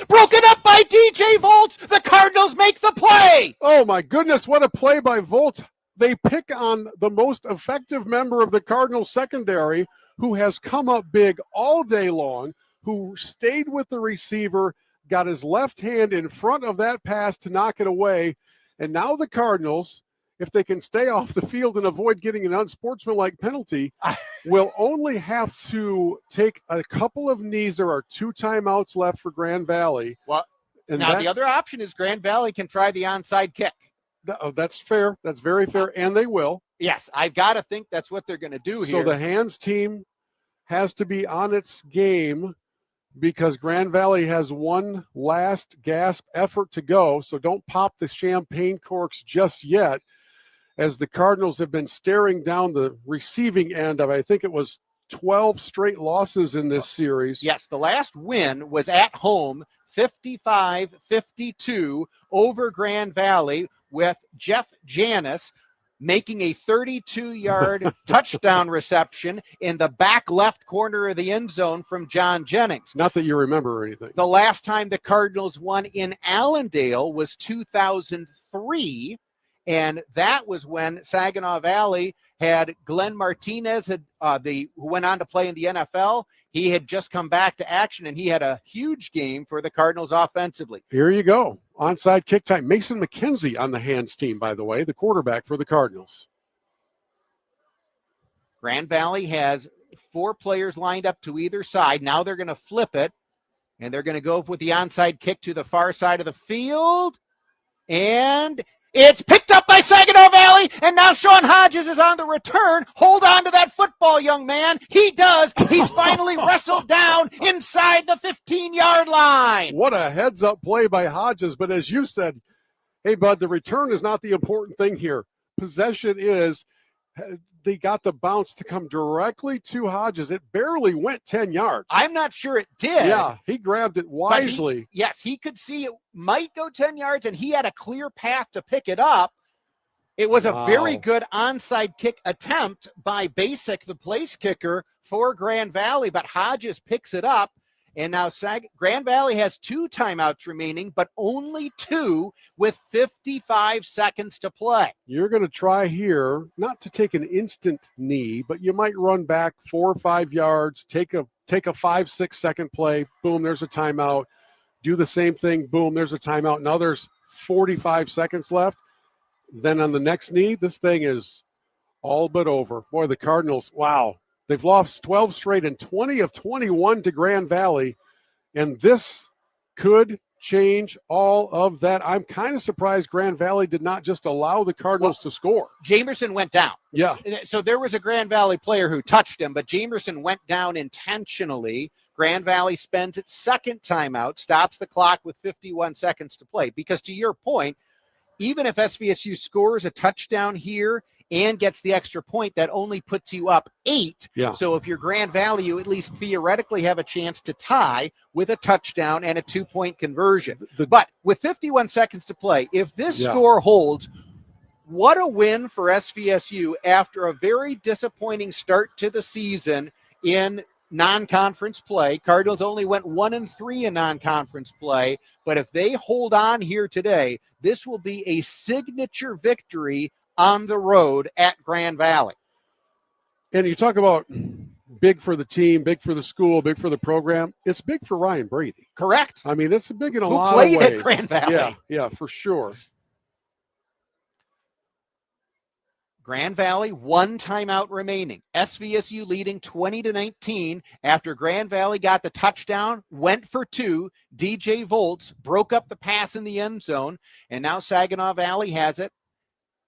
S2: by DJ Volts. The Cardinals make the play.
S4: Oh my goodness, what a play by Volts. They pick on the most effective member of the Cardinals secondary who has come up big all day long, who stayed with the receiver, got his left hand in front of that pass to knock it away. And now the Cardinals, if they can stay off the field and avoid getting an unsportsmanlike penalty, will only have to take a couple of knees. There are 2 timeouts left for Grand Valley.
S2: Well,
S4: and
S2: now the other option is Grand Valley can try the onside kick.
S4: That's fair. That's very fair, and they will.
S2: Yes, I've got to think that's what they're going to do here.
S4: So the hands team has to be on its game because Grand Valley has one last gasp effort to go. So don't pop the champagne corks just yet, as the Cardinals have been staring down the receiving end of, I think it was 12 straight losses in this series.
S2: Yes, the last win was at home, 55-52 over Grand Valley, with Jeff Janis making a 32-yard touchdown reception in the back left corner of the end zone from John Jennings.
S4: Not that you remember or anything.
S2: The last time the Cardinals won in Allendale was 2003, and that was when Saginaw Valley had Glenn Martinez, who went on to play in the NFL. He had just come back to action, and he had a huge game for the Cardinals offensively.
S4: Here you go. Onside kick time. Mason McKenzie on the hands team, by the way, the quarterback for the Cardinals.
S2: Grand Valley has 4 players lined up to either side. Now they're going to flip it, and they're going to go with the onside kick to the far side of the field. And it's picked up by Saginaw Valley, and now Sean Hodges is on the return. Hold on to that football, young man. He does. He's finally wrestled down inside the 15-yard line.
S4: What a heads-up play by Hodges. But as you said, hey, bud, the return is not the important thing here. Possession is. They got the bounce to come directly to Hodges. It barely went 10 yards.
S2: I'm not sure it did.
S4: Yeah, he grabbed it wisely.
S2: He could see it might go 10 yards, and he had a clear path to pick it up. It was a very good onside kick attempt by Basic, the place kicker for Grand Valley, but Hodges picks it up. And now Grand Valley has 2 timeouts remaining, but only 2 with 55 seconds to play.
S4: You're going to try here not to take an instant knee, but you might run back 4 or 5 yards, take a 5-6 second play. Boom, there's a timeout. Do the same thing. Boom, there's a timeout. Now there's 45 seconds left. Then on the next knee, this thing is all but over. Boy, the Cardinals, wow. They've lost 12 straight and 20 of 21 to Grand Valley, and this could change all of that. I'm kind of surprised Grand Valley did not just allow the Cardinals to score.
S2: Jamerson went down.
S4: Yeah.
S2: So there was a Grand Valley player who touched him, but Jamerson went down intentionally. Grand Valley spends its second timeout, stops the clock with 51 seconds to play. Because to your point, even if SVSU scores a touchdown here and gets the extra point, that only puts you up 8.
S4: Yeah.
S2: So if you're Grand Valley, you at least theoretically have a chance to tie with a touchdown and a 2-point conversion. But with 51 seconds to play, if this score holds, what a win for SVSU after a very disappointing start to the season in non-conference play. Cardinals only went 1-3 in non-conference play, but if they hold on here today, this will be a signature victory on the road at Grand Valley.
S4: And you talk about big for the team, big for the school, big for the program. It's big for Ryan Brady.
S2: Correct.
S4: I mean, it's big in a
S2: Who
S4: lot
S2: played
S4: of ways.
S2: at Grand Valley.
S4: Yeah, for sure.
S2: Grand Valley, 1 timeout remaining. SVSU leading 20-19 after Grand Valley got the touchdown, went for 2. DJ Volts broke up the pass in the end zone, and now Saginaw Valley has it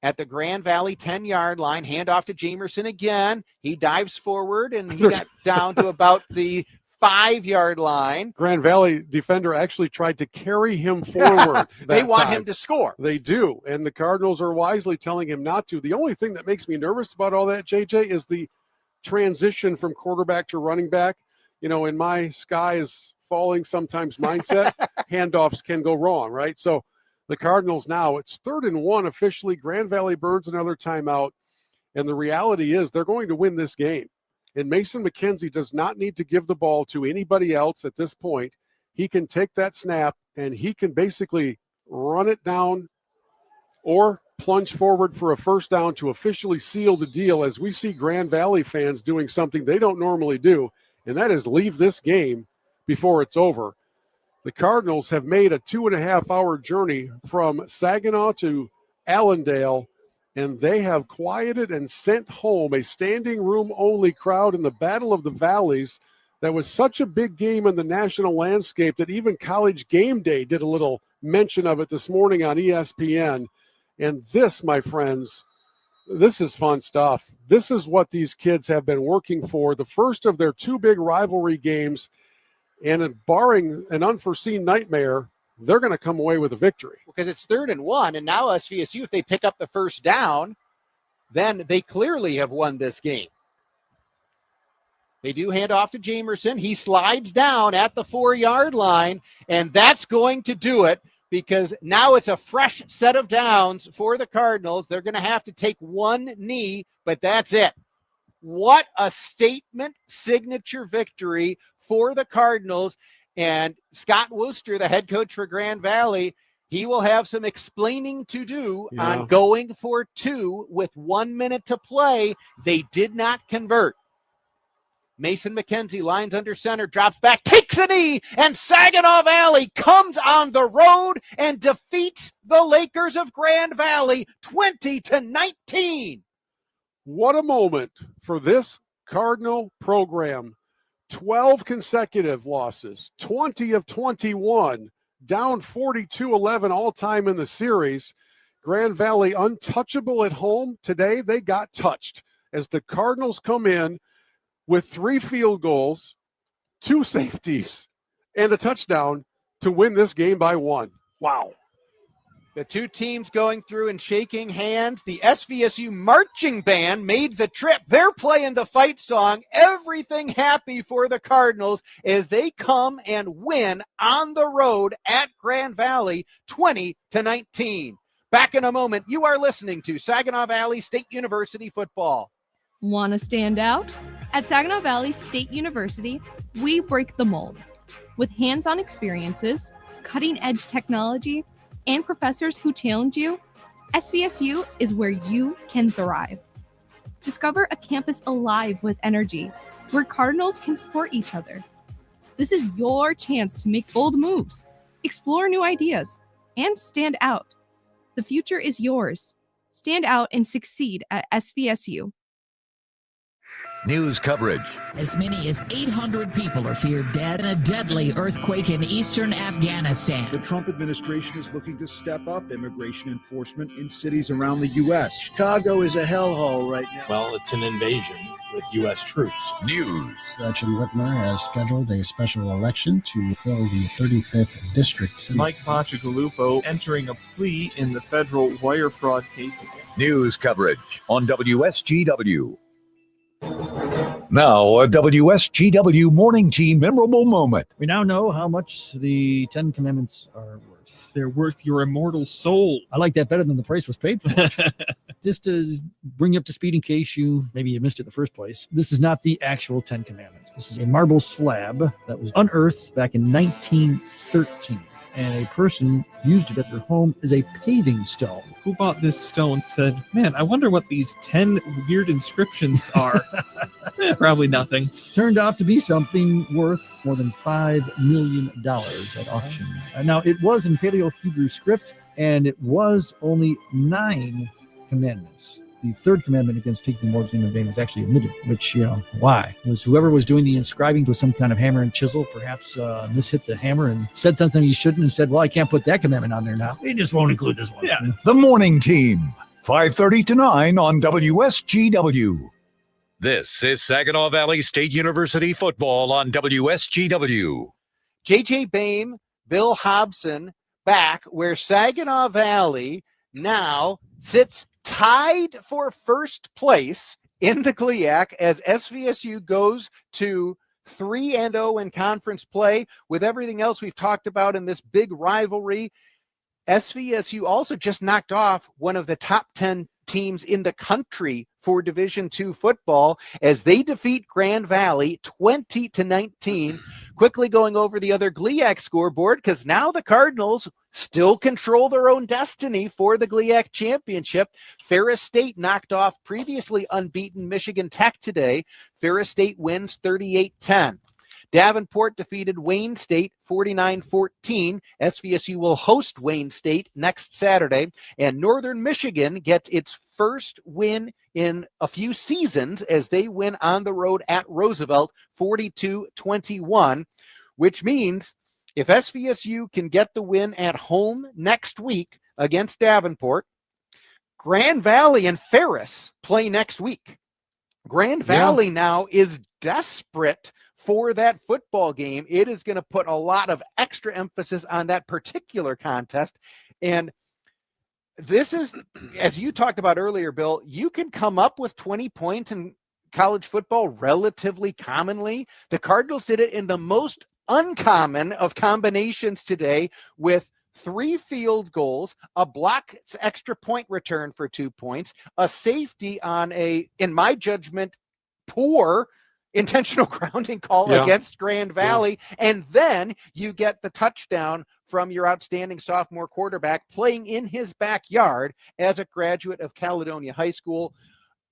S2: at the Grand Valley 10-yard line. Handoff to Jamerson again. He dives forward, and he got down to about the 5-yard line.
S4: Grand Valley defender actually tried to carry him forward.
S2: They want
S4: time.
S2: him to score.
S4: They do, and the Cardinals are wisely telling him not to. The only thing that makes me nervous about all that, JJ, is the transition from quarterback to running back. You know, in my sky is falling sometimes mindset, handoffs can go wrong, right? So the Cardinals now, it's 3rd and 1 officially. Grand Valley Birds another timeout. And the reality is they're going to win this game. And Mason McKenzie does not need to give the ball to anybody else at this point. He can take that snap and he can basically run it down or plunge forward for a first down to officially seal the deal, as we see Grand Valley fans doing something they don't normally do, and that is leave this game before it's over. The Cardinals have made a 2.5-hour journey from Saginaw to Allendale, and they have quieted and sent home a standing room only crowd in the Battle of the Valleys. That was such a big game in the national landscape that even College Game Day did a little mention of it this morning on ESPN. And this, my friends, this is fun stuff. This is what these kids have been working for. The first of their 2 big rivalry games, and barring an unforeseen nightmare, they're going to come away with a victory.
S2: Because it's 3rd and 1, and now SVSU, if they pick up the first down, then they clearly have won this game. They do hand off to Jamerson. He slides down at the 4-yard line, and that's going to do it, because now it's a fresh set of downs for the Cardinals. They're going to have to take one knee, but that's it. What a statement signature victory for the Cardinals. And Scott Wooster, the head coach for Grand Valley, he will have some explaining to do on going for 2 with 1 minute to play. They did not convert. Mason McKenzie lines under center, drops back, takes a knee, and Saginaw Valley comes on the road and defeats the Lakers of Grand Valley 20-19.
S4: What a moment for this Cardinal program. 12 consecutive losses, 20 of 21, down 42-11 all time in the series. Grand Valley untouchable at home. Today they got touched as the Cardinals come in with 3 field goals, 2 safeties, and a touchdown to win this game by 1. Wow.
S2: The 2 teams going through and shaking hands. The SVSU marching band made the trip. They're playing the fight song. Everything happy for the Cardinals as they come and win on the road at Grand Valley 20-19. Back in a moment. You are listening to Saginaw Valley State University football.
S18: Want to stand out? At Saginaw Valley State University, we break the mold. With hands-on experiences, cutting-edge technology, and professors who challenge you, SVSU is where you can thrive. Discover a campus alive with energy, where Cardinals can support each other. This is your chance to make bold moves, explore new ideas, and stand out. The future is yours. Stand out and succeed at SVSU.
S13: News coverage.
S7: As many as 800 people are feared dead in a deadly earthquake in eastern Afghanistan.
S14: The Trump administration is looking to step up immigration enforcement in cities around the U.S. Chicago is a hellhole right now.
S15: Well, it's an invasion with U.S. troops.
S13: News.
S23: Gretchen Whitmer has scheduled a special election to fill the 35th district seat.
S21: Mike Pacigalupo entering a plea in the federal wire fraud case.
S13: News coverage on WSGW. Now, a WSGW Morning Team memorable moment.
S22: We now know how much the 10 Commandments are worth.
S21: They're worth your immortal soul.
S22: I like that better than the price was paid for. Just to bring you up to speed in case you missed it in the first place. This is not the actual 10 Commandments. This is a marble slab that was unearthed back in 1913. And a person used it at their home as a paving stone.
S21: Who bought this stone said, man, I wonder what these 10 weird inscriptions are. Probably nothing.
S22: Turned out to be something worth more than $5 million at auction. Now, it was in Paleo-Hebrew script, and it was only 9 commandments. The 3rd commandment against taking the Lord's name in vain was actually omitted, which, why? Was whoever was doing the inscribing with some kind of hammer and chisel perhaps mishit the hammer and said something he shouldn't and said, well, I can't put that commandment on there now. He just won't include this one.
S13: Yeah. The Morning Team, 5:30 to 9 on WSGW. This is Saginaw Valley State University football on WSGW.
S2: J.J. Boehm, Bill Hobson back where Saginaw Valley now sits tied for first place in the GLIAC as SVSU goes to 3-0 in conference play. With everything else we've talked about in this big rivalry, SVSU also just knocked off one of the top 10 teams in the country for Division II football as they defeat Grand Valley 20-19. Quickly going over the other GLIAC scoreboard, because now the Cardinals still control their own destiny for the GLIAC championship. Ferris State knocked off previously unbeaten Michigan Tech today. Ferris State wins 38-10. Davenport defeated Wayne State 49-14. SVSU will host Wayne State next Saturday. And Northern Michigan gets its first win in a few seasons as they win on the road at Roosevelt 42-21, which means if SVSU can get the win at home next week against Davenport, Grand Valley and Ferris play next week. Grand Valley now is desperate for that football game. It is going to put a lot of extra emphasis on that particular contest. And this is, as you talked about earlier, Bill, you can come up with 20 points in college football relatively commonly. The Cardinals did it in the most uncommon of combinations today with 3 field goals, a block extra point return for 2 points, a safety on a, in my judgment, poor intentional grounding call against Grand Valley. And then you get the touchdown from your outstanding sophomore quarterback playing in his backyard as a graduate of Caledonia High School.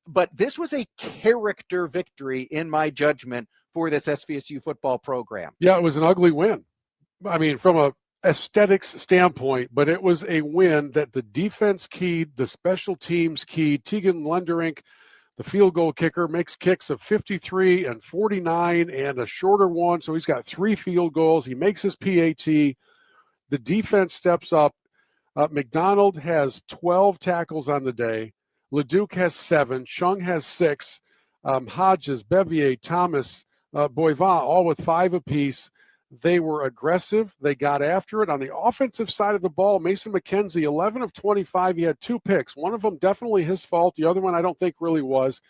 S2: But this was a character victory, in my judgment, for this SVSU football program.
S4: Yeah, it was an ugly win. I mean, from a aesthetics standpoint, but it was a win that the defense keyed, the special teams keyed. Tegan Lunderink, the field goal kicker, makes kicks of 53 and 49 and a shorter one. So he's got 3 field goals. He makes his PAT. The defense steps up. McDonald has 12 tackles on the day. Leduc has 7. Chung has 6. Hodges, Bevier, Thomas, Boivin, all with 5 apiece. They were aggressive. They got after it. On the offensive side of the ball, Mason McKenzie, 11 of 25. He had 2 picks. One of them definitely his fault. The other one I don't think really was,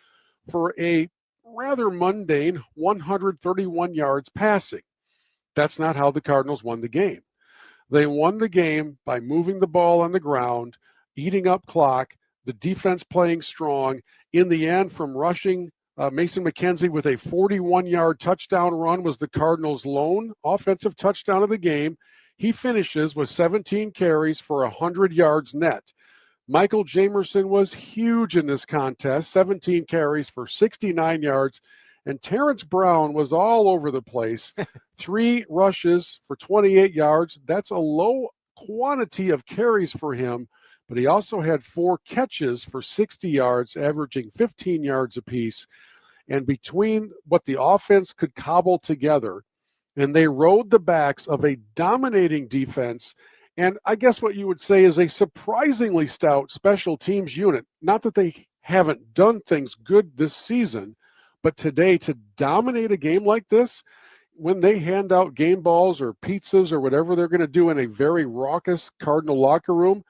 S4: for a rather mundane 131 yards passing. That's not how the Cardinals won the game. They won the game by moving the ball on the ground, eating up clock, the defense playing strong. In the end, from rushing, Mason McKenzie with a 41-yard touchdown run was the Cardinals' lone offensive touchdown of the game. He finishes with 17 carries for 100 yards net. Michael Jamerson was huge in this contest, 17 carries for 69 yards. And Terrence Brown was all over the place. 3 rushes for 28 yards. That's a low quantity of carries for him, but he also had 4 catches for 60 yards, averaging 15 yards apiece. And between what the offense could cobble together, and they rode the backs of a dominating defense, and I guess what you would say is a surprisingly stout special teams unit. Not that they haven't done things good this season, but today to dominate a game like this, when they hand out game balls or pizzas or whatever they're going to do in a very raucous Cardinal locker room,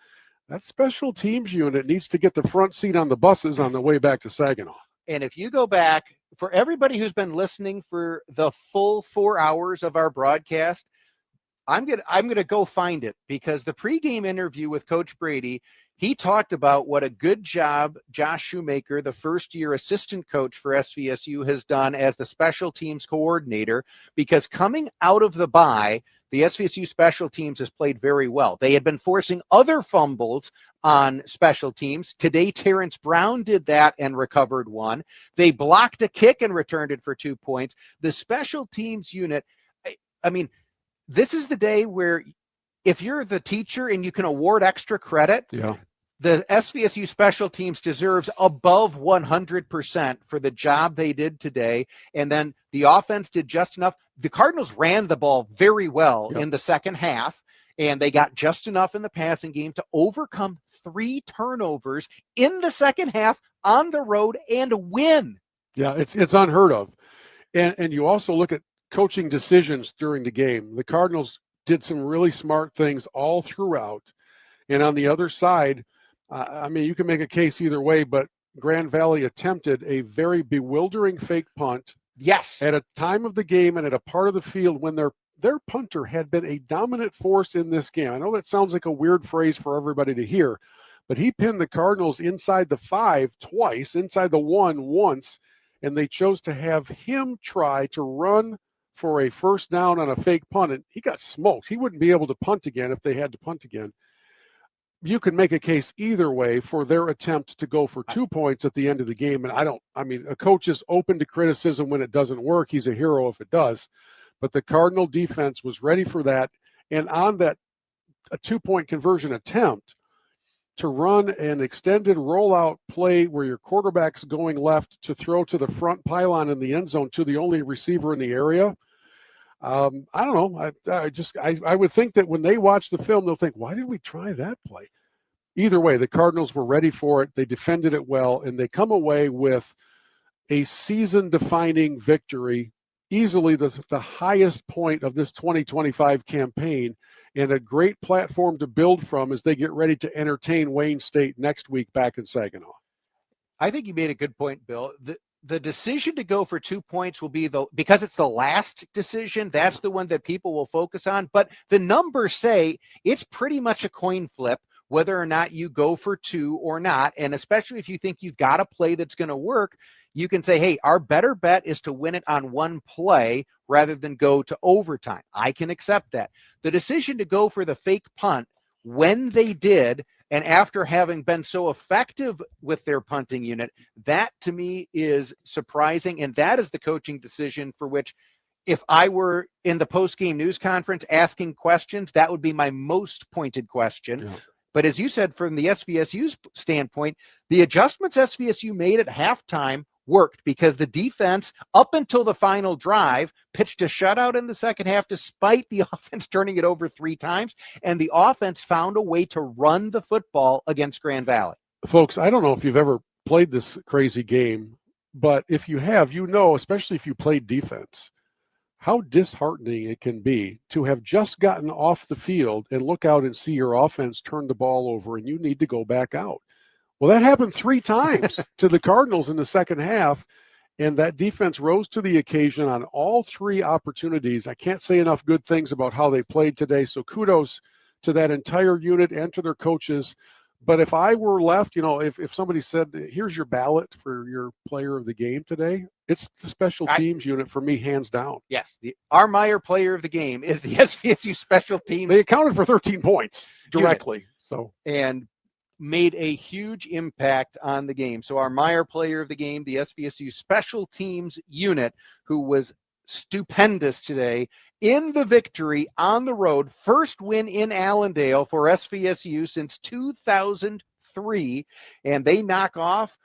S4: that special teams unit needs to get the front seat on the buses on the way back to Saginaw.
S2: And if you go back, for everybody who's been listening for the full 4 hours of our broadcast, I'm gonna go find it, because the pregame interview with Coach Brady, he talked about what a good job Josh Shoemaker, the first-year assistant coach for SVSU, has done as the special teams coordinator, because coming out of the bye, the SVSU special teams has played very well. They had been forcing other fumbles on special teams. Today, Terrence Brown did that and recovered 1. They blocked a kick and returned it for 2 points. The special teams unit, I mean, this is the day where if you're the teacher and you can award extra credit, the SVSU special teams deserves above 100% for the job they did today. And then the offense did just enough. The Cardinals ran the ball very well in the second half, and they got just enough in the passing game to overcome 3 turnovers in the second half on the road and win
S4: Yeah, it's unheard of. And you also look at coaching decisions during the game. The Cardinals did some really smart things all throughout. And on the other side, I mean, you can make a case either way, but Grand Valley attempted a very bewildering fake punt.
S2: Yes.
S4: At a time of the game and at a part of the field when their punter had been a dominant force in this game. I know that sounds like a weird phrase for everybody to hear, but he pinned the Cardinals inside the 5 twice, inside the 1 once, and they chose to have him try to run for a first down on a fake punt, and he got smoked. He wouldn't be able to punt again if they had to punt again. You can make a case either way for their attempt to go for 2 points at the end of the game. And a coach is open to criticism when it doesn't work. He's a hero if it does. But the Cardinal defense was ready for that. And on that a 2-point conversion attempt to run an extended rollout play where your quarterback's going left to throw to the front pylon in the end zone to the only receiver in the area. I don't know. I would think that when they watch the film, they'll think, why did we try that play? Either way, the Cardinals were ready for it. They defended it well, and they come away with a season-defining victory, easily the highest point of this 2025 campaign, and a great platform to build from as they get ready to entertain Wayne State next week back in Saginaw.
S2: I think you made a good point, Bill. The decision to go for 2 points will be because it's the last decision, that's the one that people will focus on. But the numbers say it's pretty much a coin flip whether or not you go for 2 or not. And especially if you think you've got a play that's going to work, you can say, hey, our better bet is to win it on one play rather than go to overtime. I can accept that. The decision to go for the fake punt when they did, and after having been so effective with their punting unit, that to me is surprising. And that is the coaching decision for which, if I were in the post-game news conference asking questions, that would be my most pointed question. Yeah. But as you said, from the SVSU's standpoint, the adjustments SVSU made at halftime worked because the defense, up until the final drive, pitched a shutout in the second half despite the offense turning it over 3 times, and the offense found a way to run the football against Grand Valley.
S4: Folks, I don't know if you've ever played this crazy game, but if you have, you know, especially if you played defense, how disheartening it can be to have just gotten off the field and look out and see your offense turn the ball over and you need to go back out. Well, that happened 3 times to the Cardinals in the second half, and that defense rose to the occasion on all 3 opportunities. I can't say enough good things about how they played today, so kudos to that entire unit and to their coaches. But if I were left, you know, if somebody said, here's your ballot for your player of the game today, it's the special teams unit for me, hands down.
S2: Yes, our Meyer player of the game is the SVSU special teams.
S4: They accounted for 13 points directly.
S2: Unit.
S4: So
S2: and made a huge impact on the game. So our Meyer player of the game, the SVSU special teams unit, who was stupendous today in the victory on the road. First win in Allendale for SVSU since 2003. And they knock off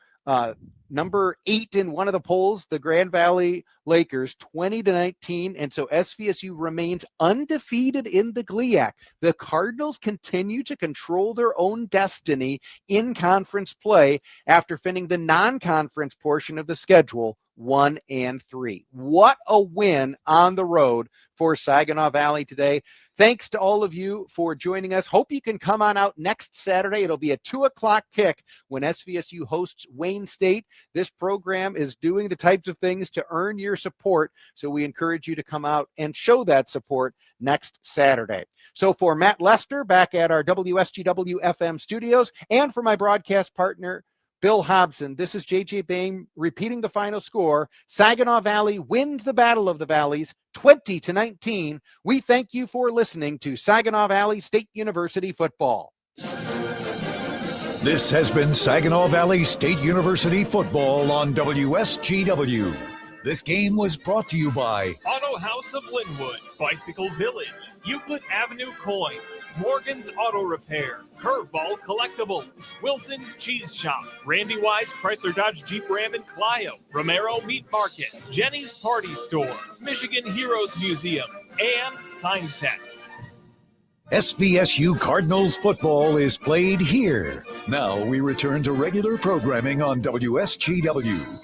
S2: number 8 in one of the polls, the Grand Valley Lakers, 20-19. And so SVSU remains undefeated in the GLIAC. The Cardinals continue to control their own destiny in conference play after finishing the non-conference portion of the schedule 1 and 3. What a win on the road for Saginaw Valley today. Thanks to all of you for joining us. Hope you can come on out next Saturday. It'll be a 2:00 kick when SVSU hosts Wayne State. This program is doing the types of things to earn your support, so we encourage you to come out and show that support next Saturday. So for Matt Lester back at our WSGW FM studios, and for my broadcast partner, Bill Hobson, this is JJ Bain repeating the final score. Saginaw Valley wins the Battle of the Valleys 20-19. We thank you for listening to Saginaw Valley State University football.
S1: This has been Saginaw Valley State University football on WSGW. This game was brought to you by
S11: Auto House of Linwood, Bicycle Village, Euclid Avenue Coins, Morgan's Auto Repair, Curveball Collectibles, Wilson's Cheese Shop, Randy Wise Chrysler Dodge Jeep Ram and Clio, Romero Meat Market, Jenny's Party Store, Michigan Heroes Museum, and Sign Tech.
S1: SVSU Cardinals football is played here. Now we return to regular programming on WSGW.